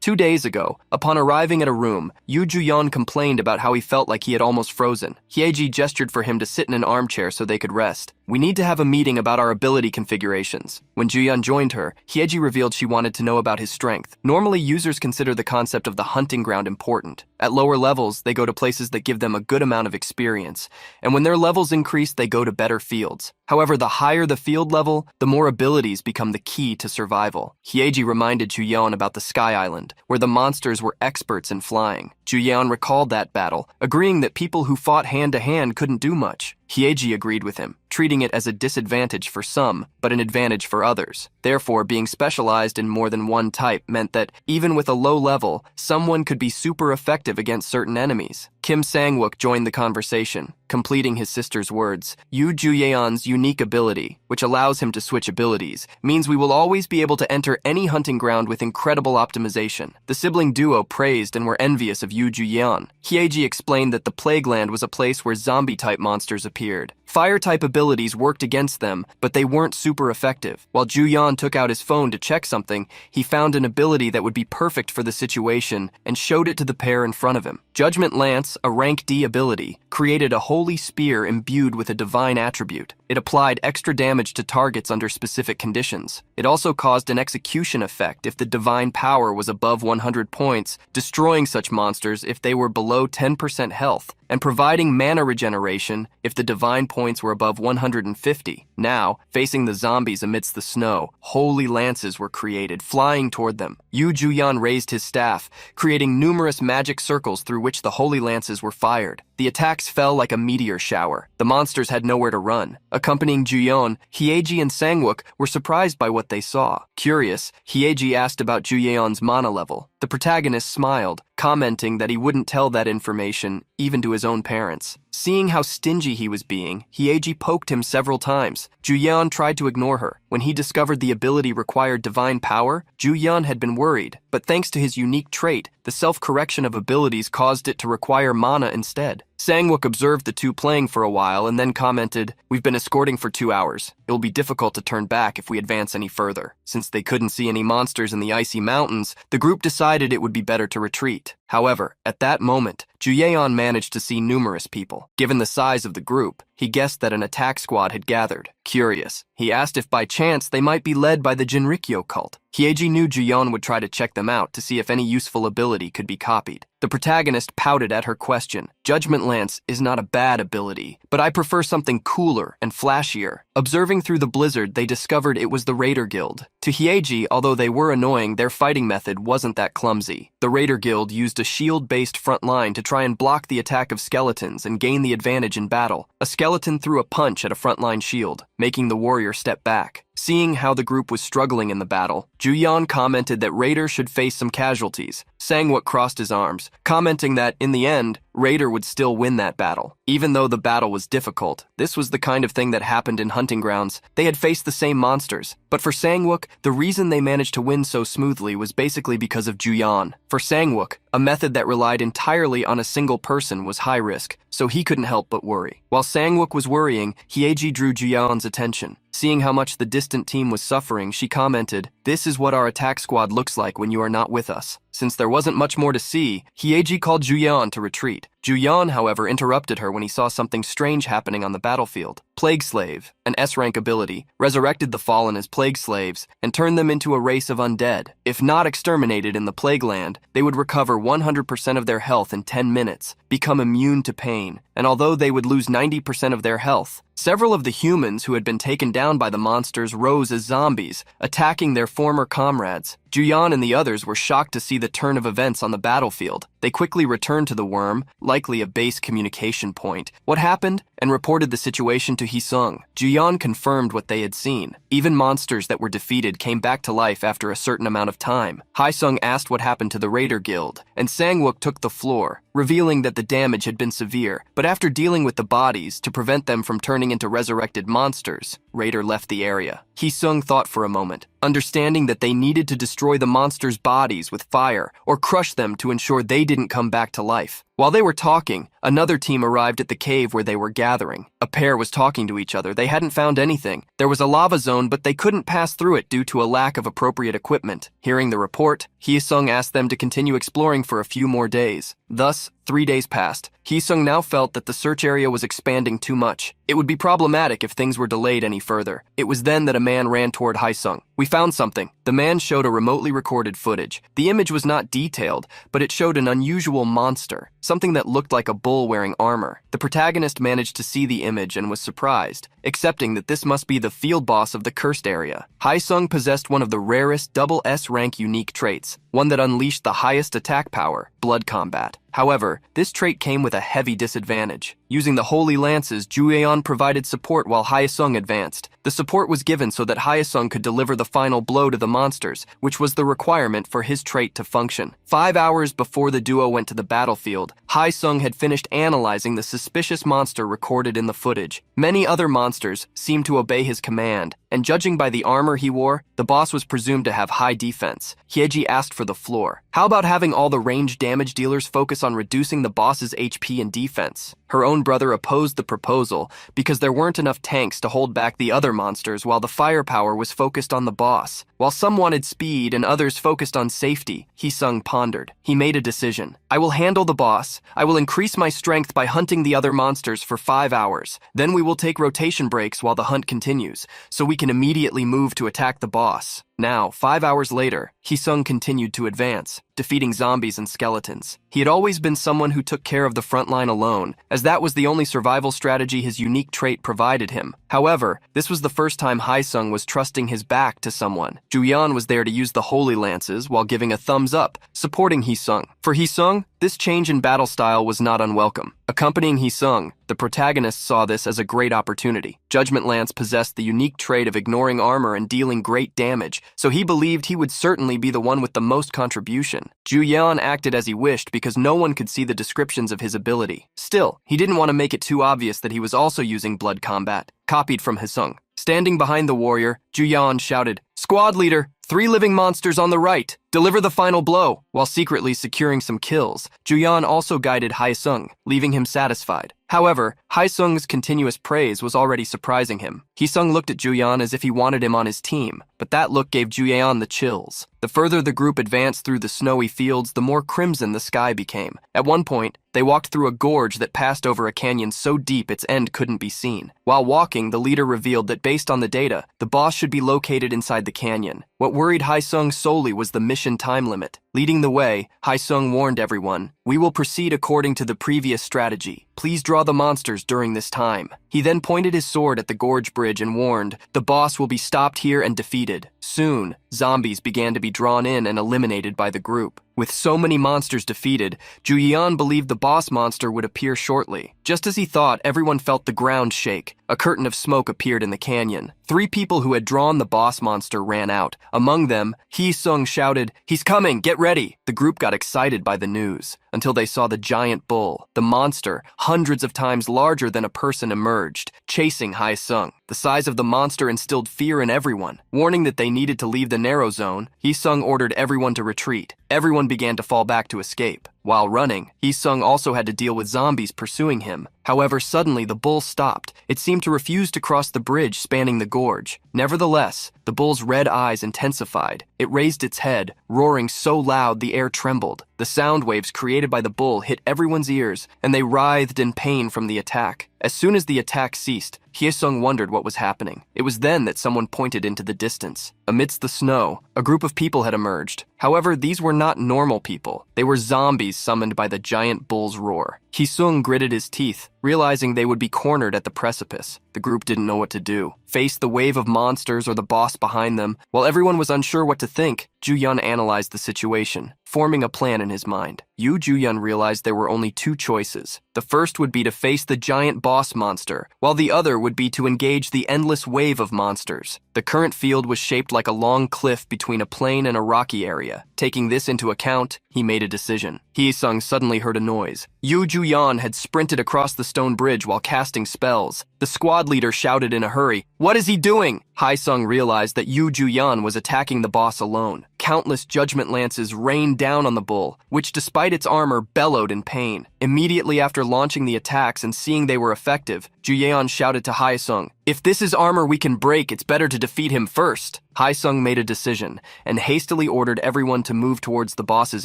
[SPEAKER 1] 2 days ago, upon arriving at a room, Yu Juyeon complained about how he felt like he had almost frozen. Hyeji gestured for him to sit in an armchair so they could rest. "We need to have a meeting about our ability configurations." When Juyeon joined her, Hyeji revealed she wanted to know about his strength. Normally, users consider the concept of the hunting ground important. At lower levels, they go to places that give them a good amount of experience, and when their levels increase, they go to better fields. However, the higher the field level, the more abilities become the key to survival. Hyeji reminded Juyeon about the Sky Island, where the monsters were experts in flying. Juyeon recalled that battle, agreeing that people who fought hand-to-hand couldn't do much. Hyeji agreed with him, treating it as a disadvantage for some, but an advantage for others. Therefore, being specialized in more than one type meant that, even with a low level, someone could be super effective against certain enemies. Kim Sangwook joined the conversation, completing his sister's words. Yu Juyeon's unique ability, which allows him to switch abilities, means we will always be able to enter any hunting ground with incredible optimization. The sibling duo praised and were envious of Yu Juyeon. Hyeji explained that the Plague Land was a place where zombie-type monsters appeared. Fire-type abilities worked against them, but they weren't super effective. While Juyeon took out his phone to check something, he found an ability that would be perfect for the situation and showed it to the pair in front of him. Judgment Lance, a rank D ability, created a holy spear imbued with a divine attribute. It applied extra damage to targets under specific conditions. It also caused an execution effect if the divine power was above 100 points, destroying such monsters if they were below 10% health, and providing mana regeneration if the divine points were above 150. Now, facing the zombies amidst the snow, holy lances were created, flying toward them. Yu Juyeon raised his staff, creating numerous magic circles through which the holy lances were fired. The attacks fell like a meteor shower. The monsters had nowhere to run. Accompanying Juyeon, Hyeji and Sangwook were surprised by what they saw. Curious, Hyeji asked about Juyeon's mana level. The protagonist smiled, commenting that he wouldn't tell that information even to his own parents. Seeing how stingy he was being, Hyeji poked him several times. Juyeon tried to ignore her. When he discovered the ability required divine power, Juyeon had been worried, but thanks to his unique trait, the self-correction of abilities caused it to require mana instead. Sangwook observed the two playing for a while and then commented, "We've been escorting for 2 hours. It will be difficult to turn back if we advance any further." Since they couldn't see any monsters in the icy mountains, the group decided it would be better to retreat. However, at that moment, Juyeon managed to see numerous people. Given the size of the group, he guessed that an attack squad had gathered. Curious, he asked if by chance they might be led by the Jinrikyo cult. Hyeji knew Juyeon would try to check them out to see if any useful ability could be copied. The protagonist pouted at her question. "Judgment Lance is not a bad ability, but I prefer something cooler and flashier." Observing through the blizzard, they discovered it was the Raider Guild. To Hyeji, although they were annoying, their fighting method wasn't that clumsy. The Raider Guild used a shield-based front line to try and block the attack of skeletons and gain the advantage in battle. A skeleton threw a punch at a frontline shield, making the warrior step back. Seeing how the group was struggling in the battle, Juyeon commented that Raider should face some casualties. Sangwook crossed his arms, commenting that, in the end, Raider would still win that battle. Even though the battle was difficult, this was the kind of thing that happened in hunting grounds. They had faced the same monsters. But for Sangwook, the reason they managed to win so smoothly was basically because of Juyeon. For Sangwook, a method that relied entirely on a single person was high risk, so he couldn't help but worry. While Sangwook was worrying, Hyeji drew Juyeon's attention. Seeing how much the distant team was suffering, she commented, "This is what our attack squad looks like when you are not with us." Since there wasn't much more to see, Hyeji called Juyeon to retreat. Juyeon, however, interrupted her when he saw something strange happening on the battlefield. Plague Slave, an S-rank ability, resurrected the fallen as plague slaves and turned them into a race of undead. If not exterminated in the Plague Land, they would recover 100% of their health in 10 minutes, become immune to pain, and although they would lose 90% of their health, several of the humans who had been taken down by the monsters rose as zombies, attacking their former comrades. Juyeon and the others were shocked to see the turn of events on the battlefield. They quickly returned to the worm, likely a base communication point. What happened? And reported the situation to Hisung. Juyeon confirmed what they had seen. Even monsters that were defeated came back to life after a certain amount of time. Hisung asked what happened to the Raider Guild, and Sangwook took the floor, revealing that the damage had been severe. But after dealing with the bodies to prevent them from turning into resurrected monsters, Raider left the area. Hisung thought for a moment, understanding that they needed to destroy the monsters' bodies with fire or crush them to ensure they didn't come back to life. While they were talking, another team arrived at the cave where they were gathering. A pair was talking to each other. They hadn't found anything. There was a lava zone, but they couldn't pass through it due to a lack of appropriate equipment. Hearing the report, Hyesung asked them to continue exploring for a few more days. Thus, 3 days passed. Hyesung now felt that the search area was expanding too much. It would be problematic if things were delayed any further. It was then that a man ran toward Hyesung. "We found something." The man showed a remotely recorded footage. The image was not detailed, but it showed an unusual monster, something that looked like a bull wearing armor. The protagonist managed to see the image and was surprised, accepting that this must be the field boss of the cursed area. Hyesung possessed one of the rarest double S rank unique traits, one that unleashed the highest attack power, blood combat. However, this trait came with a heavy disadvantage. Using the Holy Lances, Juyeon provided support while Hyesung advanced. The support was given so that Hyesung could deliver the final blow to the monsters, which was the requirement for his trait to function. 5 hours before the duo went to the battlefield, Hyesung had finished analyzing the suspicious monster recorded in the footage. Many other monsters seemed to obey his command, and judging by the armor he wore, the boss was presumed to have high defense. Hyeji asked for the floor. How about having all the range damage dealers focus on reducing the boss's HP and defense? Her own brother opposed the proposal because there weren't enough tanks to hold back the other monsters while the firepower was focused on the boss. While some wanted speed and others focused on safety, Hyesung pondered. He made a decision. "I will handle the boss. I will increase my strength by hunting the other monsters for 5 hours. Then we will take rotation breaks while the hunt continues, so we can immediately move to attack the boss." Now, 5 hours later, Hyesung continued to advance, defeating zombies and skeletons. He had always been someone who took care of the front line alone, as that was the only survival strategy his unique trait provided him. However, this was the first time Hyesung was trusting his back to someone. Juyeon was there to use the Holy Lances while giving a thumbs up, supporting Hyesung. For Hyesung, this change in battle style was not unwelcome. Accompanying Hyesung, the protagonist saw this as a great opportunity. Judgment Lance possessed the unique trait of ignoring armor and dealing great damage, so he believed he would certainly be the one with the most contribution. Juyeon acted as he wished because no one could see the descriptions of his ability. Still, he didn't want to make it too obvious that he was also using blood combat, copied from Hyesung. Standing behind the warrior, Juyeon shouted, "Squad leader, 3 living monsters on the right. Deliver the final blow." While secretly securing some kills, Juyeon also guided Hyesung, leaving him satisfied. However, Hyesung's continuous praise was already surprising him. Hyesung looked at Juyeon as if he wanted him on his team, but that look gave Juyeon the chills. The further the group advanced through the snowy fields, the more crimson the sky became. At one point, they walked through a gorge that passed over a canyon so deep its end couldn't be seen. While walking, the leader revealed that based on the data, the boss should be located inside the canyon. What worried Hyesung solely was the mission time limit. Leading the way, Hyesung warned everyone, "We will proceed according to the previous strategy. Please draw the monsters during this time." He then pointed his sword at the gorge bridge and warned, "The boss will be stopped here and defeated." Soon, zombies began to be drawn in and eliminated by the group. With so many monsters defeated, Juyeon believed the boss monster would appear shortly. Just as he thought, everyone felt the ground shake. A curtain of smoke appeared in the canyon. 3 people who had drawn the boss monster ran out. Among them, Hyesung shouted, "He's coming, get ready!" The group got excited by the news, until they saw the giant bull. The monster, hundreds of times larger than a person, emerged, chasing Hyesung. The size of the monster instilled fear in everyone. Warning that they needed to leave the narrow zone, Hyesung ordered everyone to retreat. Everyone began to fall back to escape. While running, Hyesung also had to deal with zombies pursuing him. However, suddenly the bull stopped. It seemed to refuse to cross the bridge spanning the gorge. Nevertheless, the bull's red eyes intensified. It raised its head, roaring so loud the air trembled. The sound waves created by the bull hit everyone's ears, and they writhed in pain from the attack. As soon as the attack ceased, Hye-sung wondered what was happening. It was then that someone pointed into the distance. Amidst the snow, a group of people had emerged. However, these were not normal people. They were zombies summoned by the giant bull's roar. Hye-sung gritted his teeth, realizing they would be cornered at the precipice. The group didn't know what to do. Face the wave of monsters or the boss behind them. While everyone was unsure what to think, Ju-yeon analyzed the situation, forming a plan in his mind. Ju-yeon realized there were only two choices. The first would be to face the giant boss monster, while the other would be to engage the endless wave of monsters. The current field was shaped like a long cliff between a plain and a rocky area. Taking this into account, he made a decision. Hye-sung suddenly heard a noise. Ju-yeon had sprinted across the stone bridge while casting spells. The squad leader shouted in a hurry, "What is he doing?" Hye-sung realized that Ju-yeon was attacking the boss alone. Countless judgment lances rained down on the bull, which despite its armor bellowed in pain. Immediately after launching the attacks and seeing they were effective, Ju-yeon shouted to Hye-sung, "If this is armor we can break, it's better to defeat him first." Hye-sung made a decision and hastily ordered everyone to move towards the boss's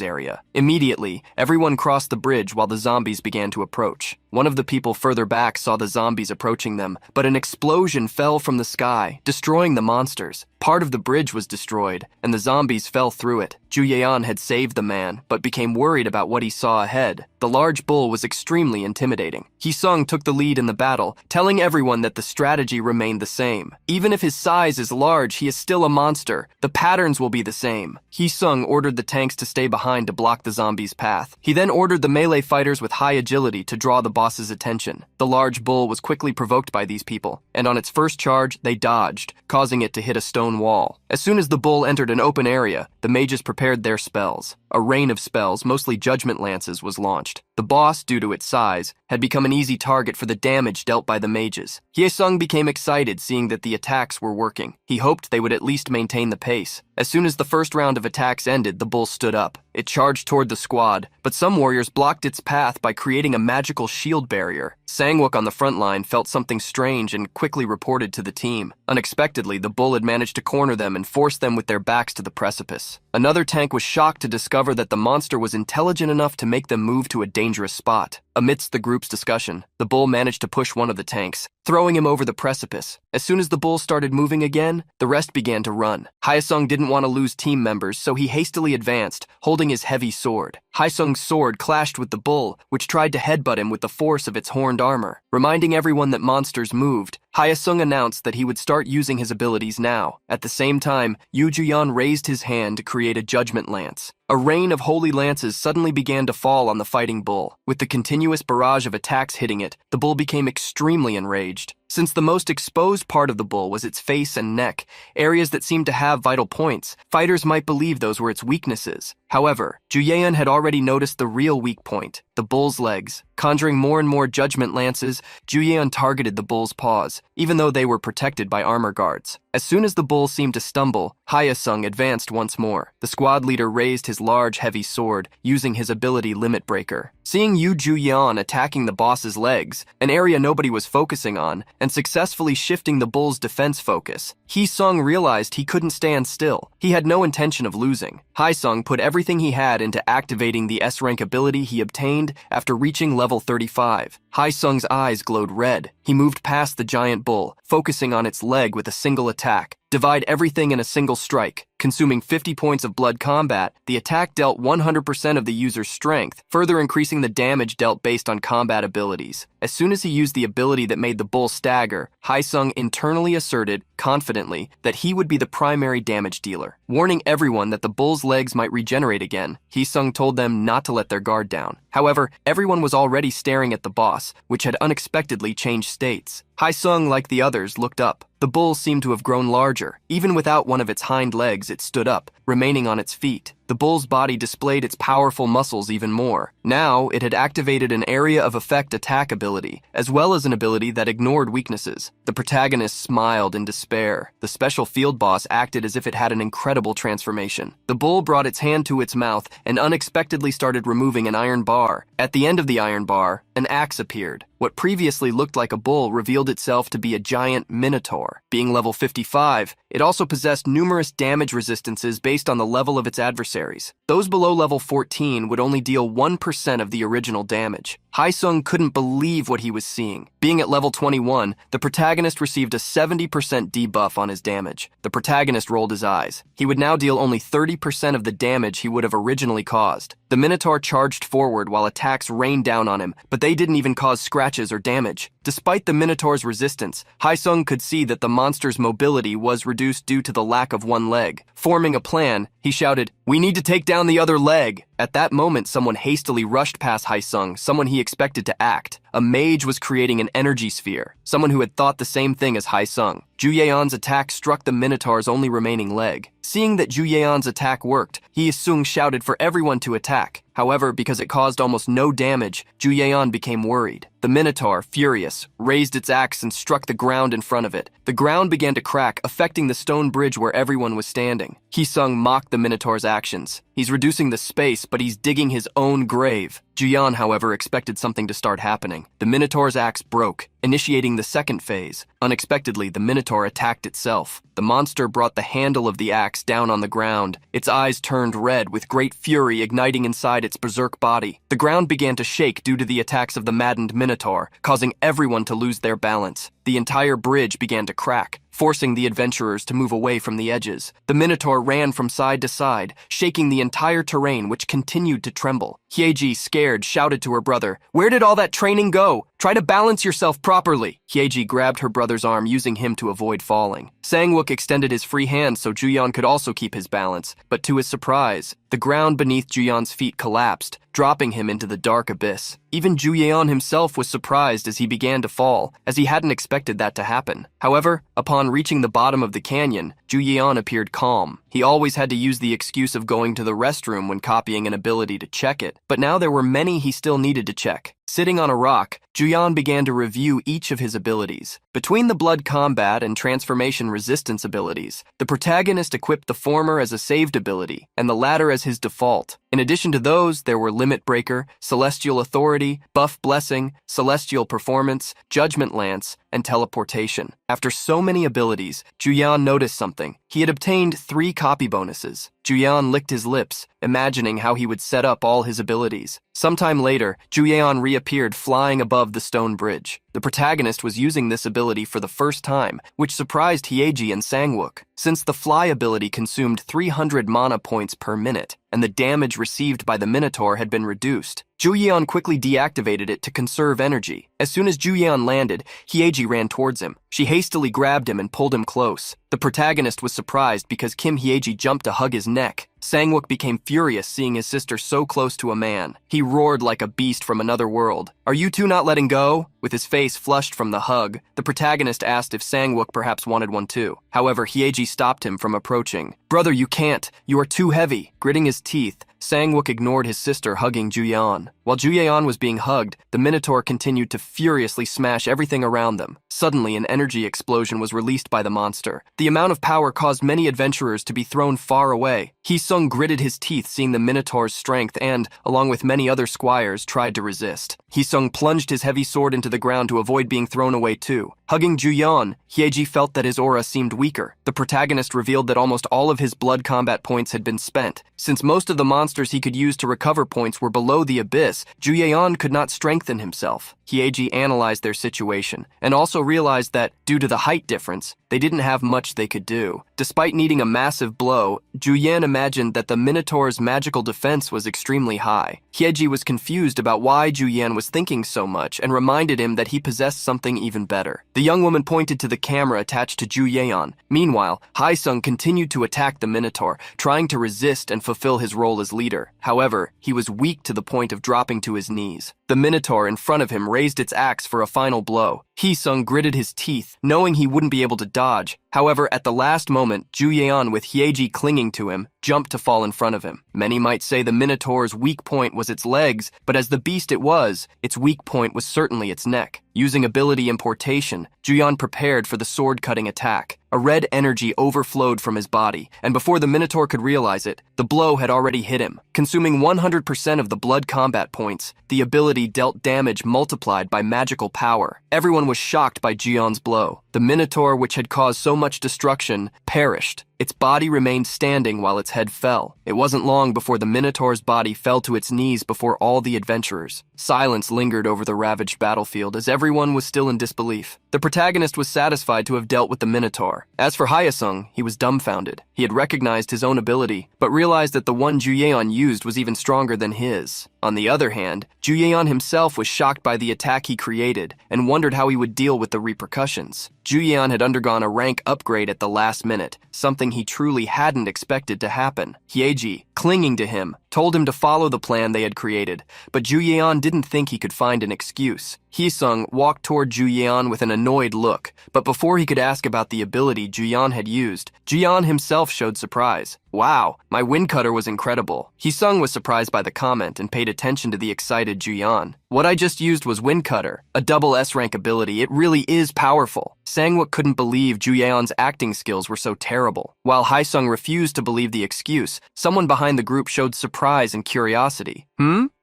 [SPEAKER 1] area. Immediately, everyone crossed the bridge while the zombies began to approach. One of the people further back saw the zombies approaching them, but an explosion fell from the sky, destroying the monsters. Part of the bridge was destroyed, and the zombies fell through it. Ju-yeon had saved the man, but became worried about what he saw ahead. The large bull was extremely intimidating. Hye-sung took the lead in the battle, telling everyone that the strategy remained the same. Even if his size is large, he is still a monster. The patterns will be the same. Hye-sung ordered the tanks to stay behind to block the zombies' path. He then ordered the melee fighters with high agility to draw the boss's attention. The large bull was quickly provoked by these people, and on its first charge, they dodged, causing it to hit a stone wall. As soon as the bull entered an open area, the mages prepared their spells. A rain of spells, mostly judgment lances, was launched. The boss, due to its size, had become an easy target for the damage dealt by the mages. Hye-sung became excited seeing that the attacks were working. He hoped they would at least maintain the pace. As soon as the first round of attacks ended, the bull stood up. It charged toward the squad, but some warriors blocked its path by creating a magical shield barrier. Sang-wook on the front line felt something strange and quickly reported to the team. Unexpectedly, the bull had managed to corner them and force them with their backs to the precipice. Another tank was shocked to discover that the monster was intelligent enough to make them move to a dangerous spot. Amidst the group's discussion, the bull managed to push one of the tanks, throwing him over the precipice. As soon as the bull started moving again, the rest began to run. Hye-sung didn't want to lose team members, so he hastily advanced, holding his heavy sword. Hye-sung's sword clashed with the bull, which tried to headbutt him with the force of its horned armor. Reminding everyone that monsters moved, Hye-sung announced that he would start using his abilities now. At the same time, Ju-yeon raised his hand to create a judgment lance. A rain of holy lances suddenly began to fall on the fighting bull. With the continuous barrage of attacks hitting it, the bull became extremely enraged. Since the most exposed part of the bull was its face and neck, areas that seemed to have vital points, fighters might believe those were its weaknesses. However, Ju-yeon had already noticed the real weak point, the bull's legs. Conjuring more and more judgment lances, Ju-yeon targeted the bull's paws, even though they were protected by armor guards. As soon as the bull seemed to stumble, Hye-sung advanced once more. The squad leader raised his large, heavy sword, using his ability Limit Breaker. Seeing Ju-yeon attacking the boss's legs, an area nobody was focusing on, and successfully shifting the bull's defense focus, Hye-sung realized he couldn't stand still. He had no intention of losing. Hye-sung put everything he had into activating the S-rank ability he obtained after reaching level 35. Hye-sung's eyes glowed red. He moved past the giant bull, focusing on its leg with a single attack. Divide everything in a single strike. Consuming 50 points of blood combat, the attack dealt 100% of the user's strength, further increasing the damage dealt based on combat abilities. As soon as he used the ability that made the bull stagger, Hye-sung internally asserted, confidently, that he would be the primary damage dealer. Warning everyone that the bull's legs might regenerate again, Hye-sung told them not to let their guard down. However, everyone was already staring at the boss, which had unexpectedly changed states. Hye-sung, like the others, looked up. The bull seemed to have grown larger. Even without one of its hind legs, it stood up, remaining on its feet. The the bull's body displayed its powerful muscles even more. Now, it had activated an area of effect attack ability, as well as an ability that ignored weaknesses. The protagonist smiled in despair. The special field boss acted as if it had an incredible transformation. The bull brought its hand to its mouth and unexpectedly started removing an iron bar. At the end of the iron bar, an axe appeared. What previously looked like a bull revealed itself to be a giant minotaur. Being level 55, it also possessed numerous damage resistances based on the level of its adversaries. Those below level 14 would only deal 1% of the original damage. Haesung couldn't believe what he was seeing. Being at level 21, the protagonist received a 70% debuff on his damage. The protagonist rolled his eyes. He would now deal only 30% of the damage he would have originally caused. The minotaur charged forward while attacks rained down on him, but they didn't even cause scratches or damage. Despite the minotaur's resistance, Haesung could see that the monster's mobility was reduced due to the lack of one leg. Forming a plan, he shouted, "We need to take down the other leg!" At that moment, someone hastily rushed past Haesung, someone he expected to act. A mage was creating an energy sphere, someone who had thought the same thing as Haesung. Juyeon's attack struck the minotaur's only remaining leg. Seeing that Juyeon's attack worked, Haesung shouted for everyone to attack. However, because it caused almost no damage, Juyeon became worried. The minotaur, furious, raised its axe and struck the ground in front of it. The ground began to crack, affecting the stone bridge where everyone was standing. Haesung mocked the minotaur's actions. He's reducing the space, but he's digging his own grave. Juyeon, however, expected something to start happening. The minotaur's axe broke, initiating the second phase. Unexpectedly, the minotaur attacked itself. The monster brought the handle of the axe down on the ground. Its eyes turned red, with great fury igniting inside its berserk body. The ground began to shake due to the attacks of the maddened minotaur, causing everyone to lose their balance. The entire bridge began to crack, forcing the adventurers to move away from the edges. The minotaur ran from side to side, shaking the entire terrain, which continued to tremble. Hyeji, scared, shouted to her brother, "Where did all that training go? Try to balance yourself properly." Hyeji grabbed her brother's arm, using him to avoid falling. Sangwook extended his free hand so Juyeon could also keep his balance, but to his surprise, the ground beneath Juyeon's feet collapsed, dropping him into the dark abyss. Even Juyeon himself was surprised as he began to fall, as he hadn't expected that to happen. However, upon reaching the bottom of the canyon, Juyeon appeared calm. He always had to use the excuse of going to the restroom when copying an ability to check it, but now there were many he still needed to check. Sitting on a rock, Juyeon began to review each of his abilities. Between the blood combat and transformation resistance abilities, the protagonist equipped the former as a saved ability, and the latter as his default. In addition to those, there were Limit Breaker, Celestial Authority, Buff Blessing, Celestial Performance, Judgment Lance, and Teleportation. After so many abilities, Juyeon noticed something. He had obtained 3 copy bonuses. Juyeon licked his lips, imagining how he would set up all his abilities. Sometime later, Juyeon reappeared flying above the stone bridge. The protagonist was using this ability for the first time, which surprised Hyeji and Sangwook. Since the fly ability consumed 300 mana points per minute, and the damage received by the minotaur had been reduced, Juyeon quickly deactivated it to conserve energy. As soon as Juyeon landed, Hyeji ran towards him. She hastily grabbed him and pulled him close. The protagonist was surprised because Kim Hyeji jumped to hug his neck. Sangwook became furious seeing his sister so close to a man. He roared like a beast from another world. "Are you two not letting go?" With his face flushed from the hug, the protagonist asked if Sangwook perhaps wanted one too. However, Hyeji stopped him from approaching. "Brother, you can't. You are too heavy." Gritting his teeth, Sangwook ignored his sister hugging Juyeon. While Juyeon was being hugged, the minotaur continued to furiously smash everything around them. Suddenly, an energy explosion was released by the monster. The amount of power caused many adventurers to be thrown far away. Haesung gritted his teeth seeing the minotaur's strength and, along with many other squires, tried to resist. Haesung plunged his heavy sword into the ground to avoid being thrown away too. Hugging Juyeon, Hyeji felt that his aura seemed weaker. The protagonist revealed that almost all of his blood combat points had been spent. Since most of the monsters he could use to recover points were below the abyss, Juyeon could not strengthen himself. Hyeji analyzed their situation, and also realized that, due to the height difference, they didn't have much they could do. Despite needing a massive blow, Juyeon imagined that the Minotaur's magical defense was extremely high. Hyeji was confused about why Juyeon was thinking so much and reminded him that he possessed something even better. The young woman pointed to the camera attached to Juyeon. Meanwhile, Haesung continued to attack the Minotaur, trying to resist and fulfill his role as leader. However, he was weak to the point of dropping to his knees. The Minotaur in front of him raised its axe for a final blow. Haesung gritted his teeth, knowing he wouldn't be able to dodge. However, at the last moment, Juyeon, with Hyeji clinging to him, jumped to fall in front of him. Many might say the Minotaur's weak point was its legs, but as the beast it was, its weak point was certainly its neck. Using ability importation, Juyeon prepared for the sword-cutting attack. A red energy overflowed from his body, and before the Minotaur could realize it, the blow had already hit him. Consuming 100% of the blood combat points, the ability dealt damage multiplied by magical power. Everyone was shocked by Juyeon's blow. The Minotaur, which had caused so much destruction, perished. Its body remained standing while its head fell. It wasn't long before the Minotaur's body fell to its knees before all the adventurers. Silence lingered over the ravaged battlefield as everyone was still in disbelief. The protagonist was satisfied to have dealt with the Minotaur. As for Hyesung, he was dumbfounded. He had recognized his own ability, but realized that the one Juyeon used was even stronger than his. On the other hand, Juyeon himself was shocked by the attack he created and wondered how he would deal with the repercussions. Juyeon had undergone a rank upgrade at the last minute, something he truly hadn't expected to happen. Hyeji, clinging to him, told him to follow the plan they had created, but Juyeon didn't think he could find an excuse. Hyesung walked toward Juyeon with an annoyed look, but before he could ask about the ability Juyeon had used, Juyeon himself showed surprise. Wow, my wind cutter was incredible. Hyesung was surprised by the comment and paid attention to the excited Juyeon. What I just used was wind cutter, a double S-rank ability. It really is powerful. Sangwook couldn't believe Juyeon's acting skills were so terrible. While Hyesung refused to believe the excuse, someone behind the group showed surprise and curiosity.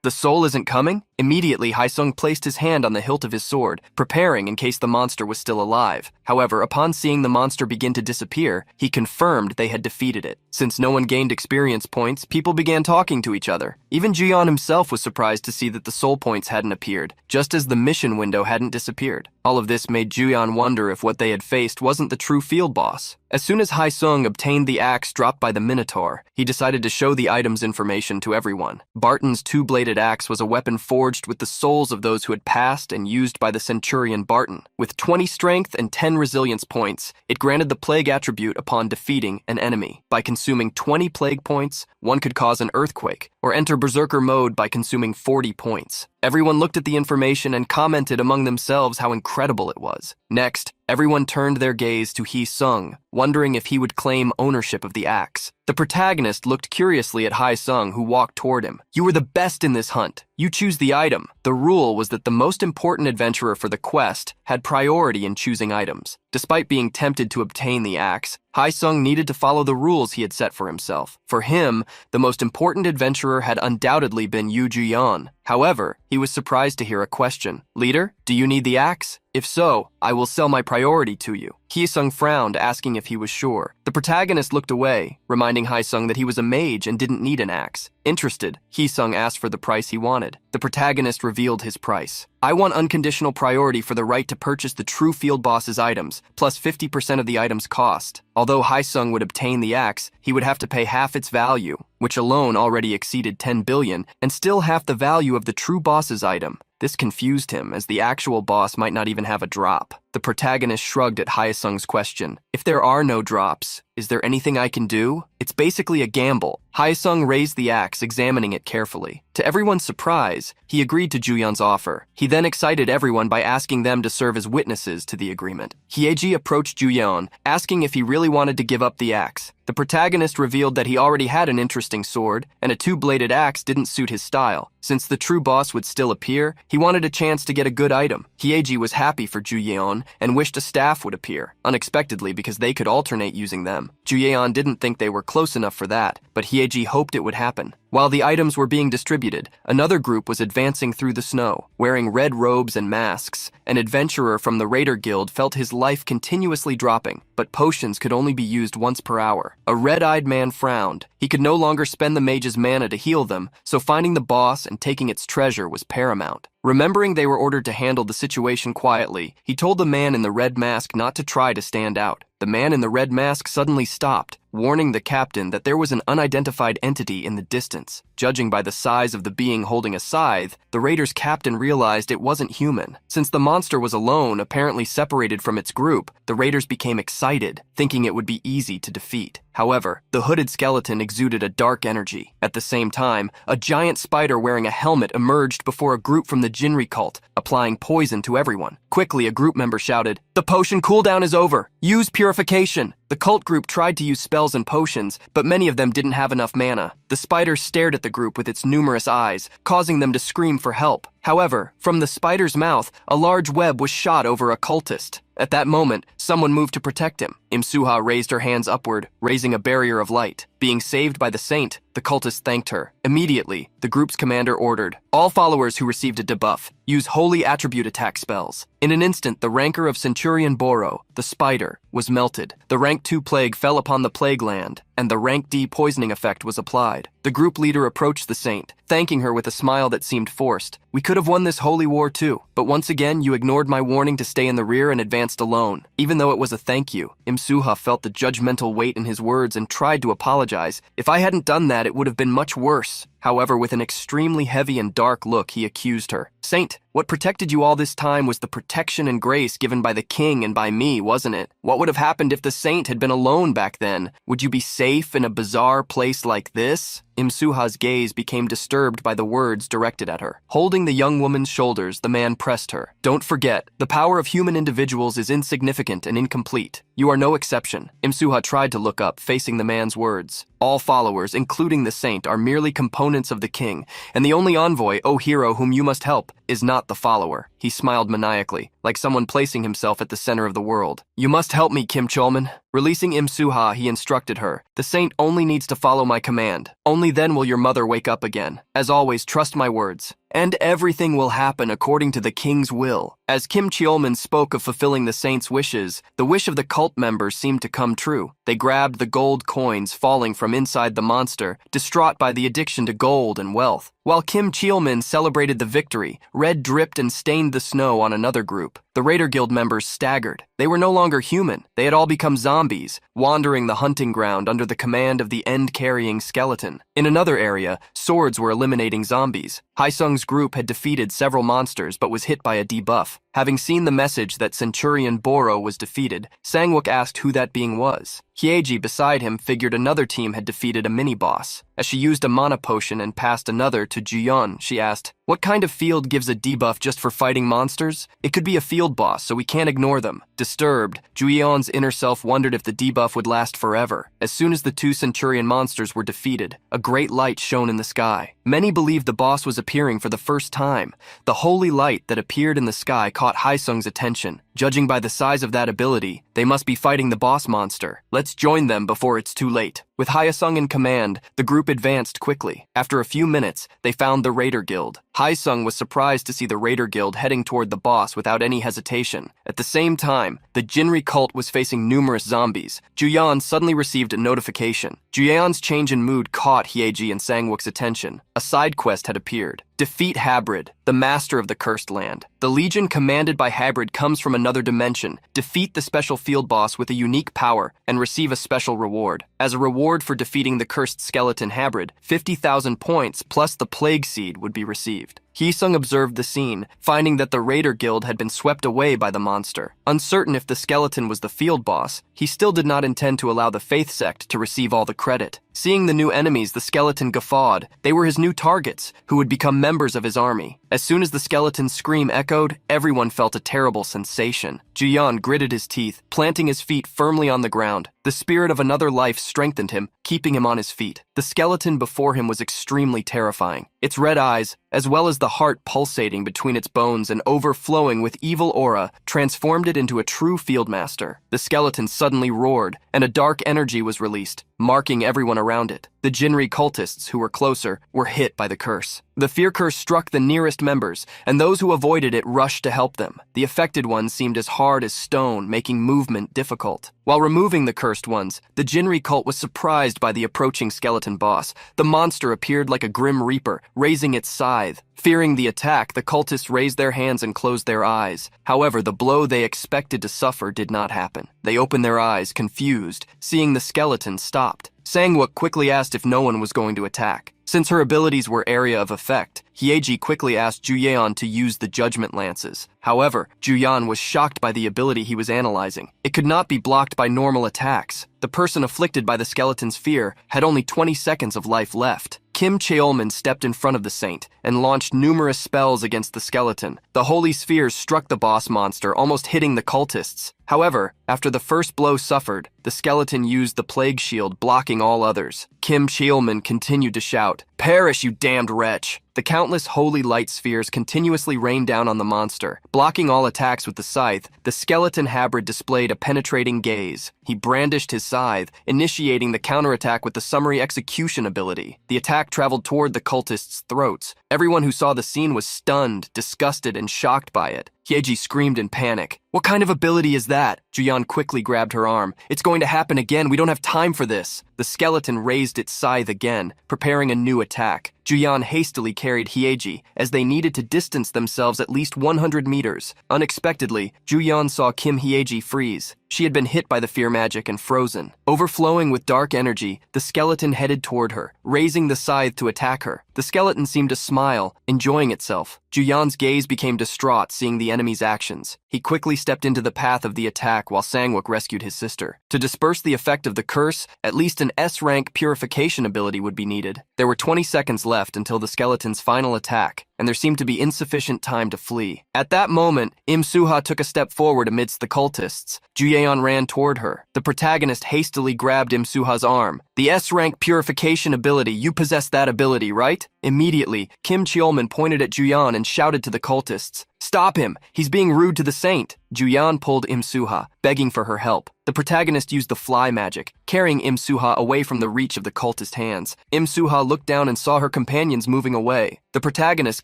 [SPEAKER 1] The soul isn't coming? Immediately, Hyesung placed his hand on the hilt of his sword, preparing in case the monster was still alive. However, upon seeing the monster begin to disappear, he confirmed they had defeated it. Since no one gained experience points, people began talking to each other. Even Juyeon himself was surprised to see that the soul points hadn't appeared, just as the mission window hadn't disappeared. All of this made Juyeon wonder if what they had faced wasn't the true field boss. As soon as Hyesung obtained the axe dropped by the Minotaur, he decided to show the item's information to everyone. Barton's two-bladed axe was a weapon forged with the souls of those who had passed and used by the centurion Barton. With 20 strength and 10 resilience points, it granted the plague attribute upon defeating an enemy. By consuming 20 plague points, one could cause an earthquake, or enter berserker mode by consuming 40 points. Everyone looked at the information and commented among themselves how incredible it was. Next, everyone turned their gaze to Hyesung, wondering if he would claim ownership of the axe. The protagonist looked curiously at Hyesung, who walked toward him. "You were the best in this hunt. You choose the item." The rule was that the most important adventurer for the quest had priority in choosing items. Despite being tempted to obtain the axe, Hyesung needed to follow the rules he had set for himself. For him, the most important adventurer had undoubtedly been Yu Juyeon. However, he was surprised to hear a question. "Leader, do you need the axe? If so, I will sell my priority to you." Hyesung frowned, asking if he was sure. The protagonist looked away, reminding Hyesung that he was a mage and didn't need an axe. Interested, Hyesung asked for the price he wanted. The protagonist revealed his price. "I want unconditional priority for the right to purchase the true field boss's items, plus 50% of the item's cost." Although Hyesung would obtain the axe, he would have to pay half its value, which alone already exceeded 10 billion, and still half the value of the true boss's item. This confused him, as the actual boss might not even have a drop. The protagonist shrugged at Hyesung's question. "If there are no drops, is there anything I can do? It's basically a gamble." Hyesung raised the axe, examining it carefully. To everyone's surprise, he agreed to Juyeon's offer. He then excited everyone by asking them to serve as witnesses to the agreement. Hyeji approached Juyeon, asking if he really wanted to give up the axe. The protagonist revealed that he already had an interesting sword, and a two-bladed axe didn't suit his style. Since the true boss would still appear, he wanted a chance to get a good item. Hyeji was happy for Juyeon and wished a staff would appear, unexpectedly because they could alternate using them. Juyeon didn't think they were close enough for that, but Hyeji hoped it would happen. While the items were being distributed, another group was advancing through the snow. Wearing red robes and masks, an adventurer from the Raider Guild felt his life continuously dropping, but potions could only be used once per hour. A red-eyed man frowned. He could no longer spend the mage's mana to heal them, so finding the boss and taking its treasure was paramount. Remembering they were ordered to handle the situation quietly, he told the man in the red mask not to try to stand out. The man in the red mask suddenly stopped, warning the captain that there was an unidentified entity in the distance. Judging by the size of the being holding a scythe, the raider's captain realized it wasn't human. Since the monster was alone, apparently separated from its group, the raiders became excited, thinking it would be easy to defeat. However, the hooded skeleton exuded a dark energy. At the same time, a giant spider wearing a helmet emerged before a group from the Jinri cult, applying poison to everyone. Quickly, a group member shouted, "The potion cooldown is over! Use pure Purification! The cult group tried to use spells and potions, but many of them didn't have enough mana. The spider stared at the group with its numerous eyes, causing them to scream for help. However, from the spider's mouth, a large web was shot over a cultist. At that moment, someone moved to protect him. Imsuha raised her hands upward, raising a barrier of light. Being saved by the saint, the cultist thanked her. Immediately, the group's commander ordered, all followers who received a debuff, use holy attribute attack spells. In an instant, the rancor of Centurion Boro, the spider, was melted. The rank 2 plague fell upon the plague land, and the rank D poisoning effect was applied. The group leader approached the saint, thanking her with a smile that seemed forced. We could have won this holy war too, but once again you ignored my warning to stay in the rear and advanced alone. Even though it was a thank you, Imsuha felt the judgmental weight in his words and tried to apologize. If I hadn't done that, it would have been much worse. However, with an extremely heavy and dark look, he accused her. Saint, what protected you all this time was the protection and grace given by the king and by me, wasn't it? What would have happened if the saint had been alone back then? Would you be safe in a bizarre place like this? Imsuha's gaze became disturbed by the words directed at her. Holding the young woman's shoulders, the man pressed her. Don't forget, the power of human individuals is insignificant and incomplete. You are no exception. Imsuha tried to look up, facing the man's words. All followers, including the saint, are merely components of the king, and the only envoy, O hero, whom you must help, is not the follower. He smiled maniacally, like someone placing himself at the center of the world. You must help me, Kim Cholman. Releasing Imsuha, he instructed her. The saint only needs to follow my command. Only then will your mother wake up again. As always, trust my words. And everything will happen according to the king's will. As Kim Cheolman spoke of fulfilling the saint's wishes, the wish of the cult members seemed to come true. They grabbed the gold coins falling from inside the monster, distraught by the addiction to gold and wealth. While Kim Cheolman celebrated the victory, red dripped and stained the snow on another group. The Raider Guild members staggered. They were no longer human. They had all become zombies, wandering the hunting ground under the command of the end-carrying skeleton. In another area, swords were eliminating zombies. Haesung's group had defeated several monsters but was hit by a debuff. Having seen the message that Centurion Boro was defeated, Sangwook asked who that being was. Hyeji beside him figured another team had defeated a mini-boss. As she used a mana potion and passed another to Juyeon, she asked, what kind of field gives a debuff just for fighting monsters? It could be a field boss, so we can't ignore them. Disturbed, Juyeon's inner self wondered if the debuff would last forever. As soon as the 2 Centurion monsters were defeated, a great light shone in the sky. Many believed the boss was appearing for the first time. The holy light that appeared in the sky caught Haesung's attention. Judging by the size of that ability, they must be fighting the boss monster. Let's join them before it's too late. With Haesung in command, the group advanced quickly. After a few minutes, they found the Raider Guild. Haesung was surprised to see the Raider Guild heading toward the boss without any hesitation. At the same time, the Jinri cult was facing numerous zombies. Juyeon suddenly received a notification. Juyeon's change in mood caught Hyeji and Sangwook's attention. A side quest had appeared. Defeat Habrid, the master of the cursed land. The legion commanded by Habrid comes from another dimension. Defeat the special field boss with a unique power and receive a special reward. As a reward for defeating the cursed skeleton Habrid, 50,000 points plus the plague seed would be received. Haesung observed the scene, finding that the Raider Guild had been swept away by the monster. Uncertain if the skeleton was the field boss, he still did not intend to allow the Faith Sect to receive all the credit. Seeing the new enemies, the skeleton guffawed. They were his new targets, who would become members of his army. As soon as the skeleton's scream echoed, everyone felt a terrible sensation. Juyeon gritted his teeth, planting his feet firmly on the ground. The spirit of another life strengthened him, keeping him on his feet. The skeleton before him was extremely terrifying. Its red eyes, as well as the heart pulsating between its bones and overflowing with evil aura, transformed it into a true fieldmaster. The skeleton suddenly roared, and a dark energy was released, marking everyone around it. The Jinri cultists, who were closer, were hit by the curse. The fear curse struck the nearest members, and those who avoided it rushed to help them. The affected ones seemed as hard as stone, making movement difficult. While removing the cursed ones, the Jinri cult was surprised by the approaching skeleton boss. The monster appeared like a grim reaper, raising its scythe. Fearing the attack, the cultists raised their hands and closed their eyes. However, the blow they expected to suffer did not happen. They opened their eyes, confused, seeing the skeleton stopped. Sangwook quickly asked if no one was going to attack. Since her abilities were area of effect, Hyeji quickly asked Juyeon to use the judgment lances. However, Juyeon was shocked by the ability he was analyzing. It could not be blocked by normal attacks. The person afflicted by the skeleton's fear had only 20 seconds of life left. Kim Cheolman stepped in front of the saint and launched numerous spells against the skeleton. The holy spheres struck the boss monster, almost hitting the cultists. However, after the first blow suffered, the skeleton used the plague shield, blocking all others. Kim Cheolman continued to shout, "Perish, you damned wretch!" The countless holy light spheres continuously rained down on the monster. Blocking all attacks with the scythe, the skeleton hybrid displayed a penetrating gaze. He brandished his scythe, initiating the counterattack with the summary execution ability. The attack traveled toward the cultists' throats. Everyone who saw the scene was stunned, disgusted, and shocked by it. Hyeji screamed in panic. "What kind of ability is that?" Juyeon quickly grabbed her arm. "It's going to happen again. We don't have time for this." The skeleton raised its scythe again, preparing a new attack. Juyeon hastily carried Hyeji, as they needed to distance themselves at least 100 meters. Unexpectedly, Juyeon saw Kim Hyeji freeze. She had been hit by the fear magic and frozen. Overflowing with dark energy, the skeleton headed toward her, raising the scythe to attack her. The skeleton seemed to smile, enjoying itself. Juyeon's gaze became distraught seeing the enemy's actions. He quickly stepped into the path of the attack while Sangwook rescued his sister. To disperse the effect of the curse, at least an S-rank purification ability would be needed. There were 20 seconds left until the skeleton's final attack, and there seemed to be insufficient time to flee. At that moment, Im Suha took a step forward amidst the cultists. Juyeon ran toward her. The protagonist hastily grabbed Im Suha's arm. "The S-rank purification ability, you possess that ability, right?" Immediately, Kim Cheolman pointed at Juyeon and shouted to the cultists, "Stop him! He's being rude to the saint!" Juyeon pulled Im Suha, begging for her help. The protagonist used the fly magic, carrying Im Suha away from the reach of the cultist hands. Im Suha looked down and saw her companions moving away. The protagonist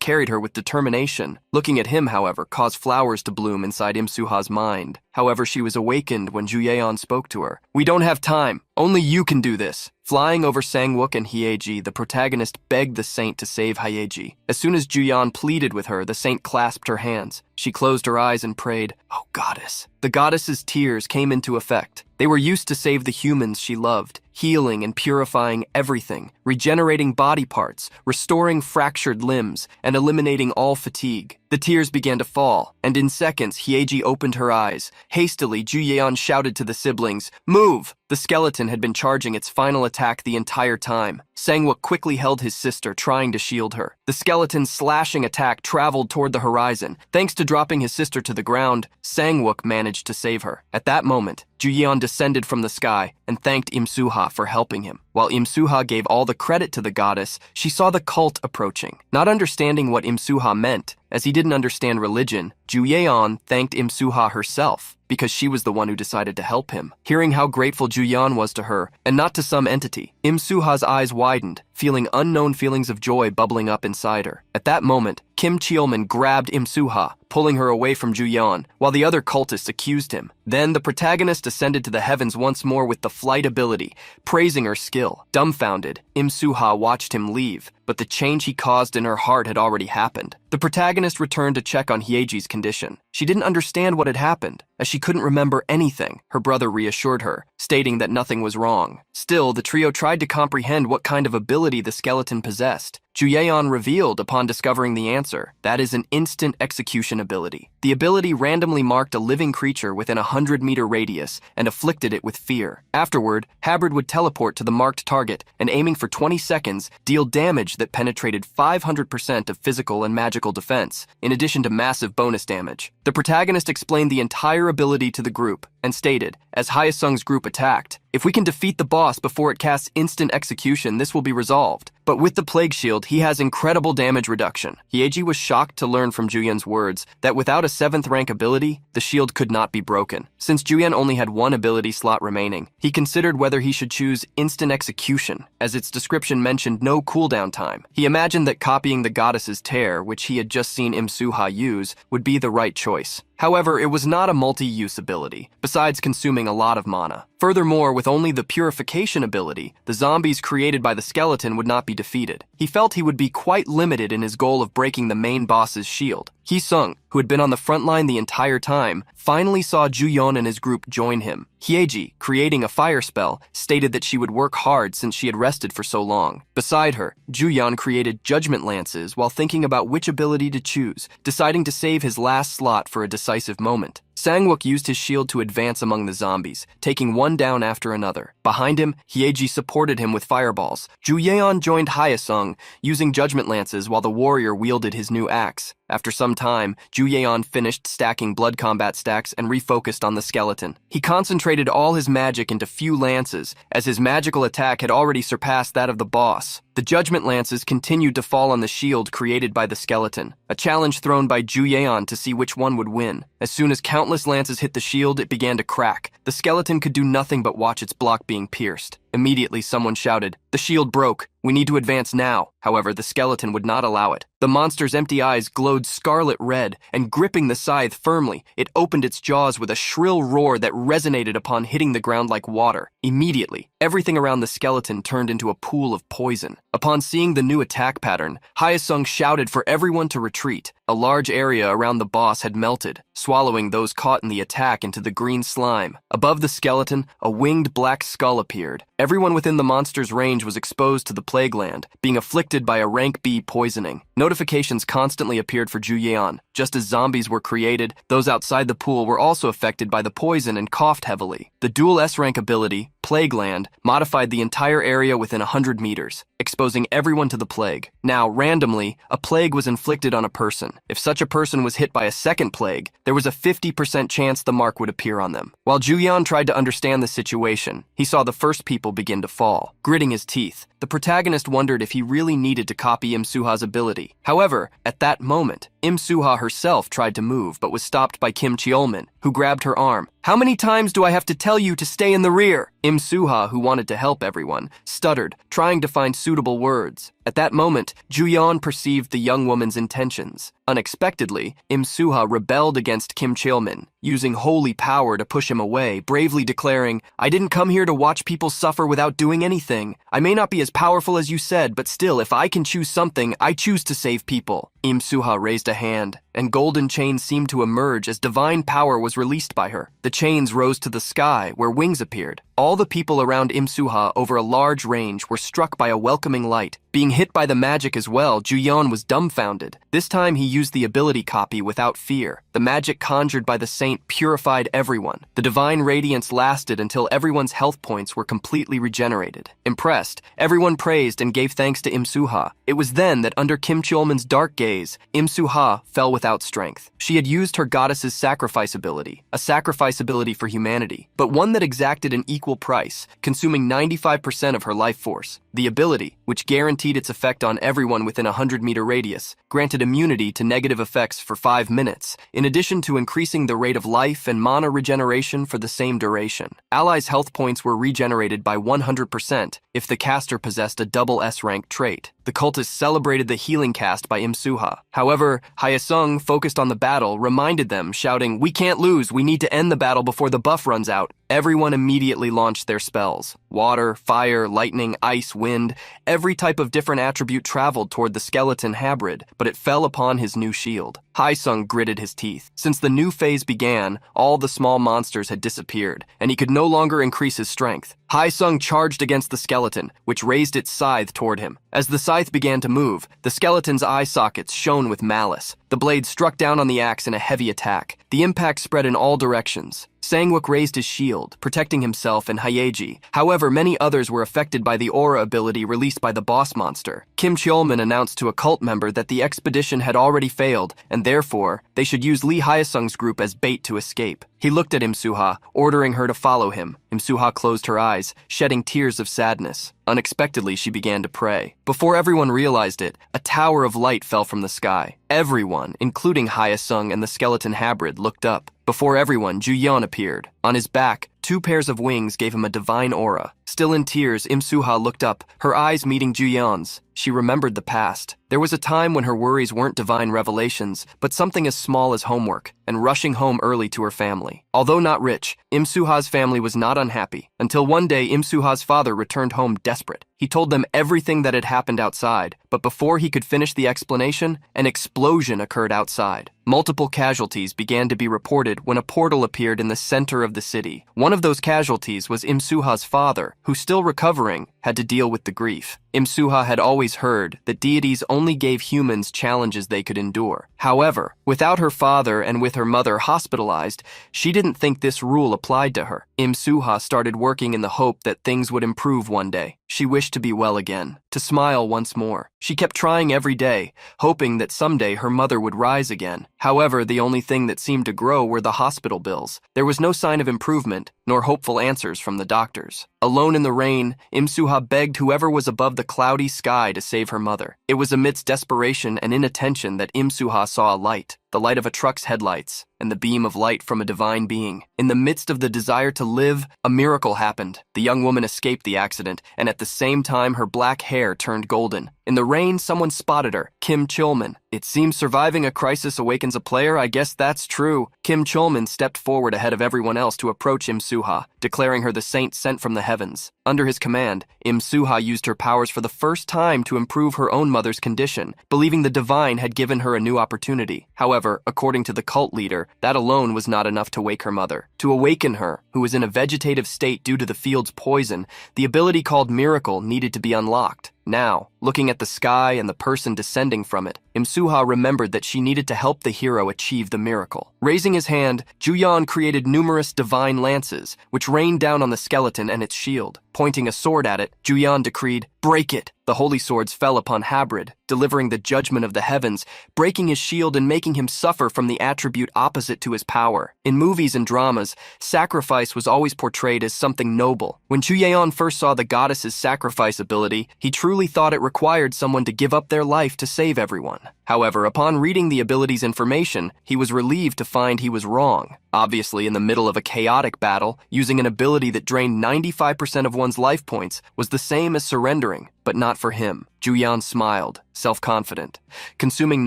[SPEAKER 1] carried her with determination. Looking at him, however, caused flowers to bloom inside Im Suha's mind. However, she was awakened when Juyeon spoke to her. "We don't have time. Only you can do this." Flying over Sangwook and Hyeji, the protagonist begged the saint to save Hyeji. As soon as Juyeon pleaded with her, the saint clasped her hands. She closed her eyes and prayed, "Oh, goddess." The goddess's tears came into effect. They were used to save the humans she loved, healing and purifying everything, regenerating body parts, restoring fractured limbs, and eliminating all fatigue. The tears began to fall, and in seconds, Hyeji opened her eyes. Hastily, Juyeon shouted to the siblings, "Move!" The skeleton had been charging its final attack the entire time. Sangwook quickly held his sister, trying to shield her. The skeleton's slashing attack traveled toward the horizon. Thanks to dropping his sister to the ground, Sangwook managed to save her. At that moment, Juyeon descended from the sky and thanked Im Suha for helping him. While Im Suha gave all the credit to the goddess, she saw the cult approaching. Not understanding what Im Suha meant, as he didn't understand religion, Juyeon thanked Im Suha herself, because she was the one who decided to help him. Hearing how grateful Juyeon was to her, and not to some entity, Im Suha's eyes widened, feeling unknown feelings of joy bubbling up inside her. At that moment, Kim Cheolman grabbed Im Suha, pulling her away from Juyeon, while the other cultists accused him. Then the protagonist ascended to the heavens once more with the flight ability, praising her skill. Dumbfounded, Im Suha watched him leave, but the change he caused in her heart had already happened. The protagonist returned to check on Hyeji's condition. She didn't understand what had happened, as she couldn't remember anything. Her brother reassured her, stating that nothing was wrong. Still, the trio tried to comprehend what kind of ability the skeleton possessed. Juyeon revealed upon discovering the answer. That is an instant execution ability. The ability randomly marked a living creature within a 100-meter radius and afflicted it with fear. Afterward, Hybrid would teleport to the marked target and, aiming for 20 seconds, deal damage that penetrated 500% of physical and magical defense, in addition to massive bonus damage. The protagonist explained the entire ability to the group and stated, as Hyesung's group attacked, "If we can defeat the boss before it casts instant execution, this will be resolved. But with the Plague Shield, he has incredible damage reduction." Hyeji was shocked to learn from Juyeon's words that without a 7th rank ability, the shield could not be broken. Since Juyeon only had one ability slot remaining, he considered whether he should choose instant execution, as its description mentioned no cooldown time. He imagined that copying the goddess's tear, which he had just seen Im Suha use, would be the right choice. However, it was not a multi-use ability, besides consuming a lot of mana. Furthermore, with only the purification ability, the zombies created by the skeleton would not be defeated. He felt he would be quite limited in his goal of breaking the main boss's shield. Hee-sung, who had been on the front line the entire time, finally saw Juyeon and his group join him. Hyeji, creating a fire spell, stated that she would work hard since she had rested for so long. Beside her, Juyeon created judgment lances while thinking about which ability to choose, deciding to save his last slot for a decisive moment. Sangwook used his shield to advance among the zombies, taking one down after another. Behind him, Hyeji supported him with fireballs. Ju Yeon joined Hyesung, using judgment lances while the warrior wielded his new axe. After some time, Ju Yeon finished stacking blood combat stacks and refocused on the skeleton. He concentrated all his magic into few lances, as his magical attack had already surpassed that of the boss. The judgment lances continued to fall on the shield created by the skeleton, a challenge thrown by Ju Yeon to see which one would win. As soon as countless lances hit the shield, it began to crack. The skeleton could do nothing but watch its block being pierced. Immediately, someone shouted, "The shield broke. We need to advance now." However, the skeleton would not allow it. The monster's empty eyes glowed scarlet red, and gripping the scythe firmly, it opened its jaws with a shrill roar that resonated upon hitting the ground like water. Immediately, everything around the skeleton turned into a pool of poison. Upon seeing the new attack pattern, Hyesung shouted for everyone to retreat. A large area around the boss had melted, swallowing those caught in the attack into the green slime. Above the skeleton, a winged black skull appeared. Everyone within the monster's range was exposed to the plague land, being afflicted by a rank B poisoning. Notifications constantly appeared for Ju Yeon. Just as zombies were created, those outside the pool were also affected by the poison and coughed heavily. The dual S-rank ability, Plague Land, modified the entire area within 100 meters, exposing everyone to the plague. Now, randomly, a plague was inflicted on a person. If such a person was hit by a second plague, there was a 50% chance the mark would appear on them. While Ju Yeon tried to understand the situation, he saw the first people begin to fall. Gritting his teeth, the protagonist wondered if he really needed to copy Im Suha's ability. However, at that moment, Im Suha herself tried to move but was stopped by Kim Cheolmin, who grabbed her arm. "How many times do I have to tell you to stay in the rear?" Im Suha, who wanted to help everyone, stuttered, trying to find suitable words. At that moment, Ju Yeon perceived the young woman's intentions. Unexpectedly, Im Suha rebelled against Kim Cheolmin, using holy power to push him away, bravely declaring, "I didn't come here to watch people suffer without doing anything. I may not be as powerful as you said, but still, if I can choose something, I choose to save people." Im Suha raised a hand, and golden chains seemed to emerge as divine power was released by her. The chains rose to the sky, where wings appeared. All the people around Im Suha over a large range were struck by a welcoming light. Being hit by the magic as well, Ju Yeon was dumbfounded. This time he used the ability copy without fear. The magic conjured by the saint purified everyone. The divine radiance lasted until everyone's health points were completely regenerated. Impressed, everyone praised and gave thanks to Im Suha. It was then that under Kim Cheolmin's dark gaze, Im Suha fell without strength. She had used her goddess's sacrifice ability, a sacrifice ability for humanity, but one that exacted an equal price, consuming 95% of her life force. The ability, which guaranteed its effect on everyone within a 100-meter radius, granted immunity to negative effects for 5 minutes, in addition to increasing the rate of life and mana regeneration for the same duration. Allies' health points were regenerated by 100% if the caster possessed a double S-rank trait. The cultists celebrated the healing cast by Im Suha. However, Hyesung, focused on the battle, reminded them, shouting, "We can't lose, we need to end the battle before the buff runs out." Everyone immediately launched their spells. Water, fire, lightning, ice, wind, every type of different attribute traveled toward the skeleton hybrid, but it fell upon his new shield. Hyesung gritted his teeth. Since the new phase began, all the small monsters had disappeared, and he could no longer increase his strength. Hyesung charged against the skeleton, which raised its scythe toward him. As the scythe began to move, the skeleton's eye sockets shone with malice. The blade struck down on the axe in a heavy attack. The impact spread in all directions. Sangwook raised his shield, protecting himself and Hyeji. However, many others were affected by the aura ability released by the boss monster. Kim Cheolmin announced to a cult member that the expedition had already failed, and therefore, they should use Lee Hyesung's group as bait to escape. He looked at Im Suha, ordering her to follow him. Im Suha closed her eyes, shedding tears of sadness. Unexpectedly, she began to pray. Before everyone realized it, a tower of light fell from the sky. Everyone, including Hyesung and the skeleton hybrid, looked up. Before everyone, Ju Yeon appeared. On his back, 2 pairs of wings gave him a divine aura. Still in tears, Im Suha looked up, her eyes meeting Ju Yeon's. She remembered the past. There was a time when her worries weren't divine revelations, but something as small as homework, and rushing home early to her family. Although not rich, Im Suha's family was not unhappy, until one day Im Suha's father returned home desperate. He told them everything that had happened outside, but before he could finish the explanation, an explosion occurred outside. Multiple casualties began to be reported when a portal appeared in the center of the city. One of those casualties was Im Suha's father, who, still recovering, had to deal with the grief. Im Suha had always heard that deities only gave humans challenges they could endure. However, without her father and with her mother hospitalized, she didn't think this rule applied to her. Im-suha started working in the hope that things would improve one day. She wished to be well again, to smile once more. She kept trying every day, hoping that someday her mother would rise again. However, the only thing that seemed to grow were the hospital bills. There was no sign of improvement, nor hopeful answers from the doctors. Alone in the rain, Im-suha begged whoever was above the cloudy sky to save her mother. It was amidst desperation and inattention that Im-suha saw a light, the light of a truck's headlights, and the beam of light from a divine being. In the midst of the desire to live, a miracle happened. The young woman escaped the accident, and at the same time her black hair turned golden. In the rain, someone spotted her, Kim Chulman. It seems surviving a crisis awakens a player. I guess that's true. Kim Chulman stepped forward ahead of everyone else to approach Im-suha, declaring her the saint sent from the heavens. Under his command, Im-suha used her powers for the first time to improve her own mother's condition, believing the divine had given her a new opportunity. However, according to the cult leader, that alone was not enough to wake her mother. To awaken her, who was in a vegetative state due to the field's poison, the ability called Miracle needed to be unlocked. Now, looking at the sky and the person descending from it, Im-suha remembered that she needed to help the hero achieve the miracle. Raising his hand, Juyeon created numerous divine lances, which rained down on the skeleton and its shield. Pointing a sword at it, Juyeon decreed, "Break it!" The holy swords fell upon Habrid, delivering the judgment of the heavens, breaking his shield and making him suffer from the attribute opposite to his power. In movies and dramas, sacrifice was always portrayed as something noble. When Juyeon first saw the goddess's sacrifice ability, he truly thought it required someone to give up their life to save everyone. However, upon reading the ability's information, he was relieved to find he was wrong. Obviously, in the middle of a chaotic battle, using an ability that drained 95% of one's life points was the same as surrendering, but not for him. Juyeon smiled, self-confident. Consuming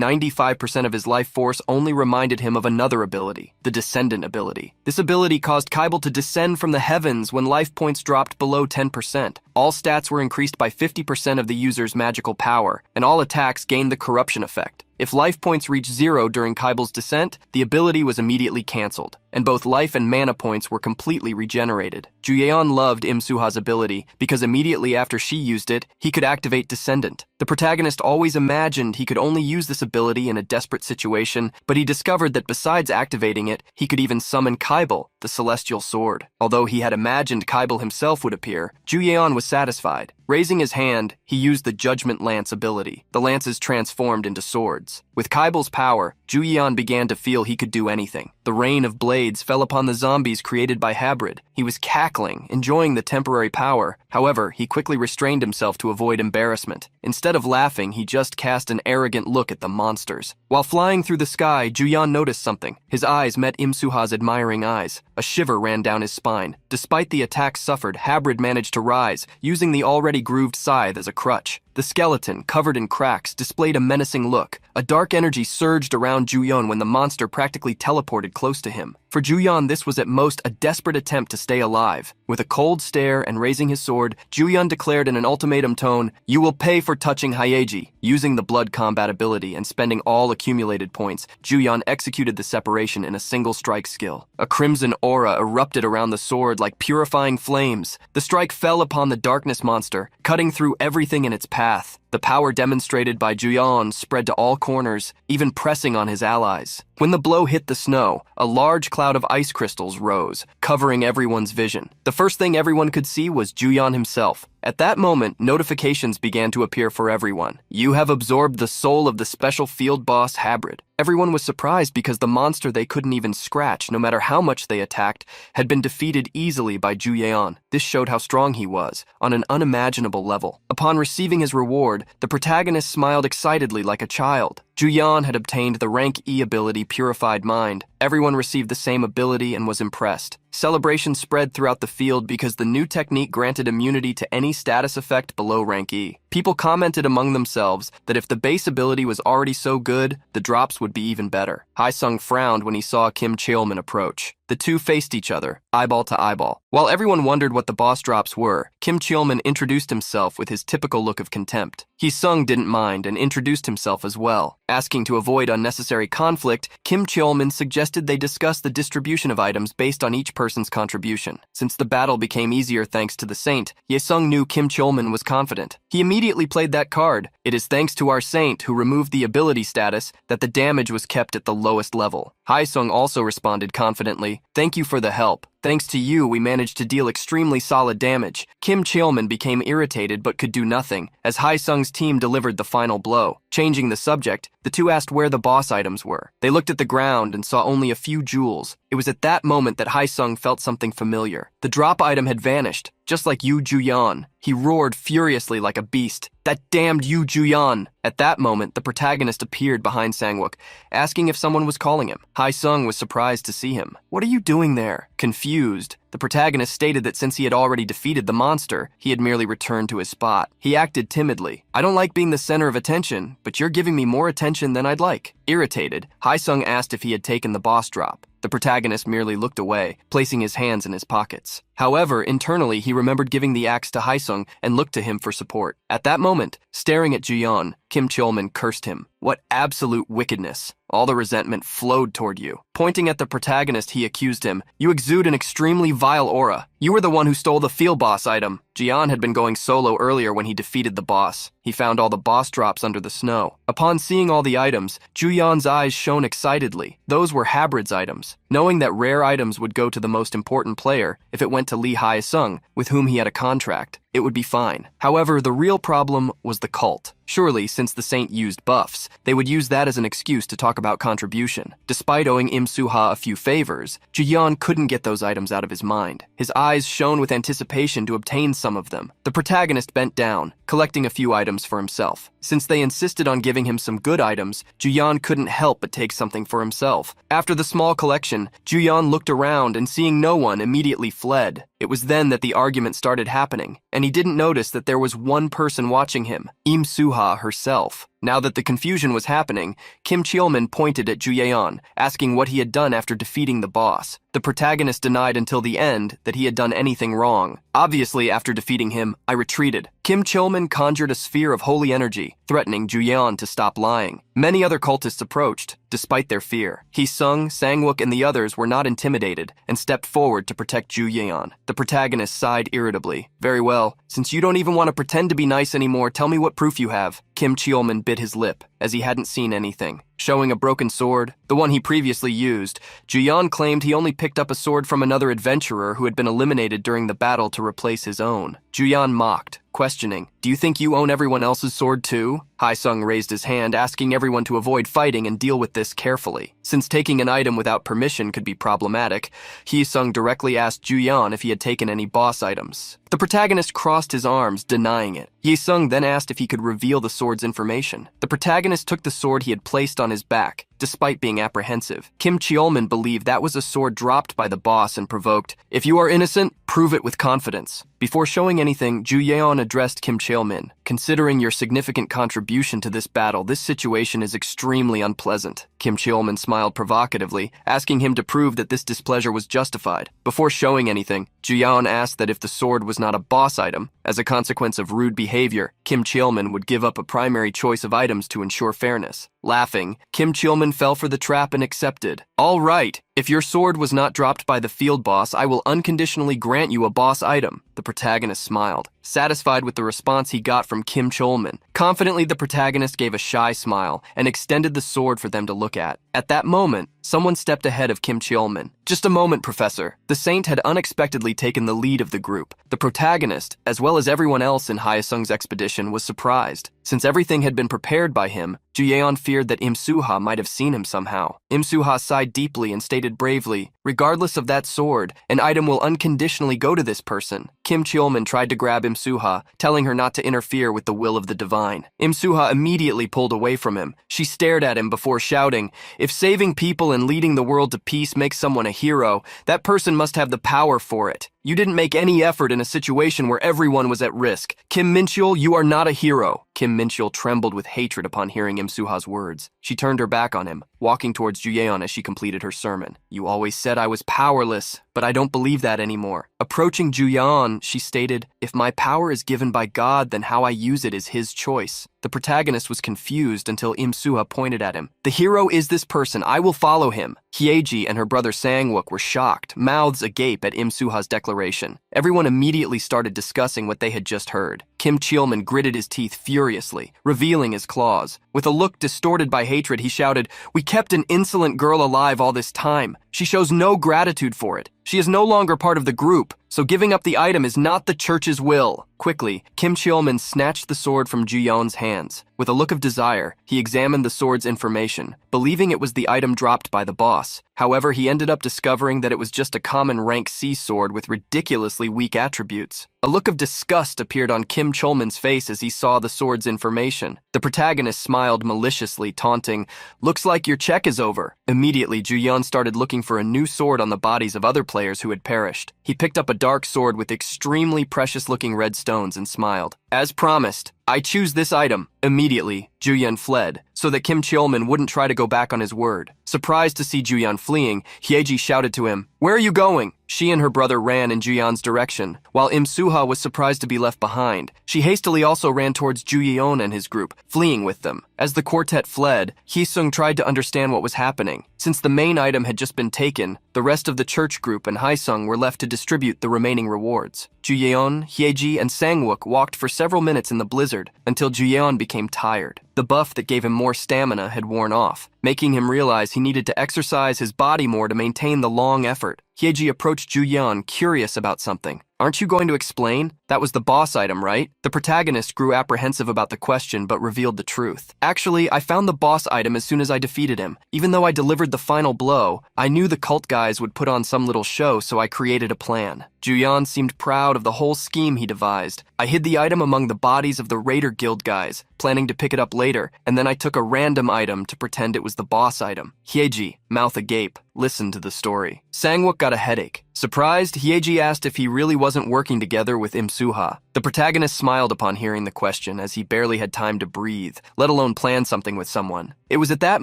[SPEAKER 1] 95% of his life force only reminded him of another ability, the Descendant ability. This ability caused Kybal to descend from the heavens when life points dropped below 10%. All stats were increased by 50% of the user's magical power, and all attacks gained the corruption effect. If life points reached 0 during Kybal's descent, the ability was immediately cancelled, and both life and mana points were completely regenerated. Juyeon loved Im-suha's ability because immediately after she used it, he could activate Descendant. The protagonist always imagined he could only use this ability in a desperate situation, but he discovered that besides activating it, he could even summon Kybal, the celestial sword. Although he had imagined Kybal himself would appear, Juyeon was satisfied. Raising his hand, he used the Judgment Lance ability. The lances transformed into swords. With Kybal's power, Juyeon began to feel he could do anything. The rain of blades fell upon the zombies created by Habrid. He was cackling, enjoying the temporary power. However, he quickly restrained himself to avoid embarrassment. Instead of laughing, he just cast an arrogant look at the monsters. While flying through the sky, Juyeon noticed something. His eyes met Im-suha's admiring eyes. A shiver ran down his spine. Despite the attacks suffered, Habrid managed to rise, using the already grooved scythe as a crutch. The skeleton, covered in cracks, displayed a menacing look. A dark energy surged around Juyeon when the monster practically teleported close to him. For Juyeon, this was at most a desperate attempt to stay alive. With a cold stare and raising his sword, Juyeon declared in an ultimatum tone, "You will pay for touching Hyeji." Using the blood combat ability and spending all accumulated points, Juyeon executed the separation in a single strike skill. A crimson aura erupted around the sword like purifying flames. The strike fell upon the darkness monster, cutting through everything in its path. The power demonstrated by Juyeon spread to all corners, even pressing on his allies. When the blow hit the snow, a large cloud of ice crystals rose, covering everyone's vision. The first thing everyone could see was Juyeon himself. At that moment, notifications began to appear for everyone. "You have absorbed the soul of the special field boss Habrid." Everyone was surprised because the monster they couldn't even scratch, no matter how much they attacked, had been defeated easily by Juyeon. This showed how strong he was, on an unimaginable level. Upon receiving his reward, the protagonist smiled excitedly like a child. Juyeon had obtained the rank E ability Purified Mind. Everyone received the same ability and was impressed. Celebration spread throughout the field because the new technique granted immunity to any status effect below rank E. People commented among themselves that if the base ability was already so good, the drops would be even better. Haesung frowned when he saw Kim Cheolman approach. The two faced each other, eyeball to eyeball. While everyone wondered what the boss drops were, Kim Cheolman introduced himself with his typical look of contempt. Haesung didn't mind and introduced himself as well. Asking to avoid unnecessary conflict, Kim Cheolmin suggested they discuss the distribution of items based on each person's contribution. Since the battle became easier thanks to the saint, Ye-sung knew Kim Cheolmin was confident. He immediately played that card. It is thanks to our saint, who removed the ability status, that the damage was kept at the lowest level. Haesung also responded confidently, "Thank you for the help. Thanks to you, we managed to deal extremely solid damage." Kim Cheolmin became irritated but could do nothing, as Haesung's team delivered the final blow. Changing the subject, the two asked where the boss items were. They looked at the ground and saw only a few jewels. It was at that moment that Haesung felt something familiar. The drop item had vanished, just like Yu Juyan. He roared furiously like a beast. "That damned Yu Juyan!" At that moment, the protagonist appeared behind Sangwook, asking if someone was calling him. Haesung was surprised to see him. "What are you doing there?" Confused, the protagonist stated that since he had already defeated the monster, he had merely returned to his spot. He acted timidly. "I don't like being the center of attention, but you're giving me more attention than I'd like." Irritated, Haesung asked if he had taken the boss drop. The protagonist merely looked away, placing his hands in his pockets. However, internally, he remembered giving the axe to Haesung and looked to him for support. At that moment, staring at Juyeon, Kim Cheolmin cursed him. "What absolute wickedness. All the resentment flowed toward you." Pointing at the protagonist, he accused him. "You exude an extremely vile aura. You were the one who stole the field boss item." Jian had been going solo earlier when he defeated the boss. He found all the boss drops under the snow. Upon seeing all the items, Juyeon's eyes shone excitedly. Those were Habrid's items. Knowing that rare items would go to the most important player if it went to Lee Haesung, with whom he had a contract, it would be fine. However, the real problem was the cult. Surely, since the saint used buffs, they would use that as an excuse to talk about contribution. Despite owing Im Suha a few favors, Juyeon couldn't get those items out of his mind. His eyes shone with anticipation to obtain some of them. The protagonist bent down, collecting a few items for himself. Since they insisted on giving him some good items, Juyeon couldn't help but take something for himself. After the small collection, Juyeon looked around and seeing no one, immediately fled. It was then that the argument started happening, and he didn't notice that there was one person watching him, Im Suha herself. Now that the confusion was happening, Kim Cheolmin pointed at Juyeon, asking what he had done after defeating the boss. The protagonist denied until the end that he had done anything wrong. Obviously, after defeating him, I retreated. Kim Cheolmin conjured a sphere of holy energy, threatening Juyeon to stop lying. Many other cultists approached, despite their fear. Haesung, Sangwook, and the others were not intimidated and stepped forward to protect Juyeon. The protagonist sighed irritably. "Very well, since you don't even want to pretend to be nice anymore, tell me what proof you have." Kim Cheolmin bit his lip, as he hadn't seen anything. Showing a broken sword, the one he previously used, Juyeon claimed he only picked up a sword from another adventurer who had been eliminated during the battle to replace his own. Juyeon mocked, questioning, "Do you think you own everyone else's sword too?" Haesung raised his hand, asking everyone to avoid fighting and deal with this carefully. Since taking an item without permission could be problematic, Haesung directly asked Juyeon if he had taken any boss items. The protagonist crossed his arms, denying it. Haesung then asked if he could reveal the sword's information. The protagonist took the sword he had placed on his back, despite being apprehensive. Kim Cheolmin believed that was a sword dropped by the boss and provoked, "If you are innocent, prove it with confidence." Before showing anything, Juyeon addressed Kim Cheolmin. "Considering your significant contribution to this battle, this situation is extremely unpleasant." Kim Cheolmin smiled provocatively, asking him to prove that this displeasure was justified. Before showing anything, Juyeon asked that if the sword was not a boss item, as a consequence of rude behavior, Kim Cheolmin would give up a primary choice of items to ensure fairness. Laughing, Kim Cheolmin fell for the trap and accepted. "All right, if your sword was not dropped by the field boss, I will unconditionally grant you a boss item." The protagonist smiled, satisfied with the response he got from Kim Cheolmin. Confidently, the protagonist gave a shy smile and extended the sword for them to look at. At that moment, someone stepped ahead of Kim Cheolmin. "Just a moment, Professor." The saint had unexpectedly taken the lead of the group. The protagonist, as well as everyone else in Haesung's expedition, was surprised. Since everything had been prepared by him, Juyeon feared that Im Suha might have seen him somehow. Im Suha sighed deeply and stated bravely, "Regardless of that sword, an item will unconditionally go to this person." Kim Cheolmin tried to grab Im Suha, telling her not to interfere with the will of the divine. Im Suha immediately pulled away from him. She stared at him before shouting, "If saving people and leading the world to peace makes someone a hero, that person must have the power for it." You didn't make any effort in a situation where everyone was at risk. Kim Mincheol, you are not a hero. Kim Mincheol trembled with hatred upon hearing Im-suha's words. She turned her back on him, walking towards Ju-yeon as she completed her sermon. You always said I was powerless, but I don't believe that anymore. Approaching Ju-yeon, she stated, if my power is given by God, then how I use it is his choice. The protagonist was confused until Im-suha pointed at him. The hero is this person. I will follow him. Hyeji and her brother Sang-wook were shocked, mouths agape at Im-suha's declaration. Everyone immediately started discussing what they had just heard. Kim Cheolman gritted his teeth furiously, revealing his claws. With a look distorted by hatred, he shouted, we kept an insolent girl alive all this time. She shows no gratitude for it. She is no longer part of the group, so giving up the item is not the church's will. Quickly, Kim Cheolman snatched the sword from Ju-yeon's hands. With a look of desire, he examined the sword's information, believing it was the item dropped by the boss. However, he ended up discovering that it was just a common rank C sword with ridiculously weak attributes. A look of disgust appeared on Kim Cheolman's face as he saw the sword's information. The protagonist smiled maliciously, taunting, looks like your check is over. Immediately, Ju-yeon started looking for a new sword on the bodies of other players who had perished. He picked up a dark sword with extremely precious-looking red stones and smiled. As promised, I choose this item. Immediately, Ju-yeon fled, so that Kim Cheolman wouldn't try to go back on his word. Surprised to see Ju-yeon fleeing, Hyeji shouted to him, where are you going? She and her brother ran in Ju-yeon's direction, while Im-suha was surprised to be left behind. She hastily also ran towards Ju-yeon and his group, fleeing with them. As the quartet fled, Hee-sung tried to understand what was happening. Since the main item had just been taken, the rest of the church group and Haesung were left to distribute the remaining rewards. Ju-yeon, Hyeji, and Sang-wook walked for several minutes in the blizzard until Ju-yeon became tired. The buff that gave him more stamina had worn off, making him realize he needed to exercise his body more to maintain the long effort. Hyeji approached Ju-yeon, curious about something. Aren't you going to explain? That was the boss item, right? The protagonist grew apprehensive about the question but revealed the truth. Actually, I found the boss item as soon as I defeated him. Even though I delivered the final blow, I knew the cult guys would put on some little show, so I created a plan. Ju-yeon seemed proud of the whole scheme he devised. I hid the item among the bodies of the Raider Guild guys, planning to pick it up later, and then I took a random item to pretend it was the boss item. Hyeji, mouth agape, listened to the story. Sang-wook got a headache. Surprised, Hyeji asked if he really wasn't working together with Im-suha. The protagonist smiled upon hearing the question, as he barely had time to breathe, let alone plan something with someone. It was at that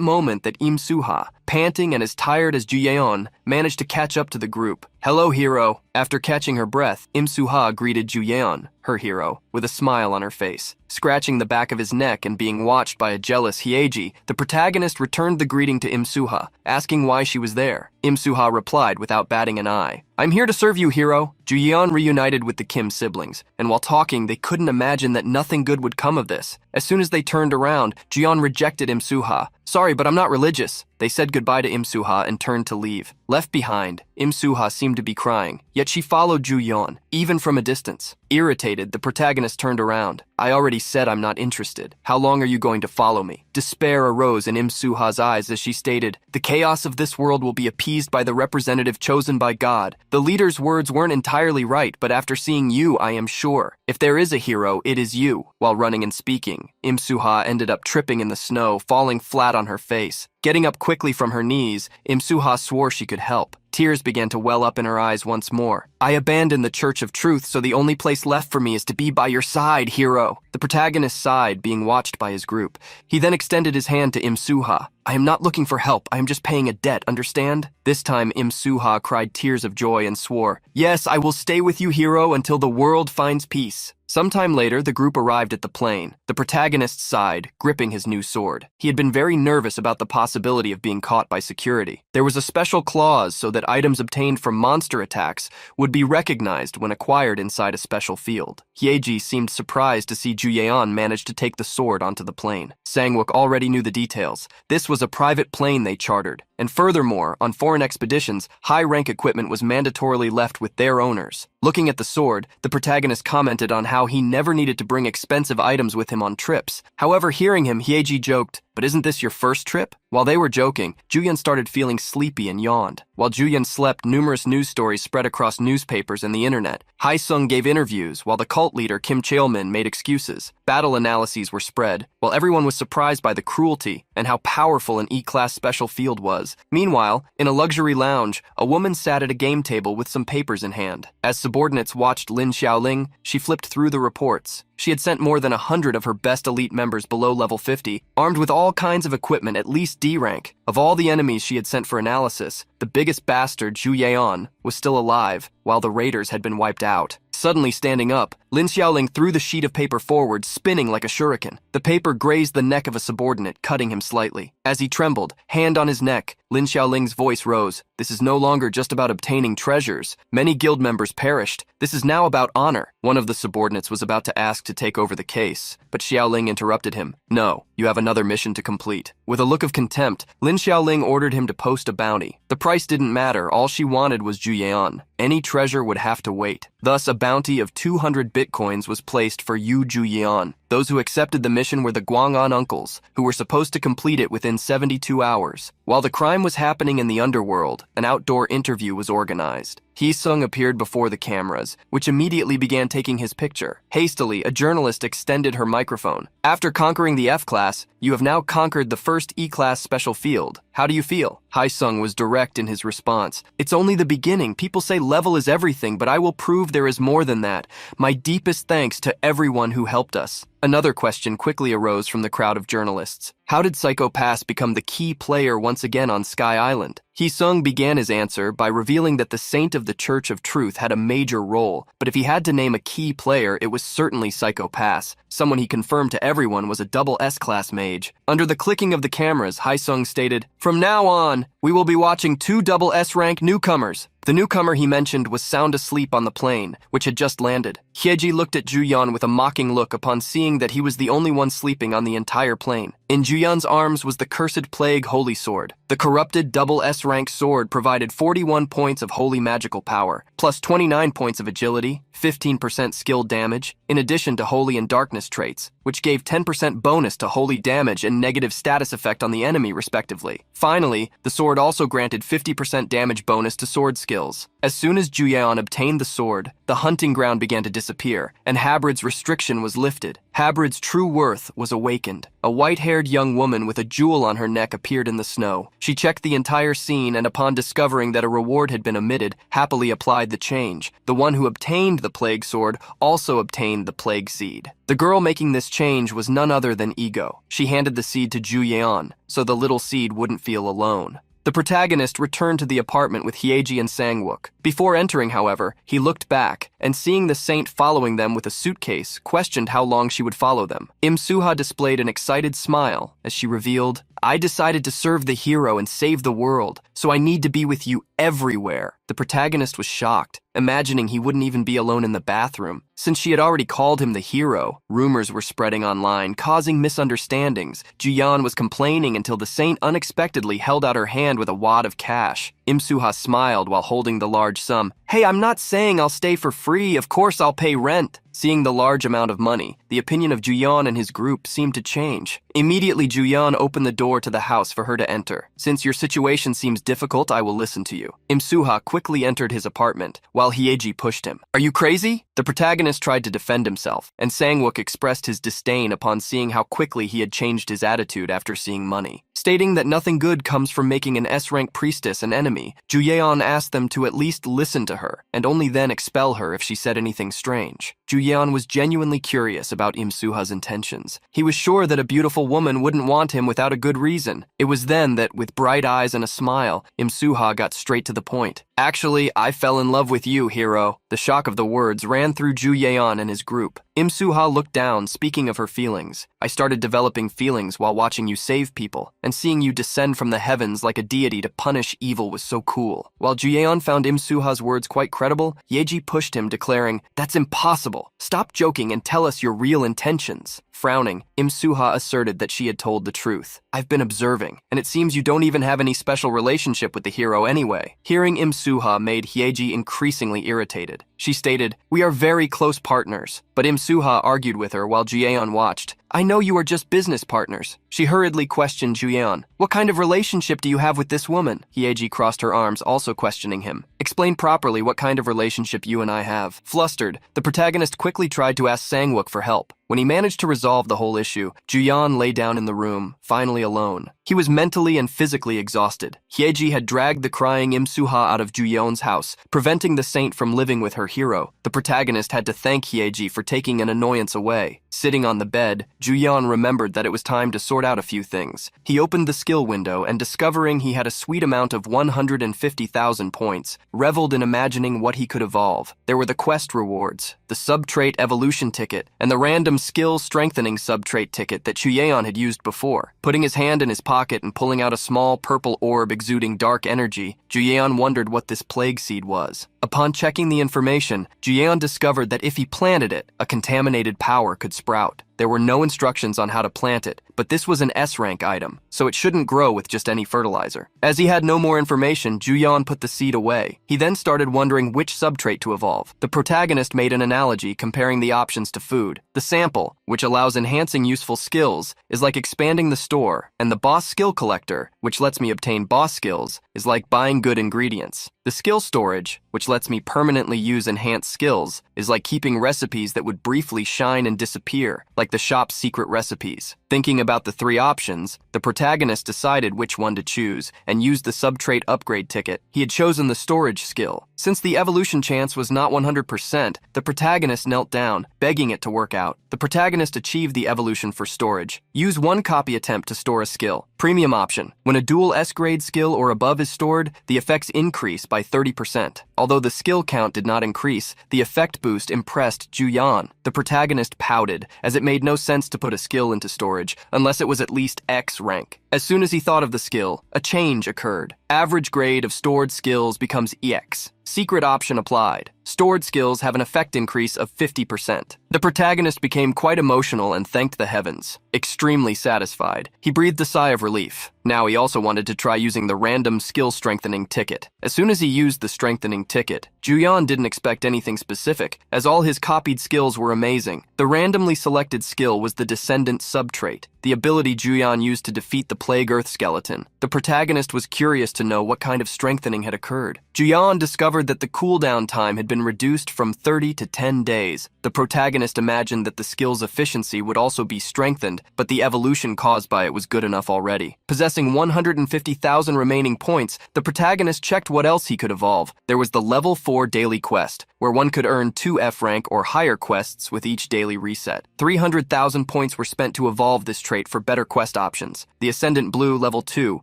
[SPEAKER 1] moment that Im-suha, panting and as tired as Ju-yeon, managed to catch up to the group. Hello, hero. After catching her breath, Im-suha greeted Ju-yeon, her hero, with a smile on her face. Scratching the back of his neck and being watched by a jealous Hyeji, the protagonist returned the greeting to Im-suha, asking why she was there. Im-suha replied without batting an eye. I'm here to serve you, hero. Ju-yeon reunited with the Kim siblings, and while talking, they couldn't imagine that nothing good would come of this. As soon as they turned around, Ju-yeon rejected Im-suha. Sorry, but I'm not religious. They said goodbye to Im-suha and turned to leave. Left behind, Im-suha seemed to be crying, yet she followed Ju-yeon, even from a distance. Irritated, the protagonist turned around. I already said I'm not interested. How long are you going to follow me? Despair arose in Im-suha's eyes as she stated, the chaos of this world will be appeased by the representative chosen by God. The leader's words weren't entirely right, but after seeing you, I am sure. If there is a hero, it is you. While running and speaking, Im-suha ended up tripping in the snow, falling flat on her face. Getting up quickly from her knees, Im-suha swore she could help. Tears began to well up in her eyes once more. I abandoned the Church of Truth, so the only place left for me is to be by your side, hero. The protagonist sighed, being watched by his group. He then extended his hand to Im-suha. I am not looking for help. I am just paying a debt, understand? This time, Im-suha cried tears of joy and swore, yes, I will stay with you, hero, until the world finds peace. Sometime later, the group arrived at the plane. The protagonist sighed, gripping his new sword. He had been very nervous about the possibility of being caught by security. There was a special clause so that items obtained from monster attacks would be recognized when acquired inside a special field. Hyeji seemed surprised to see Ju-yeon manage to take the sword onto the plane. Sang-wook already knew the details. This was a private plane they chartered. And furthermore, on foreign expeditions, high-rank equipment was mandatorily left with their owners. Looking at the sword, the protagonist commented on how he never needed to bring expensive items with him on trips. However, hearing him, Hyeji joked, but isn't this your first trip? While they were joking, Juyeon started feeling sleepy and yawned. While Juyeon slept, numerous news stories spread across newspapers and the internet. Hae-sung gave interviews, while the cult leader Kim Cheolmin made excuses. Battle analyses were spread, while everyone was surprised by the cruelty and how powerful an E-class special field was. Meanwhile, in a luxury lounge, a woman sat at a game table with some papers in hand. As subordinates watched Lin Xiaoling, she flipped through the reports. She had sent more than 100 of her best elite members below level 50, armed with all kinds of equipment at least D rank. Of all the enemies she had sent for analysis, the biggest bastard, Zhu Yeon, was still alive, while the raiders had been wiped out. Suddenly standing up, Lin Xiaoling threw the sheet of paper forward, spinning like a shuriken. The paper grazed the neck of a subordinate, cutting him slightly. As he trembled, hand on his neck, Lin Xiaoling's voice rose. This is no longer just about obtaining treasures. Many guild members perished. This is now about honor. One of the subordinates was about to ask to take over the case, but Xiaoling interrupted him. No, you have another mission to complete. With a look of contempt, Lin Xiaoling ordered him to post a bounty. The price didn't matter. All she wanted was Juyeon. Any treasure would have to wait. Thus, a bounty of 200 bitcoins was placed for Yu Juyeon. Those who accepted the mission were the Gwang'an uncles, who were supposed to complete it within 72 hours. While the crime was happening in the underworld, an outdoor interview was organized. Hee-sung appeared before the cameras, which immediately began taking his picture. Hastily, a journalist extended her microphone. After conquering the F-class, you have now conquered the first E-class special field. How do you feel? Hae-sung was direct in his response. It's only the beginning. People say level is everything, but I will prove there is more than that. My deepest thanks to everyone who helped us. Another question quickly arose from the crowd of journalists. How did Psycho Pass become the key player once again on Sky Island? Hee-sung began his answer by revealing that the Saint of the Church of Truth had a major role, but if he had to name a key player, it was certainly Psycho Pass. Someone he confirmed to everyone was a double S-class mage. Under the clicking of the cameras, Hae-sung stated, "From now on, we will be watching 2 double S-rank newcomers." The newcomer he mentioned was sound asleep on the plane, which had just landed. Hyeji looked at Juyeon with a mocking look upon seeing that he was the only one sleeping on the entire plane. In Juyeon's arms was the Cursed Plague Holy Sword. The corrupted double S-rank sword provided 41 points of holy magical power, plus 29 points of agility, 15% skill damage, in addition to holy and darkness traits, which gave 10% bonus to holy damage and negative status effect on the enemy respectively. Finally, the sword also granted 50% damage bonus to sword skills. As soon as Juyeon obtained the sword, the hunting ground began to disappear, and Habrid's restriction was lifted. Habrid's true worth was awakened. A white-haired young woman with a jewel on her neck appeared in the snow. She checked the entire scene and upon discovering that a reward had been omitted, happily applied the change. The one who obtained the plague sword also obtained the plague seed. The girl making this change was none other than Ego. She handed the seed to Juyeon, so the little seed wouldn't feel alone. The protagonist returned to the apartment with Hyeji and Sangwook. Before entering, however, he looked back, and seeing the saint following them with a suitcase, questioned how long she would follow them. Im-suha displayed an excited smile as she revealed, "I decided to serve the hero and save the world, so I need to be with you everywhere." The protagonist was shocked, imagining he wouldn't even be alone in the bathroom. Since she had already called him the hero, rumors were spreading online, causing misunderstandings. Juyeon was complaining until the saint unexpectedly held out her hand with a wad of cash. Im-suha smiled while holding the large sum. "Hey, I'm not saying I'll stay for free. Of course I'll pay rent." Seeing the large amount of money, the opinion of Juyeon and his group seemed to change. Immediately, Juyeon opened the door to the house for her to enter. "Since your situation seems difficult, I will listen to you." Im-suha quickly entered his apartment, while Hyeji pushed him. "Are you crazy?" The protagonist tried to defend himself, and Sangwook expressed his disdain upon seeing how quickly he had changed his attitude after seeing money. Stating that nothing good comes from making an S-rank priestess an enemy, Juyeon asked them to at least listen to her, and only then expel her if she said anything strange. Juyeon was genuinely curious about Im-suha's intentions. He was sure that a beautiful woman wouldn't want him without a good reason. It was then that, with bright eyes and a smile, Im-suha got straight to the point. "Actually, I fell in love with you, hero." The shock of the words ran through Juyeon and his group. Im-suha looked down, speaking of her feelings. "I started developing feelings while watching you save people, and seeing you descend from the heavens like a deity to punish evil was so cool." While Juyeon found Im-suha's words quite credible, Hyeji pushed him, declaring, "That's impossible. Stop joking and tell us your real intentions." Frowning, Im-suha asserted that she had told the truth. "I've been observing, and it seems you don't even have any special relationship with the hero anyway." Hearing Im-suha made Hyeji increasingly irritated. She stated, "We are very close partners." But Im-suha argued with her while Juyeon watched. I know you are just business partners. She hurriedly questioned Juyeon. What kind of relationship do you have with this woman? Hyeji crossed her arms, also questioning him. Explain properly what kind of relationship you and I have. Flustered, the protagonist quickly tried to ask Sangwook for help. When he managed to resolve the whole issue, Juyeon lay down in the room, finally alone. He was mentally and physically exhausted. Hyeji had dragged the crying Im-suha out of Juyeon's house, preventing the saint from living with her hero. The protagonist had to thank Hyeji for taking an annoyance away. Sitting on the bed, Juyeon remembered that it was time to sort out a few things. He opened the skill window and, discovering he had a sweet amount of 150,000 points, reveled in imagining what he could evolve. There were the quest rewards, the subtrait evolution ticket, and the random skill strengthening subtrait ticket that Juyeon had used before. Putting his hand in his pocket and pulling out a small purple orb exuding dark energy, Juyeon wondered what this plague seed was. Upon checking the information, Juyeon discovered that if he planted it, a contaminated power could sprout. There were no instructions on how to plant it, but this was an S-rank item, so it shouldn't grow with just any fertilizer. As he had no more information, Juyeon put the seed away. He then started wondering which subtrait to evolve. The protagonist made an analogy comparing the options to food. The sample, which allows enhancing useful skills, is like expanding the store, and the boss skill collector, which lets me obtain boss skills, is like buying good ingredients. The skill storage, which lets me permanently use enhanced skills, is like keeping recipes that would briefly shine and disappear, like the shop's secret recipes. Thinking about the three options, the protagonist decided which one to choose and used the subtrait upgrade ticket. He had chosen the storage skill. Since the evolution chance was not 100%, the protagonist knelt down, begging it to work out. The protagonist achieved the evolution for storage. Use one copy attempt to store a skill. Premium option. When a dual S-grade skill or above is stored, the effects increase by 30%. Although the skill count did not increase, the effect boost impressed Juyeon. The protagonist pouted, as it made no sense to put a skill into storage unless it was at least X rank. As soon as he thought of the skill, a change occurred. Average grade of stored skills becomes EX. Secret option applied. Stored skills have an effect increase of 50%. The protagonist became quite emotional and thanked the heavens. Extremely satisfied, he breathed a sigh of relief. Now he also wanted to try using the random skill strengthening ticket. As soon as he used the strengthening ticket, Juyeon didn't expect anything specific, as all his copied skills were amazing. The randomly selected skill was the Descendant subtrait, the ability Juyeon used to defeat the Plague Earth skeleton. The protagonist was curious to know what kind of strengthening had occurred. Juyeon discovered that the cooldown time had been reduced from 30 to 10 days. The protagonist imagined that the skill's efficiency would also be strengthened, but the evolution caused by it was good enough already. Possessing 150,000 remaining points, the protagonist checked what else he could evolve. There was the level 4 daily quest, where one could earn 2 F rank or higher quests with each daily reset. 300,000 points were spent to evolve this trait for better quest options. The Ascendant Blue level 2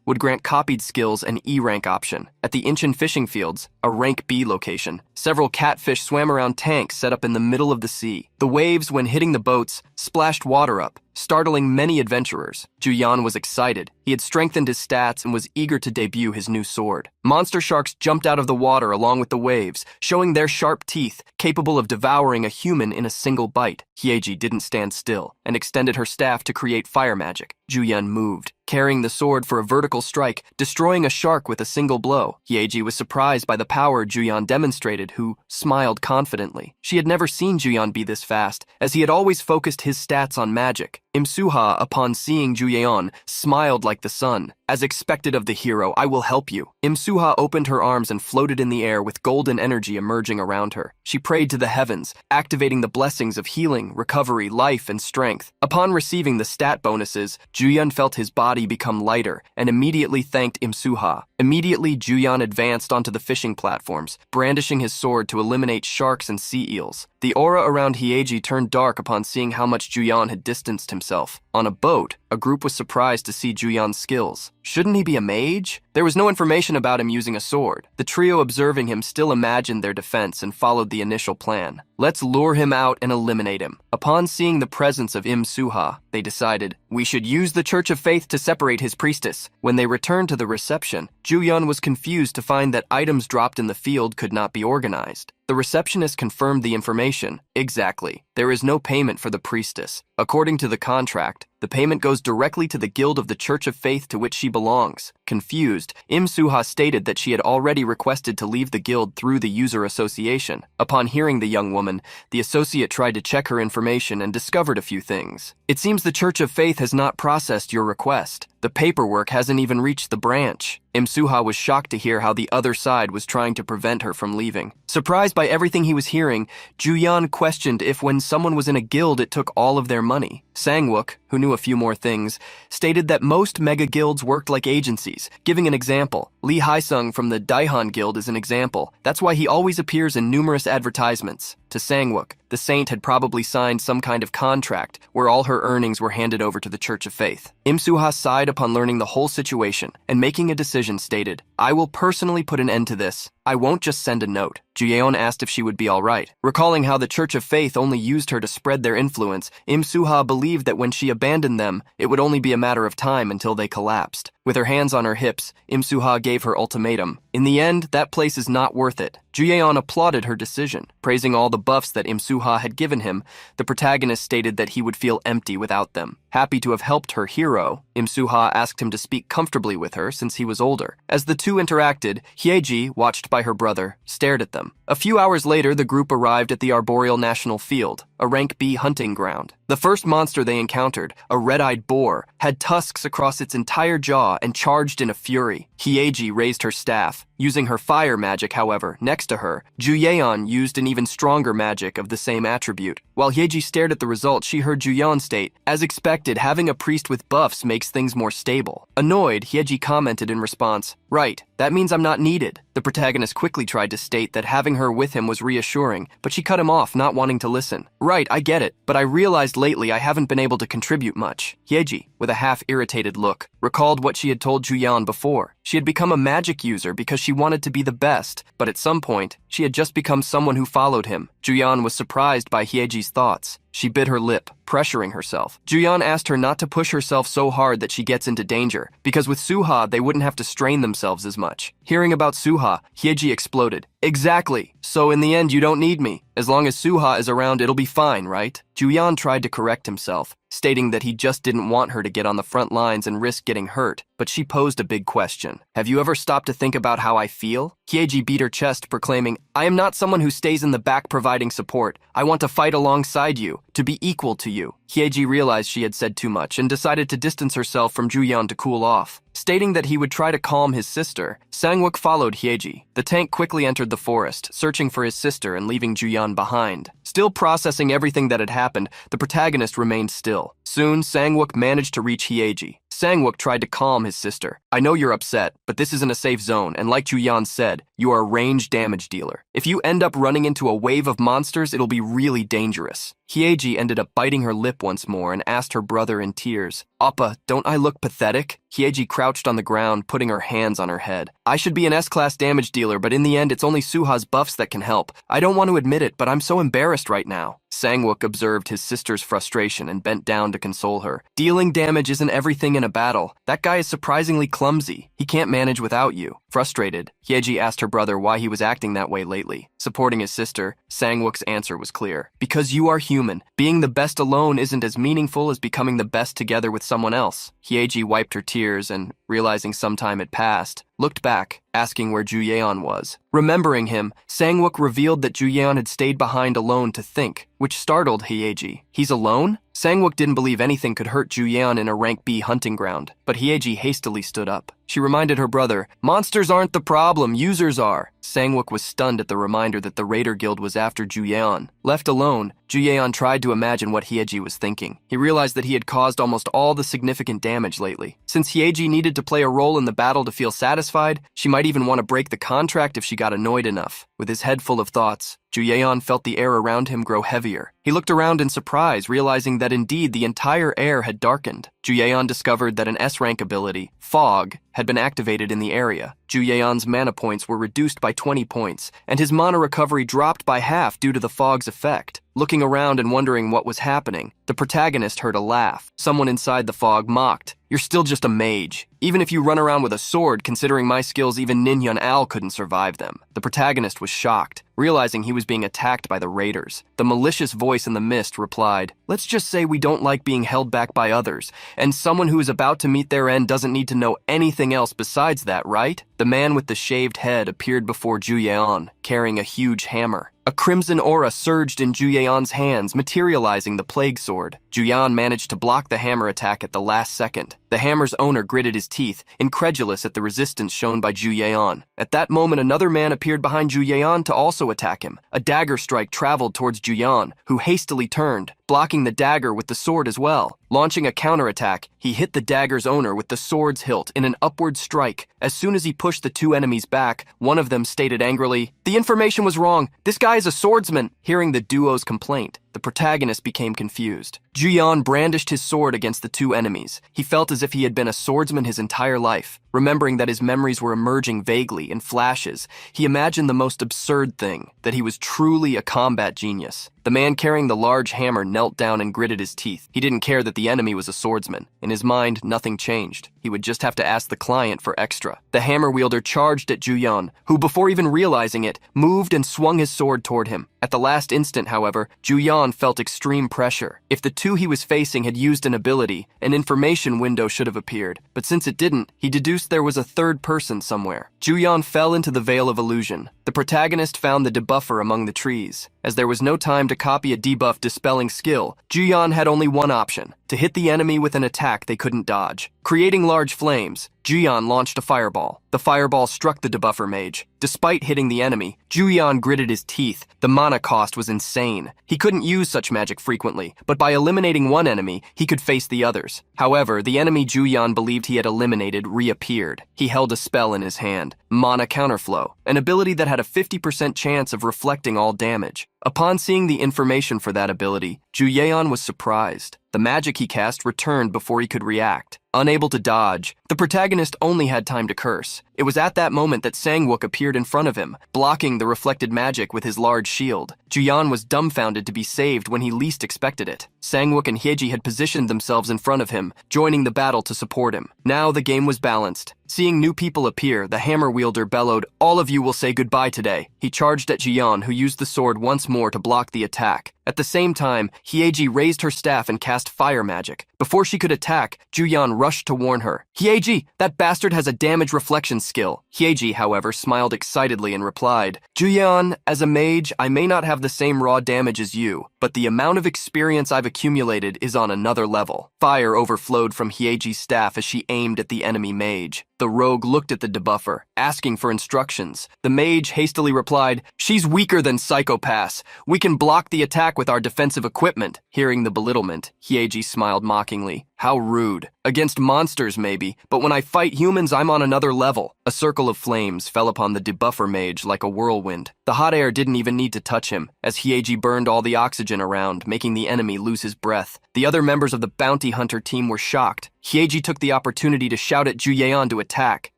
[SPEAKER 1] would grant copied skills an E rank option. At the Inchin fishing fields, a rank B location, several catfish swam around tanks set up in the middle of the sea. The waves, when hitting the boats, splashed water up, startling many adventurers. Juyeon was excited. He had strengthened his stats and was eager to debut his new sword. Monster sharks jumped out of the water along with the waves, showing their sharp teeth, capable of devouring a human in a single bite. Hyeji didn't stand still and extended her staff to create fire magic. Juyeon moved, carrying the sword for a vertical strike, destroying a shark with a single blow. Hyeji was surprised by the power Juyeon demonstrated, who smiled confidently. She had never seen Juyeon be this fast, as he had always focused his stats on magic. Im-suha, upon seeing Juyeon, smiled like the sun. As expected of the hero, I will help you. Im-suha opened her arms and floated in the air with golden energy emerging around her. She prayed to the heavens, activating the blessings of healing, recovery, life, and strength. Upon receiving the stat bonuses, Juyeon felt his body become lighter and immediately thanked Im-suha. Immediately, Juyeon advanced onto the fishing platforms, brandishing his sword to eliminate sharks and sea eels. The aura around Hyeji turned dark upon seeing how much Juyeon had distanced himself. On a boat, a group was surprised to see Juyeon's skills. Shouldn't he be a mage? There was no information about him using a sword. The trio observing him still imagined their defense and followed the initial plan. Let's lure him out and eliminate him. Upon seeing the presence of Im-suha, they decided, we should use the Church of Faith to separate his priestess. When they returned to the reception, Juyeon was confused to find that items dropped in the field could not be organized. The receptionist confirmed the information. Exactly. There is no payment for the priestess. According to the contract, the payment goes directly to the guild of the Church of Faith to which she belongs. Confused, Suha stated that she had already requested to leave the guild through the user association. Upon hearing the young woman, the associate tried to check her information and discovered a few things. It seems the Church of Faith has not processed your request. The paperwork hasn't even reached the branch. Suha was shocked to hear how the other side was trying to prevent her from leaving. Surprised by everything he was hearing, Juyan questioned if when someone was in a guild it took all of their money. Sangwook, who knew a few more things, stated that most mega guilds worked like agencies. Giving an example, Lee Haisung from the Daihan Guild is an example. That's why he always appears in numerous advertisements. To Sangwook, the saint had probably signed some kind of contract where all her earnings were handed over to the Church of Faith. Suha sighed upon learning the whole situation and making a decision stated, "I will personally put an end to this. I won't just send a note." Juyeon asked if she would be all right. Recalling how the Church of Faith only used her to spread their influence, Suha believed that when she abandoned them, it would only be a matter of time until they collapsed. With her hands on her hips, Suha gave her ultimatum. In the end, that place is not worth it. Juyeon applauded her decision. Praising all the buffs that Suha had given him, the protagonist stated that he would feel empty without them. Happy to have helped her hero, Suha asked him to speak comfortably with her since he was older. As the two interacted, Hyeji, watched by her brother, stared at them. A few hours later, the group arrived at the Arboreal National Field, a rank B hunting ground. The first monster they encountered, a red-eyed boar, had tusks across its entire jaw and charged in a fury. Hyeji raised her staff. Using her fire magic, however, next to her, Juyeon used an even stronger magic of the same attribute. While Hyeji stared at the result, she heard Juyeon state, "As expected, having a priest with buffs makes things more stable." Annoyed, Hyeji commented in response, "Right, that means I'm not needed." The protagonist quickly tried to state that having her with him was reassuring, but she cut him off, not wanting to listen. "Right, I get it, but I realized lately I haven't been able to contribute much." Hyeji, with a half-irritated look, recalled what she had told Juyeon before. She had become a magic user because she wanted to be the best, but at some point, she had just become someone who followed him. Juyeon was surprised by Hyeji's thoughts. She bit her lip, pressuring herself. Juyeon asked her not to push herself so hard that she gets into danger, because with Suha, they wouldn't have to strain themselves as much. Hearing about Suha, Hyeji exploded. "Exactly. So in the end, you don't need me. As long as Suha is around, it'll be fine, right?" Juyeon tried to correct himself, stating that he just didn't want her to get on the front lines and risk getting hurt, but she posed a big question. "Have you ever stopped to think about how I feel?" Hyeji beat her chest, proclaiming, "I am not someone who stays in the back providing support. I want to fight alongside you, to be equal to you." Hyeji realized she had said too much and decided to distance herself from Juyeon to cool off. Stating that he would try to calm his sister, Sangwook followed Hyeji. The tank quickly entered the forest, searching for his sister and leaving Juyeon behind. Still processing everything that had happened, the protagonist remained still. Soon, Sangwook managed to reach Hyeji. Sangwook tried to calm his sister. "I know you're upset, but this isn't a safe zone, and like Juyeon said, you are a range damage dealer. If you end up running into a wave of monsters, it'll be really dangerous." Hyeji ended up biting her lip once more and asked her brother in tears, "Appa, don't I look pathetic?" Hyeji crouched on the ground, putting her hands on her head. "I should be an S-class damage dealer, but in the end, it's only Suha's buffs that can help. I don't want to admit it, but I'm so embarrassed right now." Sangwook observed his sister's frustration and bent down to console her. "Dealing damage isn't everything in a battle. That guy is surprisingly clumsy. He can't manage without you." Frustrated, Hyeji asked her brother why he was acting that way lately. Supporting his sister, Sangwook's answer was clear. "Because you are human. Being the best alone isn't as meaningful as becoming the best together with someone else." Hyeji wiped her tears and, realizing some time had passed, looked back, asking where Juyeon was. Remembering him, Sangwook revealed that Juyeon had stayed behind alone to think, which startled Hyeji. "He's alone?" Sangwook didn't believe anything could hurt Juyeon in a rank B hunting ground, but Hyeji hastily stood up. She reminded her brother, "Monsters aren't the problem, users are." Sangwook was stunned at the reminder that the Raider Guild was after Juyeon. Left alone, Juyeon tried to imagine what Hyeji was thinking. He realized that he had caused almost all the significant damage lately. Since Hyeji needed to play a role in the battle to feel satisfied, she might even want to break the contract if she got annoyed enough. With his head full of thoughts, Juyeon felt the air around him grow heavier. He looked around in surprise, realizing that indeed the entire air had darkened. Juyeon discovered that an S-rank ability, Fog, had been activated in the area. Juyeon's mana points were reduced by 20 points, and his mana recovery dropped by half due to the fog's effect. Looking around and wondering what was happening, the protagonist heard a laugh. Someone inside the fog mocked, "You're still just a mage. Even if you run around with a sword, considering my skills, even Ninhyun Al couldn't survive them." The protagonist was shocked. realizing he was being attacked by the raiders. The malicious voice in the mist replied, "Let's just say we don't like being held back by others, and someone who is about to meet their end doesn't need to know anything else besides that, right?" The man with the shaved head appeared before Juyeon, carrying a huge hammer. A crimson aura surged in Juyeon's hands, materializing the plague sword. Juyeon managed to block the hammer attack at the last second. The hammer's owner gritted his teeth, incredulous at the resistance shown by Juyeon. At that moment, another man appeared behind Juyeon to also attack him. A dagger strike traveled towards Juyeon, who hastily turned, blocking the dagger with the sword as well. Launching a counterattack, he hit the dagger's owner with the sword's hilt in an upward strike. As soon as he pushed the two enemies back, one of them stated angrily, "The information was wrong. This guy is a swordsman." Hearing the duo's complaint, the protagonist became confused. Juyeon brandished his sword against the two enemies. He felt as if he had been a swordsman his entire life. Remembering that his memories were emerging vaguely in flashes, he imagined the most absurd thing, that he was truly a combat genius. The man carrying the large hammer knelt down and gritted his teeth. He didn't care that the enemy was a swordsman. In his mind, nothing changed. He would just have to ask the client for extra. The hammer wielder charged at Juyeon, who, before even realizing it, moved and swung his sword toward him. At the last instant, however, Juyeon felt extreme pressure. If the two he was facing had used an ability, an information window should have appeared. But since it didn't, he deduced there was a third person somewhere. Juyeon fell into the veil of illusion. The protagonist found the debuffer among the trees. As there was no time to copy a debuff dispelling skill, Juyeon had only one option: to hit the enemy with an attack they couldn't dodge. Creating large flames, Juyeon launched a fireball. The fireball struck the debuffer mage. Despite hitting the enemy, Juyeon gritted his teeth. The mana cost was insane. He couldn't use such magic frequently, but by eliminating one enemy, he could face the others. However, the enemy Juyeon believed he had eliminated reappeared. He held a spell in his hand, Mana Counterflow, an ability that had a 50% chance of reflecting all damage. Upon seeing the information for that ability, Juyeon was surprised. The magic he cast returned before he could react. Unable to dodge, the protagonist only had time to curse. It was at that moment that Sangwook appeared in front of him, blocking the reflected magic with his large shield. Juyeon was dumbfounded to be saved when he least expected it. Sangwook and Hyeji had positioned themselves in front of him, joining the battle to support him. Now the game was balanced. Seeing new people appear, the hammer wielder bellowed, "All of you will say goodbye today." He charged at Juyeon, who used the sword once more to block the attack. At the same time, Hyeji raised her staff and cast fire magic. Before she could attack, Juyeon rushed to warn her. "Hyeji, that bastard has a damage reflection skill." Hyeji, however, smiled excitedly and replied, "Juyeon, as a mage, I may not have the same raw damage as you, but the amount of experience I've accumulated is on another level." Fire overflowed from Hyeji's staff as she aimed at the enemy mage. The rogue looked at the debuffer, asking for instructions. The mage hastily replied, "She's weaker than psychopaths. We can block the attack with our defensive equipment." Hearing the belittlement, Hyeji smiled mockingly. "How rude. Against monsters, maybe, but when I fight humans, I'm on another level." A circle of flames fell upon the debuffer mage like a whirlwind. The hot air didn't even need to touch him, as Hyeji burned all the oxygen around, making the enemy lose his breath. The other members of the bounty hunter team were shocked. Hyeji took the opportunity to shout at Juyeon to attack.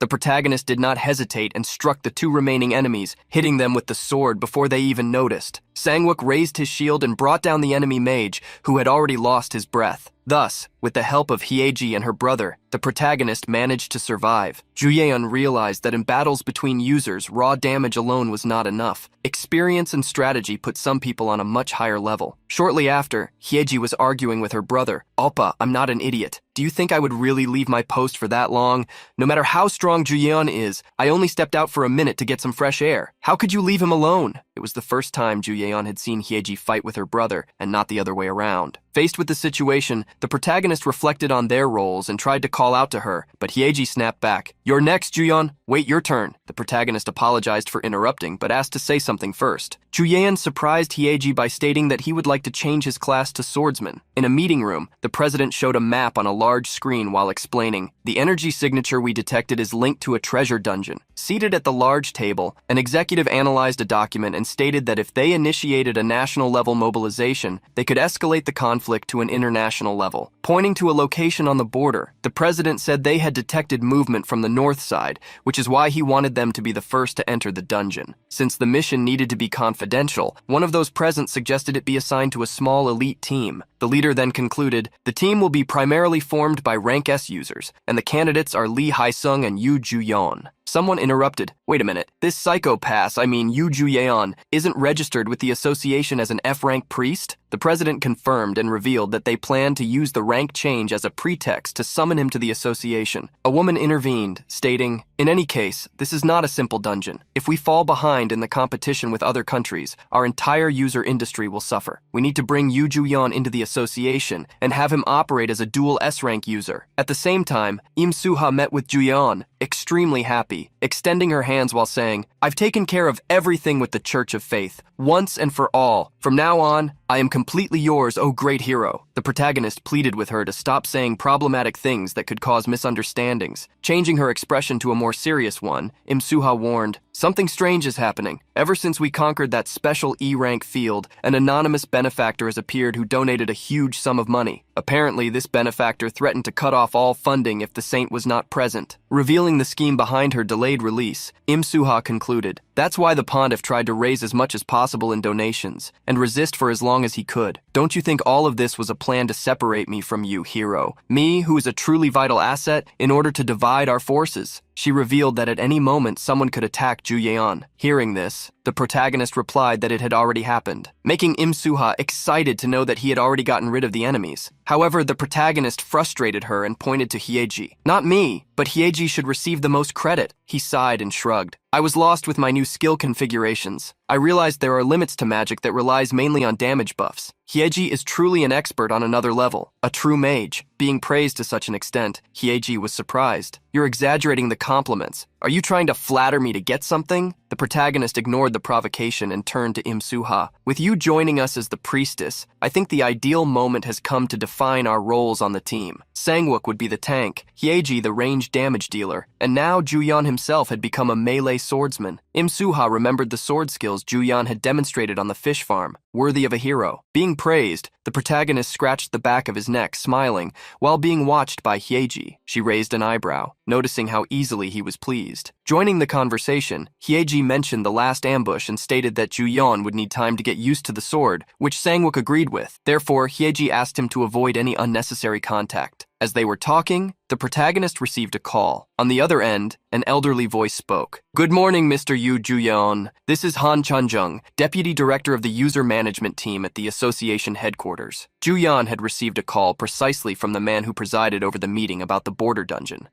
[SPEAKER 1] The protagonist did not hesitate and struck the two remaining enemies, hitting them with the sword before they even noticed. Sangwook raised his shield and brought down the enemy mage, who had already lost his breath. Thus, with the help of Hyeji and her brother, the protagonist managed to survive. Juyeon realized that in battles between users, raw damage alone was not enough. Experience and strategy put some people on a much higher level. Shortly after, Hyeji was arguing with her brother. "Oppa, I'm not an idiot. Do you think I would really leave my post for that long? No matter how strong Juyeon is, I only stepped out for a minute to get some fresh air. How could you leave him alone?" It was the first time Juyeon had seen Hyeji fight with her brother, and not the other way around. Faced with the situation, the protagonist reflected on their roles and tried to call out to her, but Hyeji snapped back. "You're next, Juyeon. Wait your turn." The protagonist apologized for interrupting, but asked to say something first. Juyeon surprised Hyeji by stating that he would like to change his class to swordsman. In a meeting room, the president showed a map on a large screen while explaining, "The energy signature we detected is linked to a treasure dungeon." Seated at the large table, an executive analyzed a document and stated that if they initiated a national-level mobilization, they could escalate the conflict to an international level. Pointing to a location on the border, the president said they had detected movement from the north side, which is why he wanted them to be the first to enter the dungeon. Since the mission needed to be confidential, one of those present suggested it be assigned to a small elite team. The leader then concluded, "The team will be primarily formed by rank S users, and the candidates are Lee Haesung and Yu Juyeon." Someone interrupted. Wait a minute. This psychopath, Yu Juyeon, isn't registered with the association as an F-rank priest? The president confirmed and revealed that they planned to use the rank change as a pretext to summon him to the association. A woman intervened, stating, "In any case, this is not a simple dungeon. If we fall behind in the competition with other countries, our entire user industry will suffer. We need to bring Yu Juyeon into the association and have him operate as a dual S-rank user." At the same time, Im Suha met with Juyeon, extremely happy, extending her hands while saying, "I've taken care of everything with the Church of Faith, once and for all. From now on, I am completely yours, oh great hero." The protagonist pleaded with her to stop saying problematic things that could cause misunderstandings. Changing her expression to a more serious one, Im Suha warned, "Something strange is happening. Ever since we conquered that special E-rank field, an anonymous benefactor has appeared who donated a huge sum of money. Apparently, this benefactor threatened to cut off all funding if the saint was not present." Revealing the scheme behind her delayed release, Im Suha concluded, "That's why the pontiff tried to raise as much as possible in donations, and resist for as long as he could. Don't you think all of this was a plan to separate me from you, hero? Me, who is a truly vital asset, in order to divide our forces?" She revealed that at any moment someone could attack Juyeon. Hearing this, the protagonist replied that it had already happened, making Im Suha excited to know that he had already gotten rid of the enemies. However, the protagonist frustrated her and pointed to Hyeji. "Not me, but Hyeji should receive the most credit." He sighed and shrugged. "I was lost with my new skill configurations. I realized there are limits to magic that relies mainly on damage buffs. Hyeji is truly an expert on another level, a true mage." Being praised to such an extent, Hyeji was surprised. "You're exaggerating the compliments. Are you trying to flatter me to get something?" The protagonist ignored the provocation and turned to Im Suha. "With you joining us as the priestess, I think the ideal moment has come to define our roles on the team. Sangwook would be the tank, Hyeji the range damage dealer, and now Juyeon himself had become a melee swordsman." Im Suha remembered the sword skills Juyeon had demonstrated on the fish farm, worthy of a hero. Being praised, the protagonist scratched the back of his neck, smiling, while being watched by Hyeji. She raised an eyebrow, noticing how easily he was pleased. Joining the conversation, Hyeji mentioned the last ambush and stated that Juyeon would need time to get used to the sword, which Sangwook agreed with. Therefore, Hyeji asked him to avoid any unnecessary contact. As they were talking, the protagonist received a call. On the other end, an elderly voice spoke. "Good morning, Mr. Yu Juyeon. This is Han Chanjung, Deputy Director of the User Management Team at the Association headquarters." Juyeon had received a call precisely from the man who presided over the meeting about the border dungeon.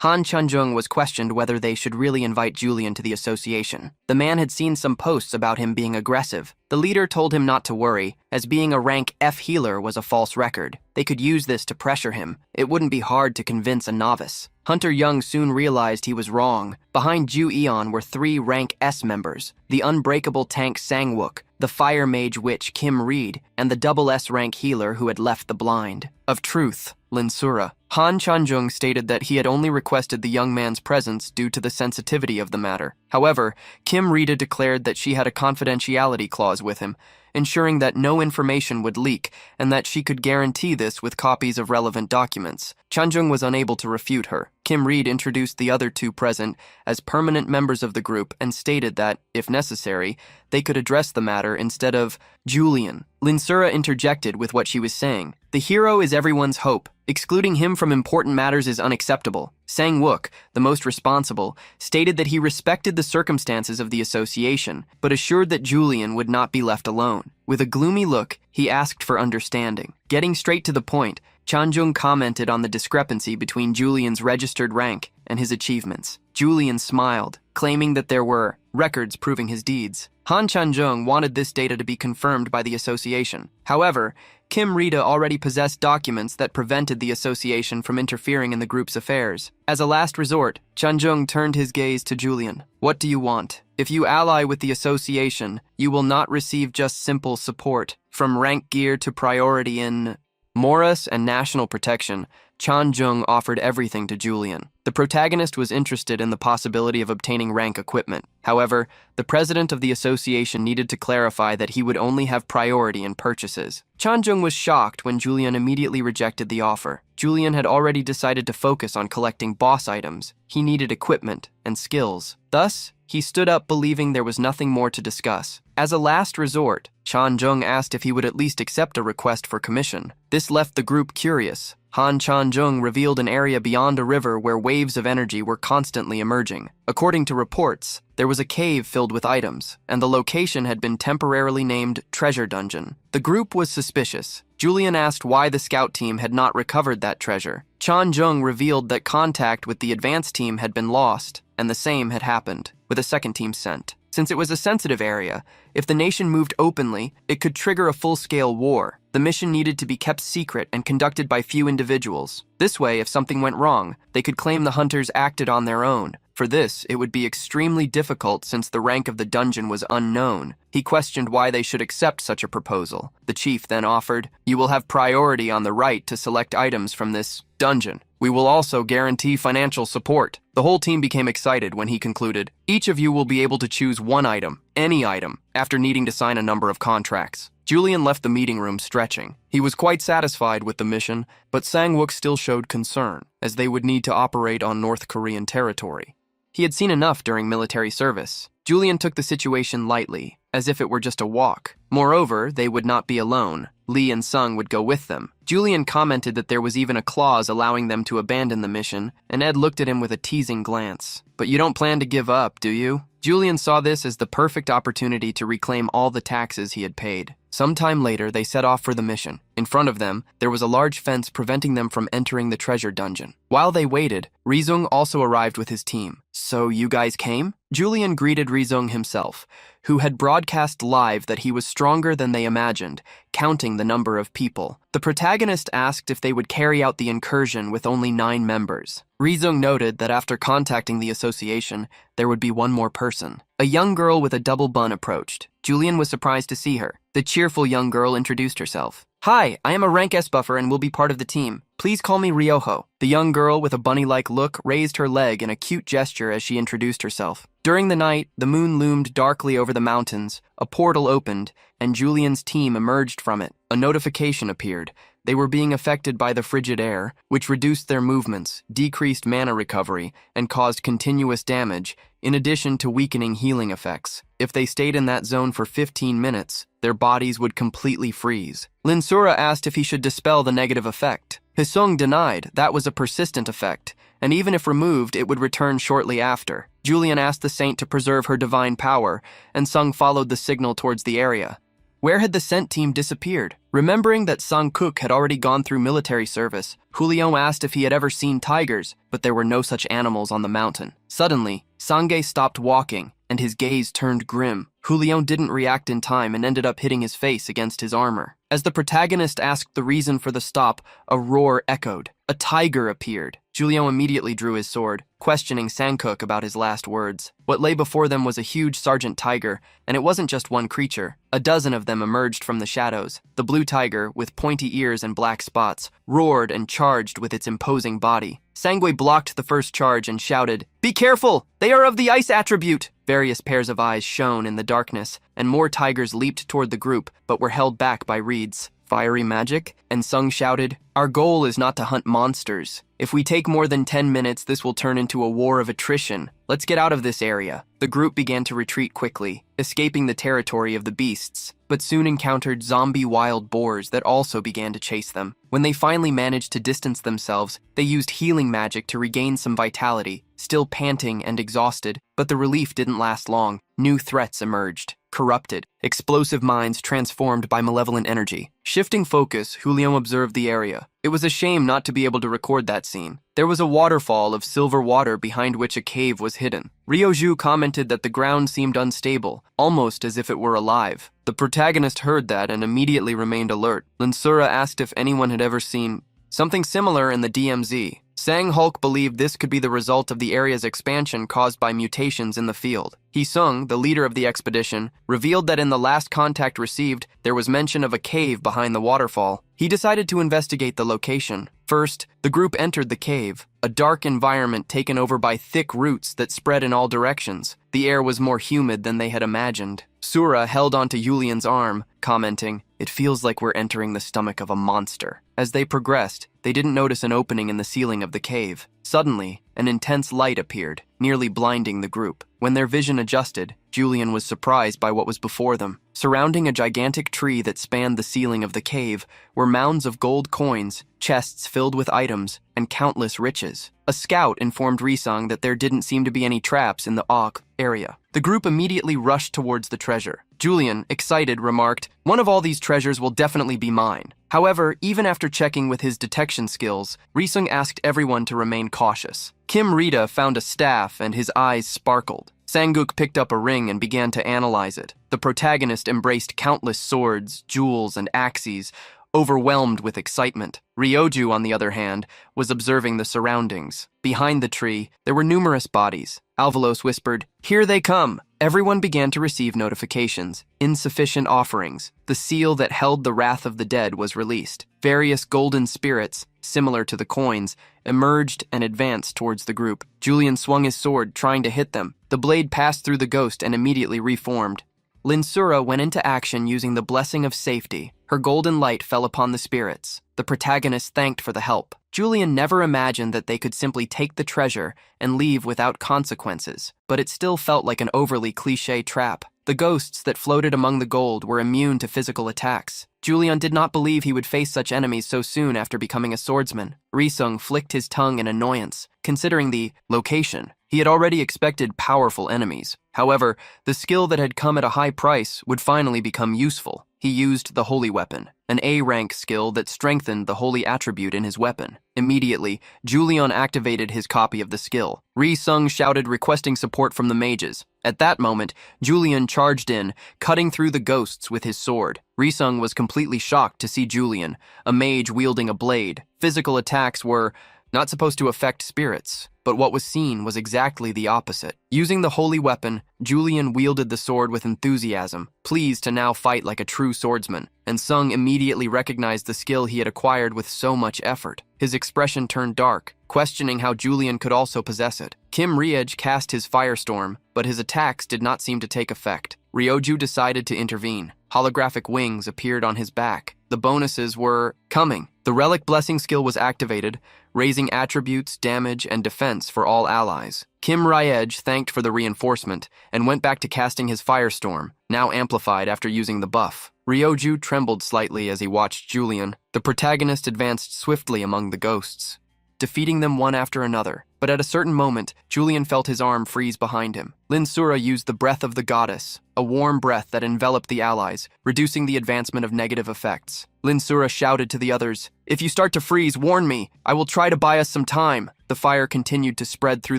[SPEAKER 1] Han Chanjung was questioned whether they should really invite Julian to the association. The man had seen some posts about him being aggressive. The leader told him not to worry, as being a rank F healer was a false record. They could use this to pressure him. It wouldn't be hard to convince a novice. Hunter Young soon realized he was wrong. Behind Ju Eon were 3 rank S members: the unbreakable tank Sangwook, the fire mage witch Kim Reed, and the double S rank healer who had left the blind. Of truth, Linsura. Han Chanjung stated that he had only requested the young man's presence due to the sensitivity of the matter. However, Kim Reed declared that she had a confidentiality clause with him, ensuring that no information would leak and that she could guarantee this with copies of relevant documents. Chanjung was unable to refute her. Kim Reed introduced the other 2 present as permanent members of the group and stated that, if necessary, they could address the matter instead of Julian. Linsura interjected with what she was saying. "The hero is everyone's hope. Excluding him from important matters is unacceptable." Sangwook, the most responsible, stated that he respected the circumstances of the association, but assured that Julian would not be left alone. With a gloomy look, he asked for understanding. Getting straight to the point, Chanjung commented on the discrepancy between Julian's registered rank and his achievements. Julian smiled, claiming that there were records proving his deeds. Han Chanjung wanted this data to be confirmed by the association. However, Kim Rita already possessed documents that prevented the association from interfering in the group's affairs. As a last resort, Chanjung turned his gaze to Julian. "What do you want? If you ally with the association, you will not receive just simple support. From rank gear to priority in Morris and national protection, Chanjung offered everything to Julian. The protagonist was interested in the possibility of obtaining rank equipment. However, the president of the association needed to clarify that he would only have priority in purchases. Chanjung was shocked when Julian immediately rejected the offer. Julian had already decided to focus on collecting boss items. He needed equipment and skills. Thus, he stood up believing there was nothing more to discuss. As a last resort, Chanjung asked if he would at least accept a request for commission. This left the group curious. Han Chan-jung revealed an area beyond a river where waves of energy were constantly emerging. According to reports, there was a cave filled with items, and the location had been temporarily named Treasure Dungeon. The group was suspicious. Julian asked why the scout team had not recovered that treasure. Chan-jung revealed that contact with the advance team had been lost, and the same had happened, with a second team sent. Since it was a sensitive area, if the nation moved openly, it could trigger a full-scale war. The mission needed to be kept secret and conducted by few individuals. This way, if something went wrong, they could claim the hunters acted on their own. For this, it would be extremely difficult since the rank of the dungeon was unknown. He questioned why they should accept such a proposal. The chief then offered, "You will have priority on the right to select items from this dungeon. We will also guarantee financial support." The whole team became excited when he concluded, "Each of you will be able to choose one item, any item, after needing to sign a number of contracts." Julian left the meeting room stretching. He was quite satisfied with the mission, but Sang-wook still showed concern, as they would need to operate on North Korean territory. He had seen enough during military service. Julian took the situation lightly, as if it were just a walk. Moreover, they would not be alone. Lee and Sung would go with them. Julian commented that there was even a clause allowing them to abandon the mission, and Ed looked at him with a teasing glance. "But you don't plan to give up, do you?" Julian saw this as the perfect opportunity to reclaim all the taxes he had paid. Sometime later, they set off for the mission. In front of them, there was a large fence preventing them from entering the treasure dungeon. While they waited, Rizung also arrived with his team. "So you guys came?" Julian greeted Rizung himself, who had broadcast live that he was stronger than they imagined, counting the number of people. The protagonist asked if they would carry out the incursion with only 9 members. Rizung noted that after contacting the association, there would be one more person. A young girl with a double bun approached. Julian was surprised to see her. The cheerful young girl introduced herself. "Hi, I am a rank S buffer and will be part of the team. Please call me Ryoho." The young girl with a bunny-like look raised her leg in a cute gesture as she introduced herself. During the night, the moon loomed darkly over the mountains, a portal opened, and Julian's team emerged from it. A notification appeared. They were being affected by the frigid air, which reduced their movements, decreased mana recovery, and caused continuous damage, in addition to weakening healing effects. If they stayed in that zone for 15 minutes, their bodies would completely freeze. Linsura asked if he should dispel the negative effect. Hisung denied that was a persistent effect, and even if removed, it would return shortly after. Julian asked the saint to preserve her divine power, and Sung followed the signal towards the area. Where had the scent team disappeared? Remembering that Sang-kook had already gone through military service, Julio asked if he had ever seen tigers, but there were no such animals on the mountain. Suddenly, Sange stopped walking, and his gaze turned grim. Julio didn't react in time and ended up hitting his face against his armor. As the protagonist asked the reason for the stop, a roar echoed. A tiger appeared. Julio immediately drew his sword, questioning Sang-kook about his last words. What lay before them was a huge sergeant tiger, and it wasn't just one creature. A dozen of them emerged from the shadows. The blue tiger, with pointy ears and black spots, roared and charged with its imposing body. Sangway blocked the first charge and shouted, "Be careful! They are of the ice attribute!" Various pairs of eyes shone in the darkness, and more tigers leaped toward the group, but were held back by reeds. "Fiery magic?" And Sung shouted, "Our goal is not to hunt monsters. If we take more than 10 minutes, this will turn into a war of attrition. Let's get out of this area." The group began to retreat quickly, escaping the territory of the beasts, but soon encountered zombie wild boars that also began to chase them. When they finally managed to distance themselves, they used healing magic to regain some vitality, still panting and exhausted, but the relief didn't last long. New threats emerged. Corrupted, explosive minds transformed by malevolent energy. Shifting focus, Julio observed the area. It was a shame not to be able to record that scene. There was a waterfall of silver water behind which a cave was hidden. Ryoju commented that the ground seemed unstable, almost as if it were alive. The protagonist heard that and immediately remained alert. Linsura asked if anyone had ever seen something similar in the DMZ. Sang Hulk believed this could be the result of the area's expansion caused by mutations in the field. Hisung, the leader of the expedition, revealed that in the last contact received, there was mention of a cave behind the waterfall. He decided to investigate the location. First, the group entered the cave, a dark environment taken over by thick roots that spread in all directions. The air was more humid than they had imagined. Sura held onto Yulian's arm, commenting, "It feels like we're entering the stomach of a monster." As they progressed, they didn't notice an opening in the ceiling of the cave. Suddenly, an intense light appeared, nearly blinding the group. When their vision adjusted, Julian was surprised by what was before them. Surrounding a gigantic tree that spanned the ceiling of the cave were mounds of gold coins, chests filled with items, and countless riches. A scout informed Risung that there didn't seem to be any traps in the Auk area. The group immediately rushed towards the treasure. Julian, excited, remarked, "One of all these treasures will definitely be mine." However, even after checking with his detection skills, Risung asked everyone to remain cautious. Kim Rita found a staff and his eyes sparkled. Sanguk picked up a ring and began to analyze it. The protagonist embraced countless swords, jewels, and axes, overwhelmed with excitement. Ryoju, on the other hand, was observing the surroundings. Behind the tree, there were numerous bodies. Alvalos whispered, "Here they come!" Everyone began to receive notifications. Insufficient offerings. The seal that held the wrath of the dead was released. Various golden spirits, similar to the coins, emerged and advanced towards the group. Julian swung his sword, trying to hit them. The blade passed through the ghost and immediately reformed. Linsura went into action using the blessing of safety. Her golden light fell upon the spirits. The protagonist thanked for the help. Julian never imagined that they could simply take the treasure and leave without consequences, but it still felt like an overly cliché trap. The ghosts that floated among the gold were immune to physical attacks. Julian did not believe he would face such enemies so soon after becoming a swordsman. Risung flicked his tongue in annoyance, considering the location. He had already expected powerful enemies. However, the skill that had come at a high price would finally become useful. He used the holy weapon, an A-rank skill that strengthened the holy attribute in his weapon. Immediately, Julian activated his copy of the skill. Risung shouted, requesting support from the mages. At that moment, Julian charged in, cutting through the ghosts with his sword. Risung was completely shocked to see Julian, a mage wielding a blade. Physical attacks were not supposed to affect spirits, but what was seen was exactly the opposite. Using the holy weapon, Julian wielded the sword with enthusiasm, pleased to now fight like a true swordsman, and Sung immediately recognized the skill he had acquired with so much effort. His expression turned dark, questioning how Julian could also possess it. Kim Riej cast his firestorm, but his attacks did not seem to take effect. Ryoju decided to intervene. Holographic wings appeared on his back. The bonuses were coming. The Relic Blessing skill was activated, raising attributes, damage, and defense for all allies. Kim Riej thanked for the reinforcement and went back to casting his firestorm, now amplified after using the buff. Ryoju trembled slightly as he watched Julian. The protagonist advanced swiftly among the ghosts, defeating them one after another. But at a certain moment, Julian felt his arm freeze behind him. Linsura used the breath of the goddess, a warm breath that enveloped the allies, reducing the advancement of negative effects. Linsura shouted to the others, "If you start to freeze, warn me. I will try to buy us some time." The fire continued to spread through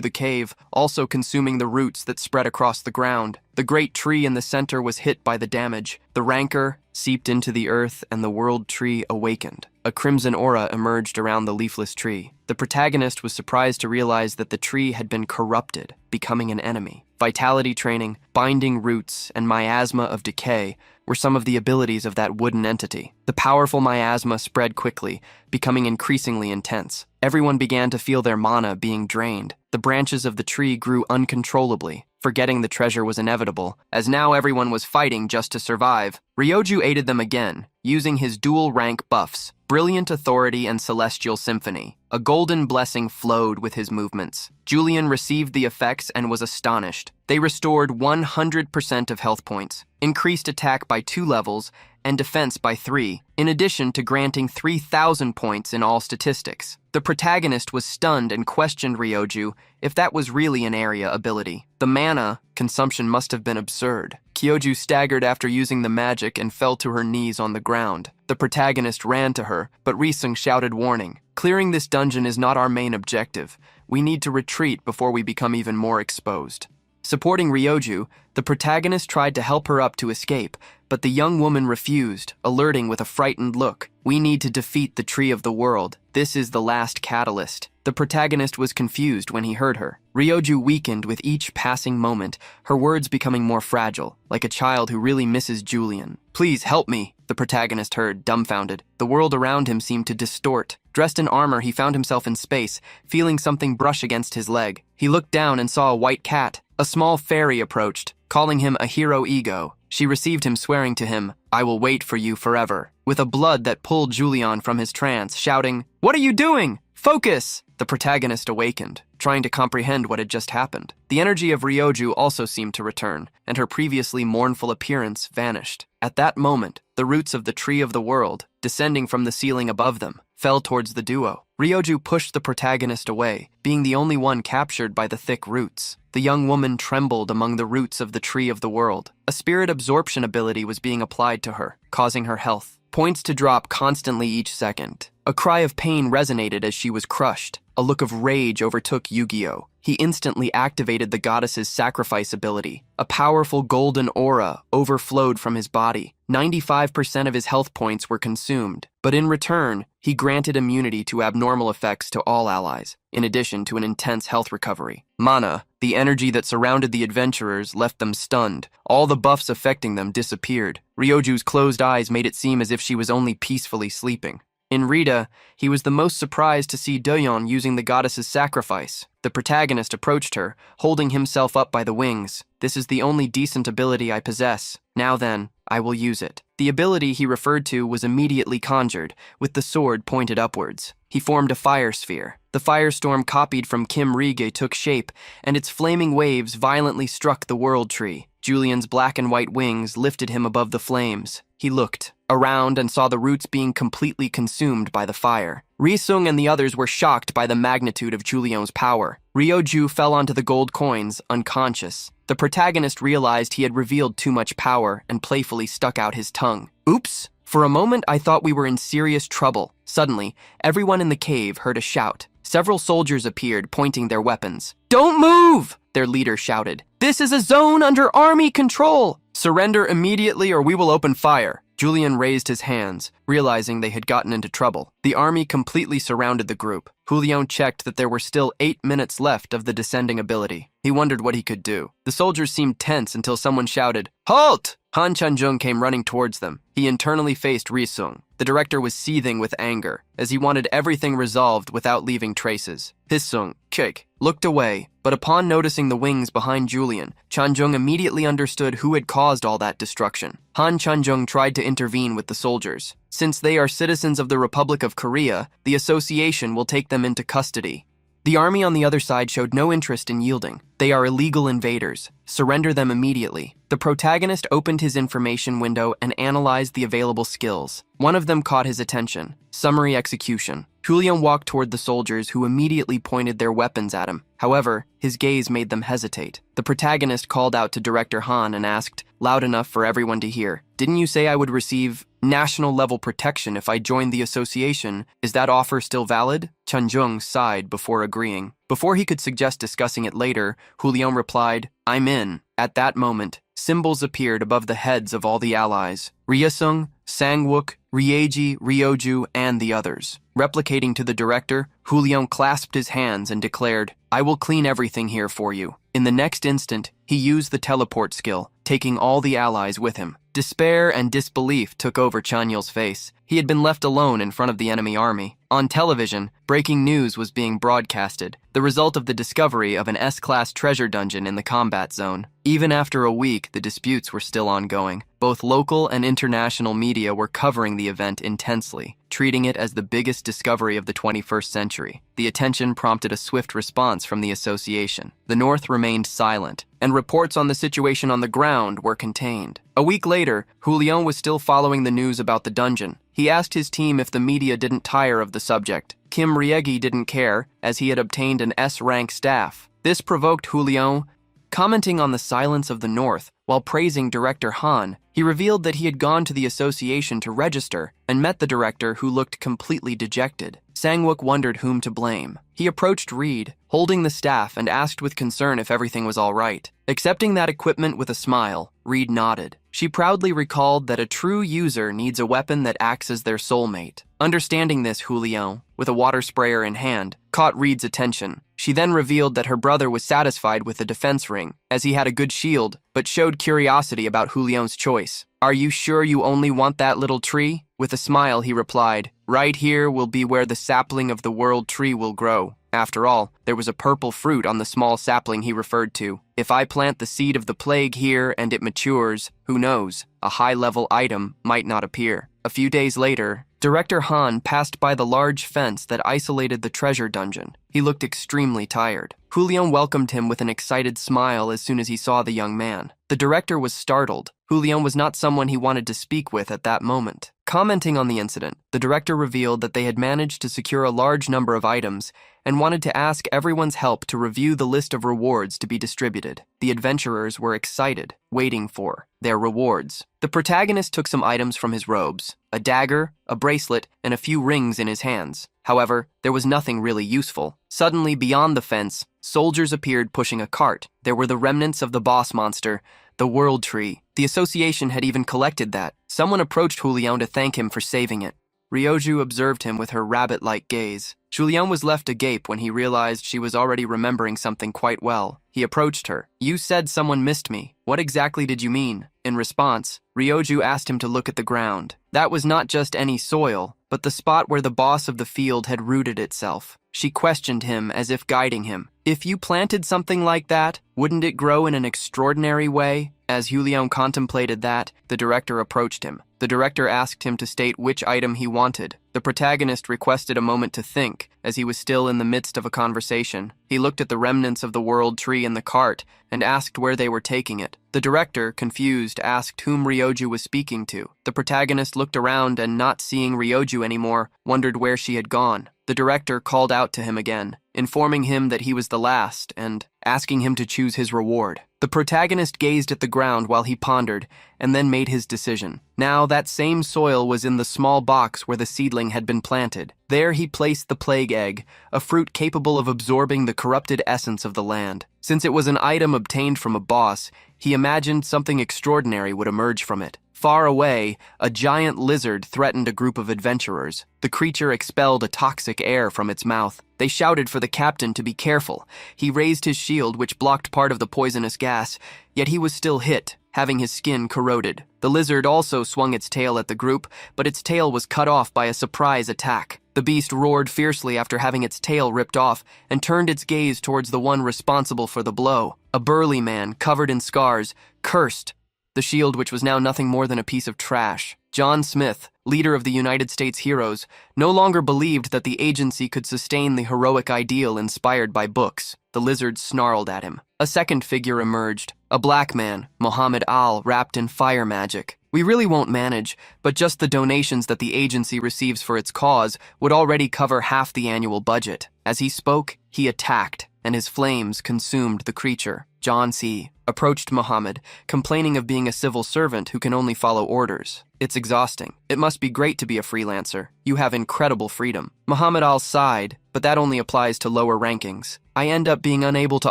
[SPEAKER 1] the cave, also consuming the roots that spread across the ground. The great tree in the center was hit by the damage. The rancor seeped into the earth and the world tree awakened. A crimson aura emerged around the leafless tree. The protagonist was surprised to realize that the tree had been corrupted, becoming an enemy. Vitality training, binding roots, and miasma of decay were some of the abilities of that wooden entity. The powerful miasma spread quickly, becoming increasingly intense. Everyone began to feel their mana being drained. The branches of the tree grew uncontrollably, forgetting the treasure was inevitable, as now everyone was fighting just to survive. Ryoju aided them again, using his dual rank buffs, Brilliant Authority and Celestial Symphony. A golden blessing flowed with his movements. Julian received the effects and was astonished. They restored 100% of health points, increased attack by 2 levels, and defense by 3, in addition to granting 3,000 points in all statistics. The protagonist was stunned and questioned Ryoju if that was really an area ability. The mana consumption must have been absurd. Kyoju staggered after using the magic and fell to her knees on the ground. The protagonist ran to her, but Risung shouted warning. "Clearing this dungeon is not our main objective. We need to retreat before we become even more exposed." Supporting Ryoju, the protagonist tried to help her up to escape, but the young woman refused, alerting with a frightened look. "We need to defeat the Tree of the World. This is the last catalyst." The protagonist was confused when he heard her. Ryoju weakened with each passing moment, her words becoming more fragile, like a child who really misses Julian. "Please help me," the protagonist heard, dumbfounded. The world around him seemed to distort. Dressed in armor, he found himself in space, feeling something brush against his leg. He looked down and saw a white cat. A small fairy approached, calling him a hero ego. She received him, swearing to him, "I will wait for you forever," with a blood that pulled Julian from his trance, shouting, "What are you doing?" Focus! The protagonist awakened, trying to comprehend what had just happened. The energy of Ryoju also seemed to return, and her previously mournful appearance vanished. At that moment, the roots of the tree of the world, descending from the ceiling above them, fell towards the duo. Ryoju pushed the protagonist away, being the only one captured by the thick roots. The young woman trembled among the roots of the tree of the world. A spirit absorption ability was being applied to her, causing her health points to drop constantly each second. A cry of pain resonated as she was crushed. A look of rage overtook Yu-Gi-Oh! He instantly activated the goddess's sacrifice ability. A powerful golden aura overflowed from his body. 95% of his health points were consumed, but in return, he granted immunity to abnormal effects to all allies, in addition to an intense health recovery. Mana, the energy that surrounded the adventurers, left them stunned. All the buffs affecting them disappeared. Ryoju's closed eyes made it seem as if she was only peacefully sleeping. In Rita, he was the most surprised to see Doyeon using the goddess's sacrifice. The protagonist approached her, holding himself up by the wings. This is the only decent ability I possess. Now then, I will use it. The ability he referred to was immediately conjured, with the sword pointed upwards. He formed a fire sphere. The firestorm copied from Kim Rige took shape, and its flaming waves violently struck the world tree. Julian's black and white wings lifted him above the flames. He looked around and saw the roots being completely consumed by the fire. Risung and the others were shocked by the magnitude of Julian's power. Ryoju fell onto the gold coins, unconscious. The protagonist realized he had revealed too much power and playfully stuck out his tongue. Oops! For a moment, I thought we were in serious trouble. Suddenly, everyone in the cave heard a shout. Several soldiers appeared, pointing their weapons. "Don't move!" their leader shouted. "This is a zone under army control! Surrender immediately or we will open fire." Julian raised his hands, realizing they had gotten into trouble. The army completely surrounded the group. Julian checked that there were still 8 minutes left of the descending ability. He wondered what he could do. The soldiers seemed tense until someone shouted, "Halt!" Han Chanjung came running towards them. He internally faced Risung. The director was seething with anger, as he wanted everything resolved without leaving traces. Hisung, Kik, looked away, but upon noticing the wings behind Julian, Chanjung immediately understood who had caused all that destruction. Han Chanjung tried to intervene with the soldiers. Since they are citizens of the Republic of Korea, the association will take them into custody. The army on the other side showed no interest in yielding. They are illegal invaders. Surrender them immediately. The protagonist opened his information window and analyzed the available skills. One of them caught his attention: summary execution. Julian walked toward the soldiers, who immediately pointed their weapons at him. However, his gaze made them hesitate. The protagonist called out to Director Han and asked, loud enough for everyone to hear, "Didn't you say I would receive national-level protection if I joined the association? Is that offer still valid?" Chanjung sighed before agreeing. Before he could suggest discussing it later, Julian replied, "I'm in." At that moment, symbols appeared above the heads of all the allies: Ryesung, Sangwook, Rieji, Ryoju, and the others. Replicating to the director, Julian clasped his hands and declared, "I will clean everything here for you." In the next instant, he used the teleport skill, taking all the allies with him. Despair and disbelief took over Chanyeol's face. He had been left alone in front of the enemy army. On television, breaking news was being broadcasted, the result of the discovery of an S-class treasure dungeon in the combat zone. Even after a week, the disputes were still ongoing. Both local and international media were covering the event intensely, treating it as the biggest discovery of the 21st century. The attention prompted a swift response from the association. The North remained silent, and reports on the situation on the ground were contained. A week later, Julian was still following the news about the dungeon. He asked his team if the media didn't tire of the subject. Kim Riegi didn't care, as he had obtained an S-rank staff. This provoked Julian. Commenting on the silence of the North while praising Director Han, he revealed that he had gone to the association to register and met the director, who looked completely dejected. Sangwook wondered whom to blame. He approached Reed, holding the staff, and asked with concern if everything was all right. Accepting that equipment with a smile, Reed nodded. She proudly recalled that a true user needs a weapon that acts as their soulmate. Understanding this, Julian, with a water sprayer in hand, caught Reed's attention. She then revealed that her brother was satisfied with the defense ring, as he had a good shield, but showed curiosity about Julian's choice. "Are you sure you only want that little tree?" With a smile, he replied, "Right here will be where the sapling of the world tree will grow." After all, there was a purple fruit on the small sapling he referred to. If I plant the seed of the plague here and it matures, who knows, a high-level item might not appear. A few days later, Director Han passed by the large fence that isolated the treasure dungeon. He looked extremely tired. Julian welcomed him with an excited smile as soon as he saw the young man. The director was startled. Julian was not someone he wanted to speak with at that moment. Commenting on the incident, the director revealed that they had managed to secure a large number of items and wanted to ask everyone's help to review the list of rewards to be distributed. The adventurers were excited, waiting for their rewards. The protagonist took some items from his robes, a dagger, a bracelet, and a few rings in his hands. However, there was nothing really useful. Suddenly, beyond the fence, soldiers appeared pushing a cart. There were the remnants of the boss monster, the World Tree. The association had even collected that. Someone approached Julian to thank him for saving it. Ryoju observed him with her rabbit-like gaze. Julian was left agape when he realized she was already remembering something quite well. He approached her. "You said someone missed me. What exactly did you mean?" In response, Ryoju asked him to look at the ground. That was not just any soil, but the spot where the boss of the field had rooted itself. She questioned him as if guiding him. "If you planted something like that, wouldn't it grow in an extraordinary way?" As Julian contemplated that, the director approached him. The director asked him to state which item he wanted. The protagonist requested a moment to think, as he was still in the midst of a conversation. He looked at the remnants of the World Tree in the cart and asked where they were taking it. The director, confused, asked whom Ryoju was speaking to. The protagonist looked around and, not seeing Ryoju anymore, wondered where she had gone. The director called out to him again, informing him that he was the last and asking him to choose his reward. The protagonist gazed at the ground while he pondered, and then made his decision. Now that same soil was in the small box where the seedling had been planted. There he placed the plague egg, a fruit capable of absorbing the corrupted essence of the land. Since it was an item obtained from a boss, he imagined something extraordinary would emerge from it. Far away, a giant lizard threatened a group of adventurers. The creature expelled a toxic air from its mouth. They shouted for the captain to be careful. He raised his shield, which blocked part of the poisonous gas, yet he was still hit, having his skin corroded. The lizard also swung its tail at the group, but its tail was cut off by a surprise attack. The beast roared fiercely after having its tail ripped off and turned its gaze towards the one responsible for the blow. A burly man, covered in scars, cursed the shield, which was now nothing more than a piece of trash. John Smith, leader of the United States Heroes, no longer believed that the agency could sustain the heroic ideal inspired by books. The lizard snarled at him. A second figure emerged, a black man, Muhammad Al, wrapped in fire magic. "We really won't manage, but just the donations that the agency receives for its cause would already cover half the annual budget." As he spoke, he attacked, and his flames consumed the creature. John C. approached Muhammad, complaining of being a civil servant who can only follow orders. "It's exhausting. It must be great to be a freelancer. You have incredible freedom." Muhammad Al sighed, but that only applies to lower rankings. "I end up being unable to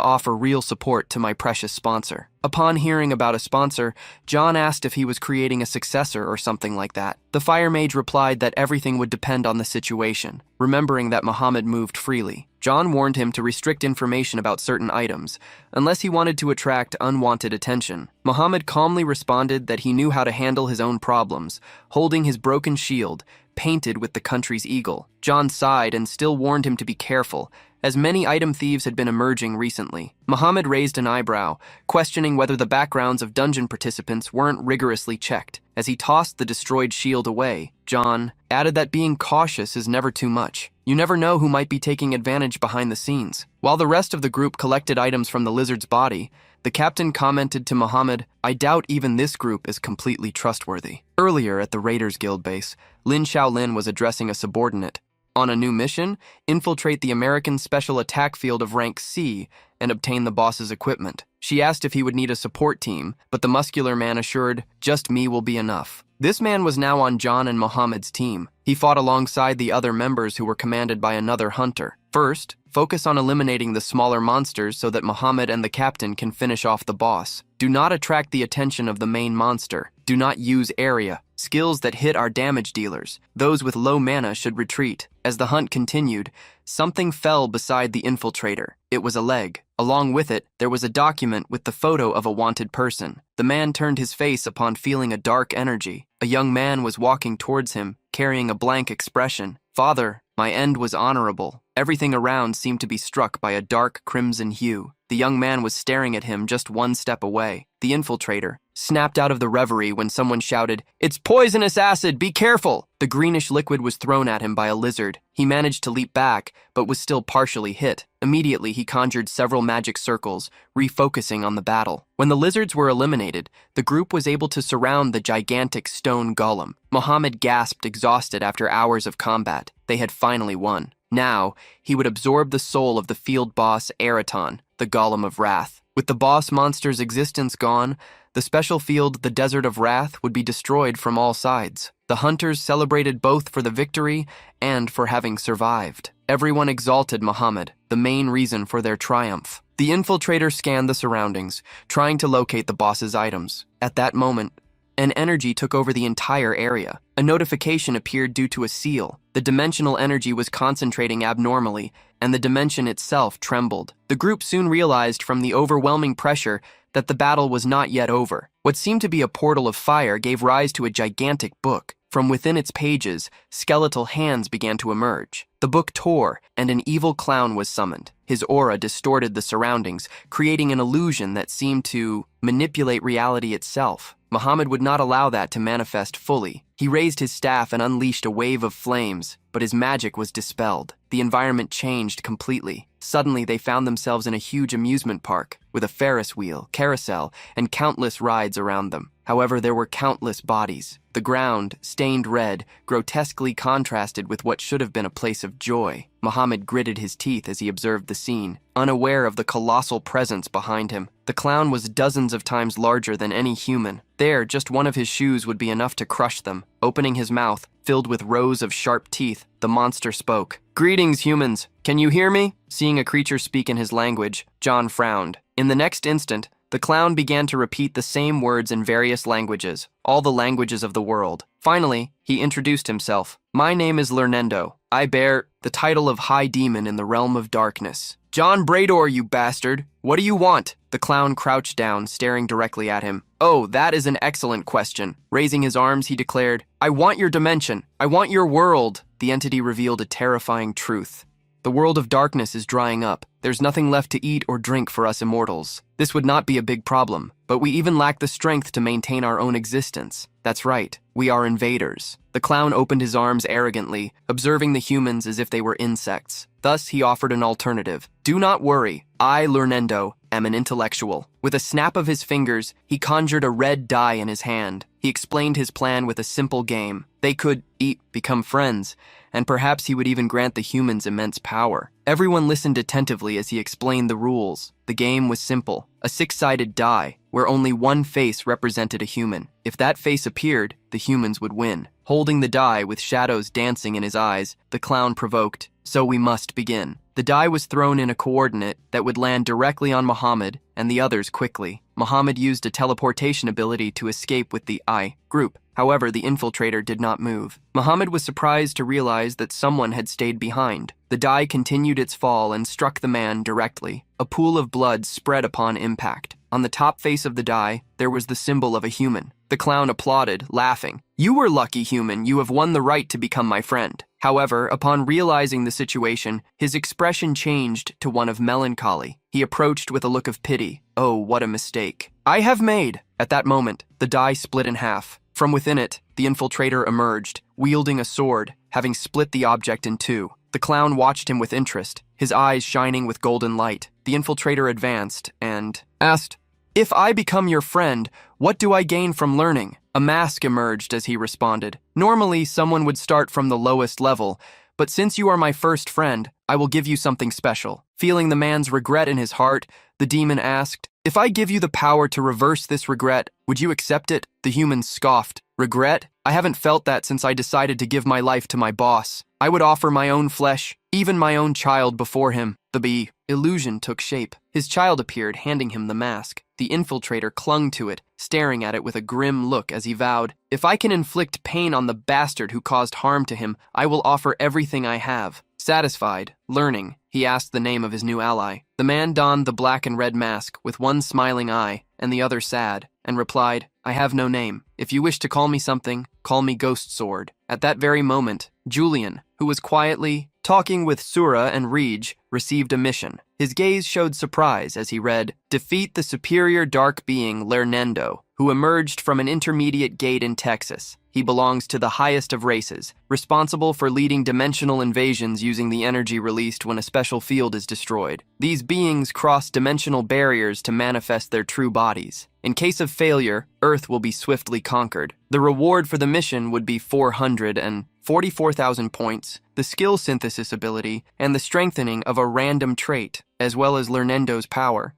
[SPEAKER 1] offer real support to my precious sponsor." Upon hearing about a sponsor, John asked if he was creating a successor or something like that. The fire mage replied that everything would depend on the situation. Remembering that Muhammad moved freely, John warned him to restrict information about certain items, unless he wanted to attract unwanted attention. Muhammad calmly responded that he knew how to handle his own problems, holding his broken shield, painted with the country's eagle. John sighed and still warned him to be careful, as many item thieves had been emerging recently. Muhammad raised an eyebrow, questioning whether the backgrounds of dungeon participants weren't rigorously checked. As he tossed the destroyed shield away, John added that being cautious is never too much. You never know who might be taking advantage behind the scenes. While the rest of the group collected items from the lizard's body, the captain commented to Muhammad, "I doubt even this group is completely trustworthy." Earlier at the Raiders Guild base, Lin Shaolin was addressing a subordinate. On a new mission, infiltrate the American Special Attack Field of rank C and obtain the boss's equipment. She asked if he would need a support team, but the muscular man assured, "Just me will be enough." This man was now on John and Muhammad's team. He fought alongside the other members who were commanded by another hunter. First, focus on eliminating the smaller monsters so that Muhammad and the captain can finish off the boss. Do not attract the attention of the main monster. Do not use area. Skills that hit are damage dealers. Those with low mana should retreat. As the hunt continued, something fell beside the infiltrator. It was a leg. Along with it, there was a document with the photo of a wanted person. The man turned his face upon feeling a dark energy. A young man was walking towards him, carrying a blank expression. "Father, my end was honorable." Everything around seemed to be struck by a dark crimson hue. The young man was staring at him just one step away. The infiltrator, snapped out of the reverie when someone shouted, "It's poisonous acid, be careful!" The greenish liquid was thrown at him by a lizard. He managed to leap back, but was still partially hit. Immediately, he conjured several magic circles, refocusing on the battle. When the lizards were eliminated, the group was able to surround the gigantic stone golem. Mohammed gasped, exhausted after hours of combat. They had finally won. Now, he would absorb the soul of the field boss Eraton, the Golem of Wrath. With the boss monster's existence gone, the special field, the Desert of Wrath, would be destroyed from all sides. The hunters celebrated both for the victory and for having survived. Everyone exalted Mohammed, the main reason for their triumph. The infiltrator scanned the surroundings, trying to locate the boss's items. At that moment, an energy took over the entire area. A notification appeared due to a seal. The dimensional energy was concentrating abnormally, and the dimension itself trembled. The group soon realized from the overwhelming pressure that the battle was not yet over. What seemed to be a portal of fire gave rise to a gigantic book. From within its pages, skeletal hands began to emerge. The book tore, and an evil clown was summoned. His aura distorted the surroundings, creating an illusion that seemed to manipulate reality itself. Mohammed would not allow that to manifest fully. He raised his staff and unleashed a wave of flames, but his magic was dispelled. The environment changed completely. Suddenly, they found themselves in a huge amusement park, with a Ferris wheel, carousel, and countless rides around them. However, there were countless bodies. The ground, stained red, grotesquely contrasted with what should have been a place of joy. Mohammed gritted his teeth as he observed the scene, unaware of the colossal presence behind him. The clown was dozens of times larger than any human. There, just one of his shoes would be enough to crush them. Opening his mouth, filled with rows of sharp teeth, the monster spoke. "Greetings, humans. Can you hear me?" Seeing a creature speak in his language, John frowned. In the next instant, the clown began to repeat the same words in various languages, all the languages of the world. Finally, he introduced himself. "My name is Lernendo. I bear the title of High Demon in the Realm of Darkness." "John Brador, you bastard! What do you want?" The clown crouched down, staring directly at him. "Oh, that is an excellent question." Raising his arms, he declared, "I want your dimension. I want your world." The entity revealed a terrifying truth. "The world of darkness is drying up. There's nothing left to eat or drink for us immortals. This would not be a big problem, but we even lack the strength to maintain our own existence. That's right, we are invaders." The clown opened his arms arrogantly, observing the humans as if they were insects. Thus, he offered an alternative. "Do not worry. I, Lernendo, am an intellectual." With a snap of his fingers, he conjured a red die in his hand. He explained his plan with a simple game. They could eat, become friends, and perhaps he would even grant the humans immense power. Everyone listened attentively as he explained the rules. The game was simple, a six-sided die, where only one face represented a human. If that face appeared, the humans would win. Holding the die with shadows dancing in his eyes, the clown provoked, "So we must begin." The die was thrown in a coordinate that would land directly on Mohammed and the others quickly. Mohammed used a teleportation ability to escape with the I group. However, the infiltrator did not move. Mohammed was surprised to realize that someone had stayed behind. The die continued its fall and struck the man directly. A pool of blood spread upon impact. On the top face of the die, there was the symbol of a human. The clown applauded, laughing. "You were lucky, human. You have won the right to become my friend." However, upon realizing the situation, his expression changed to one of melancholy. He approached with a look of pity. "Oh, what a mistake I have made." At that moment, the die split in half. From within it, the infiltrator emerged, wielding a sword, having split the object in two. The clown watched him with interest, his eyes shining with golden light. The infiltrator advanced and asked, "If I become your friend, what do I gain from learning?" A mask emerged as he responded. "Normally, someone would start from the lowest level, but since you are my first friend, I will give you something special." Feeling the man's regret in his heart, the demon asked, "If I give you the power to reverse this regret, would you accept it?" The human scoffed. "Regret? I haven't felt that since I decided to give my life to my boss. I would offer my own flesh, even my own child before him." The illusion took shape. His child appeared, handing him the mask. The infiltrator clung to it, staring at it with a grim look as he vowed, "If I can inflict pain on the bastard who caused harm to him, I will offer everything I have." Satisfied, learning, he asked the name of his new ally. The man donned the black and red mask with one smiling eye and the other sad, and replied, "I have no name. If you wish to call me something, call me Ghost Sword." At that very moment, Julian, who was quietly talking with Sura and Rij, received a mission. His gaze showed surprise as he read, "Defeat the superior dark being Lernendo, who emerged from an intermediate gate in Texas. He belongs to the highest of races, responsible for leading dimensional invasions using the energy released when a special field is destroyed. These beings cross dimensional barriers to manifest their true bodies. In case of failure, Earth will be swiftly conquered. The reward for the mission would be 444,000 points, the skill synthesis ability, and the strengthening of a random trait, as well as Lernendo's power.